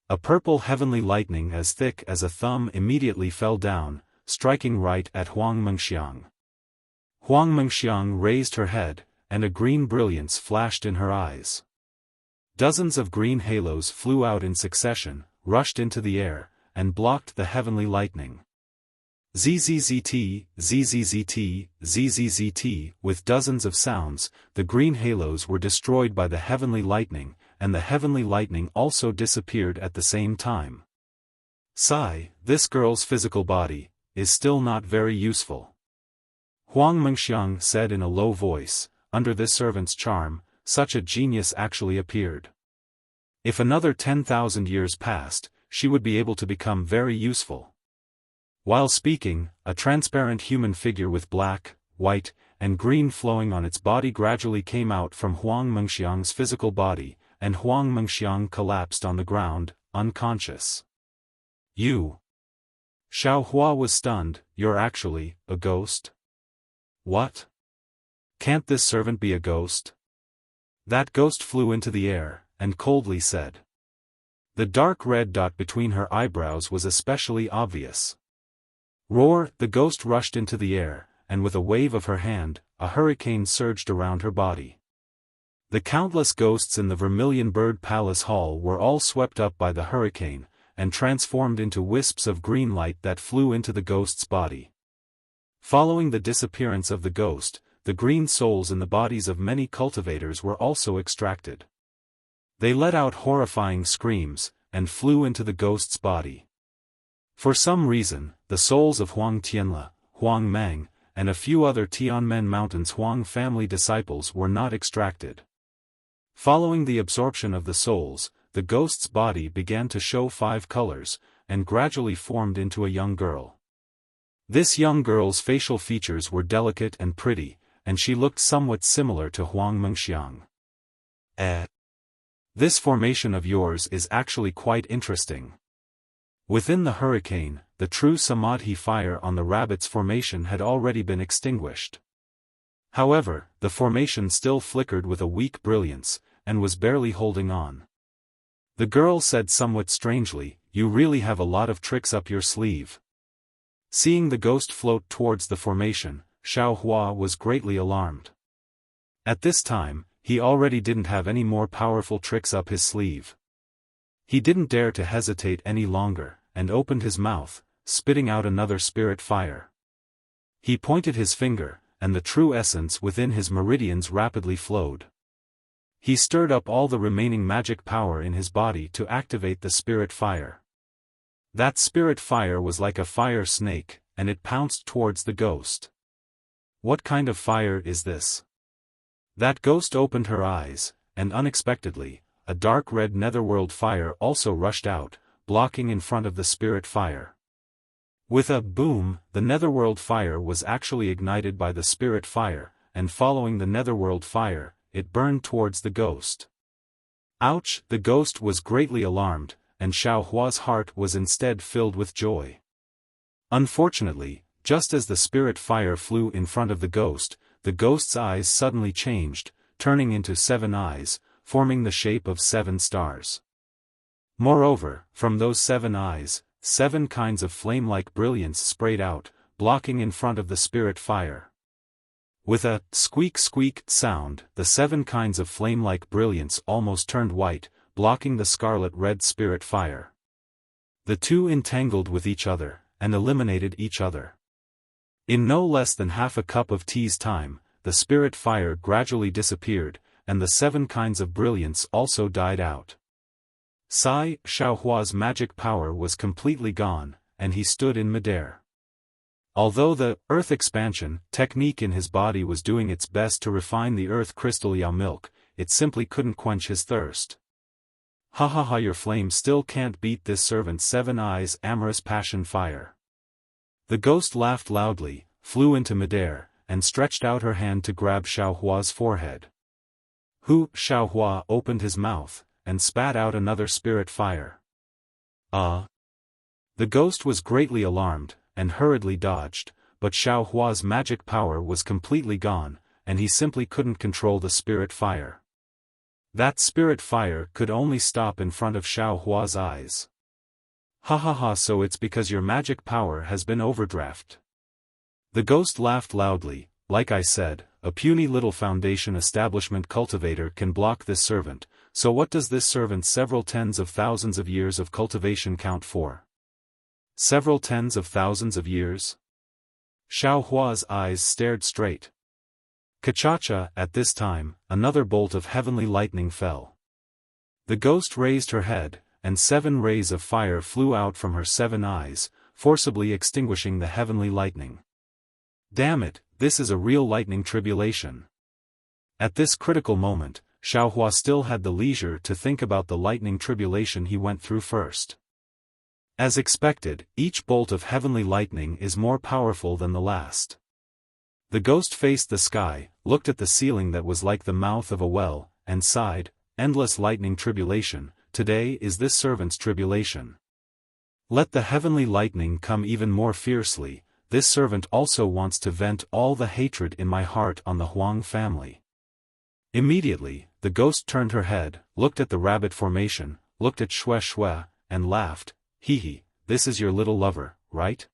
A purple heavenly lightning as thick as a thumb immediately fell down, striking right at Huang Mengxiang. Huang Mengxiang raised her head, and a green brilliance flashed in her eyes. Dozens of green halos flew out in succession, rushed into the air, and blocked the heavenly lightning. ZZZT, ZZZT, ZZZT, with dozens of sounds, the green halos were destroyed by the heavenly lightning, and the heavenly lightning also disappeared at the same time. Sigh, this girl's physical body is still not very useful. Huang Mengxiang said in a low voice, under this servant's charm, such a genius actually appeared. If another 10,000 years passed, she would be able to become very useful. While speaking, a transparent human figure with black, white, and green flowing on its body gradually came out from Huang Mengxiang's physical body, and Huang Mengxiang collapsed on the ground, unconscious. You. Xiao Hua was stunned. You're actually a ghost? What? Can't this servant be a ghost? That ghost flew into the air, and coldly said. The dark red dot between her eyebrows was especially obvious. Roar! The ghost rushed into the air, and with a wave of her hand, a hurricane surged around her body. The countless ghosts in the Vermilion Bird Palace Hall were all swept up by the hurricane, and transformed into wisps of green light that flew into the ghost's body. Following the disappearance of the ghost, the green souls in the bodies of many cultivators were also extracted. They let out horrifying screams, and flew into the ghost's body. For some reason, the souls of Huang Tianle, Huang Mang, and a few other Tianmen Mountain's Huang family disciples were not extracted. Following the absorption of the souls, the ghost's body began to show 5 colors, and gradually formed into a young girl. This young girl's facial features were delicate and pretty, and she looked somewhat similar to Huang Mengxiang. This formation of yours is actually quite interesting. Within the hurricane, the true Samadhi fire on the rabbit's formation had already been extinguished. However, the formation still flickered with a weak brilliance, and was barely holding on. The girl said somewhat strangely, "You really have a lot of tricks up your sleeve." Seeing the ghost float towards the formation, Xiao Hua was greatly alarmed. At this time, he already didn't have any more powerful tricks up his sleeve. He didn't dare to hesitate any longer, and opened his mouth, spitting out another spirit fire. He pointed his finger, and the true essence within his meridians rapidly flowed. He stirred up all the remaining magic power in his body to activate the spirit fire. That spirit fire was like a fire snake, and it pounced towards the ghost. What kind of fire is this? That ghost opened her eyes, and unexpectedly, a dark red netherworld fire also rushed out, blocking in front of the spirit fire. With a boom, the netherworld fire was actually ignited by the spirit fire, and following the netherworld fire, it burned towards the ghost. Ouch! The ghost was greatly alarmed, and Xiao Hua's heart was instead filled with joy. Unfortunately, just as the spirit fire flew in front of the ghost's eyes suddenly changed, turning into 7 eyes, forming the shape of 7 stars. Moreover, from those 7 eyes, 7 kinds of flame-like brilliance sprayed out, blocking in front of the spirit fire. With a squeak sound, the 7 kinds of flame-like brilliance almost turned white, blocking the scarlet-red spirit fire. The two entangled with each other, and eliminated each other. In no less than half a cup of tea's time, the spirit fire gradually disappeared, and the 7 kinds of brilliance also died out. Xiao Hua's magic power was completely gone, and he stood in midair. Although the earth expansion technique in his body was doing its best to refine the earth crystal Yao milk, it simply couldn't quench his thirst. Ha ha ha, your flame still can't beat this servant's 7 eyes amorous passion fire. The ghost laughed loudly, flew into midair, and stretched out her hand to grab Xiao Hua's forehead. Xiao Hua opened his mouth, and spat out another spirit fire. The ghost was greatly alarmed, and hurriedly dodged, but Xiao Hua's magic power was completely gone, and he simply couldn't control the spirit fire. That spirit fire could only stop in front of Xiao Hua's eyes. Ha ha ha, so it's because your magic power has been overdraft. The ghost laughed loudly. Like I said, a puny little foundation establishment cultivator can block this servant, so what does this servant's several tens of thousands of years of cultivation count for? Several tens of thousands of years? Xiao Hua's eyes stared straight. Kachacha, at this time, another bolt of heavenly lightning fell. The ghost raised her head, and 7 rays of fire flew out from her 7 eyes, forcibly extinguishing the heavenly lightning. Damn it, this is a real lightning tribulation. At this critical moment, Xiao Hua still had the leisure to think about the lightning tribulation he went through first. As expected, each bolt of heavenly lightning is more powerful than the last. The ghost faced the sky, looked at the ceiling that was like the mouth of a well, and sighed, endless lightning tribulation, today is this servant's tribulation. Let the heavenly lightning come even more fiercely, this servant also wants to vent all the hatred in my heart on the Huang family. Immediately, the ghost turned her head, looked at the rabbit formation, looked at Shui, and laughed. Hee hee, this is your little lover, right?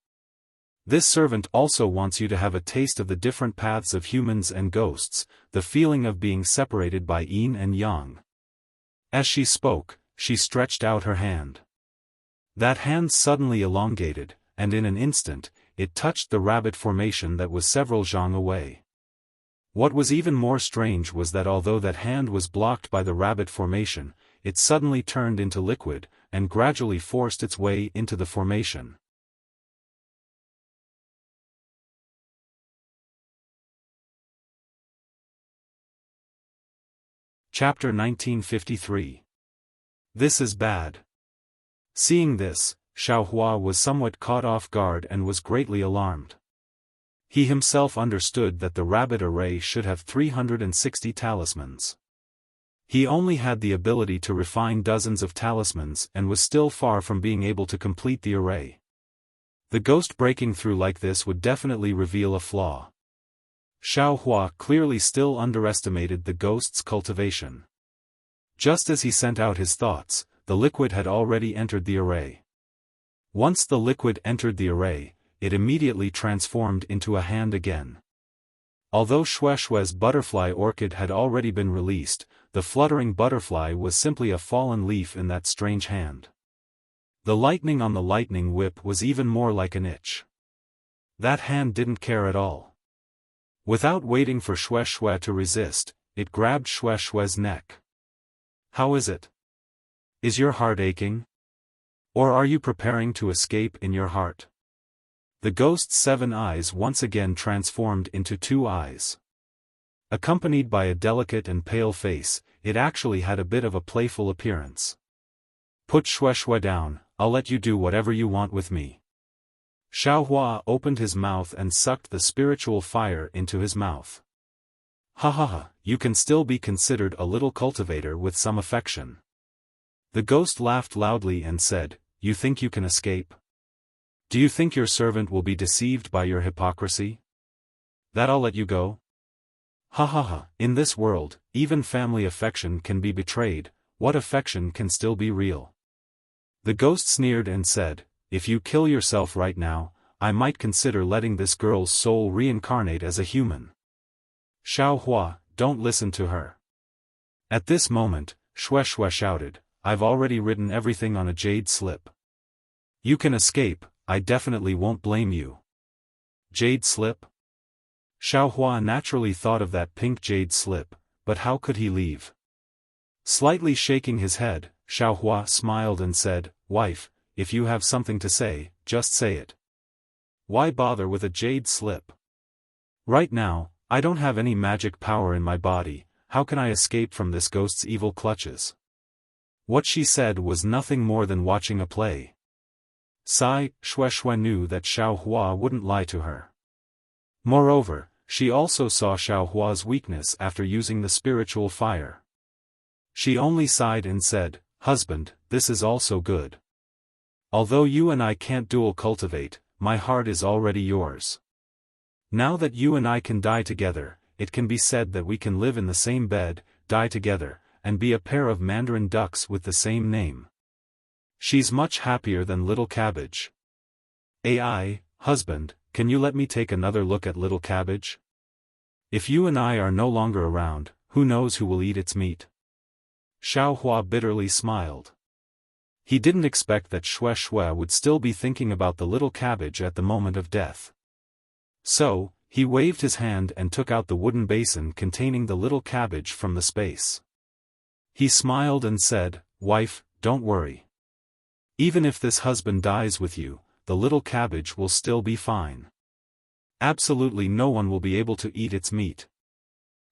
This servant also wants you to have a taste of the different paths of humans and ghosts, the feeling of being separated by yin and yang. As she spoke, she stretched out her hand. That hand suddenly elongated, and in an instant, it touched the rabbit formation that was several zhang away. What was even more strange was that although that hand was blocked by the rabbit formation, it suddenly turned into liquid, and gradually forced its way into the formation. Chapter 1953. This is bad. Seeing this, Xiaofan was somewhat caught off guard and was greatly alarmed. He himself understood that the rabbit array should have 360 talismans. He only had the ability to refine dozens of talismans and was still far from being able to complete the array. The ghost breaking through like this would definitely reveal a flaw. Xiaofan clearly still underestimated the ghost's cultivation. Just as he sent out his thoughts, the liquid had already entered the array. Once the liquid entered the array, it immediately transformed into a hand again. Although Shui's butterfly orchid had already been released, the fluttering butterfly was simply a fallen leaf in that strange hand. The lightning on the lightning whip was even more like an itch. That hand didn't care at all. Without waiting for Shui to resist, it grabbed Shui's neck. How is it? Is your heart aching? Or are you preparing to escape in your heart? The ghost's 7 eyes once again transformed into 2 eyes. Accompanied by a delicate and pale face, it actually had a bit of a playful appearance. Put Shui down, I'll let you do whatever you want with me. Xiaofan opened his mouth and sucked the spiritual fire into his mouth. Ha ha ha, you can still be considered a little cultivator with some affection. The ghost laughed loudly and said, you think you can escape? Do you think your servant will be deceived by your hypocrisy? That I'll let you go? Ha ha ha, in this world, even family affection can be betrayed, what affection can still be real? The ghost sneered and said, if you kill yourself right now, I might consider letting this girl's soul reincarnate as a human. Xiaofan, don't listen to her. At this moment, Shui shouted, I've already written everything on a jade slip. You can escape, I definitely won't blame you. Jade slip? Xiaofan naturally thought of that pink jade slip, but how could he leave? Slightly shaking his head, Xiaofan smiled and said, wife, if you have something to say, just say it. Why bother with a jade slip? Right now, I don't have any magic power in my body, how can I escape from this ghost's evil clutches? What she said was nothing more than watching a play. Shui knew that Xiaofan wouldn't lie to her. Moreover, she also saw Xiaohua's weakness after using the spiritual fire. She only sighed and said, husband, this is also good. Although you and I can't dual cultivate, my heart is already yours. Now that you and I can die together, it can be said that we can live in the same bed, die together, and be a pair of mandarin ducks with the same name. She's much happier than Little Cabbage. Husband, can you let me take another look at Little Cabbage? If you and I are no longer around, who knows who will eat its meat? Xiaofan bitterly smiled. He didn't expect that Shui would still be thinking about the little cabbage at the moment of death. So, he waved his hand and took out the wooden basin containing the little cabbage from the space. He smiled and said, wife, don't worry. Even if this husband dies with you, the little cabbage will still be fine. Absolutely no one will be able to eat its meat.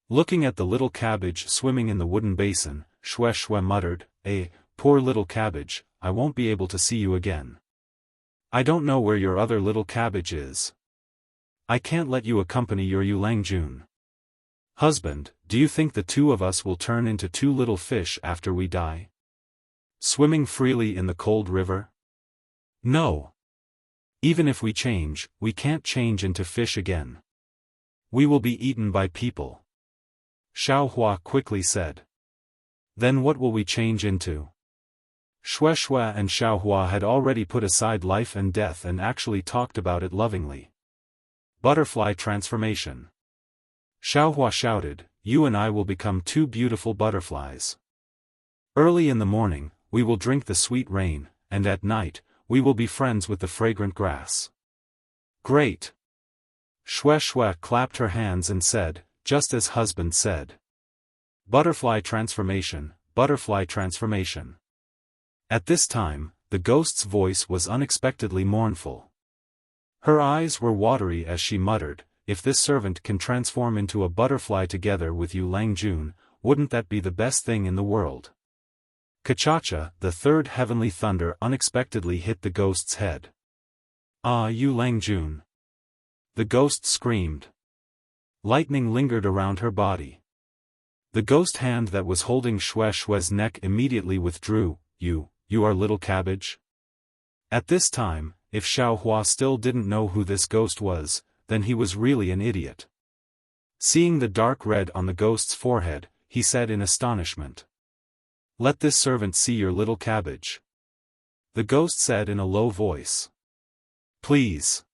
Looking at the little cabbage swimming in the wooden basin, Shui muttered, poor little cabbage, I won't be able to see you again. I don't know where your other little cabbage is. I can't let you accompany your Yulangjun. Husband, do you think the 2 of us will turn into 2 little fish after we die? Swimming freely in the cold river? No. Even if we change, we can't change into fish again. We will be eaten by people. Xiaofan quickly said. Then what will we change into? Shui and Xiaohua had already put aside life and death and actually talked about it lovingly. Butterfly transformation. Xiaohua shouted, "You and I will become two beautiful butterflies. Early in the morning, we will drink the sweet rain, and at night, we will be friends with the fragrant grass." Great! Shui clapped her hands and said, just as husband said. Butterfly transformation, butterfly transformation. At this time, the ghost's voice was unexpectedly mournful. Her eyes were watery as she muttered, "If this servant can transform into a butterfly together with you Lang Jun, wouldn't that be the best thing in the world?" Kachacha, the third heavenly thunder unexpectedly hit the ghost's head. "Ah, you Lang Jun!" The ghost screamed. Lightning lingered around her body. The ghost hand that was holding Shui's neck immediately withdrew. You are little cabbage?" At this time, if Xiaohua still didn't know who this ghost was, then he was really an idiot. Seeing the dark red on the ghost's forehead, he said in astonishment, "Let this servant see your little cabbage." The ghost said in a low voice, "Please."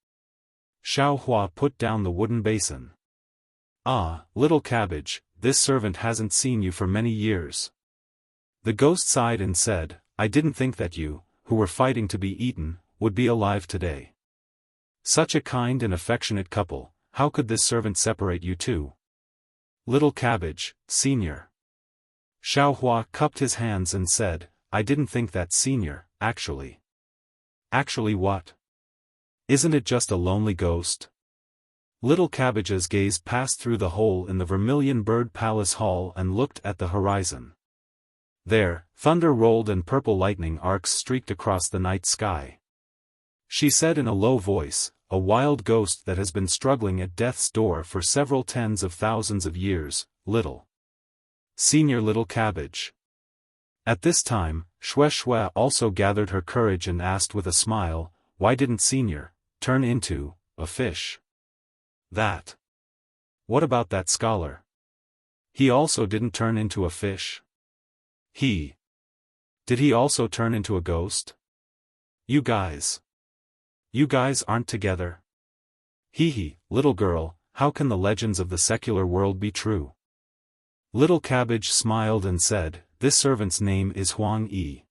Xiaohua put down the wooden basin. "Ah, little cabbage, this servant hasn't seen you for many years." The ghost sighed and said, "I didn't think that you, who were fighting to be eaten, would be alive today. Such a kind and affectionate couple, how could this servant separate you two?" "Little cabbage, senior." Xiaohua cupped his hands and said, "I didn't think that senior, actually." "Actually what? Isn't it just a lonely ghost?" Little Cabbage's gaze passed through the hole in the Vermilion Bird Palace Hall and looked at the horizon. There, thunder rolled and purple lightning arcs streaked across the night sky. She said in a low voice, "A wild ghost that has been struggling at death's door for several tens of thousands of years, little senior little cabbage." At this time, Shui also gathered her courage and asked with a smile, "Why didn't senior turn into a fish?" "That. What about that scholar? He also didn't turn into a fish?" Did he also turn into a ghost?" You guys aren't together?" Little girl, how can the legends of the secular world be true?" Little Cabbage smiled and said, "This servant's name is Huang Yi.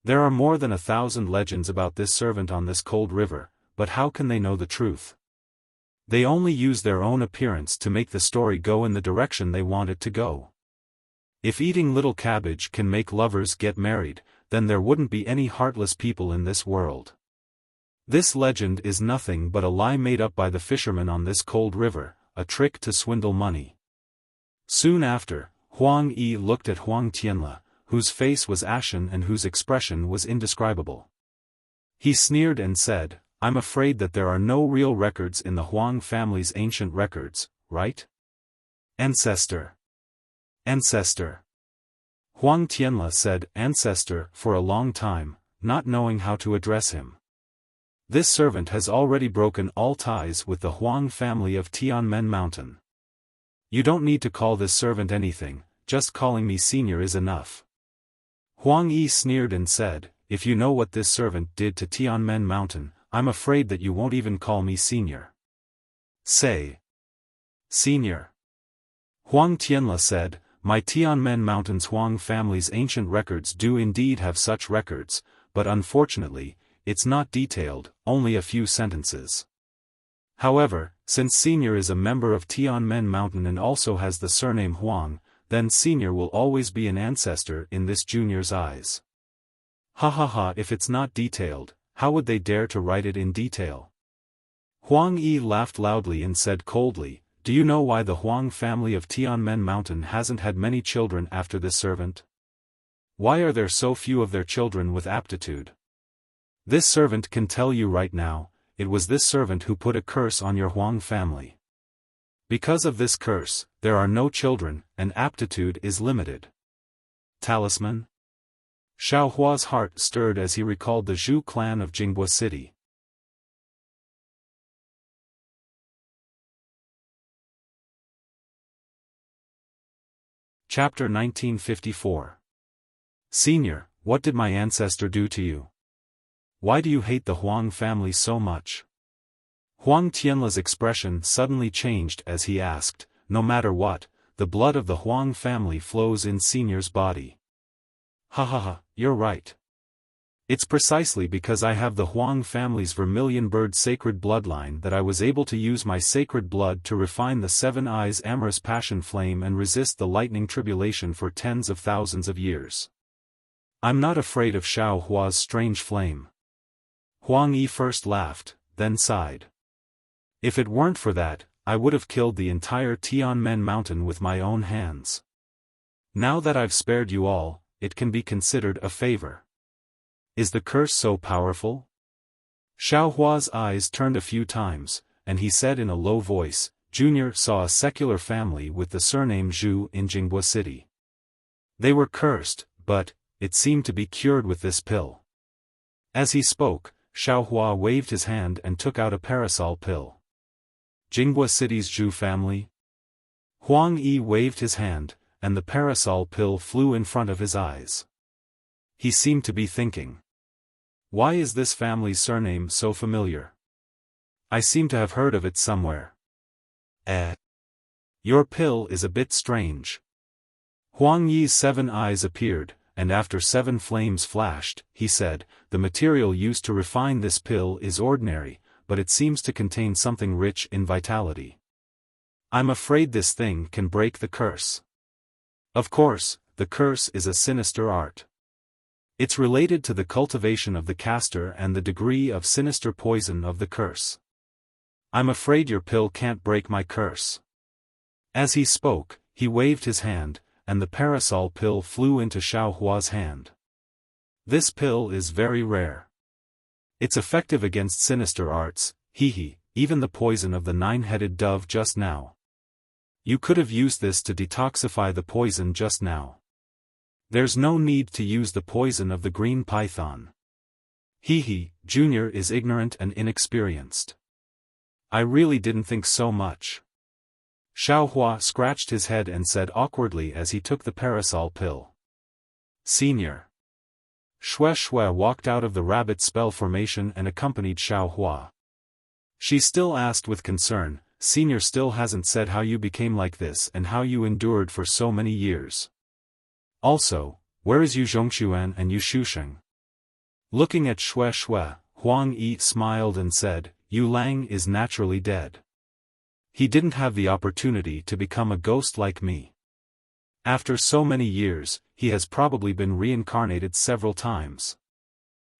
There are more than 1,000 legends about this servant on this cold river, but how can they know the truth? They only use their own appearance to make the story go in the direction they want it to go. If eating little cabbage can make lovers get married, then there wouldn't be any heartless people in this world. This legend is nothing but a lie made up by the fishermen on this cold river, a trick to swindle money." Soon after, Huang Yi looked at Huang Tianle, whose face was ashen and whose expression was indescribable. He sneered and said, "I'm afraid that there are no real records in the Huang family's ancient records, right? Ancestor. Ancestor." Huang Tianle said "ancestor" for a long time, not knowing how to address him. This servant has already broken all ties with the Huang family of Tianmen Mountain. You don't need to call this servant anything, just calling me senior is enough. Huang Yi sneered and said, "If you know what this servant did to Tianmen Mountain, I'm afraid that you won't even call me senior. Say, senior." Huang Tianle said, "My Tianmen Mountain's Huang family's ancient records do indeed have such records, but unfortunately, it's not detailed, only a few sentences. However, since senior is a member of Tianmen Mountain and also has the surname Huang, then senior will always be an ancestor in this junior's eyes." If it's not detailed, how would they dare to write it in detail?" Huang Yi laughed loudly and said coldly, "Do you know why the Huang family of Tianmen Mountain hasn't had many children after this servant? Why are there so few of their children with aptitude? This servant can tell you right now, it was this servant who put a curse on your Huang family. Because of this curse, there are no children, and aptitude is limited." Talisman? Xiaohua's heart stirred as he recalled the Zhu clan of Jinghua City. Chapter 1954. Senior, What did my ancestor do to you? Why do you hate the Huang family so much? Huang Tianla's expression suddenly changed as he asked, no matter what, the blood of the Huang family flows in Senior's body. Ha ha ha, you're right. It's precisely because I have the Huang family's vermilion bird sacred bloodline that I was able to use my sacred blood to refine the Seven Eyes' amorous passion flame and resist the lightning tribulation for tens of thousands of years. I'm not afraid of Xiao Hua's strange flame. Huang Yi first laughed, then sighed. If it weren't for that, I would have killed the entire Tianmen mountain with my own hands. Now that I've spared you all, it can be considered a favor. Is the curse so powerful? Xiao Hua's eyes turned a few times, and he said in a low voice, Junior saw a secular family with the surname Zhu in Jinghua City. They were cursed, but it seemed to be cured with this pill. As he spoke, Xiao Hua waved his hand and took out a parasol pill. Jinghua City's Zhu family? Huang Yi waved his hand, and the parasol pill flew in front of his eyes. He seemed to be thinking. Why is this family's surname so familiar? I seem to have heard of it somewhere. Your pill is a bit strange. Huang Yi's 7 eyes appeared, and after 7 flames flashed, he said, the material used to refine this pill is ordinary, but it seems to contain something rich in vitality. I'm afraid this thing can break the curse. Of course, the curse is a sinister art. It's related to the cultivation of the caster and the degree of sinister poison of the curse. I'm afraid your pill can't break my curse. As he spoke, he waved his hand, and the parasol pill flew into Xiao Hua's hand. This pill is very rare. It's effective against sinister arts, even the poison of the 9-headed dove just now. You could have used this to detoxify the poison just now. There's no need to use the poison of the green python. Junior is ignorant and inexperienced. I really didn't think so much. Xiao Hua scratched his head and said awkwardly as he took the parasol pill. Senior. Shui walked out of the rabbit spell formation and accompanied Xiao Hua. She still asked with concern, Senior still hasn't said how you became like this and how you endured for so many years. Also, where is Yu Zhongxuan and Yu Shusheng? Looking at Shui, Huang Yi smiled and said, Yu Lang is naturally dead. He didn't have the opportunity to become a ghost like me. After so many years, he has probably been reincarnated several times.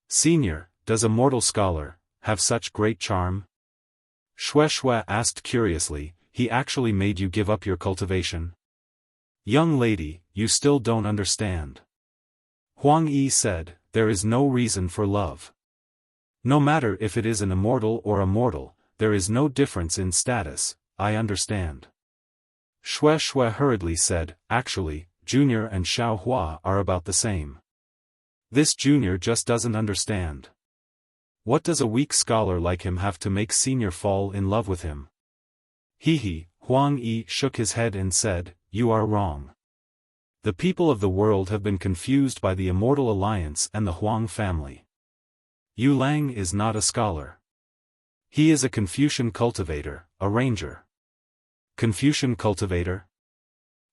Senior, does a mortal scholar have such great charm? Shui asked curiously, he actually made you give up your cultivation? Young lady, you still don't understand. Huang Yi said, there is no reason for love. No matter if it is an immortal or a mortal, there is no difference in status, I understand. Shui hurriedly said, actually, Junior and Xiao Hua are about the same. This Junior just doesn't understand. What does a weak scholar like him have to make Senior fall in love with him? Huang Yi shook his head and said, you are wrong. The people of the world have been confused by the Immortal Alliance and the Huang family. Yu Lang is not a scholar. He is a Confucian cultivator, a ranger. Confucian cultivator?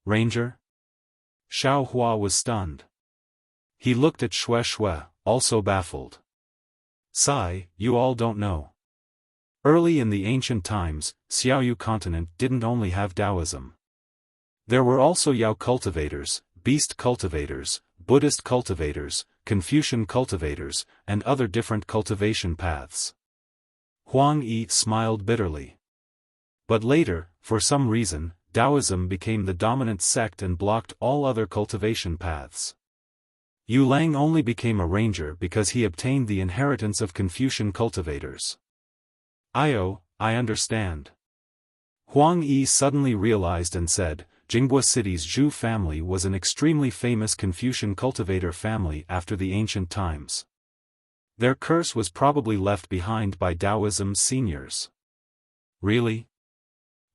Ranger? Xiao Hua was stunned. He looked at Shui, also baffled. Sigh, you all don't know. Early in the ancient times, Xiaoyu continent didn't only have Taoism. There were also Yao cultivators, beast cultivators, Buddhist cultivators, Confucian cultivators, and other different cultivation paths. Huang Yi smiled bitterly. But later, for some reason, Taoism became the dominant sect and blocked all other cultivation paths. Yu Lang only became a ranger because he obtained the inheritance of Confucian cultivators. I understand. Huang Yi suddenly realized and said, Jinghua City's Zhu family was an extremely famous Confucian cultivator family after the ancient times. Their curse was probably left behind by Taoism's seniors. Really?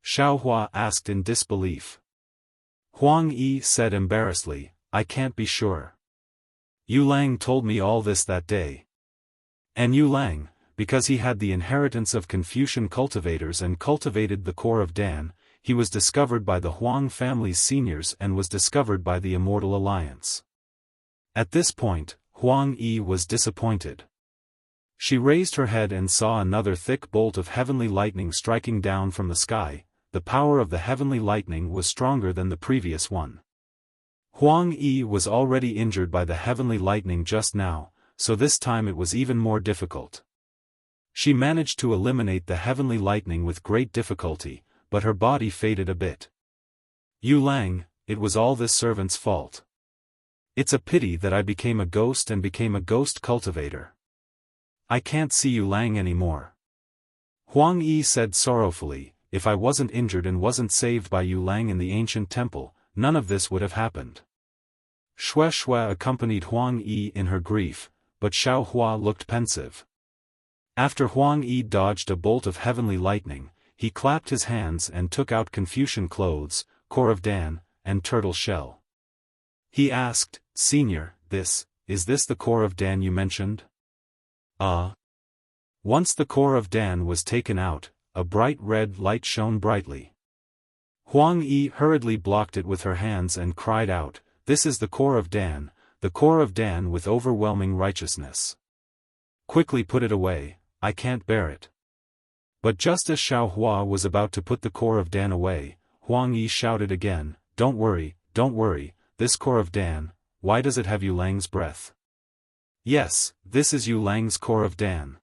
Xiao Hua asked in disbelief. Huang Yi said embarrassedly, I can't be sure. Yu Lang told me all this that day. And Yu Lang, because he had the inheritance of Confucian cultivators and cultivated the core of Dan, he was discovered by the Huang family's seniors and was discovered by the Immortal Alliance. At this point, Huang Yi was disappointed. She raised her head and saw another thick bolt of heavenly lightning striking down from the sky. The power of the heavenly lightning was stronger than the previous one. Huang Yi was already injured by the heavenly lightning just now, so this time it was even more difficult. She managed to eliminate the heavenly lightning with great difficulty, but her body faded a bit. Yu Lang, it was all this servant's fault. It's a pity that I became a ghost and became a ghost cultivator. I can't see Yu Lang anymore. Huang Yi said sorrowfully, if I wasn't injured and wasn't saved by Yu Lang in the ancient temple, none of this would have happened. Shui accompanied Huang Yi in her grief, but Xiao Hua looked pensive. After Huang Yi dodged a bolt of heavenly lightning, he clapped his hands and took out Confucian clothes, core of Dan, and turtle shell. He asked, Senior, is this the core of Dan you mentioned? Once the core of Dan was taken out, a bright red light shone brightly. Huang Yi hurriedly blocked it with her hands and cried out, This is the core of Dan with overwhelming righteousness. Quickly put it away, I can't bear it. But just as Xiao Hua was about to put the core of Dan away, Huang Yi shouted again, Don't worry, this core of Dan, why does it have Yu Lang's breath? Yes, this is Yu Lang's core of Dan.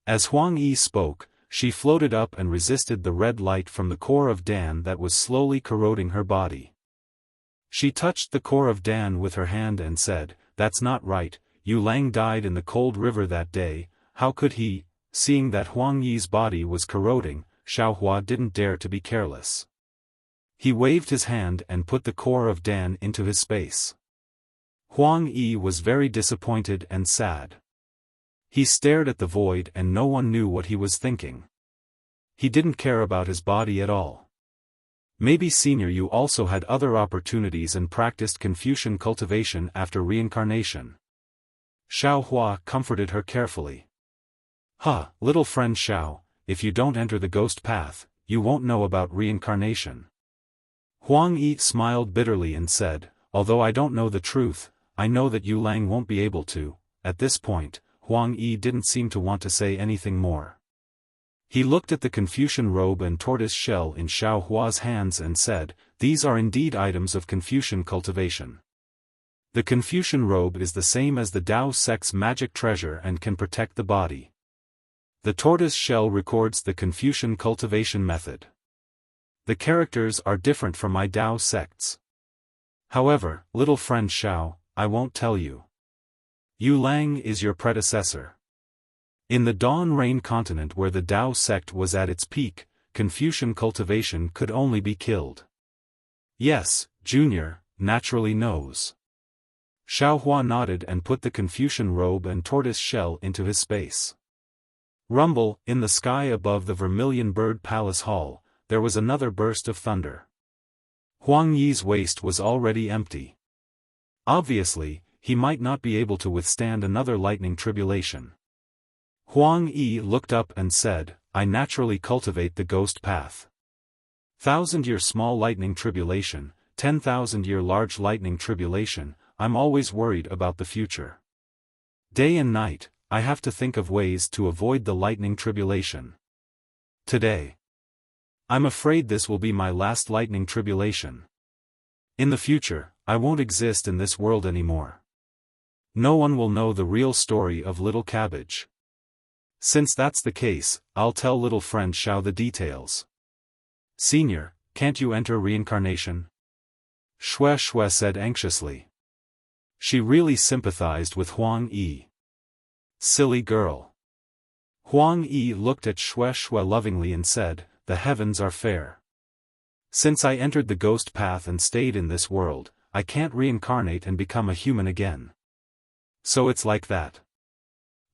As Huang Yi spoke, she floated up and resisted the red light from the core of Dan that was slowly corroding her body. She touched the core of Dan with her hand and said, That's not right, Yu Lang died in the cold river that day, how could he? Seeing that Huang Yi's body was corroding, Xiao Hua didn't dare to be careless. He waved his hand and put the core of Dan into his space. Huang Yi was very disappointed and sad. He stared at the void and no one knew what he was thinking. He didn't care about his body at all. Maybe Senior Yu also had other opportunities and practiced Confucian cultivation after reincarnation. Xiao Hua comforted her carefully. Little friend Xiao, if you don't enter the ghost path, you won't know about reincarnation. Huang Yi smiled bitterly and said, Although I don't know the truth, I know that Yu Lang won't be able to. At this point, Huang Yi didn't seem to want to say anything more. He looked at the Confucian robe and tortoise shell in Xiao Hua's hands and said, These are indeed items of Confucian cultivation. The Confucian robe is the same as the Tao sect's magic treasure and can protect the body. The tortoise shell records the Confucian cultivation method. The characters are different from my Tao sects. However, little friend Xiao, I won't tell you. Yu Lang is your predecessor. In the Dawn Rain continent where the Tao sect was at its peak, Confucian cultivation could only be killed. Yes, Junior, naturally knows. Xiao Hua nodded and put the Confucian robe and tortoise shell into his space. Rumble, in the sky above the Vermilion Bird Palace Hall, there was another burst of thunder. Huang Yi's waist was already empty. Obviously, he might not be able to withstand another lightning tribulation. Huang Yi looked up and said, I naturally cultivate the ghost path. 1,000-year small lightning tribulation, 10,000-year large lightning tribulation, I'm always worried about the future. Day and night, I have to think of ways to avoid the lightning tribulation. Today. I'm afraid this will be my last lightning tribulation. In the future, I won't exist in this world anymore. No one will know the real story of Little Cabbage. Since that's the case, I'll tell little friend Xiao the details. Senior, can't you enter reincarnation? Shui said anxiously. She really sympathized with Huang Yi. Silly girl. Huang Yi looked at Shui lovingly and said, The heavens are fair. Since I entered the ghost path and stayed in this world, I can't reincarnate and become a human again. So it's like that.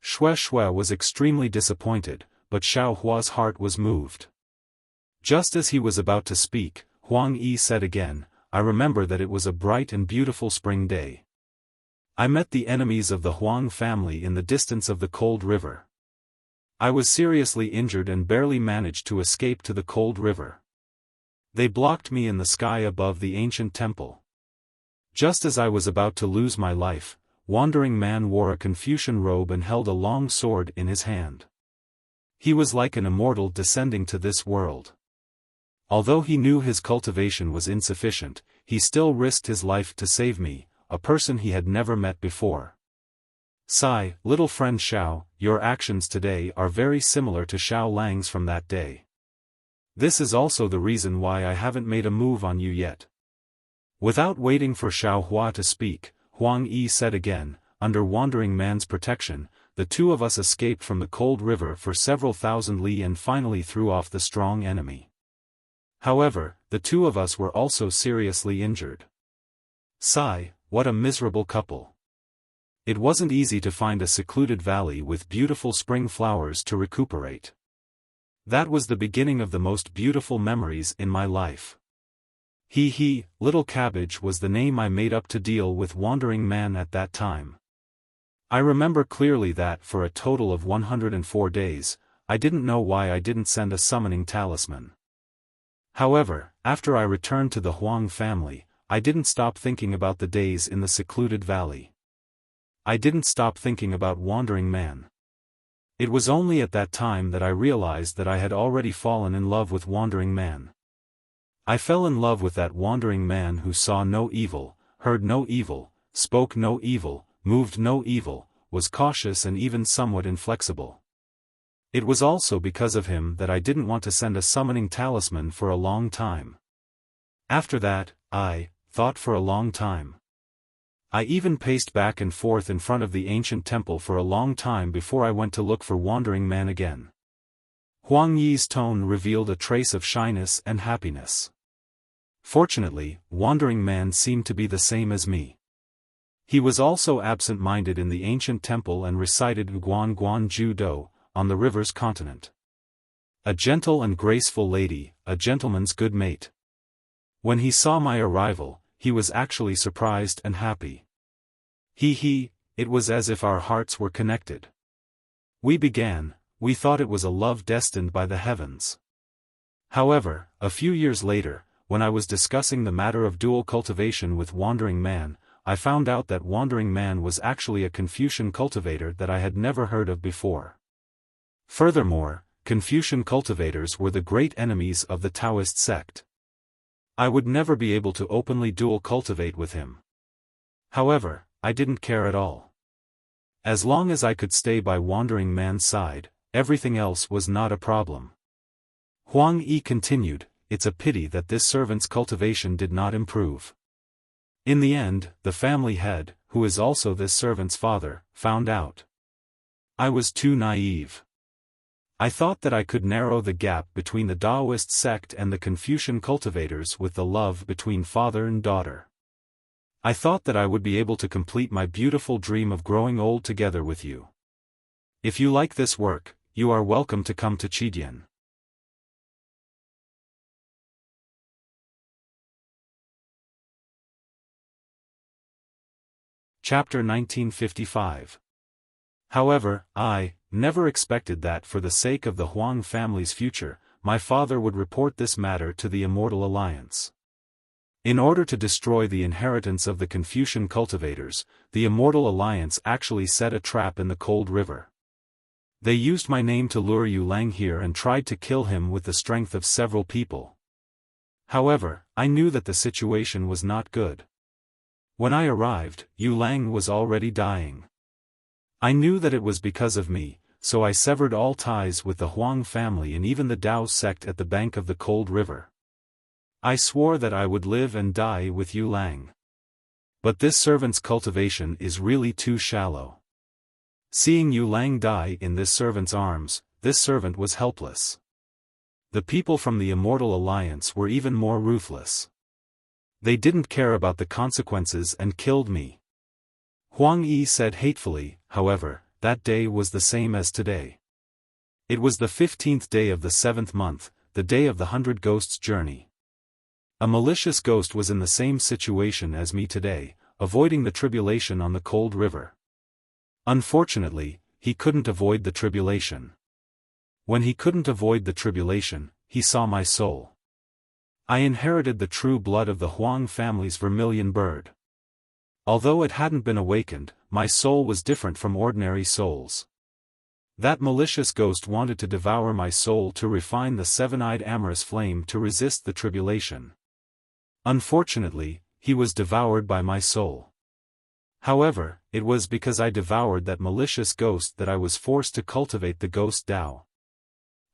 Shui was extremely disappointed, but Xiao Hua's heart was moved. Just as he was about to speak, Huang Yi said again, I remember that it was a bright and beautiful spring day. I met the enemies of the Huang family in the distance of the cold river. I was seriously injured and barely managed to escape to the cold river. They blocked me in the sky above the ancient temple. Just as I was about to lose my life, Wandering Man wore a Confucian robe and held a long sword in his hand. He was like an immortal descending to this world. Although he knew his cultivation was insufficient, he still risked his life to save me, a person he had never met before. Sigh, little friend Xiao, your actions today are very similar to Xiao Lang's from that day. This is also the reason why I haven't made a move on you yet. Without waiting for Xiao Hua to speak, Huang Yi said again, under Wandering Man's protection, the two of us escaped from the cold river for several thousand li and finally threw off the strong enemy. However, the two of us were also seriously injured. Sigh, what a miserable couple. It wasn't easy to find a secluded valley with beautiful spring flowers to recuperate. That was the beginning of the most beautiful memories in my life. Little Cabbage was the name I made up to deal with Wandering Man at that time. I remember clearly that for a total of 104 days, I didn't know why I didn't send a summoning talisman. However, after I returned to the Huang family, I didn't stop thinking about the days in the secluded valley. I didn't stop thinking about Wandering Man. It was only at that time that I realized that I had already fallen in love with Wandering Man. I fell in love with that Wandering Man who saw no evil, heard no evil, spoke no evil, moved no evil, was cautious and even somewhat inflexible. It was also because of him that I didn't want to send a summoning talisman for a long time. After that, I thought for a long time. I even paced back and forth in front of the ancient temple for a long time before I went to look for Wandering Man again. Huang Yi's tone revealed a trace of shyness and happiness. Fortunately, Wandering Man seemed to be the same as me. He was also absent-minded in the ancient temple and recited Guan Guan Ju Do, on the river's continent. A gentle and graceful lady, a gentleman's good mate. When he saw my arrival, he was actually surprised and happy. It was as if our hearts were connected. We thought it was a love destined by the heavens. However, a few years later, when I was discussing the matter of dual cultivation with Wandering Man, I found out that Wandering Man was actually a Confucian cultivator that I had never heard of before. Furthermore, Confucian cultivators were the great enemies of the Taoist sect. I would never be able to openly dual cultivate with him. However, I didn't care at all. As long as I could stay by Wandering Man's side, everything else was not a problem. Huang Yi continued, it's a pity that this servant's cultivation did not improve. In the end, the family head, who is also this servant's father, found out. I was too naive. I thought that I could narrow the gap between the Taoist sect and the Confucian cultivators with the love between father and daughter. I thought that I would be able to complete my beautiful dream of growing old together with you. If you like this work, you are welcome to come to Chidian. Chapter 1955. However, I never expected that for the sake of the Huang family's future, my father would report this matter to the Immortal Alliance. In order to destroy the inheritance of the Confucian cultivators, the Immortal Alliance actually set a trap in the cold river. They used my name to lure Yu Lang here and tried to kill him with the strength of several people. However, I knew that the situation was not good. When I arrived, Yu Lang was already dying. I knew that it was because of me, so I severed all ties with the Huang family and even the Dao sect at the bank of the cold river. I swore that I would live and die with Yu Lang. But this servant's cultivation is really too shallow. Seeing Yu Lang die in this servant's arms, this servant was helpless. The people from the Immortal Alliance were even more ruthless. They didn't care about the consequences and killed me. Huang Yi said hatefully, however, that day was the same as today. It was the 15th day of the 7th month, the day of the 100 Ghosts' journey. A malicious ghost was in the same situation as me today, avoiding the tribulation on the cold river. Unfortunately, he couldn't avoid the tribulation. When he couldn't avoid the tribulation, he saw my soul. I inherited the true blood of the Huang family's vermilion bird. Although it hadn't been awakened, my soul was different from ordinary souls. That malicious ghost wanted to devour my soul to refine the seven-eyed amorous flame to resist the tribulation. Unfortunately, he was devoured by my soul. However, it was because I devoured that malicious ghost that I was forced to cultivate the ghost Tao.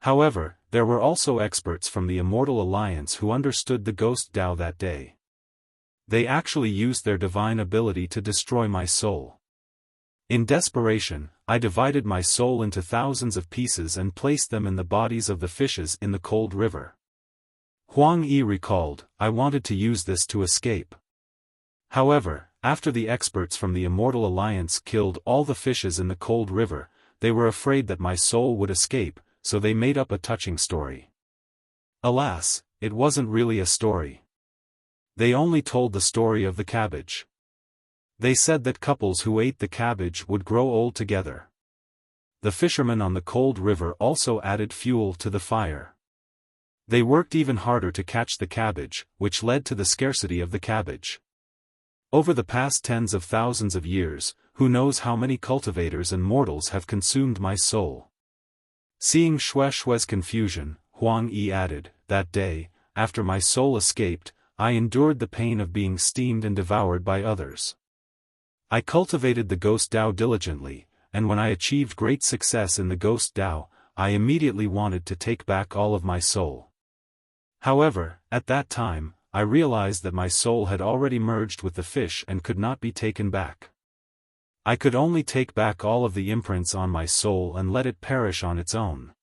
However, there were also experts from the Immortal Alliance who understood the ghost Tao that day. They actually used their divine ability to destroy my soul. In desperation, I divided my soul into thousands of pieces and placed them in the bodies of the fishes in the cold river. Huang Yi recalled, I wanted to use this to escape. However, after the experts from the Immortal Alliance killed all the fishes in the cold river, they were afraid that my soul would escape, so they made up a touching story. Alas, it wasn't really a story. They only told the story of the cabbage. They said that couples who ate the cabbage would grow old together. The fishermen on the cold river also added fuel to the fire. They worked even harder to catch the cabbage, which led to the scarcity of the cabbage. Over the past tens of thousands of years, who knows how many cultivators and mortals have consumed my soul. Seeing Shue's confusion, Huang Yi added, that day, after my soul escaped, I endured the pain of being steamed and devoured by others. I cultivated the ghost Tao diligently, and when I achieved great success in the ghost Tao, I immediately wanted to take back all of my soul. However, at that time, I realized that my soul had already merged with the fish and could not be taken back. I could only take back all of the imprints on my soul and let it perish on its own.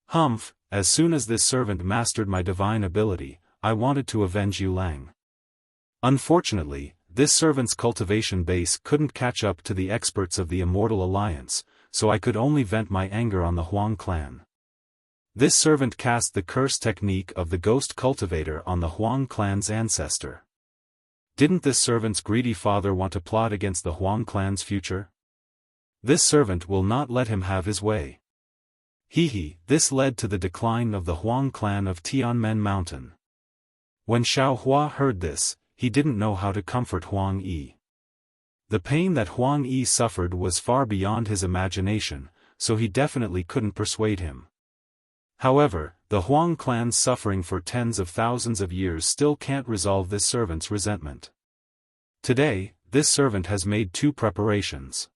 Humph, as soon as this servant mastered my divine ability, I wanted to avenge Yu Lang. Unfortunately, this servant's cultivation base couldn't catch up to the experts of the Immortal Alliance, so I could only vent my anger on the Huang clan. This servant cast the curse technique of the ghost cultivator on the Huang clan's ancestor. Didn't this servant's greedy father want to plot against the Huang clan's future? This servant will not let him have his way. This led to the decline of the Huang clan of Tianmen Mountain. When Xiaofan heard this, he didn't know how to comfort Huang Yi. The pain that Huang Yi suffered was far beyond his imagination, so he definitely couldn't persuade him. However, the Huang clan's suffering for tens of thousands of years still can't resolve this servant's resentment. Today, this servant has made two preparations.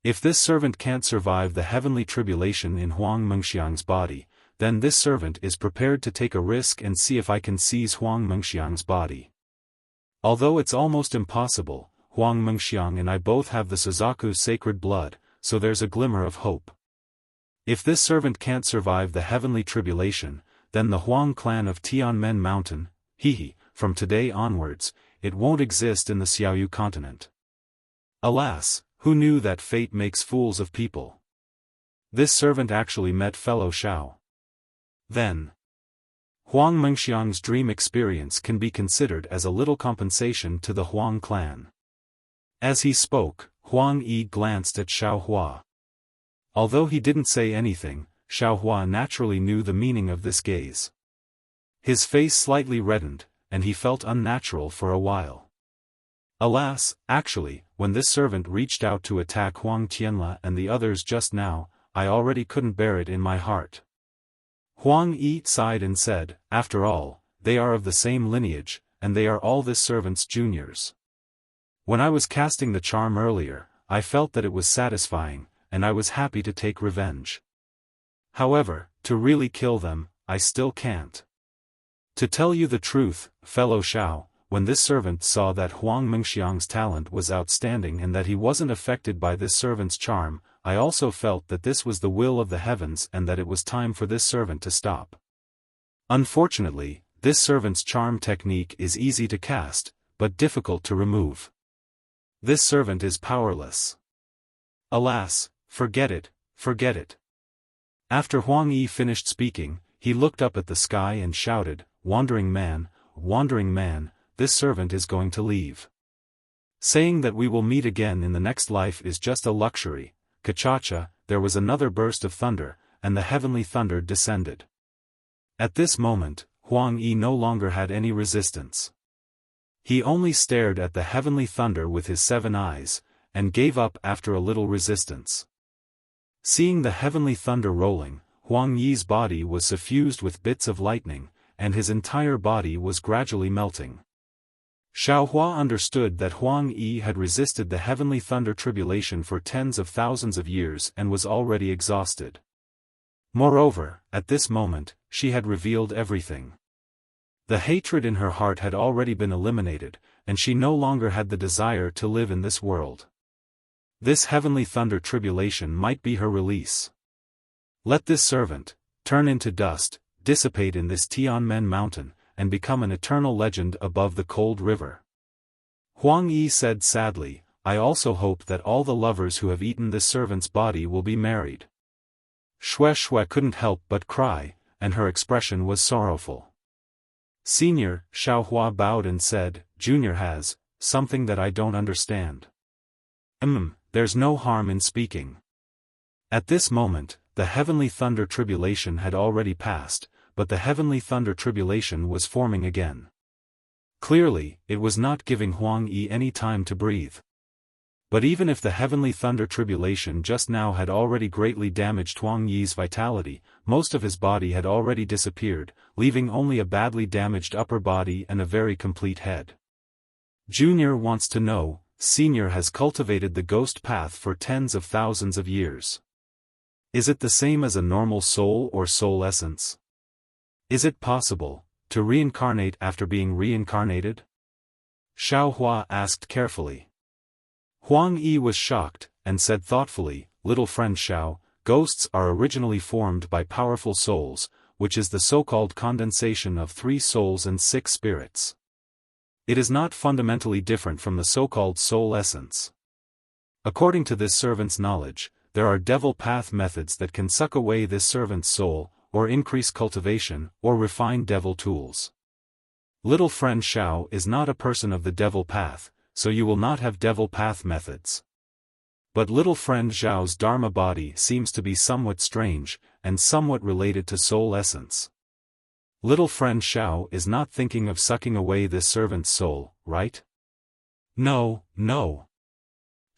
If this servant can't survive the heavenly tribulation in Huang Mengxiang's body, then this servant is prepared to take a risk and see if I can seize Huang Mengxiang's body. Although it's almost impossible, Huang Mengxiang and I both have the Suzaku's sacred blood, so there's a glimmer of hope. If this servant can't survive the heavenly tribulation, then the Huang clan of Tianmen Mountain, from today onwards, it won't exist in the Xiaoyu continent. Alas, who knew that fate makes fools of people? This servant actually met fellow Xiao. Then, Huang Mengxiang's dream experience can be considered as a little compensation to the Huang clan. As he spoke, Huang Yi glanced at Xiaohua. Although he didn't say anything, Xiaohua naturally knew the meaning of this gaze. His face slightly reddened, and he felt unnatural for a while. Alas, actually, when this servant reached out to attack Huang Tianla and the others just now, I already couldn't bear it in my heart. Huang Yi sighed and said, after all, they are of the same lineage, and they are all this servant's juniors. When I was casting the charm earlier, I felt that it was satisfying, and I was happy to take revenge. However, to really kill them, I still can't. To tell you the truth, fellow Xiao, when this servant saw that Huang Mengxiang's talent was outstanding and that he wasn't affected by this servant's charm, I also felt that this was the will of the heavens and that it was time for this servant to stop. Unfortunately, this servant's charm technique is easy to cast, but difficult to remove. This servant is powerless. Alas, forget it, forget it. After Huang Yi finished speaking, he looked up at the sky and shouted, wandering man, this servant is going to leave. Saying that we will meet again in the next life is just a luxury. Kachacha, there was another burst of thunder, and the heavenly thunder descended. At this moment, Huang Yi no longer had any resistance. He only stared at the heavenly thunder with his 7 eyes, and gave up after a little resistance. Seeing the heavenly thunder rolling, Huang Yi's body was suffused with bits of lightning, and his entire body was gradually melting. Xiaohua understood that Huang Yi had resisted the heavenly thunder tribulation for tens of thousands of years and was already exhausted. Moreover, at this moment, she had revealed everything. The hatred in her heart had already been eliminated, and she no longer had the desire to live in this world. This heavenly thunder tribulation might be her release. Let this servant turn into dust, dissipate in this Tianmen mountain, and become an eternal legend above the cold river. Huang Yi said sadly, I also hope that all the lovers who have eaten this servant's body will be married. Shui couldn't help but cry, and her expression was sorrowful. Senior, Xiaohua bowed and said, Junior has something that I don't understand. There's no harm in speaking. At this moment, the heavenly thunder tribulation had already passed, but the heavenly thunder tribulation was forming again. Clearly, it was not giving Huang Yi any time to breathe. But even if the heavenly thunder tribulation just now had already greatly damaged Huang Yi's vitality, most of his body had already disappeared, leaving only a badly damaged upper body and a very complete head. Junior wants to know, Senior has cultivated the ghost path for tens of thousands of years. Is it the same as a normal soul or soul essence? Is it possible to reincarnate after being reincarnated? Xiaohua asked carefully. Huang Yi was shocked, and said thoughtfully, Little friend Xiao, ghosts are originally formed by powerful souls, which is the so-called condensation of 3 souls and 6 spirits. It is not fundamentally different from the so-called soul essence. According to this servant's knowledge, there are devil path methods that can suck away this servant's soul, or increase cultivation, or refine devil tools. Little friend Xiao is not a person of the devil path, so you will not have devil path methods. But little friend Xiao's dharma body seems to be somewhat strange, and somewhat related to soul essence. Little friend Xiao is not thinking of sucking away this servant's soul, right? No.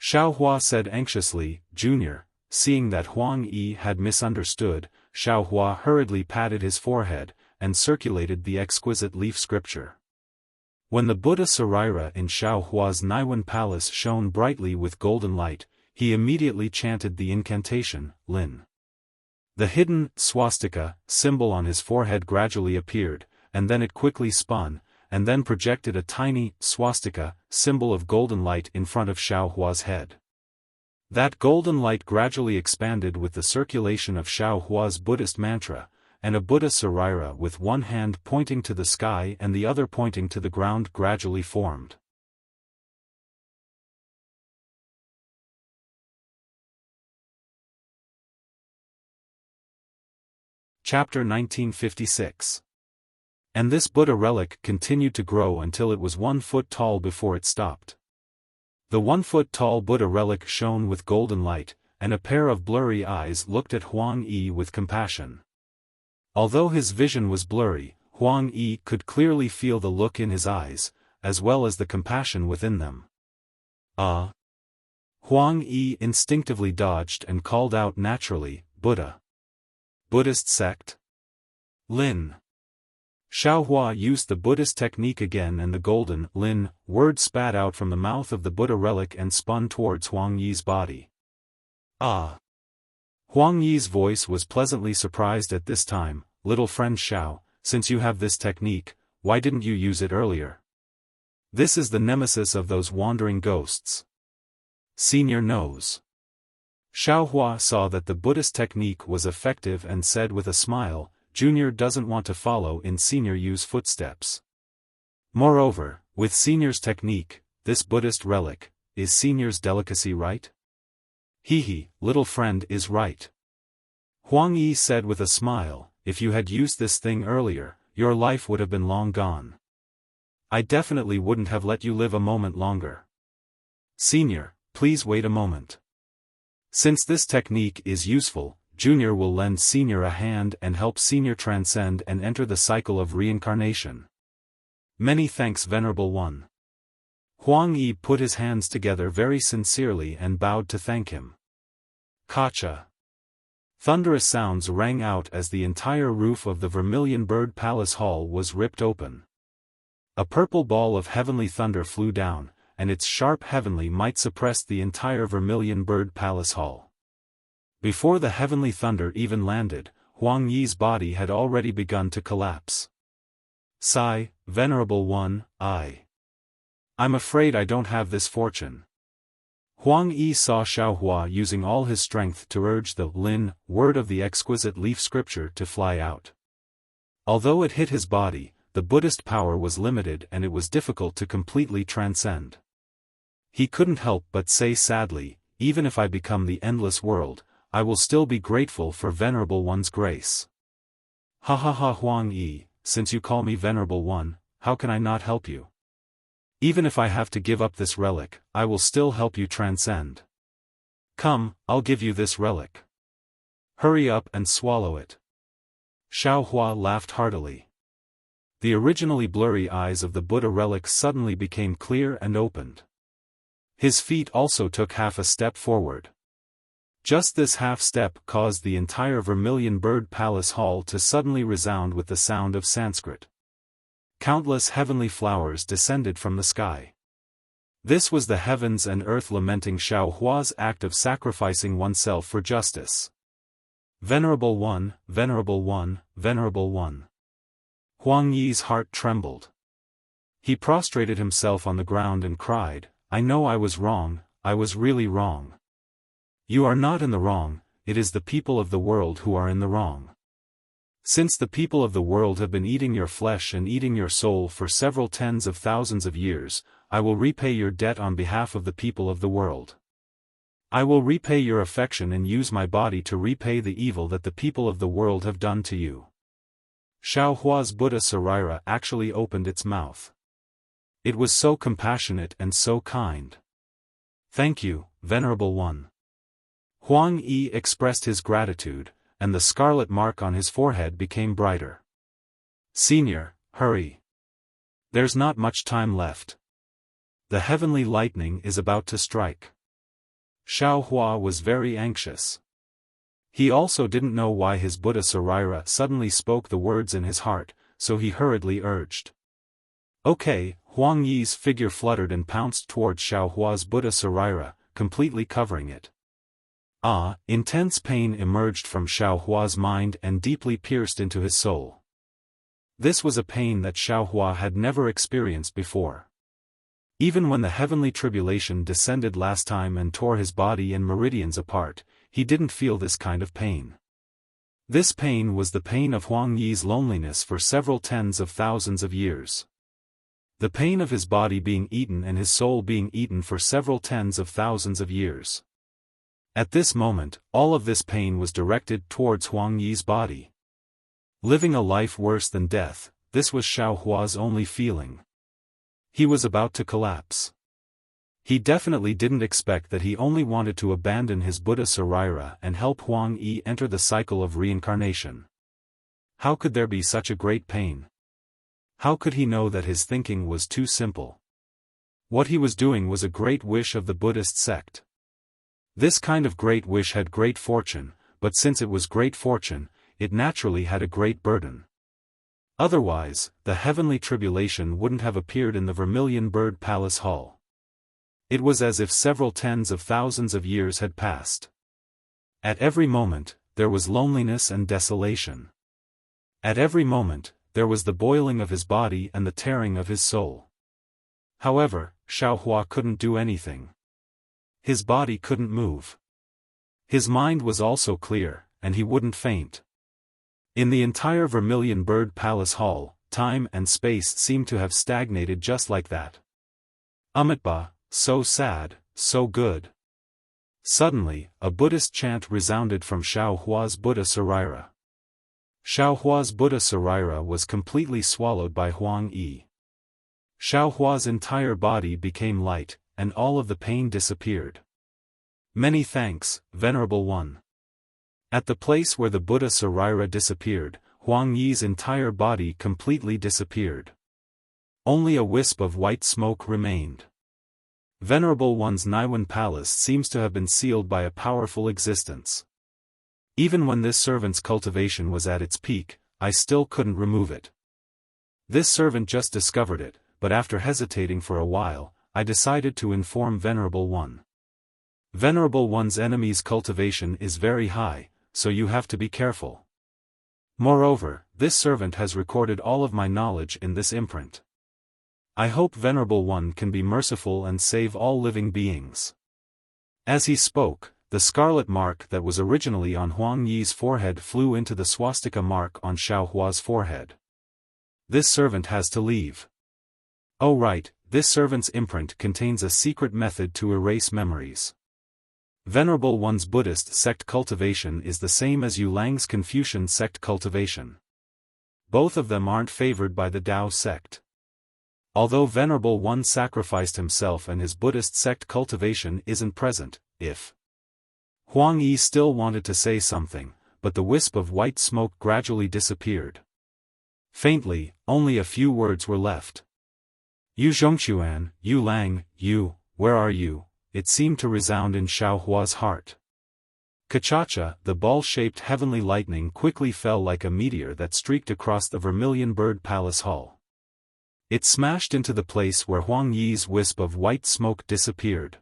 Xiaohua said anxiously, Junior. Seeing that Huang Yi had misunderstood, Xiaohua hurriedly patted his forehead, and circulated the exquisite leaf scripture. When the Buddha Sarira in Xiaohua's Naiwan palace shone brightly with golden light, he immediately chanted the incantation, Lin. The hidden swastika symbol on his forehead gradually appeared, and then it quickly spun, and then projected a tiny swastika symbol of golden light in front of Xiaohua's head. That golden light gradually expanded with the circulation of Xiaohua's Buddhist mantra, and a Buddha Sarira with one hand pointing to the sky and the other pointing to the ground gradually formed. Chapter 1956. And this Buddha relic continued to grow until it was 1 foot tall before it stopped. The 1 foot tall Buddha relic shone with golden light, and a pair of blurry eyes looked at Huang Yi with compassion. Although his vision was blurry, Huang Yi could clearly feel the look in his eyes, as well as the compassion within them. Huang Yi instinctively dodged and called out naturally, Buddha. Buddhist sect? Lin. Xiaohua used the Buddhist technique again and the golden Lin word spat out from the mouth of the Buddha relic and spun towards Huang Yi's body. Huang Yi's voice was pleasantly surprised at this time, Little friend Xiao, since you have this technique, why didn't you use it earlier? This is the nemesis of those wandering ghosts. Senior knows. Xiaohua saw that the Buddhist technique was effective and said with a smile, Junior doesn't want to follow in Senior Yu's footsteps. Moreover, with Senior's technique, this Buddhist relic, is Senior's delicacy right? Little friend is right. Huang Yi said with a smile, if you had used this thing earlier, your life would have been long gone. I definitely wouldn't have let you live a moment longer. Senior, please wait a moment. Since this technique is useful, Junior will lend Senior a hand and help Senior transcend and enter the cycle of reincarnation. Many thanks, Venerable One. Huang Yi put his hands together very sincerely and bowed to thank him. Kacha. Thunderous sounds rang out as the entire roof of the Vermilion Bird Palace Hall was ripped open. A purple ball of heavenly thunder flew down, and its sharp heavenly might suppressed the entire Vermilion Bird Palace Hall. Before the heavenly thunder even landed, Huang Yi's body had already begun to collapse. Sigh, Venerable One, I'm afraid I don't have this fortune. Huang Yi saw Xiaohua using all his strength to urge the Lin word of the exquisite leaf scripture to fly out. Although it hit his body, the Buddhist power was limited and it was difficult to completely transcend. He couldn't help but say sadly, even if I become the endless world, I will still be grateful for Venerable One's grace. Ha ha ha, Huang Yi, since you call me Venerable One, how can I not help you? Even if I have to give up this relic, I will still help you transcend. Come, I'll give you this relic. Hurry up and swallow it. Xiaohua laughed heartily. The originally blurry eyes of the Buddha relic suddenly became clear and opened. His feet also took half a step forward. Just this half step caused the entire Vermilion Bird Palace Hall to suddenly resound with the sound of Sanskrit. Countless heavenly flowers descended from the sky. This was the heavens and earth lamenting Xiaohua's act of sacrificing oneself for justice. Venerable One, Venerable One, Venerable One. Huang Yi's heart trembled. He prostrated himself on the ground and cried, I know I was wrong, I was really wrong. You are not in the wrong, it is the people of the world who are in the wrong. Since the people of the world have been eating your flesh and eating your soul for several tens of thousands of years, I will repay your debt on behalf of the people of the world. I will repay your affection and use my body to repay the evil that the people of the world have done to you. Xiaohua's Buddha Sarira actually opened its mouth. It was so compassionate and so kind. Thank you, Venerable One. Huang Yi expressed his gratitude, and the scarlet mark on his forehead became brighter. Senior, hurry. There's not much time left. The heavenly lightning is about to strike. Xiaohua was very anxious. He also didn't know why his Buddha Sarira suddenly spoke the words in his heart, so he hurriedly urged. Okay, Huang Yi's figure fluttered and pounced towards Xiaohua's Buddha Sarira, completely covering it. Intense pain emerged from Xiaohua's mind and deeply pierced into his soul. This was a pain that Xiaohua had never experienced before. Even when the heavenly tribulation descended last time and tore his body and meridians apart, he didn't feel this kind of pain. This pain was the pain of Huang Yi's loneliness for several tens of thousands of years. The pain of his body being eaten and his soul being eaten for several tens of thousands of years. At this moment, all of this pain was directed towards Huang Yi's body. Living a life worse than death, this was Xiaohua's only feeling. He was about to collapse. He definitely didn't expect that he only wanted to abandon his Buddha Sarira and help Huang Yi enter the cycle of reincarnation. How could there be such a great pain? How could he know that his thinking was too simple? What he was doing was a great wish of the Buddhist sect. This kind of great wish had great fortune, but since it was great fortune, it naturally had a great burden. Otherwise, the heavenly tribulation wouldn't have appeared in the Vermilion Bird Palace Hall. It was as if several tens of thousands of years had passed. At every moment, there was loneliness and desolation. At every moment, there was the boiling of his body and the tearing of his soul. However, Xiaohua couldn't do anything. His body couldn't move. His mind was also clear, and he wouldn't faint. In the entire Vermilion Bird Palace Hall, time and space seemed to have stagnated just like that. Amitabha, so sad, so good. Suddenly, a Buddhist chant resounded from Xiaohua's Buddha Sarira. Xiaohua's Buddha Sarira was completely swallowed by Huang Yi. Xiaohua's entire body became light, and all of the pain disappeared. Many thanks, Venerable One. At the place where the Buddha Sarira disappeared, Huang Yi's entire body completely disappeared. Only a wisp of white smoke remained. Venerable One's Naiwan Palace seems to have been sealed by a powerful existence. Even when this servant's cultivation was at its peak, I still couldn't remove it. This servant just discovered it, but after hesitating for a while, I decided to inform Venerable One. Venerable One's enemy's cultivation is very high, so you have to be careful. Moreover, this servant has recorded all of my knowledge in this imprint. I hope Venerable One can be merciful and save all living beings. As he spoke, the scarlet mark that was originally on Huang Yi's forehead flew into the swastika mark on Xiaohua's forehead. This servant has to leave. Oh right, this servant's imprint contains a secret method to erase memories. Venerable One's Buddhist sect cultivation is the same as Yulang's Confucian sect cultivation. Both of them aren't favored by the Tao sect. Although Venerable One sacrificed himself and his Buddhist sect cultivation isn't present, if Huang Yi still wanted to say something, but the wisp of white smoke gradually disappeared. Faintly, only a few words were left. Yu Zhongquan, Yu Lang, you, where are you? It seemed to resound in Xiaohua's heart. Kachacha, the ball-shaped heavenly lightning quickly fell like a meteor that streaked across the Vermilion Bird Palace Hall. It smashed into the place where Huang Yi's wisp of white smoke disappeared.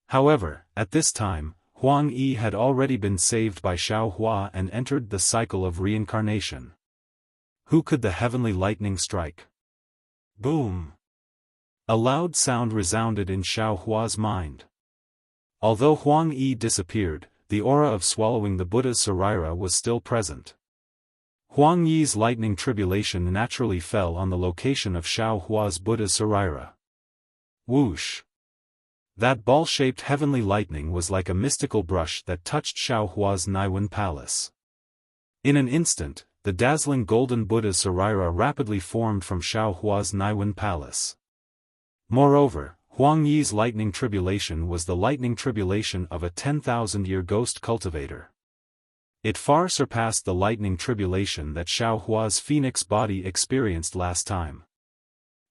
However, at this time, Huang Yi had already been saved by Xiaohua and entered the cycle of reincarnation. Who could the heavenly lightning strike? Boom! A loud sound resounded in Xiaohua's mind. Although Huang Yi disappeared, the aura of swallowing the Buddha's Sarira was still present. Huang Yi's lightning tribulation naturally fell on the location of Xiaohua's Buddha's Sarira. Whoosh! That ball-shaped heavenly lightning was like a mystical brush that touched Xiaohua's Naiwan Palace. In an instant, the dazzling golden Buddha's Sarira rapidly formed from Xiaohua's Naiwan Palace. Moreover, Huang Yi's lightning tribulation was the lightning tribulation of a 10,000-year ghost cultivator. It far surpassed the lightning tribulation that Xiaohua's phoenix body experienced last time.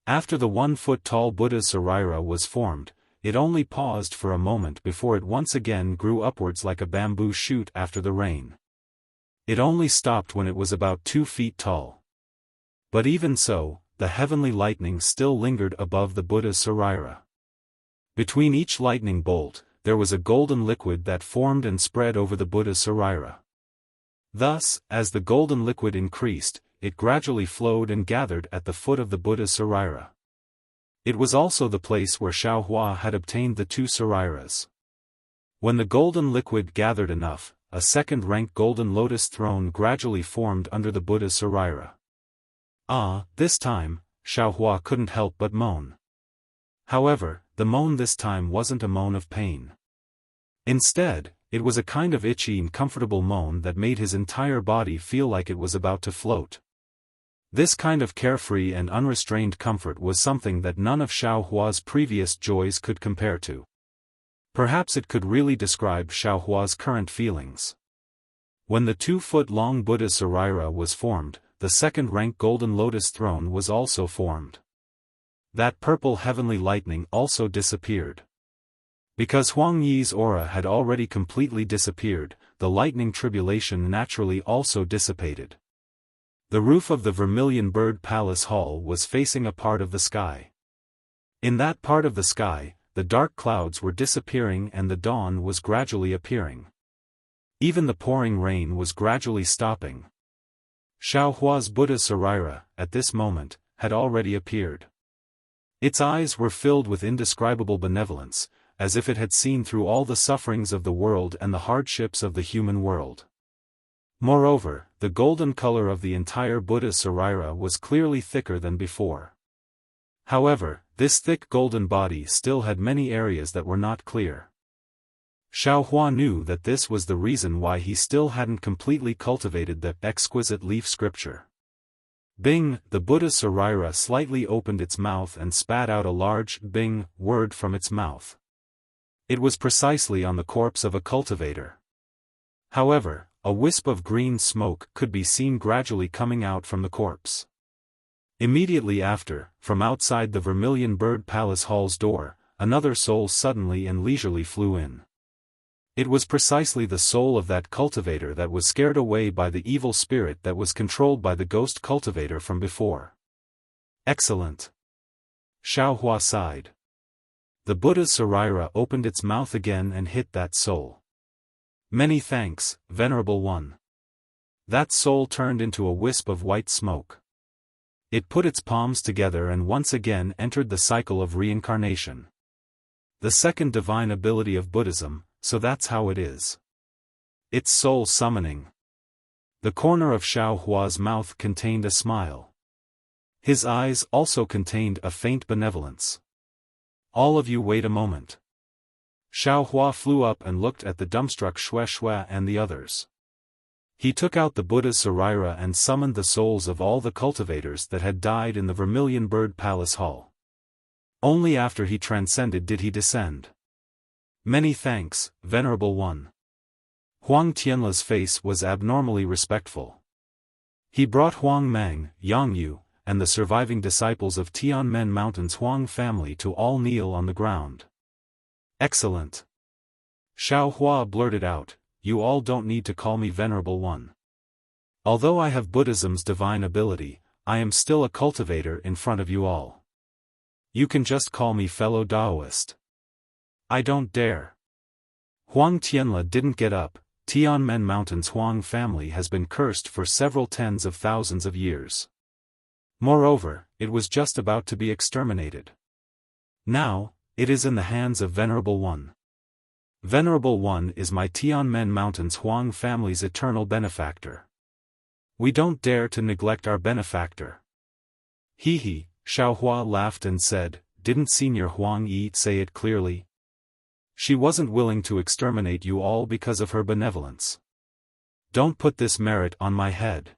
After the 1-foot-tall Buddha's Sarira was formed, it only paused for a moment before it once again grew upwards like a bamboo shoot after the rain. It only stopped when it was about 2 feet tall. But even so, the heavenly lightning still lingered above the Buddha's Sarira. Between each lightning bolt, there was a golden liquid that formed and spread over the Buddha's Sarira. Thus, as the golden liquid increased, it gradually flowed and gathered at the foot of the Buddha's Sarira. It was also the place where Xiaohua had obtained the 2 Sariras. When the golden liquid gathered enough, a second-ranked golden lotus throne gradually formed under the Buddha's Sarira. Ah, this time, Xiaohua couldn't help but moan. However, the moan this time wasn't a moan of pain. Instead, it was a kind of itchy and comfortable moan that made his entire body feel like it was about to float. This kind of carefree and unrestrained comfort was something that none of Xiaohua's previous joys could compare to. Perhaps it could really describe Xiaohua's current feelings. When the 2-foot-long Buddha's Sarira was formed, the second-ranked golden lotus throne was also formed. That purple heavenly lightning also disappeared. Because Huang Yi's aura had already completely disappeared, the lightning tribulation naturally also dissipated. The roof of the Vermilion Bird Palace Hall was facing a part of the sky. In that part of the sky, the dark clouds were disappearing and the dawn was gradually appearing. Even the pouring rain was gradually stopping. Xiaohua's Buddha's Sarira, at this moment, had already appeared. Its eyes were filled with indescribable benevolence, as if it had seen through all the sufferings of the world and the hardships of the human world. Moreover, the golden color of the entire Buddha's Sarira was clearly thicker than before. However, this thick golden body still had many areas that were not clear. Xiaohua knew that this was the reason why he still hadn't completely cultivated the exquisite leaf scripture. Bing, the Buddha Sarira slightly opened its mouth and spat out a large Bing word from its mouth. It was precisely on the corpse of a cultivator. However, a wisp of green smoke could be seen gradually coming out from the corpse. Immediately after, from outside the Vermilion Bird Palace Hall's door, another soul suddenly and leisurely flew in. It was precisely the soul of that cultivator that was scared away by the evil spirit that was controlled by the ghost cultivator from before. Excellent. Xiaofan sighed. The Buddha's Sarira opened its mouth again and hit that soul. Many thanks, Venerable One. That soul turned into a wisp of white smoke. It put its palms together and once again entered the cycle of reincarnation. The second divine ability of Buddhism, so that's how it is. It's soul summoning. The corner of Xiaohua's mouth contained a smile. His eyes also contained a faint benevolence. All of you wait a moment. Xiaohua flew up and looked at the dumbstruck Shui and the others. He took out the Buddha's Sarira and summoned the souls of all the cultivators that had died in the Vermilion Bird Palace Hall. Only after he transcended did he descend. Many thanks, Venerable One. Huang Tianla's face was abnormally respectful. He brought Huang Meng, Yang Yu, and the surviving disciples of Tianmen Mountain's Huang family to all kneel on the ground. Excellent. Xiaohua blurted out, you all don't need to call me Venerable One. Although I have Buddhism's divine ability, I am still a cultivator in front of you all. You can just call me fellow Taoist. I don't dare. Huang Tianla didn't get up. Tianmen Mountain's Huang family has been cursed for several tens of thousands of years. Moreover, it was just about to be exterminated. Now, it is in the hands of Venerable One. Venerable One is my Tianmen Mountain's Huang family's eternal benefactor. We don't dare to neglect our benefactor. He, Xiaohua laughed and said, didn't Senior Huang Yi say it clearly? She wasn't willing to exterminate you all because of her benevolence. Don't put this merit on my head.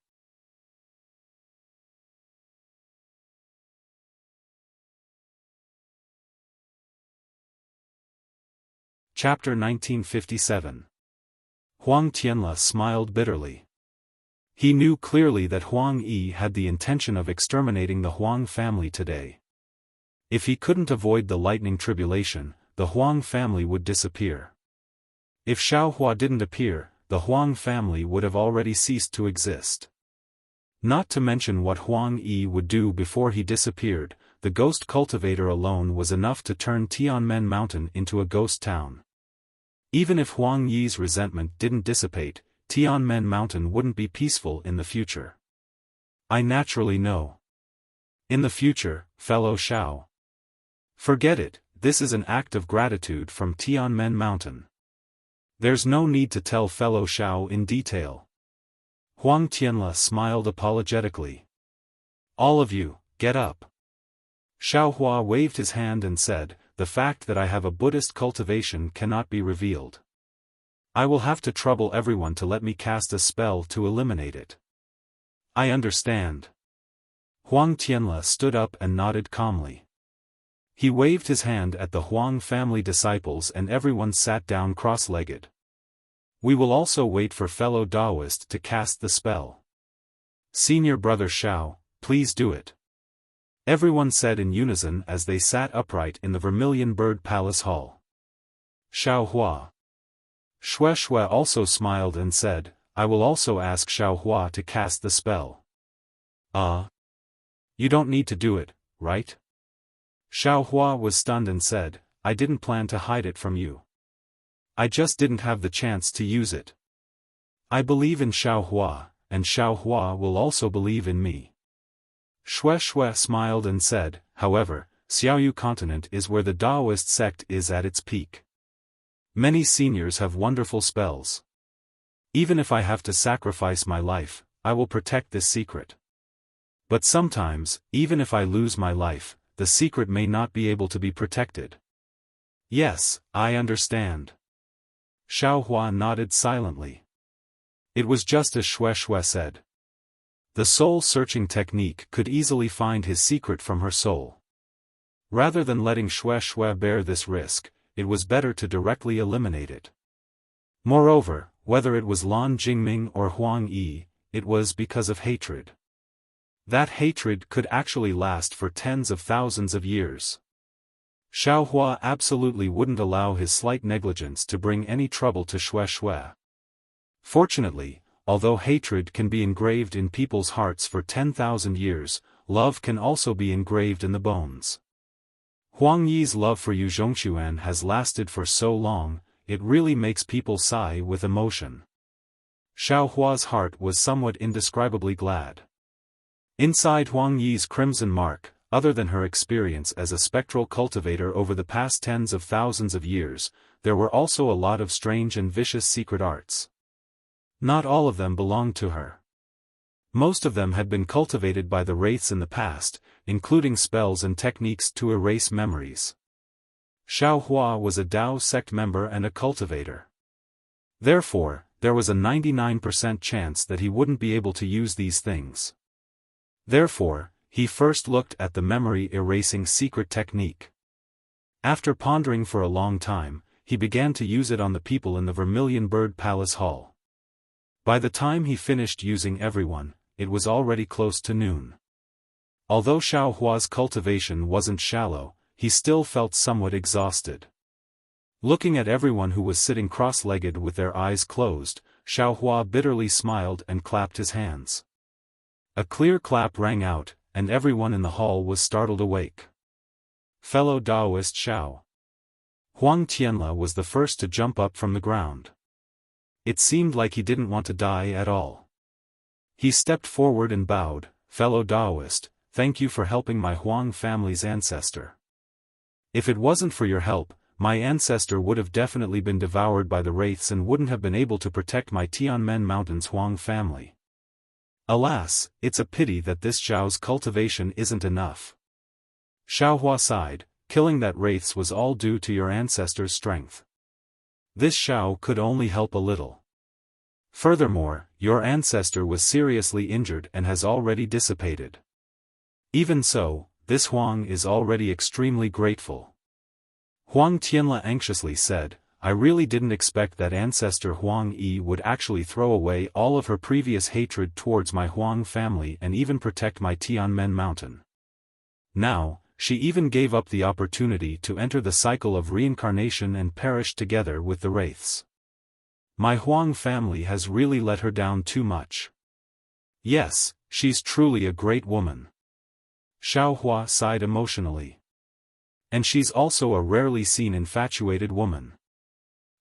Chapter 1957. Huang Tianla smiled bitterly. He knew clearly that Huang Yi had the intention of exterminating the Huang family today. If he couldn't avoid the lightning tribulation, the Huang family would disappear. If Xiaohua didn't appear, the Huang family would have already ceased to exist. Not to mention what Huang Yi would do before he disappeared, the ghost cultivator alone was enough to turn Tianmen Mountain into a ghost town. Even if Huang Yi's resentment didn't dissipate, Tianmen Mountain wouldn't be peaceful in the future. I naturally know. In the future, fellow Xiao. Forget it, this is an act of gratitude from Tianmen Mountain. There's no need to tell fellow Xiao in detail. Huang Tianla smiled apologetically. All of you, get up. Xiaohua waved his hand and said, the fact that I have a Buddhist cultivation cannot be revealed. I will have to trouble everyone to let me cast a spell to eliminate it. I understand. Huang Tianla stood up and nodded calmly. He waved his hand at the Huang family disciples and everyone sat down cross-legged. We will also wait for fellow Taoist to cast the spell. Senior Brother Xiao, please do it. Everyone said in unison as they sat upright in the Vermilion Bird Palace Hall. Xiaohua. Shui also smiled and said, I will also ask Xiaohua to cast the spell. You don't need to do it, right? Xiaohua was stunned and said, I didn't plan to hide it from you. I just didn't have the chance to use it. I believe in Xiaohua, and Xiaohua will also believe in me. Shui smiled and said, however, Xiaoyu continent is where the Taoist sect is at its peak. Many seniors have wonderful spells. Even if I have to sacrifice my life, I will protect this secret. But sometimes, even if I lose my life, the secret may not be able to be protected. Yes, I understand. Xiaohua nodded silently. It was just as Shui said. The soul-searching technique could easily find his secret from her soul. Rather than letting Shui bear this risk, it was better to directly eliminate it. Moreover, whether it was Lan Jingming or Huang Yi, it was because of hatred. That hatred could actually last for tens of thousands of years. Xiaohua absolutely wouldn't allow his slight negligence to bring any trouble to Shui. Fortunately, although hatred can be engraved in people's hearts for 10,000 years, love can also be engraved in the bones. Huang Yi's love for Yu Zhongxuan has lasted for so long, it really makes people sigh with emotion. Xiaohua's heart was somewhat indescribably glad. Inside Huang Yi's crimson mark, other than her experience as a spectral cultivator over the past tens of thousands of years, there were also a lot of strange and vicious secret arts. Not all of them belonged to her. Most of them had been cultivated by the wraiths in the past, including spells and techniques to erase memories. Xiaohua was a Dao sect member and a cultivator. Therefore, there was a 99% chance that he wouldn't be able to use these things. Therefore, he first looked at the memory-erasing secret technique. After pondering for a long time, he began to use it on the people in the Vermilion Bird Palace Hall. By the time he finished using everyone, it was already close to noon. Although Xiaohua's cultivation wasn't shallow, he still felt somewhat exhausted. Looking at everyone who was sitting cross-legged with their eyes closed, Xiaohua bitterly smiled and clapped his hands. A clear clap rang out, and everyone in the hall was startled awake. Fellow Daoist Xiao. Huang Tianla was the first to jump up from the ground. It seemed like he didn't want to die at all. He stepped forward and bowed, "Fellow Daoist, thank you for helping my Huang family's ancestor. If it wasn't for your help, my ancestor would have definitely been devoured by the wraiths and wouldn't have been able to protect my Tianmen Mountains Huang family. Alas, it's a pity that this Xiao's cultivation isn't enough." Xiaohua sighed, "Killing that wraiths was all due to your ancestor's strength. This Xiao could only help a little. Furthermore, your ancestor was seriously injured and has already dissipated. Even so, this Huang is already extremely grateful." Huang Tianla anxiously said, "I really didn't expect that ancestor Huang Yi would actually throw away all of her previous hatred towards my Huang family and even protect my Tianmen Mountain. Now, she even gave up the opportunity to enter the cycle of reincarnation and perish together with the wraiths. My Huang family has really let her down too much. Yes, she's truly a great woman." Xiaohua sighed emotionally. "And she's also a rarely seen infatuated woman."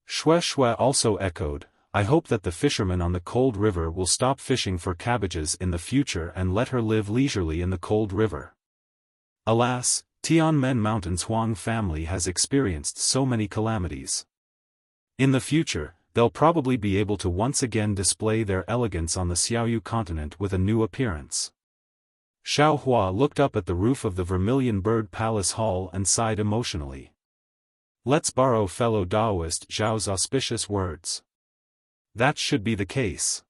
Shui also echoed, "I hope that the fishermen on the cold river will stop fishing for cabbages in the future and let her live leisurely in the cold river. Alas, Tianmen Mountain's Huang family has experienced so many calamities. In the future, they'll probably be able to once again display their elegance on the Xiaoyu continent with a new appearance." Xiaohua looked up at the roof of the Vermilion Bird Palace Hall and sighed emotionally. Let's borrow fellow Daoist Zhao's auspicious words. That should be the case.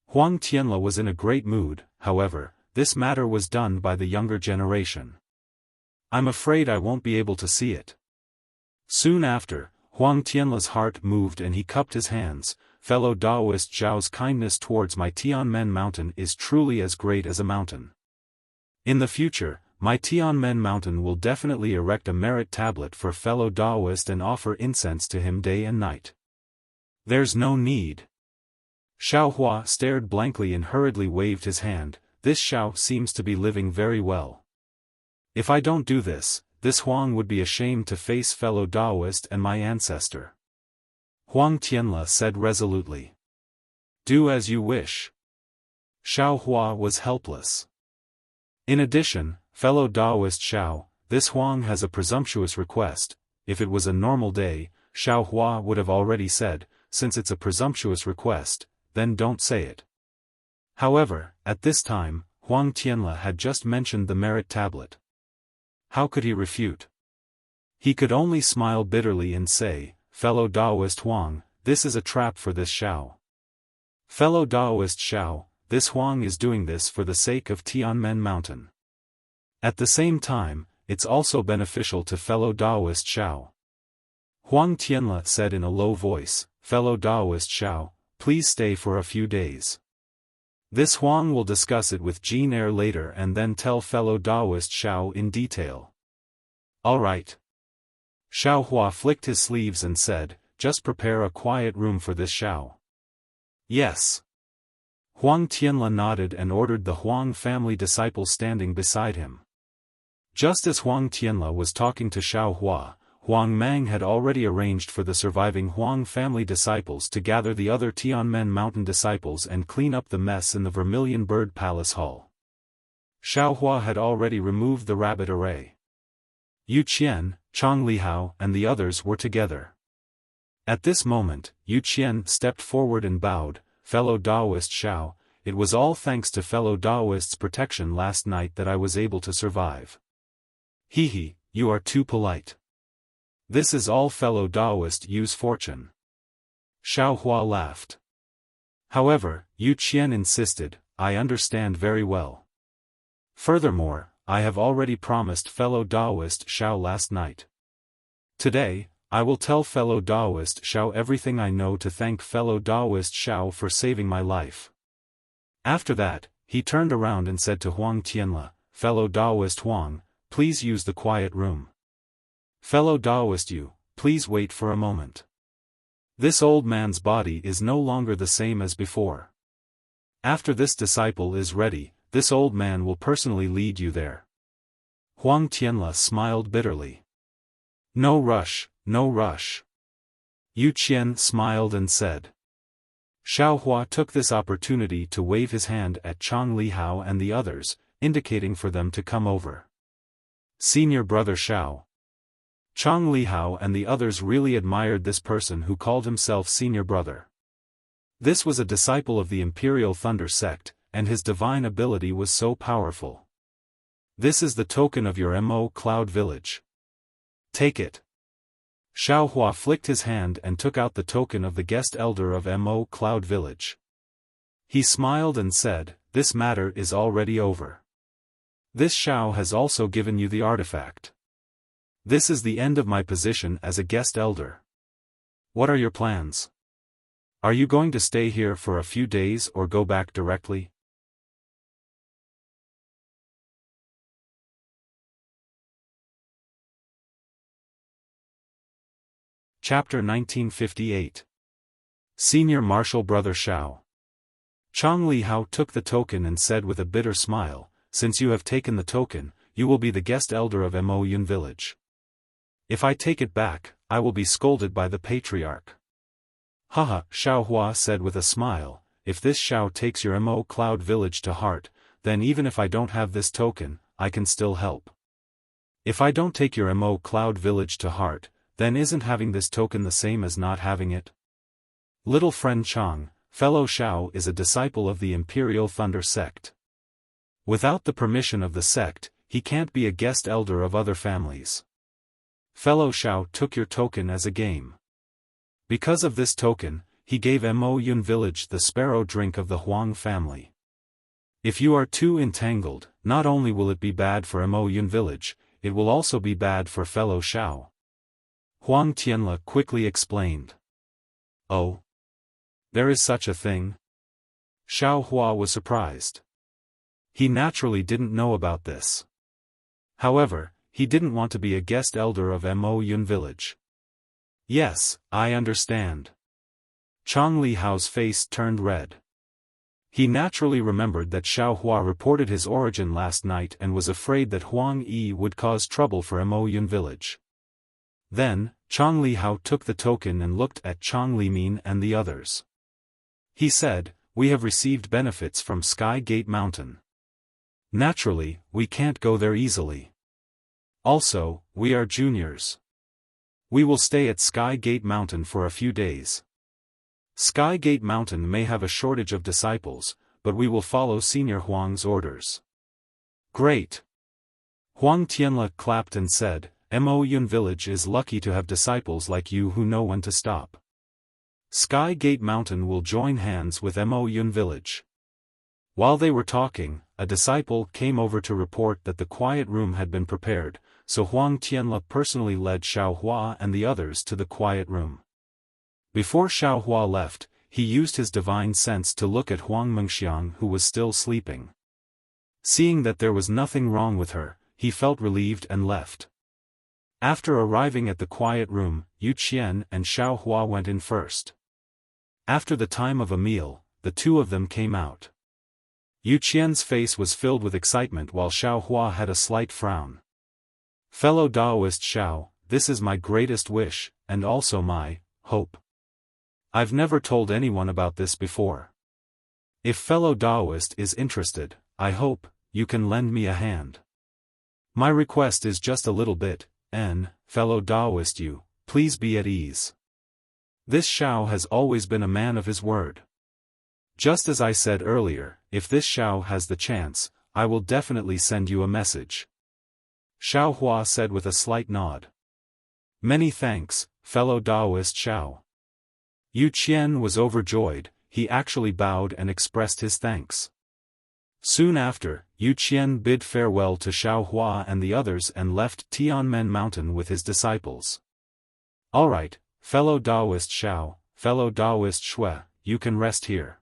Huang Tianla was in a great mood, however, this matter was done by the younger generation. I'm afraid I won't be able to see it. Soon after, Huang Tianla's heart moved and he cupped his hands. Fellow Daoist Zhao's kindness towards my Tianmen Mountain is truly as great as a mountain. In the future, my Tianmen Mountain will definitely erect a merit tablet for fellow Daoist and offer incense to him day and night. There's no need. Xiaohua stared blankly and hurriedly waved his hand. This Xiao seems to be living very well. If I don't do this, this Huang would be ashamed to face fellow Daoist and my ancestor. Huang Tianla said resolutely. Do as you wish. Xiaohua was helpless. In addition, fellow Daoist Xiao, this Huang has a presumptuous request. If it was a normal day, Xiaohua would have already said, since it's a presumptuous request, then don't say it. However, at this time, Huang Tianla had just mentioned the merit tablet. How could he refute? He could only smile bitterly and say, fellow Daoist Huang, this is a trap for this Xiao. Fellow Daoist Xiao, this Huang is doing this for the sake of Tianmen Mountain. At the same time, it's also beneficial to fellow Daoist Xiao. Huang Tianle said in a low voice, fellow Daoist Xiao, please stay for a few days. This Huang will discuss it with Jin Er later and then tell fellow Daoist Xiao in detail. Alright. Xiao Hua flicked his sleeves and said, just prepare a quiet room for this Xiao. Yes. Huang Tianle nodded and ordered the Huang family disciples standing beside him. Just as Huang Tianle was talking to Xiao Hua, Huang Mang had already arranged for the surviving Huang family disciples to gather the other Tianmen Mountain disciples and clean up the mess in the Vermilion Bird Palace Hall. Xiao Hua had already removed the rabbit array. Yu Qian, Chang Lihao and the others were together. At this moment, Yu Qian stepped forward and bowed, fellow Daoist Xiao, it was all thanks to fellow Daoist's protection last night that I was able to survive. Hehe, you are too polite. This is all fellow Daoist Yu's fortune. Xiao Hua laughed. However, Yu Qian insisted, I understand very well. Furthermore, I have already promised fellow Daoist Xiao last night. Today, I will tell fellow Daoist Xiao everything I know to thank fellow Daoist Xiao for saving my life. After that, he turned around and said to Huang Tianle, fellow Daoist Huang, please use the quiet room. Fellow Daoist Yu, please wait for a moment. This old man's body is no longer the same as before. After this disciple is ready, this old man will personally lead you there. Huang Tianle smiled bitterly. No rush, no rush. Yu Qian smiled and said. Xiao Hua took this opportunity to wave his hand at Chang Lihao and the others, indicating for them to come over. Senior brother Xiao. Chang Lihao and the others really admired this person who called himself senior brother. This was a disciple of the Imperial Thunder sect, and his divine ability was so powerful. This is the token of your Mo Cloud Village. Take it. Xiao Hua flicked his hand and took out the token of the guest elder of Mo Cloud Village. He smiled and said, this matter is already over. This Xiao has also given you the artifact. This is the end of my position as a guest elder. What are your plans? Are you going to stay here for a few days or go back directly? Chapter 1958. Senior Marshal Brother Xiao. Chang Lihao took the token and said with a bitter smile, since you have taken the token, you will be the guest elder of Mo Yun Village. If I take it back, I will be scolded by the patriarch. Haha, Xiao Hua said with a smile, if this Xiao takes your Mo Cloud Village to heart, then even if I don't have this token, I can still help. If I don't take your Mo Cloud Village to heart, then isn't having this token the same as not having it? Little friend Chang, fellow Xiao is a disciple of the Imperial Thunder sect. Without the permission of the sect, he can't be a guest elder of other families. Fellow Xiao took your token as a game. Because of this token, he gave Mo Yun Village the sparrow drink of the Huang family. If you are too entangled, not only will it be bad for Mo Yun Village, it will also be bad for fellow Xiao. Huang Tianle quickly explained. Oh? There is such a thing? Xiao Hua was surprised. He naturally didn't know about this. However, he didn't want to be a guest elder of Mo Yun Village. Yes, I understand. Chang Lihao's face turned red. He naturally remembered that Xiao Hua reported his origin last night and was afraid that Huang Yi would cause trouble for Mo Yun Village. Then, Chang Lihao took the token and looked at Chang Limin and the others. He said, we have received benefits from Sky Gate Mountain. Naturally, we can't go there easily. Also, we are juniors. We will stay at Sky Gate Mountain for a few days. Sky Gate Mountain may have a shortage of disciples, but we will follow Senior Huang's orders. Great! Huang Tianle clapped and said, Mo Yun Village is lucky to have disciples like you who know when to stop. Sky Gate Mountain will join hands with Mo Yun Village. While they were talking, a disciple came over to report that the quiet room had been prepared, so Huang Tianle personally led Xiaohua and the others to the quiet room. Before Xiaohua left, he used his divine sense to look at Huang Mengxiang, who was still sleeping. Seeing that there was nothing wrong with her, he felt relieved and left. After arriving at the quiet room, Yu Qian and Xiaohua went in first. After the time of a meal, the two of them came out. Yu Qian's face was filled with excitement while Xiaohua had a slight frown. "Fellow Taoist Xiao, this is my greatest wish, and also my hope. I've never told anyone about this before. If fellow Taoist is interested, I hope you can lend me a hand. My request is just a little bit, and, fellow Taoist you, please be at ease. This Xiao has always been a man of his word. Just as I said earlier, if this Xiao has the chance, I will definitely send you a message." Xiaohua said with a slight nod. "Many thanks, fellow Taoist Xiao." Yu Qian was overjoyed, he actually bowed and expressed his thanks. Soon after, Yu Qian bid farewell to Xiaohua and the others and left Tianmen Mountain with his disciples. "Alright, fellow Taoist Xiao, fellow Taoist Shui, you can rest here."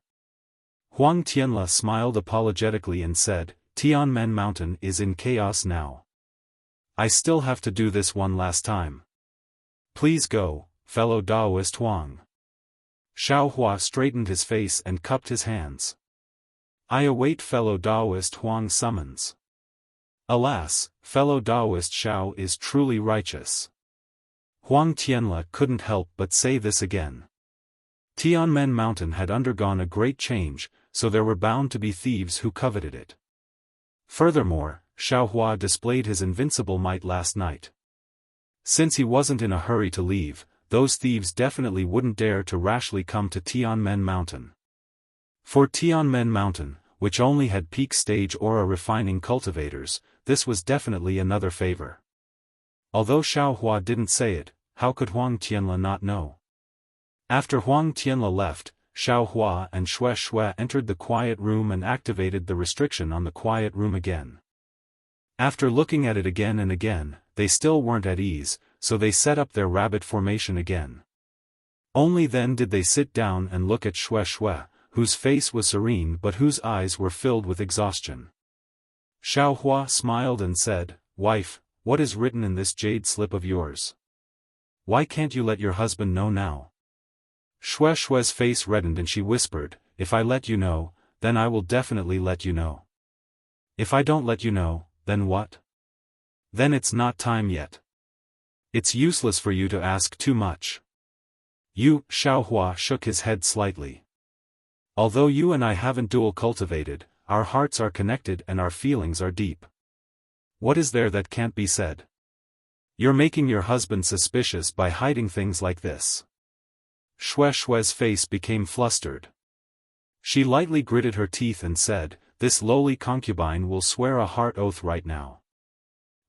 Huang Tianle smiled apologetically and said, "Tianmen Mountain is in chaos now. I still have to do this one last time. Please go, fellow Taoist Huang." Xiaohua straightened his face and cupped his hands. "I await fellow Taoist Huang's summons." Alas, fellow Taoist Xiao is truly righteous. Huang Tianle couldn't help but say this again. Tianmen Mountain had undergone a great change, so there were bound to be thieves who coveted it. Furthermore, Xiaohua displayed his invincible might last night. Since he wasn't in a hurry to leave, those thieves definitely wouldn't dare to rashly come to Tianmen Mountain. For Tianmen Mountain, which only had peak stage aura refining cultivators, this was definitely another favor. Although Xiaohua didn't say it, how could Huang Tianle not know? After Huang Tianle left, Xiaohua and Shui entered the quiet room and activated the restriction on the quiet room again. After looking at it again and again, they still weren't at ease, so they set up their rabbit formation again. Only then did they sit down and look at Shui, whose face was serene but whose eyes were filled with exhaustion. Xiaohua smiled and said, "Wife, what is written in this jade slip of yours? Why can't you let your husband know now?" Shui's face reddened and she whispered, "If I let you know, then I will definitely let you know. If I don't let you know, then what? Then it's not time yet. It's useless for you to ask too much." Xiaohua shook his head slightly. "Although you and I haven't dual cultivated, our hearts are connected and our feelings are deep. What is there that can't be said? You're making your husband suspicious by hiding things like this." Shui's face became flustered. She lightly gritted her teeth and said, "This lowly concubine will swear a heart oath right now."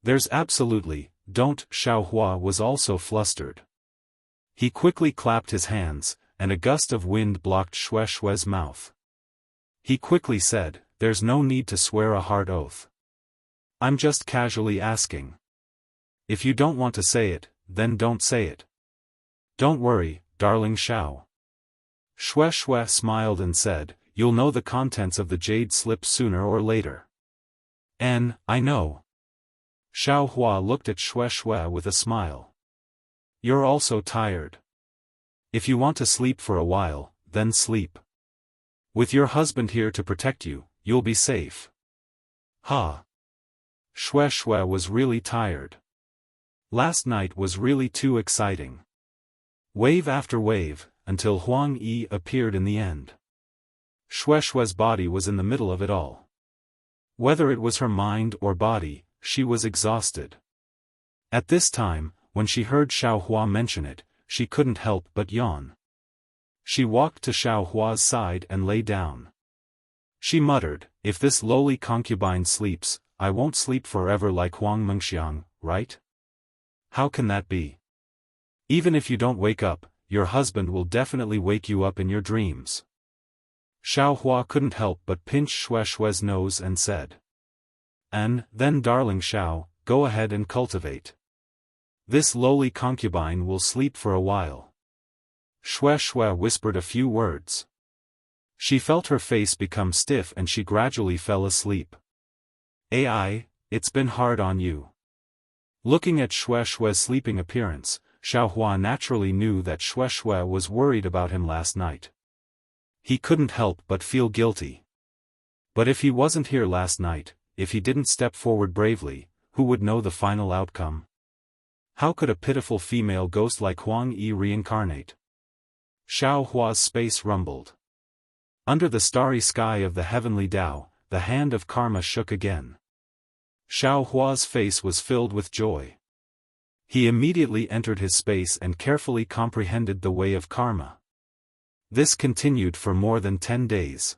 "There's absolutely, don't." Xiaohua was also flustered. He quickly clapped his hands, and a gust of wind blocked Shui's mouth. He quickly said, "There's no need to swear a heart oath. I'm just casually asking. If you don't want to say it, then don't say it. Don't worry, darling Xiao." Shui smiled and said, "You'll know the contents of the jade slip sooner or later." I know." Xiaohua looked at Shui with a smile. "You're also tired. If you want to sleep for a while, then sleep. With your husband here to protect you, you'll be safe." "Ha." Shui was really tired. Last night was really too exciting. Wave after wave, until Huang Yi appeared in the end. Shui's body was in the middle of it all. Whether it was her mind or body, she was exhausted. At this time, when she heard Xiaohua mention it, she couldn't help but yawn. She walked to Xiaohua's side and lay down. She muttered, "If this lowly concubine sleeps, I won't sleep forever like Huang Mengxiang, right? How can that be? Even if you don't wake up, your husband will definitely wake you up in your dreams." Xiaohua couldn't help but pinch Xue Xue's nose and said. And then darling Xiao, go ahead and cultivate. This lowly concubine will sleep for a while. Xue Xue whispered a few words. She felt her face become stiff and she gradually fell asleep. Ai, it's been hard on you. Looking at Xue Xue's sleeping appearance, Xiaohua naturally knew that Xue Xue was worried about him last night. He couldn't help but feel guilty. But if he wasn't here last night, if he didn't step forward bravely, who would know the final outcome? How could a pitiful female ghost like Huang Yi reincarnate? Xiaohua's space rumbled. Under the starry sky of the heavenly Tao, the hand of karma shook again. Xiaohua's face was filled with joy. He immediately entered his space and carefully comprehended the way of karma. This continued for more than 10 days.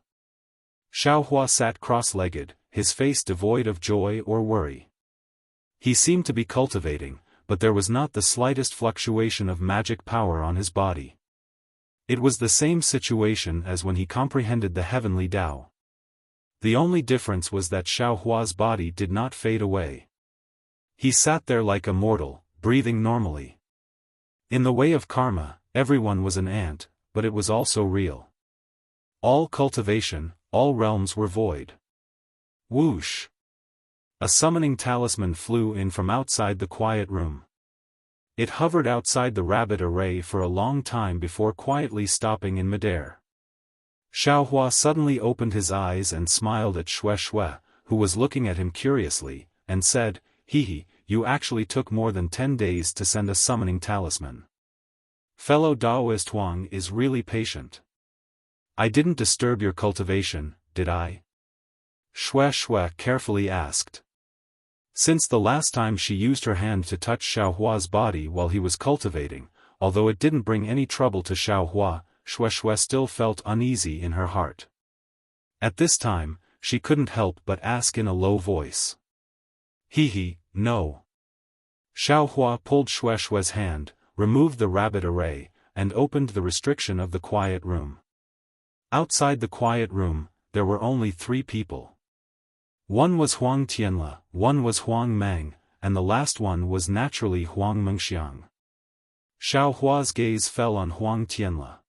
Xiaohua sat cross-legged, his face devoid of joy or worry. He seemed to be cultivating, but there was not the slightest fluctuation of magic power on his body. It was the same situation as when he comprehended the heavenly Tao. The only difference was that Xiaohua's body did not fade away. He sat there like a mortal, breathing normally. In the way of karma, everyone was an ant, but it was also real. All cultivation, all realms were void. Whoosh! A summoning talisman flew in from outside the quiet room. It hovered outside the rabbit array for a long time before quietly stopping in midair. Xiaohua suddenly opened his eyes and smiled at Xue Xue, who was looking at him curiously, and said, "Hehe, you actually took more than 10 days to send a summoning talisman. Fellow Taoist Huang is really patient. I didn't disturb your cultivation, did I?" Xue Xue carefully asked. Since the last time she used her hand to touch Xiaohua's body while he was cultivating, although it didn't bring any trouble to Xiaohua, Xue Xue still felt uneasy in her heart. At this time, she couldn't help but ask in a low voice. "Hehe, no." Xiaohua pulled Xue Xue's hand, removed the rabbit array, and opened the restriction of the quiet room. Outside the quiet room, there were only 3 people. One was Huang Tianle, one was Huang Meng, and the last one was naturally Huang Mengxiang. Xiaohua's gaze fell on Huang Tianle.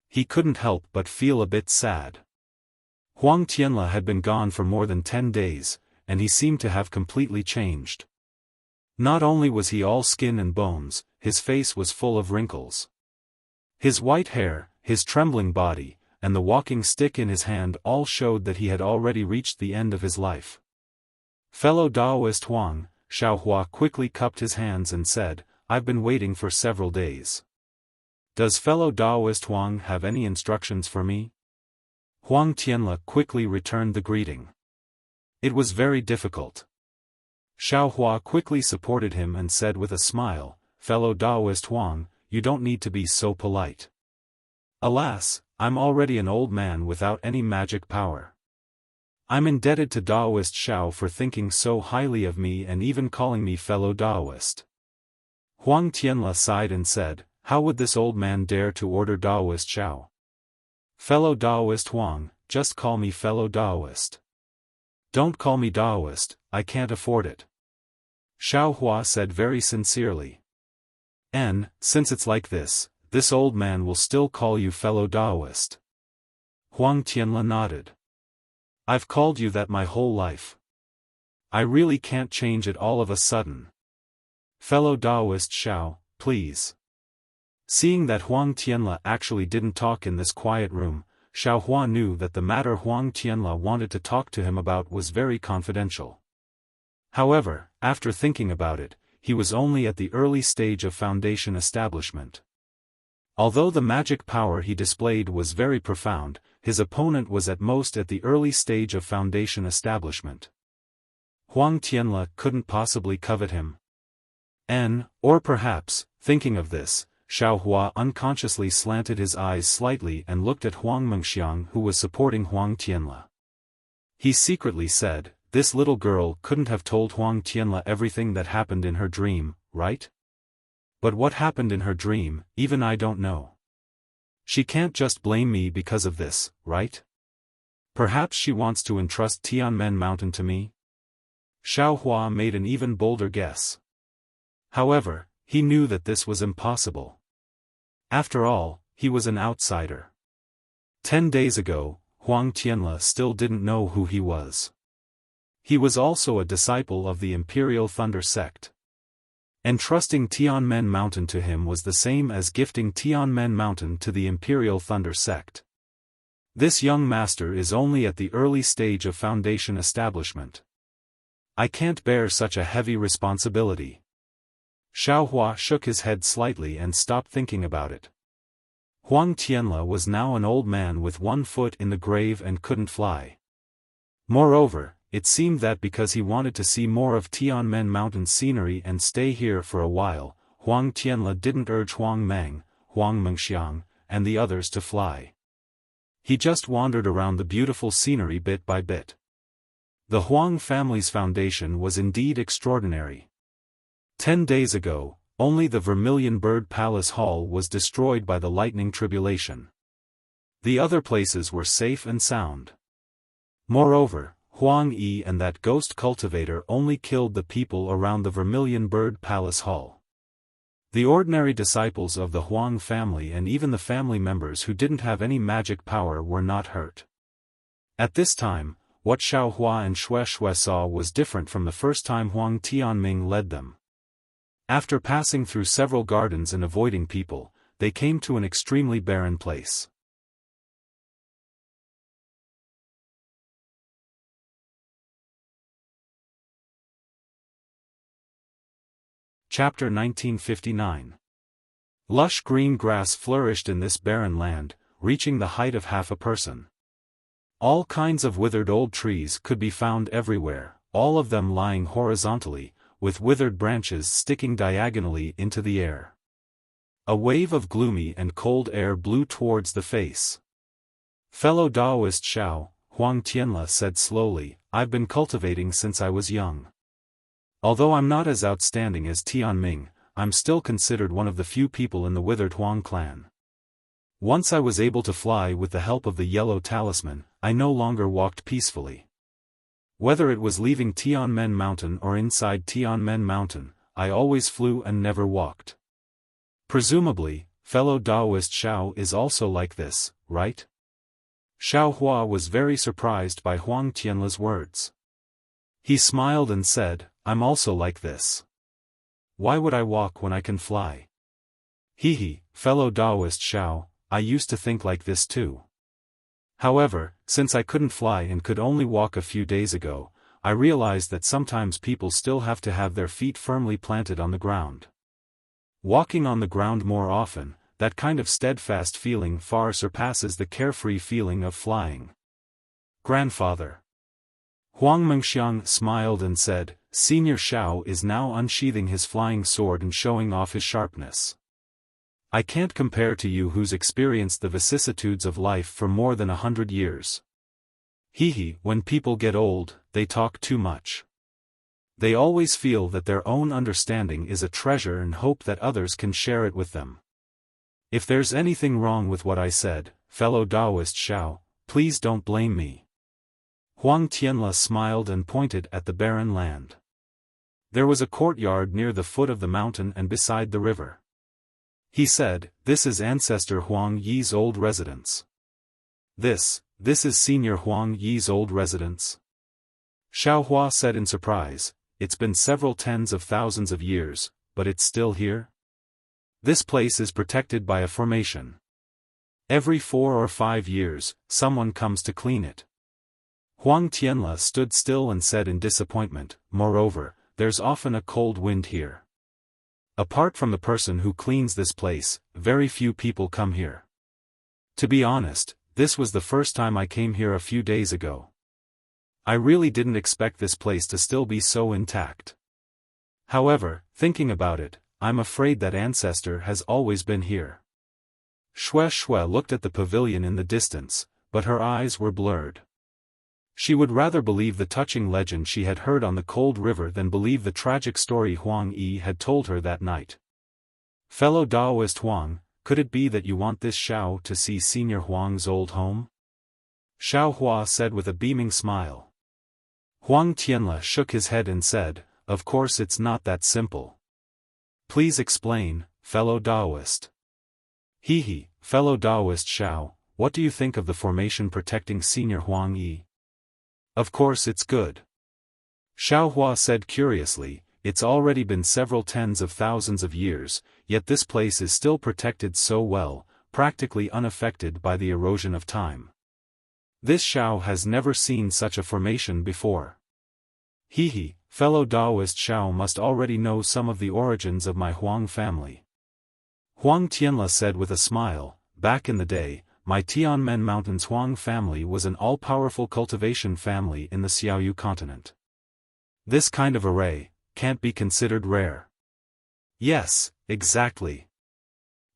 He couldn't help but feel a bit sad. Huang Tianle had been gone for more than 10 days, and he seemed to have completely changed. Not only was he all skin and bones, his face was full of wrinkles. His white hair, his trembling body, and the walking stick in his hand all showed that he had already reached the end of his life. "Fellow Taoist Huang," Xiaohua quickly cupped his hands and said, "I've been waiting for several days. Does fellow Taoist Huang have any instructions for me?" Huang Tianle quickly returned the greeting. It was very difficult. Xiaohua quickly supported him and said with a smile, "Fellow Taoist Huang, you don't need to be so polite. Alas, I'm already an old man without any magic power. I'm indebted to Taoist Xiao for thinking so highly of me and even calling me fellow Taoist." Huang Tianle sighed and said, "How would this old man dare to order Taoist Xiao? Fellow Taoist Huang, just call me fellow Taoist. Don't call me Taoist, I can't afford it." Xiaohua said very sincerely. "And, since it's like this old man will still call you fellow Taoist." Huang Tianle nodded. "I've called you that my whole life. I really can't change it all of a sudden. Fellow Taoist Xiao, please." Seeing that Huang Tianle actually didn't talk in this quiet room, Xiaohua knew that the matter Huang Tianle wanted to talk to him about was very confidential. However, after thinking about it, he was only at the early stage of foundation establishment. Although the magic power he displayed was very profound, his opponent was at most at the early stage of foundation establishment. Huang Tianle couldn't possibly covet him. Or perhaps, thinking of this, Xiaohua unconsciously slanted his eyes slightly and looked at Huang Mengxiang who was supporting Huang Tianle. He secretly said, "This little girl couldn't have told Huang Tianle everything that happened in her dream, right? But what happened in her dream, even I don't know." She can't just blame me because of this, right? Perhaps she wants to entrust Tianmen Mountain to me? Xiaofan made an even bolder guess. However, he knew that this was impossible. After all, he was an outsider. 10 days ago, Huang Tianle still didn't know who he was. He was also a disciple of the Imperial Thunder sect. Entrusting Tianmen Mountain to him was the same as gifting Tianmen Mountain to the Imperial Thunder sect. This young master is only at the early stage of foundation establishment. I can't bear such a heavy responsibility. Xiaofan shook his head slightly and stopped thinking about it. Huang Tianle was now an old man with one foot in the grave and couldn't fly. Moreover, it seemed that because he wanted to see more of Tianmen Mountain's scenery and stay here for a while, Huang Tianle didn't urge Huang Meng, Huang Mengxiang, and the others to fly. He just wandered around the beautiful scenery bit by bit. The Huang family's foundation was indeed extraordinary. 10 days ago, only the Vermilion Bird Palace Hall was destroyed by the lightning tribulation. The other places were safe and sound. Moreover, Huang Yi and that ghost cultivator only killed the people around the Vermilion Bird Palace Hall. The ordinary disciples of the Huang family and even the family members who didn't have any magic power were not hurt. At this time, what Xiaofan and Xue saw was different from the first time Huang Tianming led them. After passing through several gardens and avoiding people, they came to an extremely barren place. Chapter 1959. Lush green grass flourished in this barren land, reaching the height of half a person. All kinds of withered old trees could be found everywhere, all of them lying horizontally, with withered branches sticking diagonally into the air. A wave of gloomy and cold air blew towards the face. Fellow Taoist Xiao, Huang Tianle said slowly, I've been cultivating since I was young. Although I'm not as outstanding as Tianming, I'm still considered one of the few people in the withered Huang clan. Once I was able to fly with the help of the yellow talisman, I no longer walked peacefully. Whether it was leaving Tianmen Mountain or inside Tianmen Mountain, I always flew and never walked. Presumably, fellow Taoist Xiao is also like this, right? Xiaofan was very surprised by Huang Tianle's words. He smiled and said, I'm also like this. Why would I walk when I can fly? Hehe, fellow Taoist Xiao, I used to think like this too. However, since I couldn't fly and could only walk a few days ago, I realized that sometimes people still have to have their feet firmly planted on the ground. Walking on the ground more often, that kind of steadfast feeling far surpasses the carefree feeling of flying. Grandfather. Huang Mengxiang smiled and said, Senior Xiao is now unsheathing his flying sword and showing off his sharpness. I can't compare to you who's experienced the vicissitudes of life for more than 100 years. Hehe, when people get old, they talk too much. They always feel that their own understanding is a treasure and hope that others can share it with them. If there's anything wrong with what I said, fellow Taoist Xiao, please don't blame me. Huang Tianle smiled and pointed at the barren land. There was a courtyard near the foot of the mountain and beside the river. He said, This is Ancestor Huang Yi's old residence. This is Senior Huang Yi's old residence? Xiaofan said in surprise, It's been several tens of thousands of years, but it's still here? This place is protected by a formation. Every 4 or 5 years, someone comes to clean it. Huang Tianle stood still and said in disappointment, Moreover, there's often a cold wind here. Apart from the person who cleans this place, very few people come here. To be honest, this was the first time I came here a few days ago. I really didn't expect this place to still be so intact. However, thinking about it, I'm afraid that Ancestor has always been here. Xue looked at the pavilion in the distance, but her eyes were blurred. She would rather believe the touching legend she had heard on the cold river than believe the tragic story Huang Yi had told her that night. Fellow Taoist Huang, could it be that you want this Xiao to see Senior Huang's old home? Xiaohua said with a beaming smile. Huang Tianle shook his head and said, of course it's not that simple. Please explain, fellow Taoist. He, fellow Taoist Xiao, what do you think of the formation protecting Senior Huang Yi? Of course it's good. Xiaohua said curiously, it's already been several tens of thousands of years, yet this place is still protected so well, practically unaffected by the erosion of time. This Xiao has never seen such a formation before. Fellow Taoist Xiao must already know some of the origins of my Huang family. Huang Tianle said with a smile, back in the day, my Tianmen Mountains Huang family was an all-powerful cultivation family in the Xiaoyu continent. This kind of array can't be considered rare. Yes, exactly.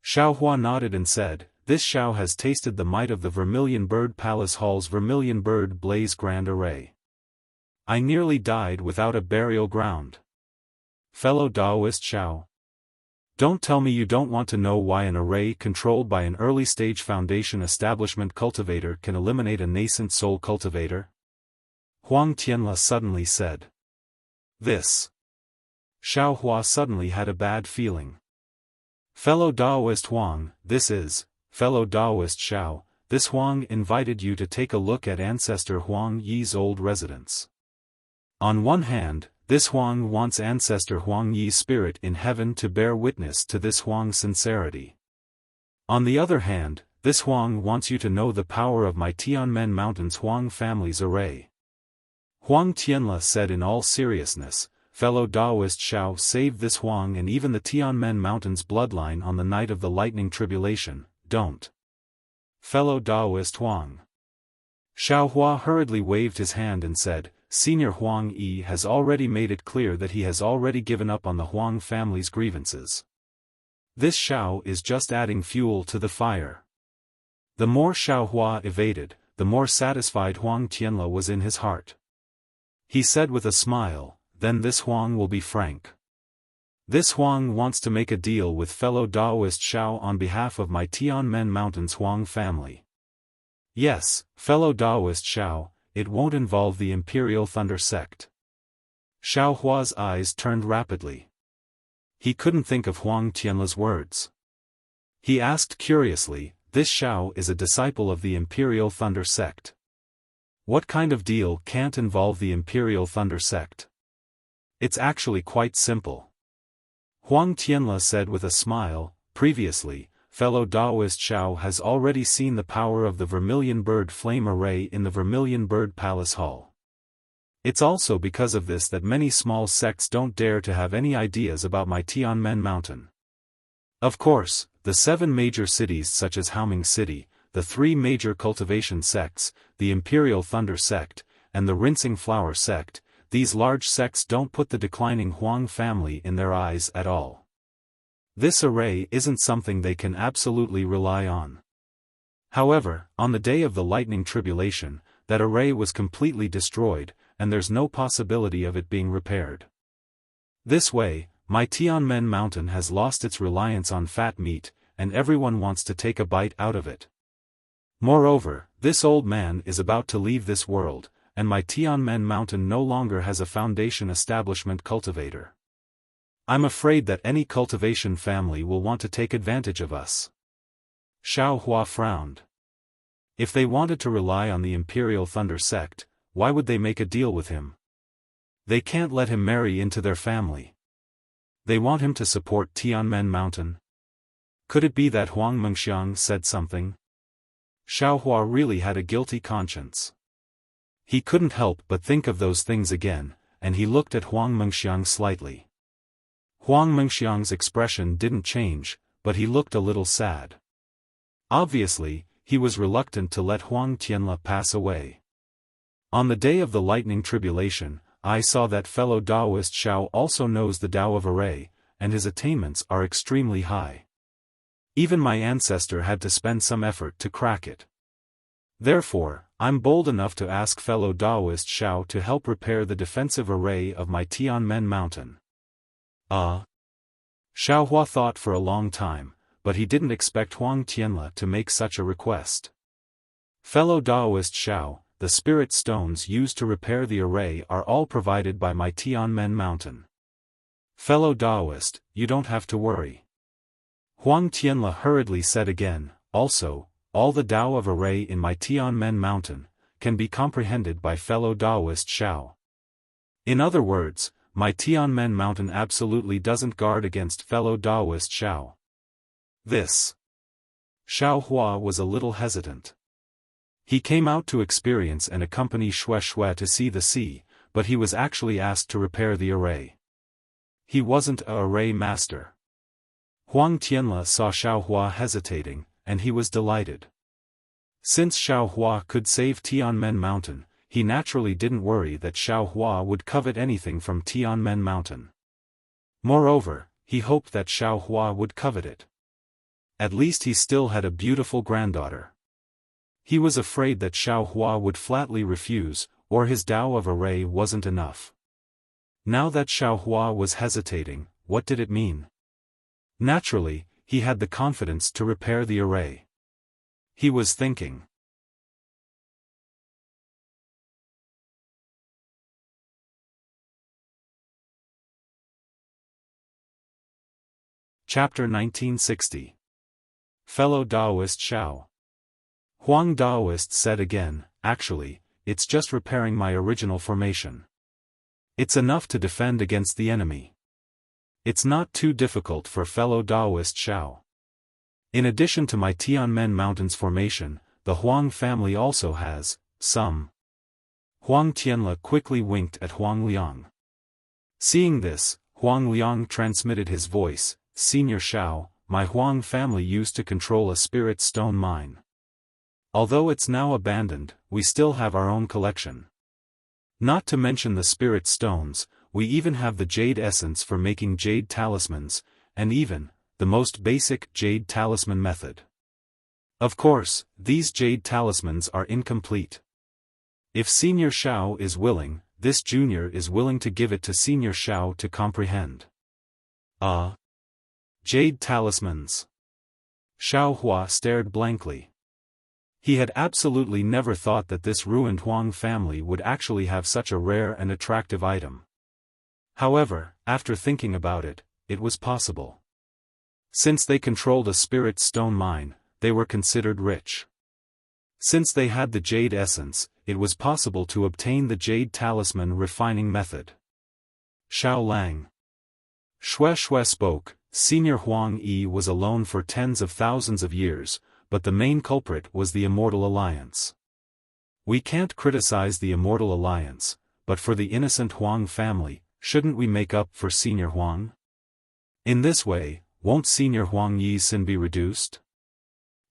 Xiaohua nodded and said, this Xiao has tasted the might of the Vermilion Bird Palace Hall's Vermilion Bird Blaze Grand Array. I nearly died without a burial ground. Fellow Taoist Xiao. Don't tell me you don't want to know why an array controlled by an early-stage foundation establishment cultivator can eliminate a nascent soul cultivator? Huang Tianle suddenly said. This. Xiaohua suddenly had a bad feeling. Fellow Taoist Huang, fellow Taoist Xiao, this Huang invited you to take a look at ancestor Huang Yi's old residence. On one hand, this Huang wants ancestor Huang Yi's spirit in heaven to bear witness to this Huang's sincerity. On the other hand, this Huang wants you to know the power of my Tianmen Mountains Huang family's array. Huang Tianle said in all seriousness, fellow Taoist Xiao saved this Huang and even the Tianmen Mountains bloodline on the night of the lightning tribulation, don't. Fellow Taoist Huang. Xiaohua hurriedly waved his hand and said, Senior Huang Yi has already made it clear that he has already given up on the Huang family's grievances. This Xiao is just adding fuel to the fire. The more Xiaohua evaded, the more satisfied Huang Tianle was in his heart. He said with a smile, then this Huang will be frank. This Huang wants to make a deal with fellow Taoist Xiao on behalf of my Tianmen Mountains Huang family. Yes, fellow Taoist Xiao, it won't involve the Imperial Thunder sect. Xiaohua's eyes turned rapidly. He couldn't think of Huang Tianle's words. He asked curiously, this Xiao is a disciple of the Imperial Thunder sect. What kind of deal can't involve the Imperial Thunder sect? It's actually quite simple. Huang Tianle said with a smile, previously, fellow Taoist Xiao has already seen the power of the Vermilion Bird Flame Array in the Vermilion Bird Palace Hall. It's also because of this that many small sects don't dare to have any ideas about my Tianmen Mountain. Of course, the 7 major cities such as Haoming City, the 3 major cultivation sects, the Imperial Thunder sect, and the Rinsing Flower sect, these large sects don't put the declining Huang family in their eyes at all. This array isn't something they can absolutely rely on. However, on the day of the lightning tribulation, that array was completely destroyed, and there's no possibility of it being repaired. This way, my Tianmen Mountain has lost its reliance on fat meat, and everyone wants to take a bite out of it. Moreover, this old man is about to leave this world, and my Tianmen Mountain no longer has a foundation establishment cultivator. I'm afraid that any cultivation family will want to take advantage of us. Xiaohua frowned. If they wanted to rely on the Imperial Thunder sect, why would they make a deal with him? They can't let him marry into their family. They want him to support Tianmen Mountain. Could it be that Huang Mengxiang said something? Xiaohua really had a guilty conscience. He couldn't help but think of those things again, and he looked at Huang Mengxiang slightly. Huang Mengxiang's expression didn't change, but he looked a little sad. Obviously, he was reluctant to let Huang Tianle pass away. On the day of the lightning tribulation, I saw that fellow Taoist Xiao also knows the Tao of Array, and his attainments are extremely high. Even my ancestor had to spend some effort to crack it. Therefore, I'm bold enough to ask fellow Taoist Xiao to help repair the defensive array of my Tianmen Mountain. Xiaohua thought for a long time, but he didn't expect Huang Tianle to make such a request. Fellow Daoist Xiao, the spirit stones used to repair the array are all provided by my Tianmen mountain. Fellow Daoist, you don't have to worry. Huang Tianle hurriedly said again, also, all the Dao of array in my Tianmen mountain can be comprehended by fellow Daoist Xiao. In other words, my Tianmen mountain absolutely doesn't guard against fellow Daoist Xiao. This. Xiao Hua was a little hesitant. He came out to experience and accompany Xue Xue to see the sea, but he was actually asked to repair the array. He wasn't a array master. Huang Tianle saw Xiao Hua hesitating, and he was delighted. Since Xiao Hua could save Tianmen Mountain, he naturally didn't worry that Xiao Hua would covet anything from Tianmen Mountain. Moreover, he hoped that Xiao Hua would covet it. At least he still had a beautiful granddaughter. He was afraid that Xiao Hua would flatly refuse, or his Dao of array wasn't enough. Now that Xiao Hua was hesitating, what did it mean? Naturally, he had the confidence to repair the array. He was thinking. Chapter 1960. Fellow Daoist Xiao. Huang Daoist said again, actually, it's just repairing my original formation. It's enough to defend against the enemy. It's not too difficult for fellow Daoist Xiao. In addition to my Tianmen Mountains formation, the Huang family also has some. Huang Tianle quickly winked at Huang Liang. Seeing this, Huang Liang transmitted his voice, Senior Xiao, my Huang family used to control a spirit stone mine. Although it's now abandoned, we still have our own collection. Not to mention the spirit stones, we even have the jade essence for making jade talismans, and even, the most basic jade talisman method. Of course, these jade talismans are incomplete. If Senior Xiao is willing, this junior is willing to give it to Senior Xiao to comprehend. Jade talismans. Xiao Hua stared blankly. He had absolutely never thought that this ruined Huang family would actually have such a rare and attractive item. However, after thinking about it, it was possible. Since they controlled a spirit stone mine, they were considered rich. Since they had the jade essence, it was possible to obtain the jade talisman refining method. Xiao Lang. Xue Xue spoke. Senior Huang Yi was alone for tens of thousands of years, but the main culprit was the Immortal Alliance. We can't criticize the Immortal Alliance, but for the innocent Huang family, shouldn't we make up for Senior Huang? In this way, won't Senior Huang Yi's sin be reduced?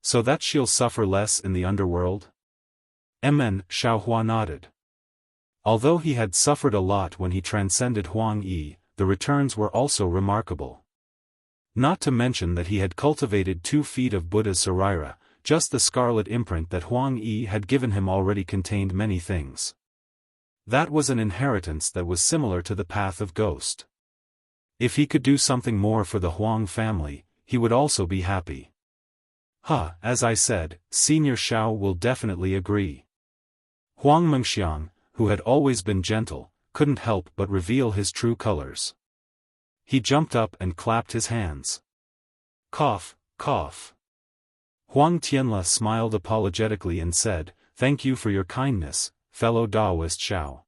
So that she'll suffer less in the underworld? Xiao Hua nodded. Although he had suffered a lot when he transcended Huang Yi, the returns were also remarkable. Not to mention that he had cultivated 2 feet of Buddha's Sarira, just the scarlet imprint that Huang Yi had given him already contained many things. That was an inheritance that was similar to the path of ghost. If he could do something more for the Huang family, he would also be happy. As I said, Senior Xiao will definitely agree. Huang Mengxiang, who had always been gentle, couldn't help but reveal his true colors. He jumped up and clapped his hands. Cough, cough. Huang Tianle smiled apologetically and said, "Thank you for your kindness, fellow Daoist Xiao.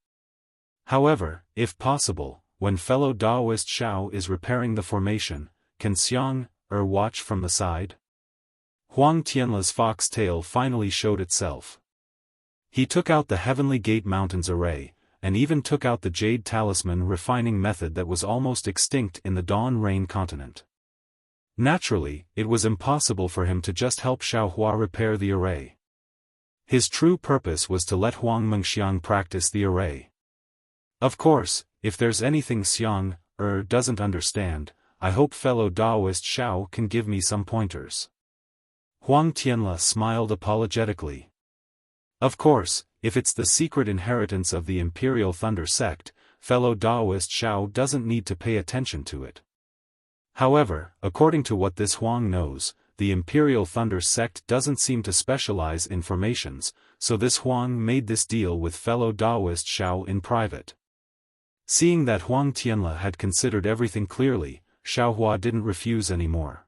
However, if possible, when fellow Daoist Xiao is repairing the formation, can Xiang watch from the side?" Huang Tianle's fox tail finally showed itself. He took out the Heavenly Gate Mountains array, and even took out the jade talisman refining method that was almost extinct in the Dawn Rain continent. Naturally, it was impossible for him to just help Xiao Hua repair the array. His true purpose was to let Huang Mengxiang practice the array. Of course, if there's anything Xiang doesn't understand, I hope fellow Daoist Xiao can give me some pointers. Huang Tianle smiled apologetically. Of course, if it's the secret inheritance of the Imperial Thunder sect, fellow Daoist Xiao doesn't need to pay attention to it. However, according to what this Huang knows, the Imperial Thunder sect doesn't seem to specialize in formations, so this Huang made this deal with fellow Taoist Xiao in private. Seeing that Huang Tianle had considered everything clearly, Xiao Hua didn't refuse anymore.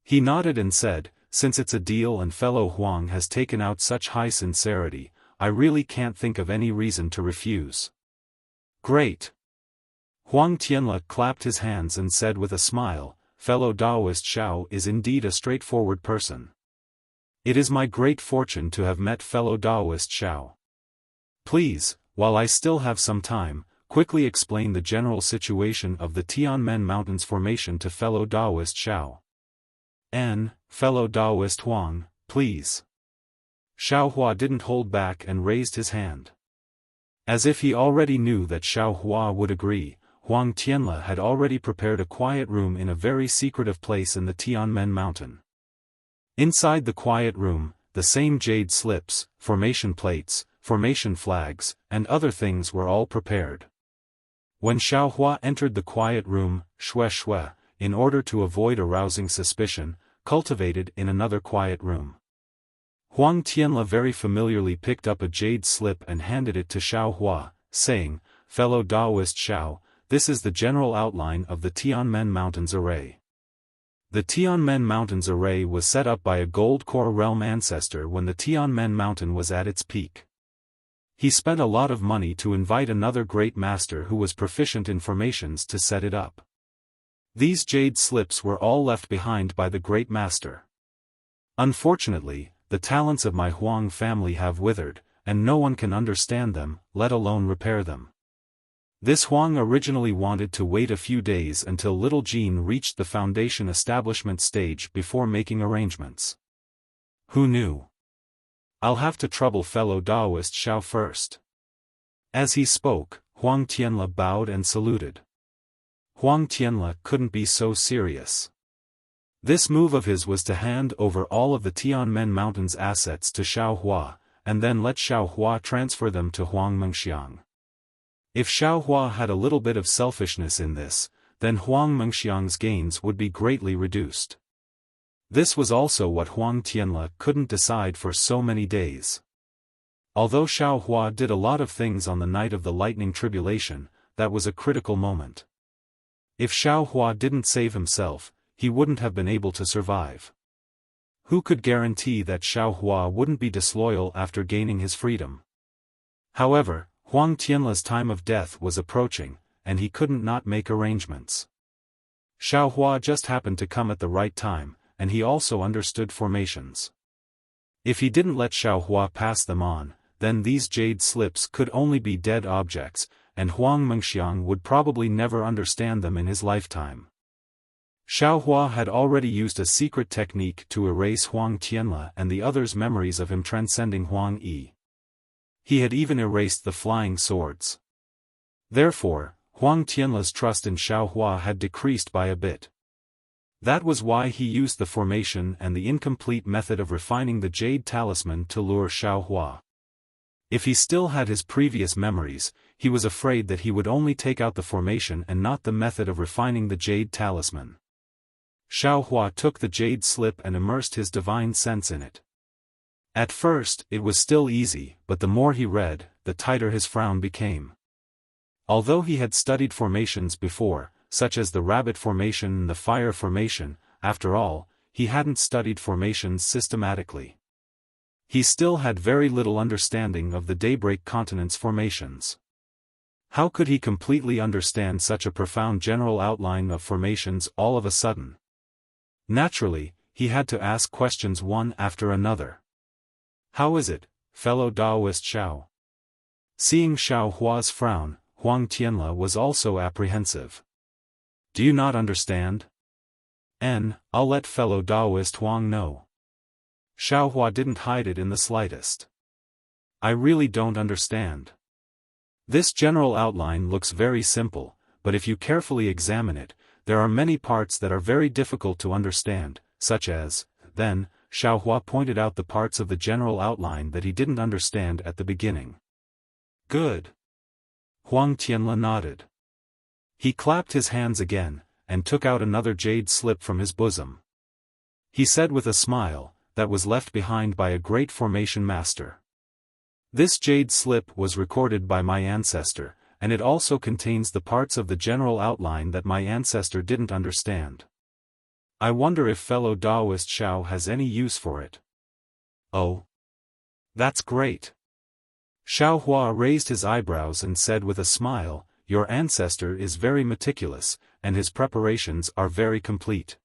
He nodded and said, "Since it's a deal and fellow Huang has taken out such high sincerity, I really can't think of any reason to refuse." "Great." Huang Tianle clapped his hands and said with a smile, "Fellow Taoist Xiao is indeed a straightforward person. It is my great fortune to have met fellow Taoist Xiao. Please, while I still have some time, quickly explain the general situation of the Tianmen Mountains formation to fellow Taoist Xiao." Fellow Taoist Huang, please." Xiao Hua didn't hold back and raised his hand. As if he already knew that Xiao Hua would agree, Huang Tianle had already prepared a quiet room in a very secretive place in the Tianmen mountain. Inside the quiet room, the same jade slips, formation plates, formation flags, and other things were all prepared. When Xiao Hua entered the quiet room, Shui, in order to avoid arousing suspicion, cultivated in another quiet room. Huang Tianle very familiarly picked up a jade slip and handed it to Xiao Hua, saying, "Fellow Taoist Xiao, this is the general outline of the Tianmen Mountains Array." The Tianmen Mountains Array was set up by a gold core realm ancestor when the Tianmen Mountain was at its peak. He spent a lot of money to invite another great master who was proficient in formations to set it up. These jade slips were all left behind by the great master. Unfortunately, the talents of my Huang family have withered, and no one can understand them, let alone repair them. This Huang originally wanted to wait a few days until little Jean reached the foundation establishment stage before making arrangements. Who knew? I'll have to trouble fellow Taoist Xiao first. As he spoke, Huang Tianle bowed and saluted. Huang Tianle couldn't be so serious. This move of his was to hand over all of the Tianmen Mountains assets to Xiao Hua, and then let Xiao Hua transfer them to Huang Mengxiang. If Xiao Hua had a little bit of selfishness in this, then Huang Mengxiang's gains would be greatly reduced. This was also what Huang Tianle couldn't decide for so many days. Although Xiao Hua did a lot of things on the night of the lightning tribulation, that was a critical moment. If Xiao Hua didn't save himself, he wouldn't have been able to survive. Who could guarantee that Xiao Hua wouldn't be disloyal after gaining his freedom? However, Huang Tianle's time of death was approaching, and he couldn't not make arrangements. Xiao Hua just happened to come at the right time, and he also understood formations. If he didn't let Xiao Hua pass them on, then these jade slips could only be dead objects, and Huang Mengxiang would probably never understand them in his lifetime. Xiao Hua had already used a secret technique to erase Huang Tianle and the others' memories of him transcending Huang Yi. He had even erased the flying swords. Therefore, Huang Tianle's trust in Xiao Hua had decreased by a bit. That was why he used the formation and the incomplete method of refining the jade talisman to lure Xiao Hua. If he still had his previous memories, he was afraid that he would only take out the formation and not the method of refining the jade talisman. Xiao Hua took the jade slip and immersed his divine sense in it. At first, it was still easy, but the more he read, the tighter his frown became. Although he had studied formations before, such as the rabbit formation and the fire formation, after all, he hadn't studied formations systematically. He still had very little understanding of the Daybreak Continent's formations. How could he completely understand such a profound general outline of formations all of a sudden? Naturally, he had to ask questions one after another. How is it, fellow Taoist Xiao? Seeing Xiao Hua's frown, Huang Tianle was also apprehensive. Do you not understand? I'll let fellow Taoist Huang know. Xiao Hua didn't hide it in the slightest. I really don't understand. This general outline looks very simple, but if you carefully examine it, there are many parts that are very difficult to understand, such as, then, Xiao Hua pointed out the parts of the general outline that he didn't understand at the beginning. Good. Huang Tianle nodded. He clapped his hands again, and took out another jade slip from his bosom. He said with a smile, "That was left behind by a great formation master. This jade slip was recorded by my ancestor, and it also contains the parts of the general outline that my ancestor didn't understand. I wonder if fellow Taoist Xiao has any use for it." "Oh. That's great." Xiao Hua raised his eyebrows and said with a smile, "Your ancestor is very meticulous, and his preparations are very complete."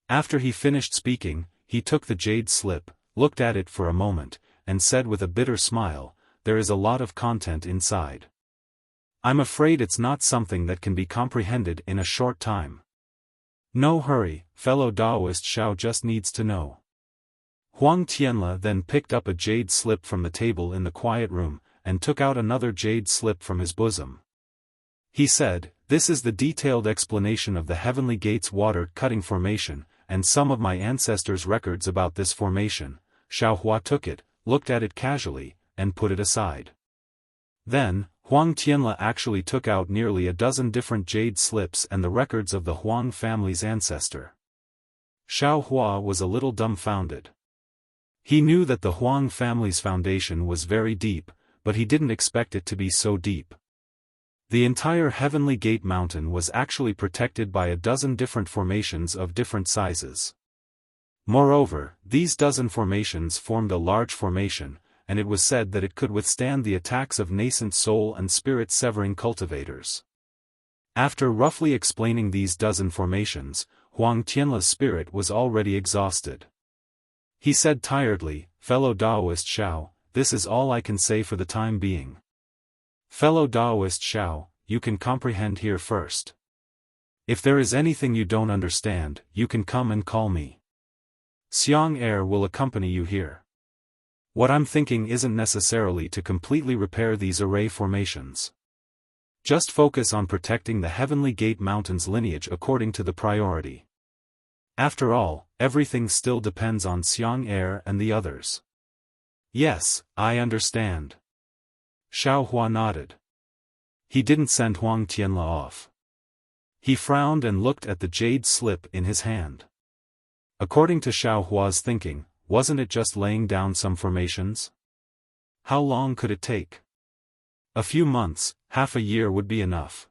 After he finished speaking, he took the jade slip, looked at it for a moment, and said with a bitter smile, "There is a lot of content inside. I'm afraid it's not something that can be comprehended in a short time." "No hurry, fellow Taoist Xiao just needs to know." Huang Tianle then picked up a jade slip from the table in the quiet room, and took out another jade slip from his bosom. He said, "This is the detailed explanation of the Heavenly Gates water-cutting formation, and some of my ancestors' records about this formation." Xiao Hua took it, looked at it casually, and put it aside. Then, Huang Tianle actually took out nearly a dozen different jade slips and the records of the Huang family's ancestor. Xiao Hua was a little dumbfounded. He knew that the Huang family's foundation was very deep, but he didn't expect it to be so deep. The entire Heavenly Gate Mountain was actually protected by a dozen different formations of different sizes. Moreover, these dozen formations formed a large formation, and it was said that it could withstand the attacks of nascent soul and spirit-severing cultivators. After roughly explaining these dozen formations, Huang Tianle's spirit was already exhausted. He said tiredly, "Fellow Taoist Xiao, this is all I can say for the time being. Fellow Taoist Xiao, you can comprehend here first. If there is anything you don't understand, you can come and call me. Xiang Er will accompany you here. What I'm thinking isn't necessarily to completely repair these array formations. Just focus on protecting the Heavenly Gate Mountain's lineage according to the priority. After all, everything still depends on Xiang Er and the others." "Yes, I understand." Xiao Hua nodded. He didn't send Huang Tianle off. He frowned and looked at the jade slip in his hand. According to Xiao Hua's thinking, wasn't it just laying down some formations? How long could it take? A few months, half a year would be enough.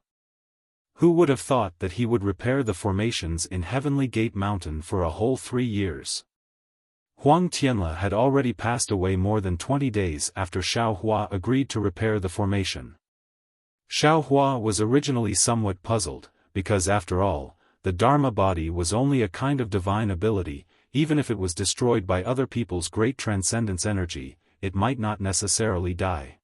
Who would have thought that he would repair the formations in Heavenly Gate Mountain for a whole 3 years? Huang Tianle had already passed away more than 20 days after Xiao Hua agreed to repair the formation. Xiao Hua was originally somewhat puzzled, because after all, the Dharma body was only a kind of divine ability. Even if it was destroyed by other people's great transcendence energy, it might not necessarily die.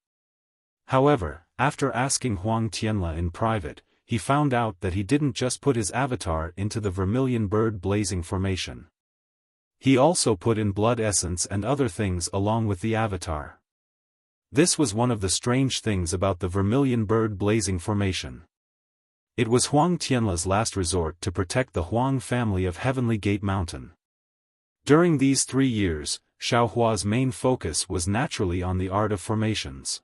However, after asking Huang Tianle in private, he found out that he didn't just put his avatar into the vermilion bird blazing formation. He also put in blood essence and other things along with the avatar. This was one of the strange things about the vermilion bird blazing formation. It was Huang Tianle's last resort to protect the Huang family of Heavenly Gate Mountain. During these 3 years, Xiao Hua's main focus was naturally on the art of formations.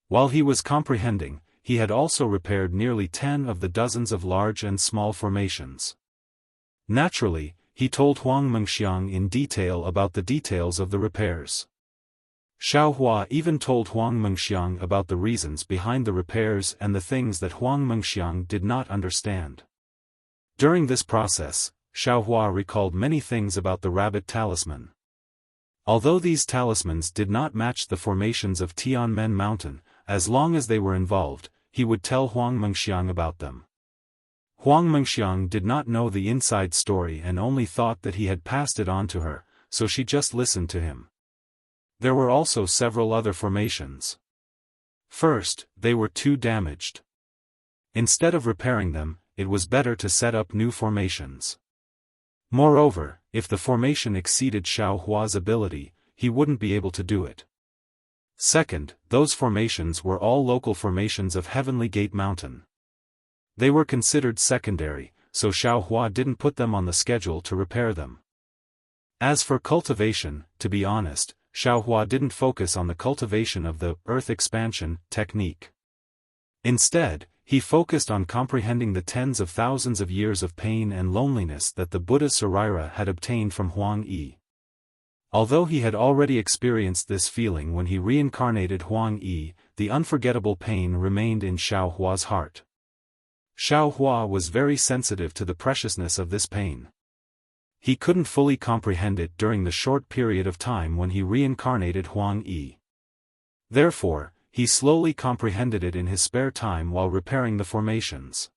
While he was comprehending, he had also repaired nearly 10 of the dozens of large and small formations. Naturally, he told Huang Mengxiang in detail about the details of the repairs. Xiao Hua even told Huang Mengxiang about the reasons behind the repairs and the things that Huang Mengxiang did not understand. During this process, Xiao Hua recalled many things about the rabbit talisman. Although these talismans did not match the formations of Tianmen Mountain, as long as they were involved, he would tell Huang Mengxiang about them. Huang Mengxiang did not know the inside story and only thought that he had passed it on to her, so she just listened to him. There were also several other formations. First, they were too damaged. Instead of repairing them, it was better to set up new formations. Moreover, if the formation exceeded Xiao Hua's ability, he wouldn't be able to do it. Second, those formations were all local formations of Heavenly Gate Mountain. They were considered secondary, so Xiao Hua didn't put them on the schedule to repair them. As for cultivation, to be honest, Xiao Hua didn't focus on the cultivation of the earth expansion technique. Instead, He focused on comprehending the tens of thousands of years of pain and loneliness that the Buddha Sarira had obtained from Huang Yi. Although he had already experienced this feeling when he reincarnated Huang Yi, the unforgettable pain remained in Xiao Hua's heart. Xiao Hua was very sensitive to the preciousness of this pain. He couldn't fully comprehend it during the short period of time when he reincarnated Huang Yi. Therefore, he slowly comprehended it in his spare time while repairing the formations.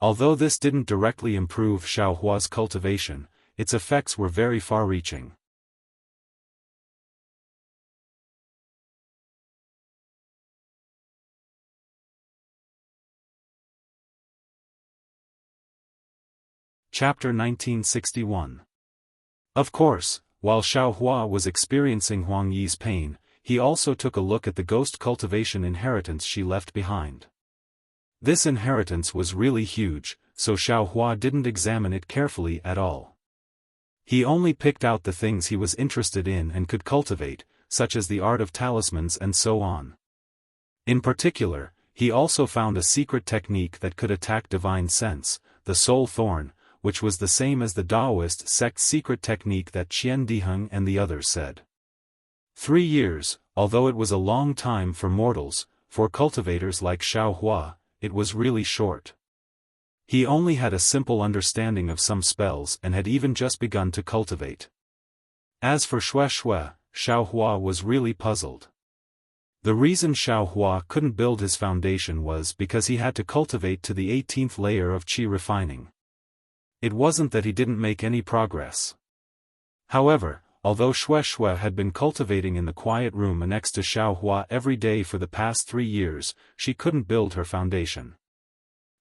Although this didn't directly improve Xiao Hua's cultivation, its effects were very far-reaching. Chapter 1961. Of course, while Xiao Hua was experiencing Huang Yi's pain, he also took a look at the ghost cultivation inheritance she left behind. This inheritance was really huge, so Xiao Hua didn't examine it carefully at all. He only picked out the things he was interested in and could cultivate, such as the art of talismans and so on. In particular, he also found a secret technique that could attack divine sense, the soul thorn, which was the same as the Taoist sect's secret technique that Qian Diheng and the others said. 3 years, although it was a long time for mortals, for cultivators like Xiao Hua, it was really short. He only had a simple understanding of some spells and had even just begun to cultivate. As for Shui, Xiao Hua was really puzzled. The reason Xiao Hua couldn't build his foundation was because he had to cultivate to the 18th layer of qi refining. It wasn't that he didn't make any progress. However, although Shui had been cultivating in the quiet room next to Xiao Hua every day for the past 3 years, she couldn't build her foundation.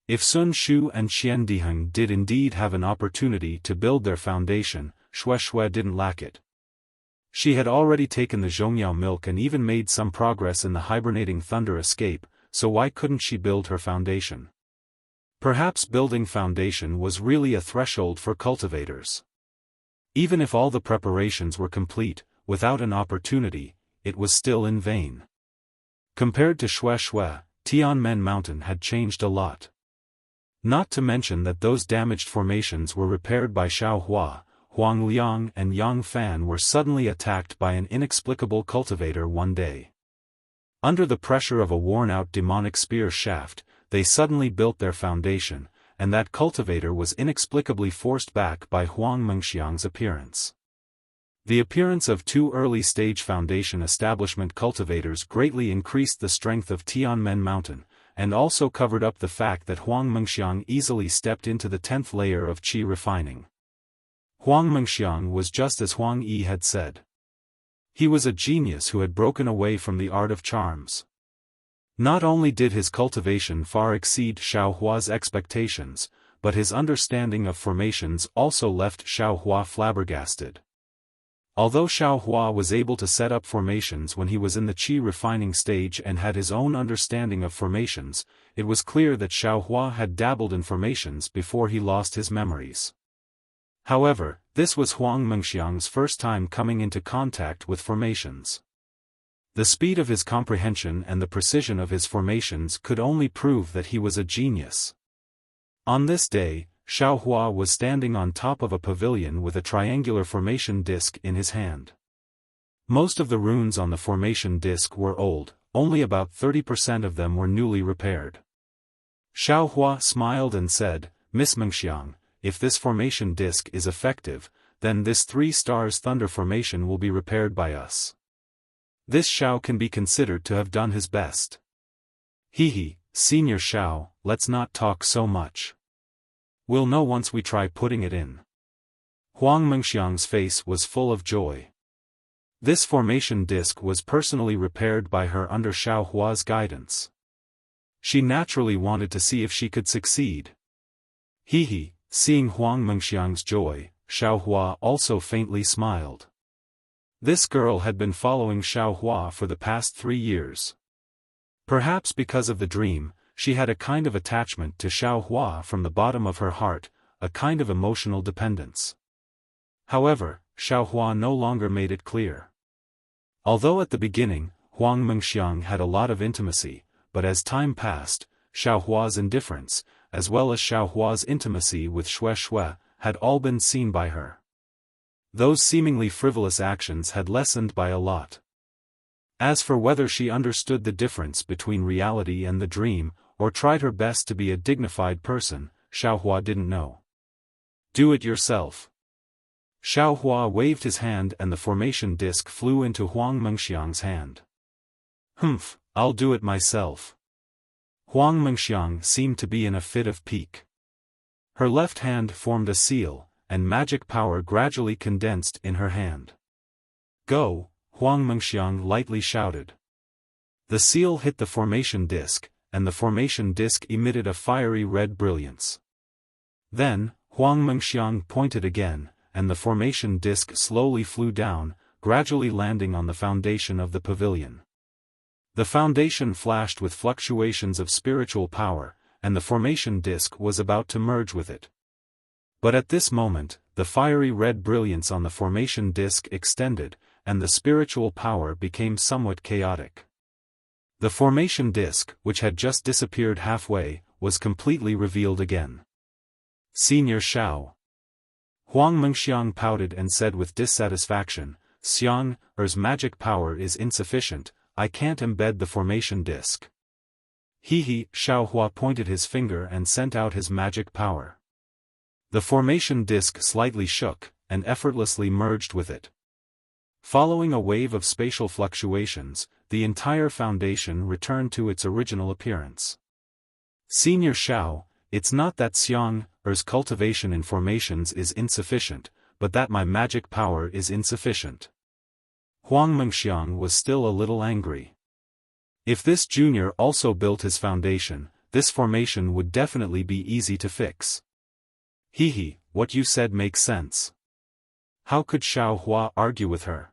If Sun Shu and Qian Diheng did indeed have an opportunity to build their foundation, Shui didn't lack it. She had already taken the Zhongyao milk and even made some progress in the hibernating thunder escape, so why couldn't she build her foundation? Perhaps building foundation was really a threshold for cultivators. Even if all the preparations were complete, without an opportunity, it was still in vain. Compared to Shui, Tianmen Mountain had changed a lot. Not to mention that those damaged formations were repaired by Xiao Hua, Huang Liang and Yang Fan were suddenly attacked by an inexplicable cultivator one day. Under the pressure of a worn-out demonic spear shaft, they suddenly built their foundation, and that cultivator was inexplicably forced back by Huang Mengxiang's appearance. The appearance of 2 early-stage foundation establishment cultivators greatly increased the strength of Tianmen Mountain, and also covered up the fact that Huang Mengxiang easily stepped into the 10th layer of qi refining. Huang Mengxiang was just as Huang Yi had said. He was a genius who had broken away from the art of charms. Not only did his cultivation far exceed Xiao Hua's expectations, but his understanding of formations also left Xiao Hua flabbergasted. Although Xiao Hua was able to set up formations when he was in the qi refining stage and had his own understanding of formations, it was clear that Xiao Hua had dabbled in formations before he lost his memories. However, this was Huang Mengxiang's first time coming into contact with formations. The speed of his comprehension and the precision of his formations could only prove that he was a genius. On this day, Xiao Hua was standing on top of a pavilion with a triangular formation disc in his hand. Most of the runes on the formation disc were old, only about 30% of them were newly repaired. Xiao Hua smiled and said, "Miss Mengxiang, if this formation disc is effective, then this 3 stars thunder formation will be repaired by us. This Xiao can be considered to have done his best." "Hee, Senior Xiao, let's not talk so much. We'll know once we try putting it in." Huang Mengxiang's face was full of joy. This formation disc was personally repaired by her under Xiao Hua's guidance. She naturally wanted to see if she could succeed. Hee, seeing Huang Mengxiang's joy, Xiao Hua also faintly smiled. This girl had been following Xiao Hua for the past 3 years. Perhaps because of the dream, she had a kind of attachment to Xiao Hua from the bottom of her heart, a kind of emotional dependence. However, Xiao Hua no longer made it clear. Although at the beginning, Huang Mengxiang had a lot of intimacy, but as time passed, Xiaohua's indifference, as well as Xiaohua's intimacy with Shui, had all been seen by her. Those seemingly frivolous actions had lessened by a lot. As for whether she understood the difference between reality and the dream, or tried her best to be a dignified person, Xiaohua didn't know. Do it yourself. Xiaohua waved his hand and the formation disc flew into Huang Mengxiang's hand. Humph, I'll do it myself. Huang Mengxiang seemed to be in a fit of pique. Her left hand formed a seal, and magic power gradually condensed in her hand. Go, Huang Mengxiang lightly shouted. The seal hit the formation disc, and the formation disc emitted a fiery red brilliance. Then, Huang Mengxiang pointed again, and the formation disc slowly flew down, gradually landing on the foundation of the pavilion. The foundation flashed with fluctuations of spiritual power, and the formation disc was about to merge with it. But at this moment, the fiery red brilliance on the formation disc extended, and the spiritual power became somewhat chaotic. The formation disc, which had just disappeared halfway, was completely revealed again. Senior Xiao. Huang Mengxiang pouted and said with dissatisfaction, Xiang-er's magic power is insufficient, I can't embed the formation disc. He, Xiaohua pointed his finger and sent out his magic power. The formation disc slightly shook, and effortlessly merged with it. Following a wave of spatial fluctuations, the entire foundation returned to its original appearance. Senior Xiao, it's not that Xiang-er's cultivation in formations is insufficient, but that my magic power is insufficient. Huang Mengxiang was still a little angry. If this junior also built his foundation, this formation would definitely be easy to fix. What you said makes sense. How could Xiaohua argue with her?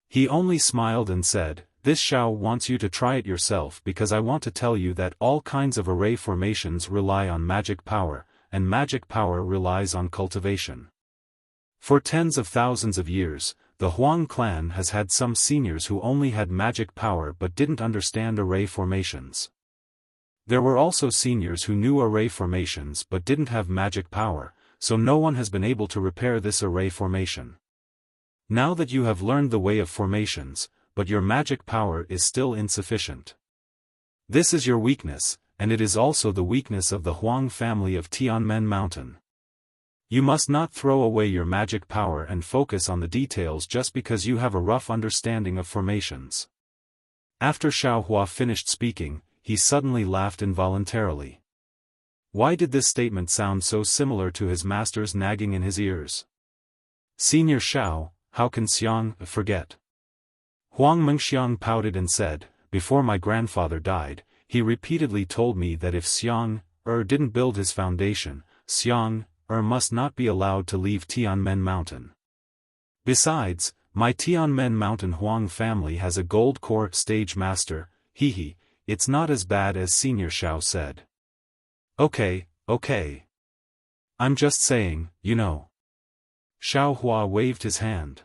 He only smiled and said, this Xiao wants you to try it yourself because I want to tell you that all kinds of array formations rely on magic power, and magic power relies on cultivation. For tens of thousands of years, the Huang clan has had some seniors who only had magic power but didn't understand array formations. There were also seniors who knew array formations but didn't have magic power, so no one has been able to repair this array formation. Now that you have learned the way of formations, but your magic power is still insufficient. This is your weakness, and it is also the weakness of the Huang family of Tianmen Mountain. You must not throw away your magic power and focus on the details just because you have a rough understanding of formations. After Xiaohua finished speaking, he suddenly laughed involuntarily. Why did this statement sound so similar to his master's nagging in his ears? Senior Xiao, how can Xiang forget? Huang Mengxiang pouted and said, before my grandfather died, he repeatedly told me that if Xiang-er didn't build his foundation, Xiang-er must not be allowed to leave Tianmen Mountain. Besides, my Tianmen Mountain Huang family has a gold core stage master, it's not as bad as Senior Xiao said. Okay. I'm just saying, you know. Xiaohua waved his hand.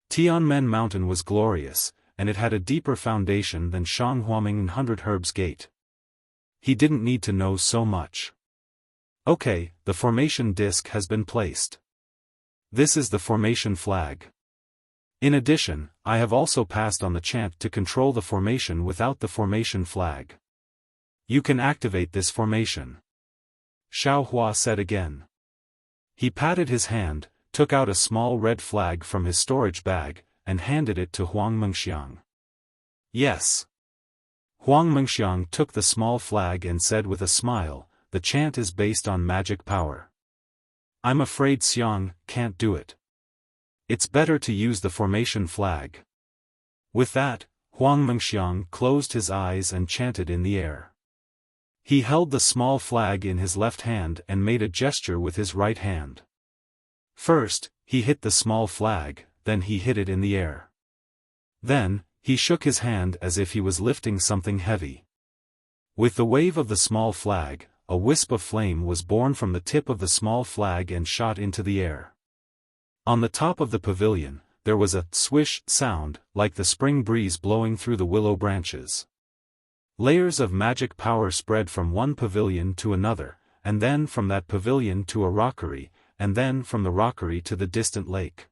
Tianmen Mountain was glorious, and it had a deeper foundation than Shanghuaming and 100 Herbs Gate. He didn't need to know so much. Okay, the formation disc has been placed. This is the formation flag. In addition, I have also passed on the chant to control the formation without the formation flag. You can activate this formation. Xiaohua said again. He patted his hand, took out a small red flag from his storage bag, and handed it to Huang Mengxiang. Yes. Huang Mengxiang took the small flag and said with a smile, the chant is based on magic power. I'm afraid Xiang can't do it. It's better to use the formation flag. With that, Huang Mengxiang closed his eyes and chanted in the air. He held the small flag in his left hand and made a gesture with his right hand. First, he hit the small flag, then he hit it in the air. Then, he shook his hand as if he was lifting something heavy. With the wave of the small flag, a wisp of flame was born from the tip of the small flag and shot into the air. On the top of the pavilion, there was a swish sound, like the spring breeze blowing through the willow branches. Layers of magic power spread from one pavilion to another, and then from that pavilion to a rockery, and then from the rockery to the distant lake.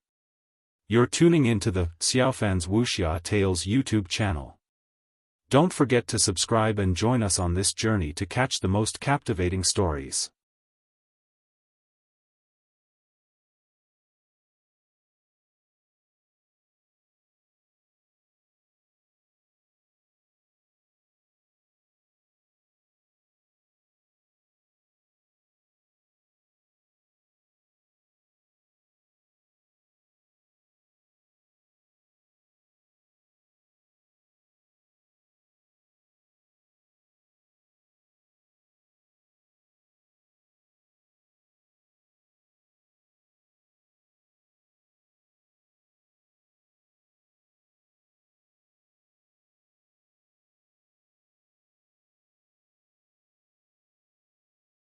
You're tuning into the Xiaofan's Wuxia Tales YouTube channel. Don't forget to subscribe and join us on this journey to catch the most captivating stories.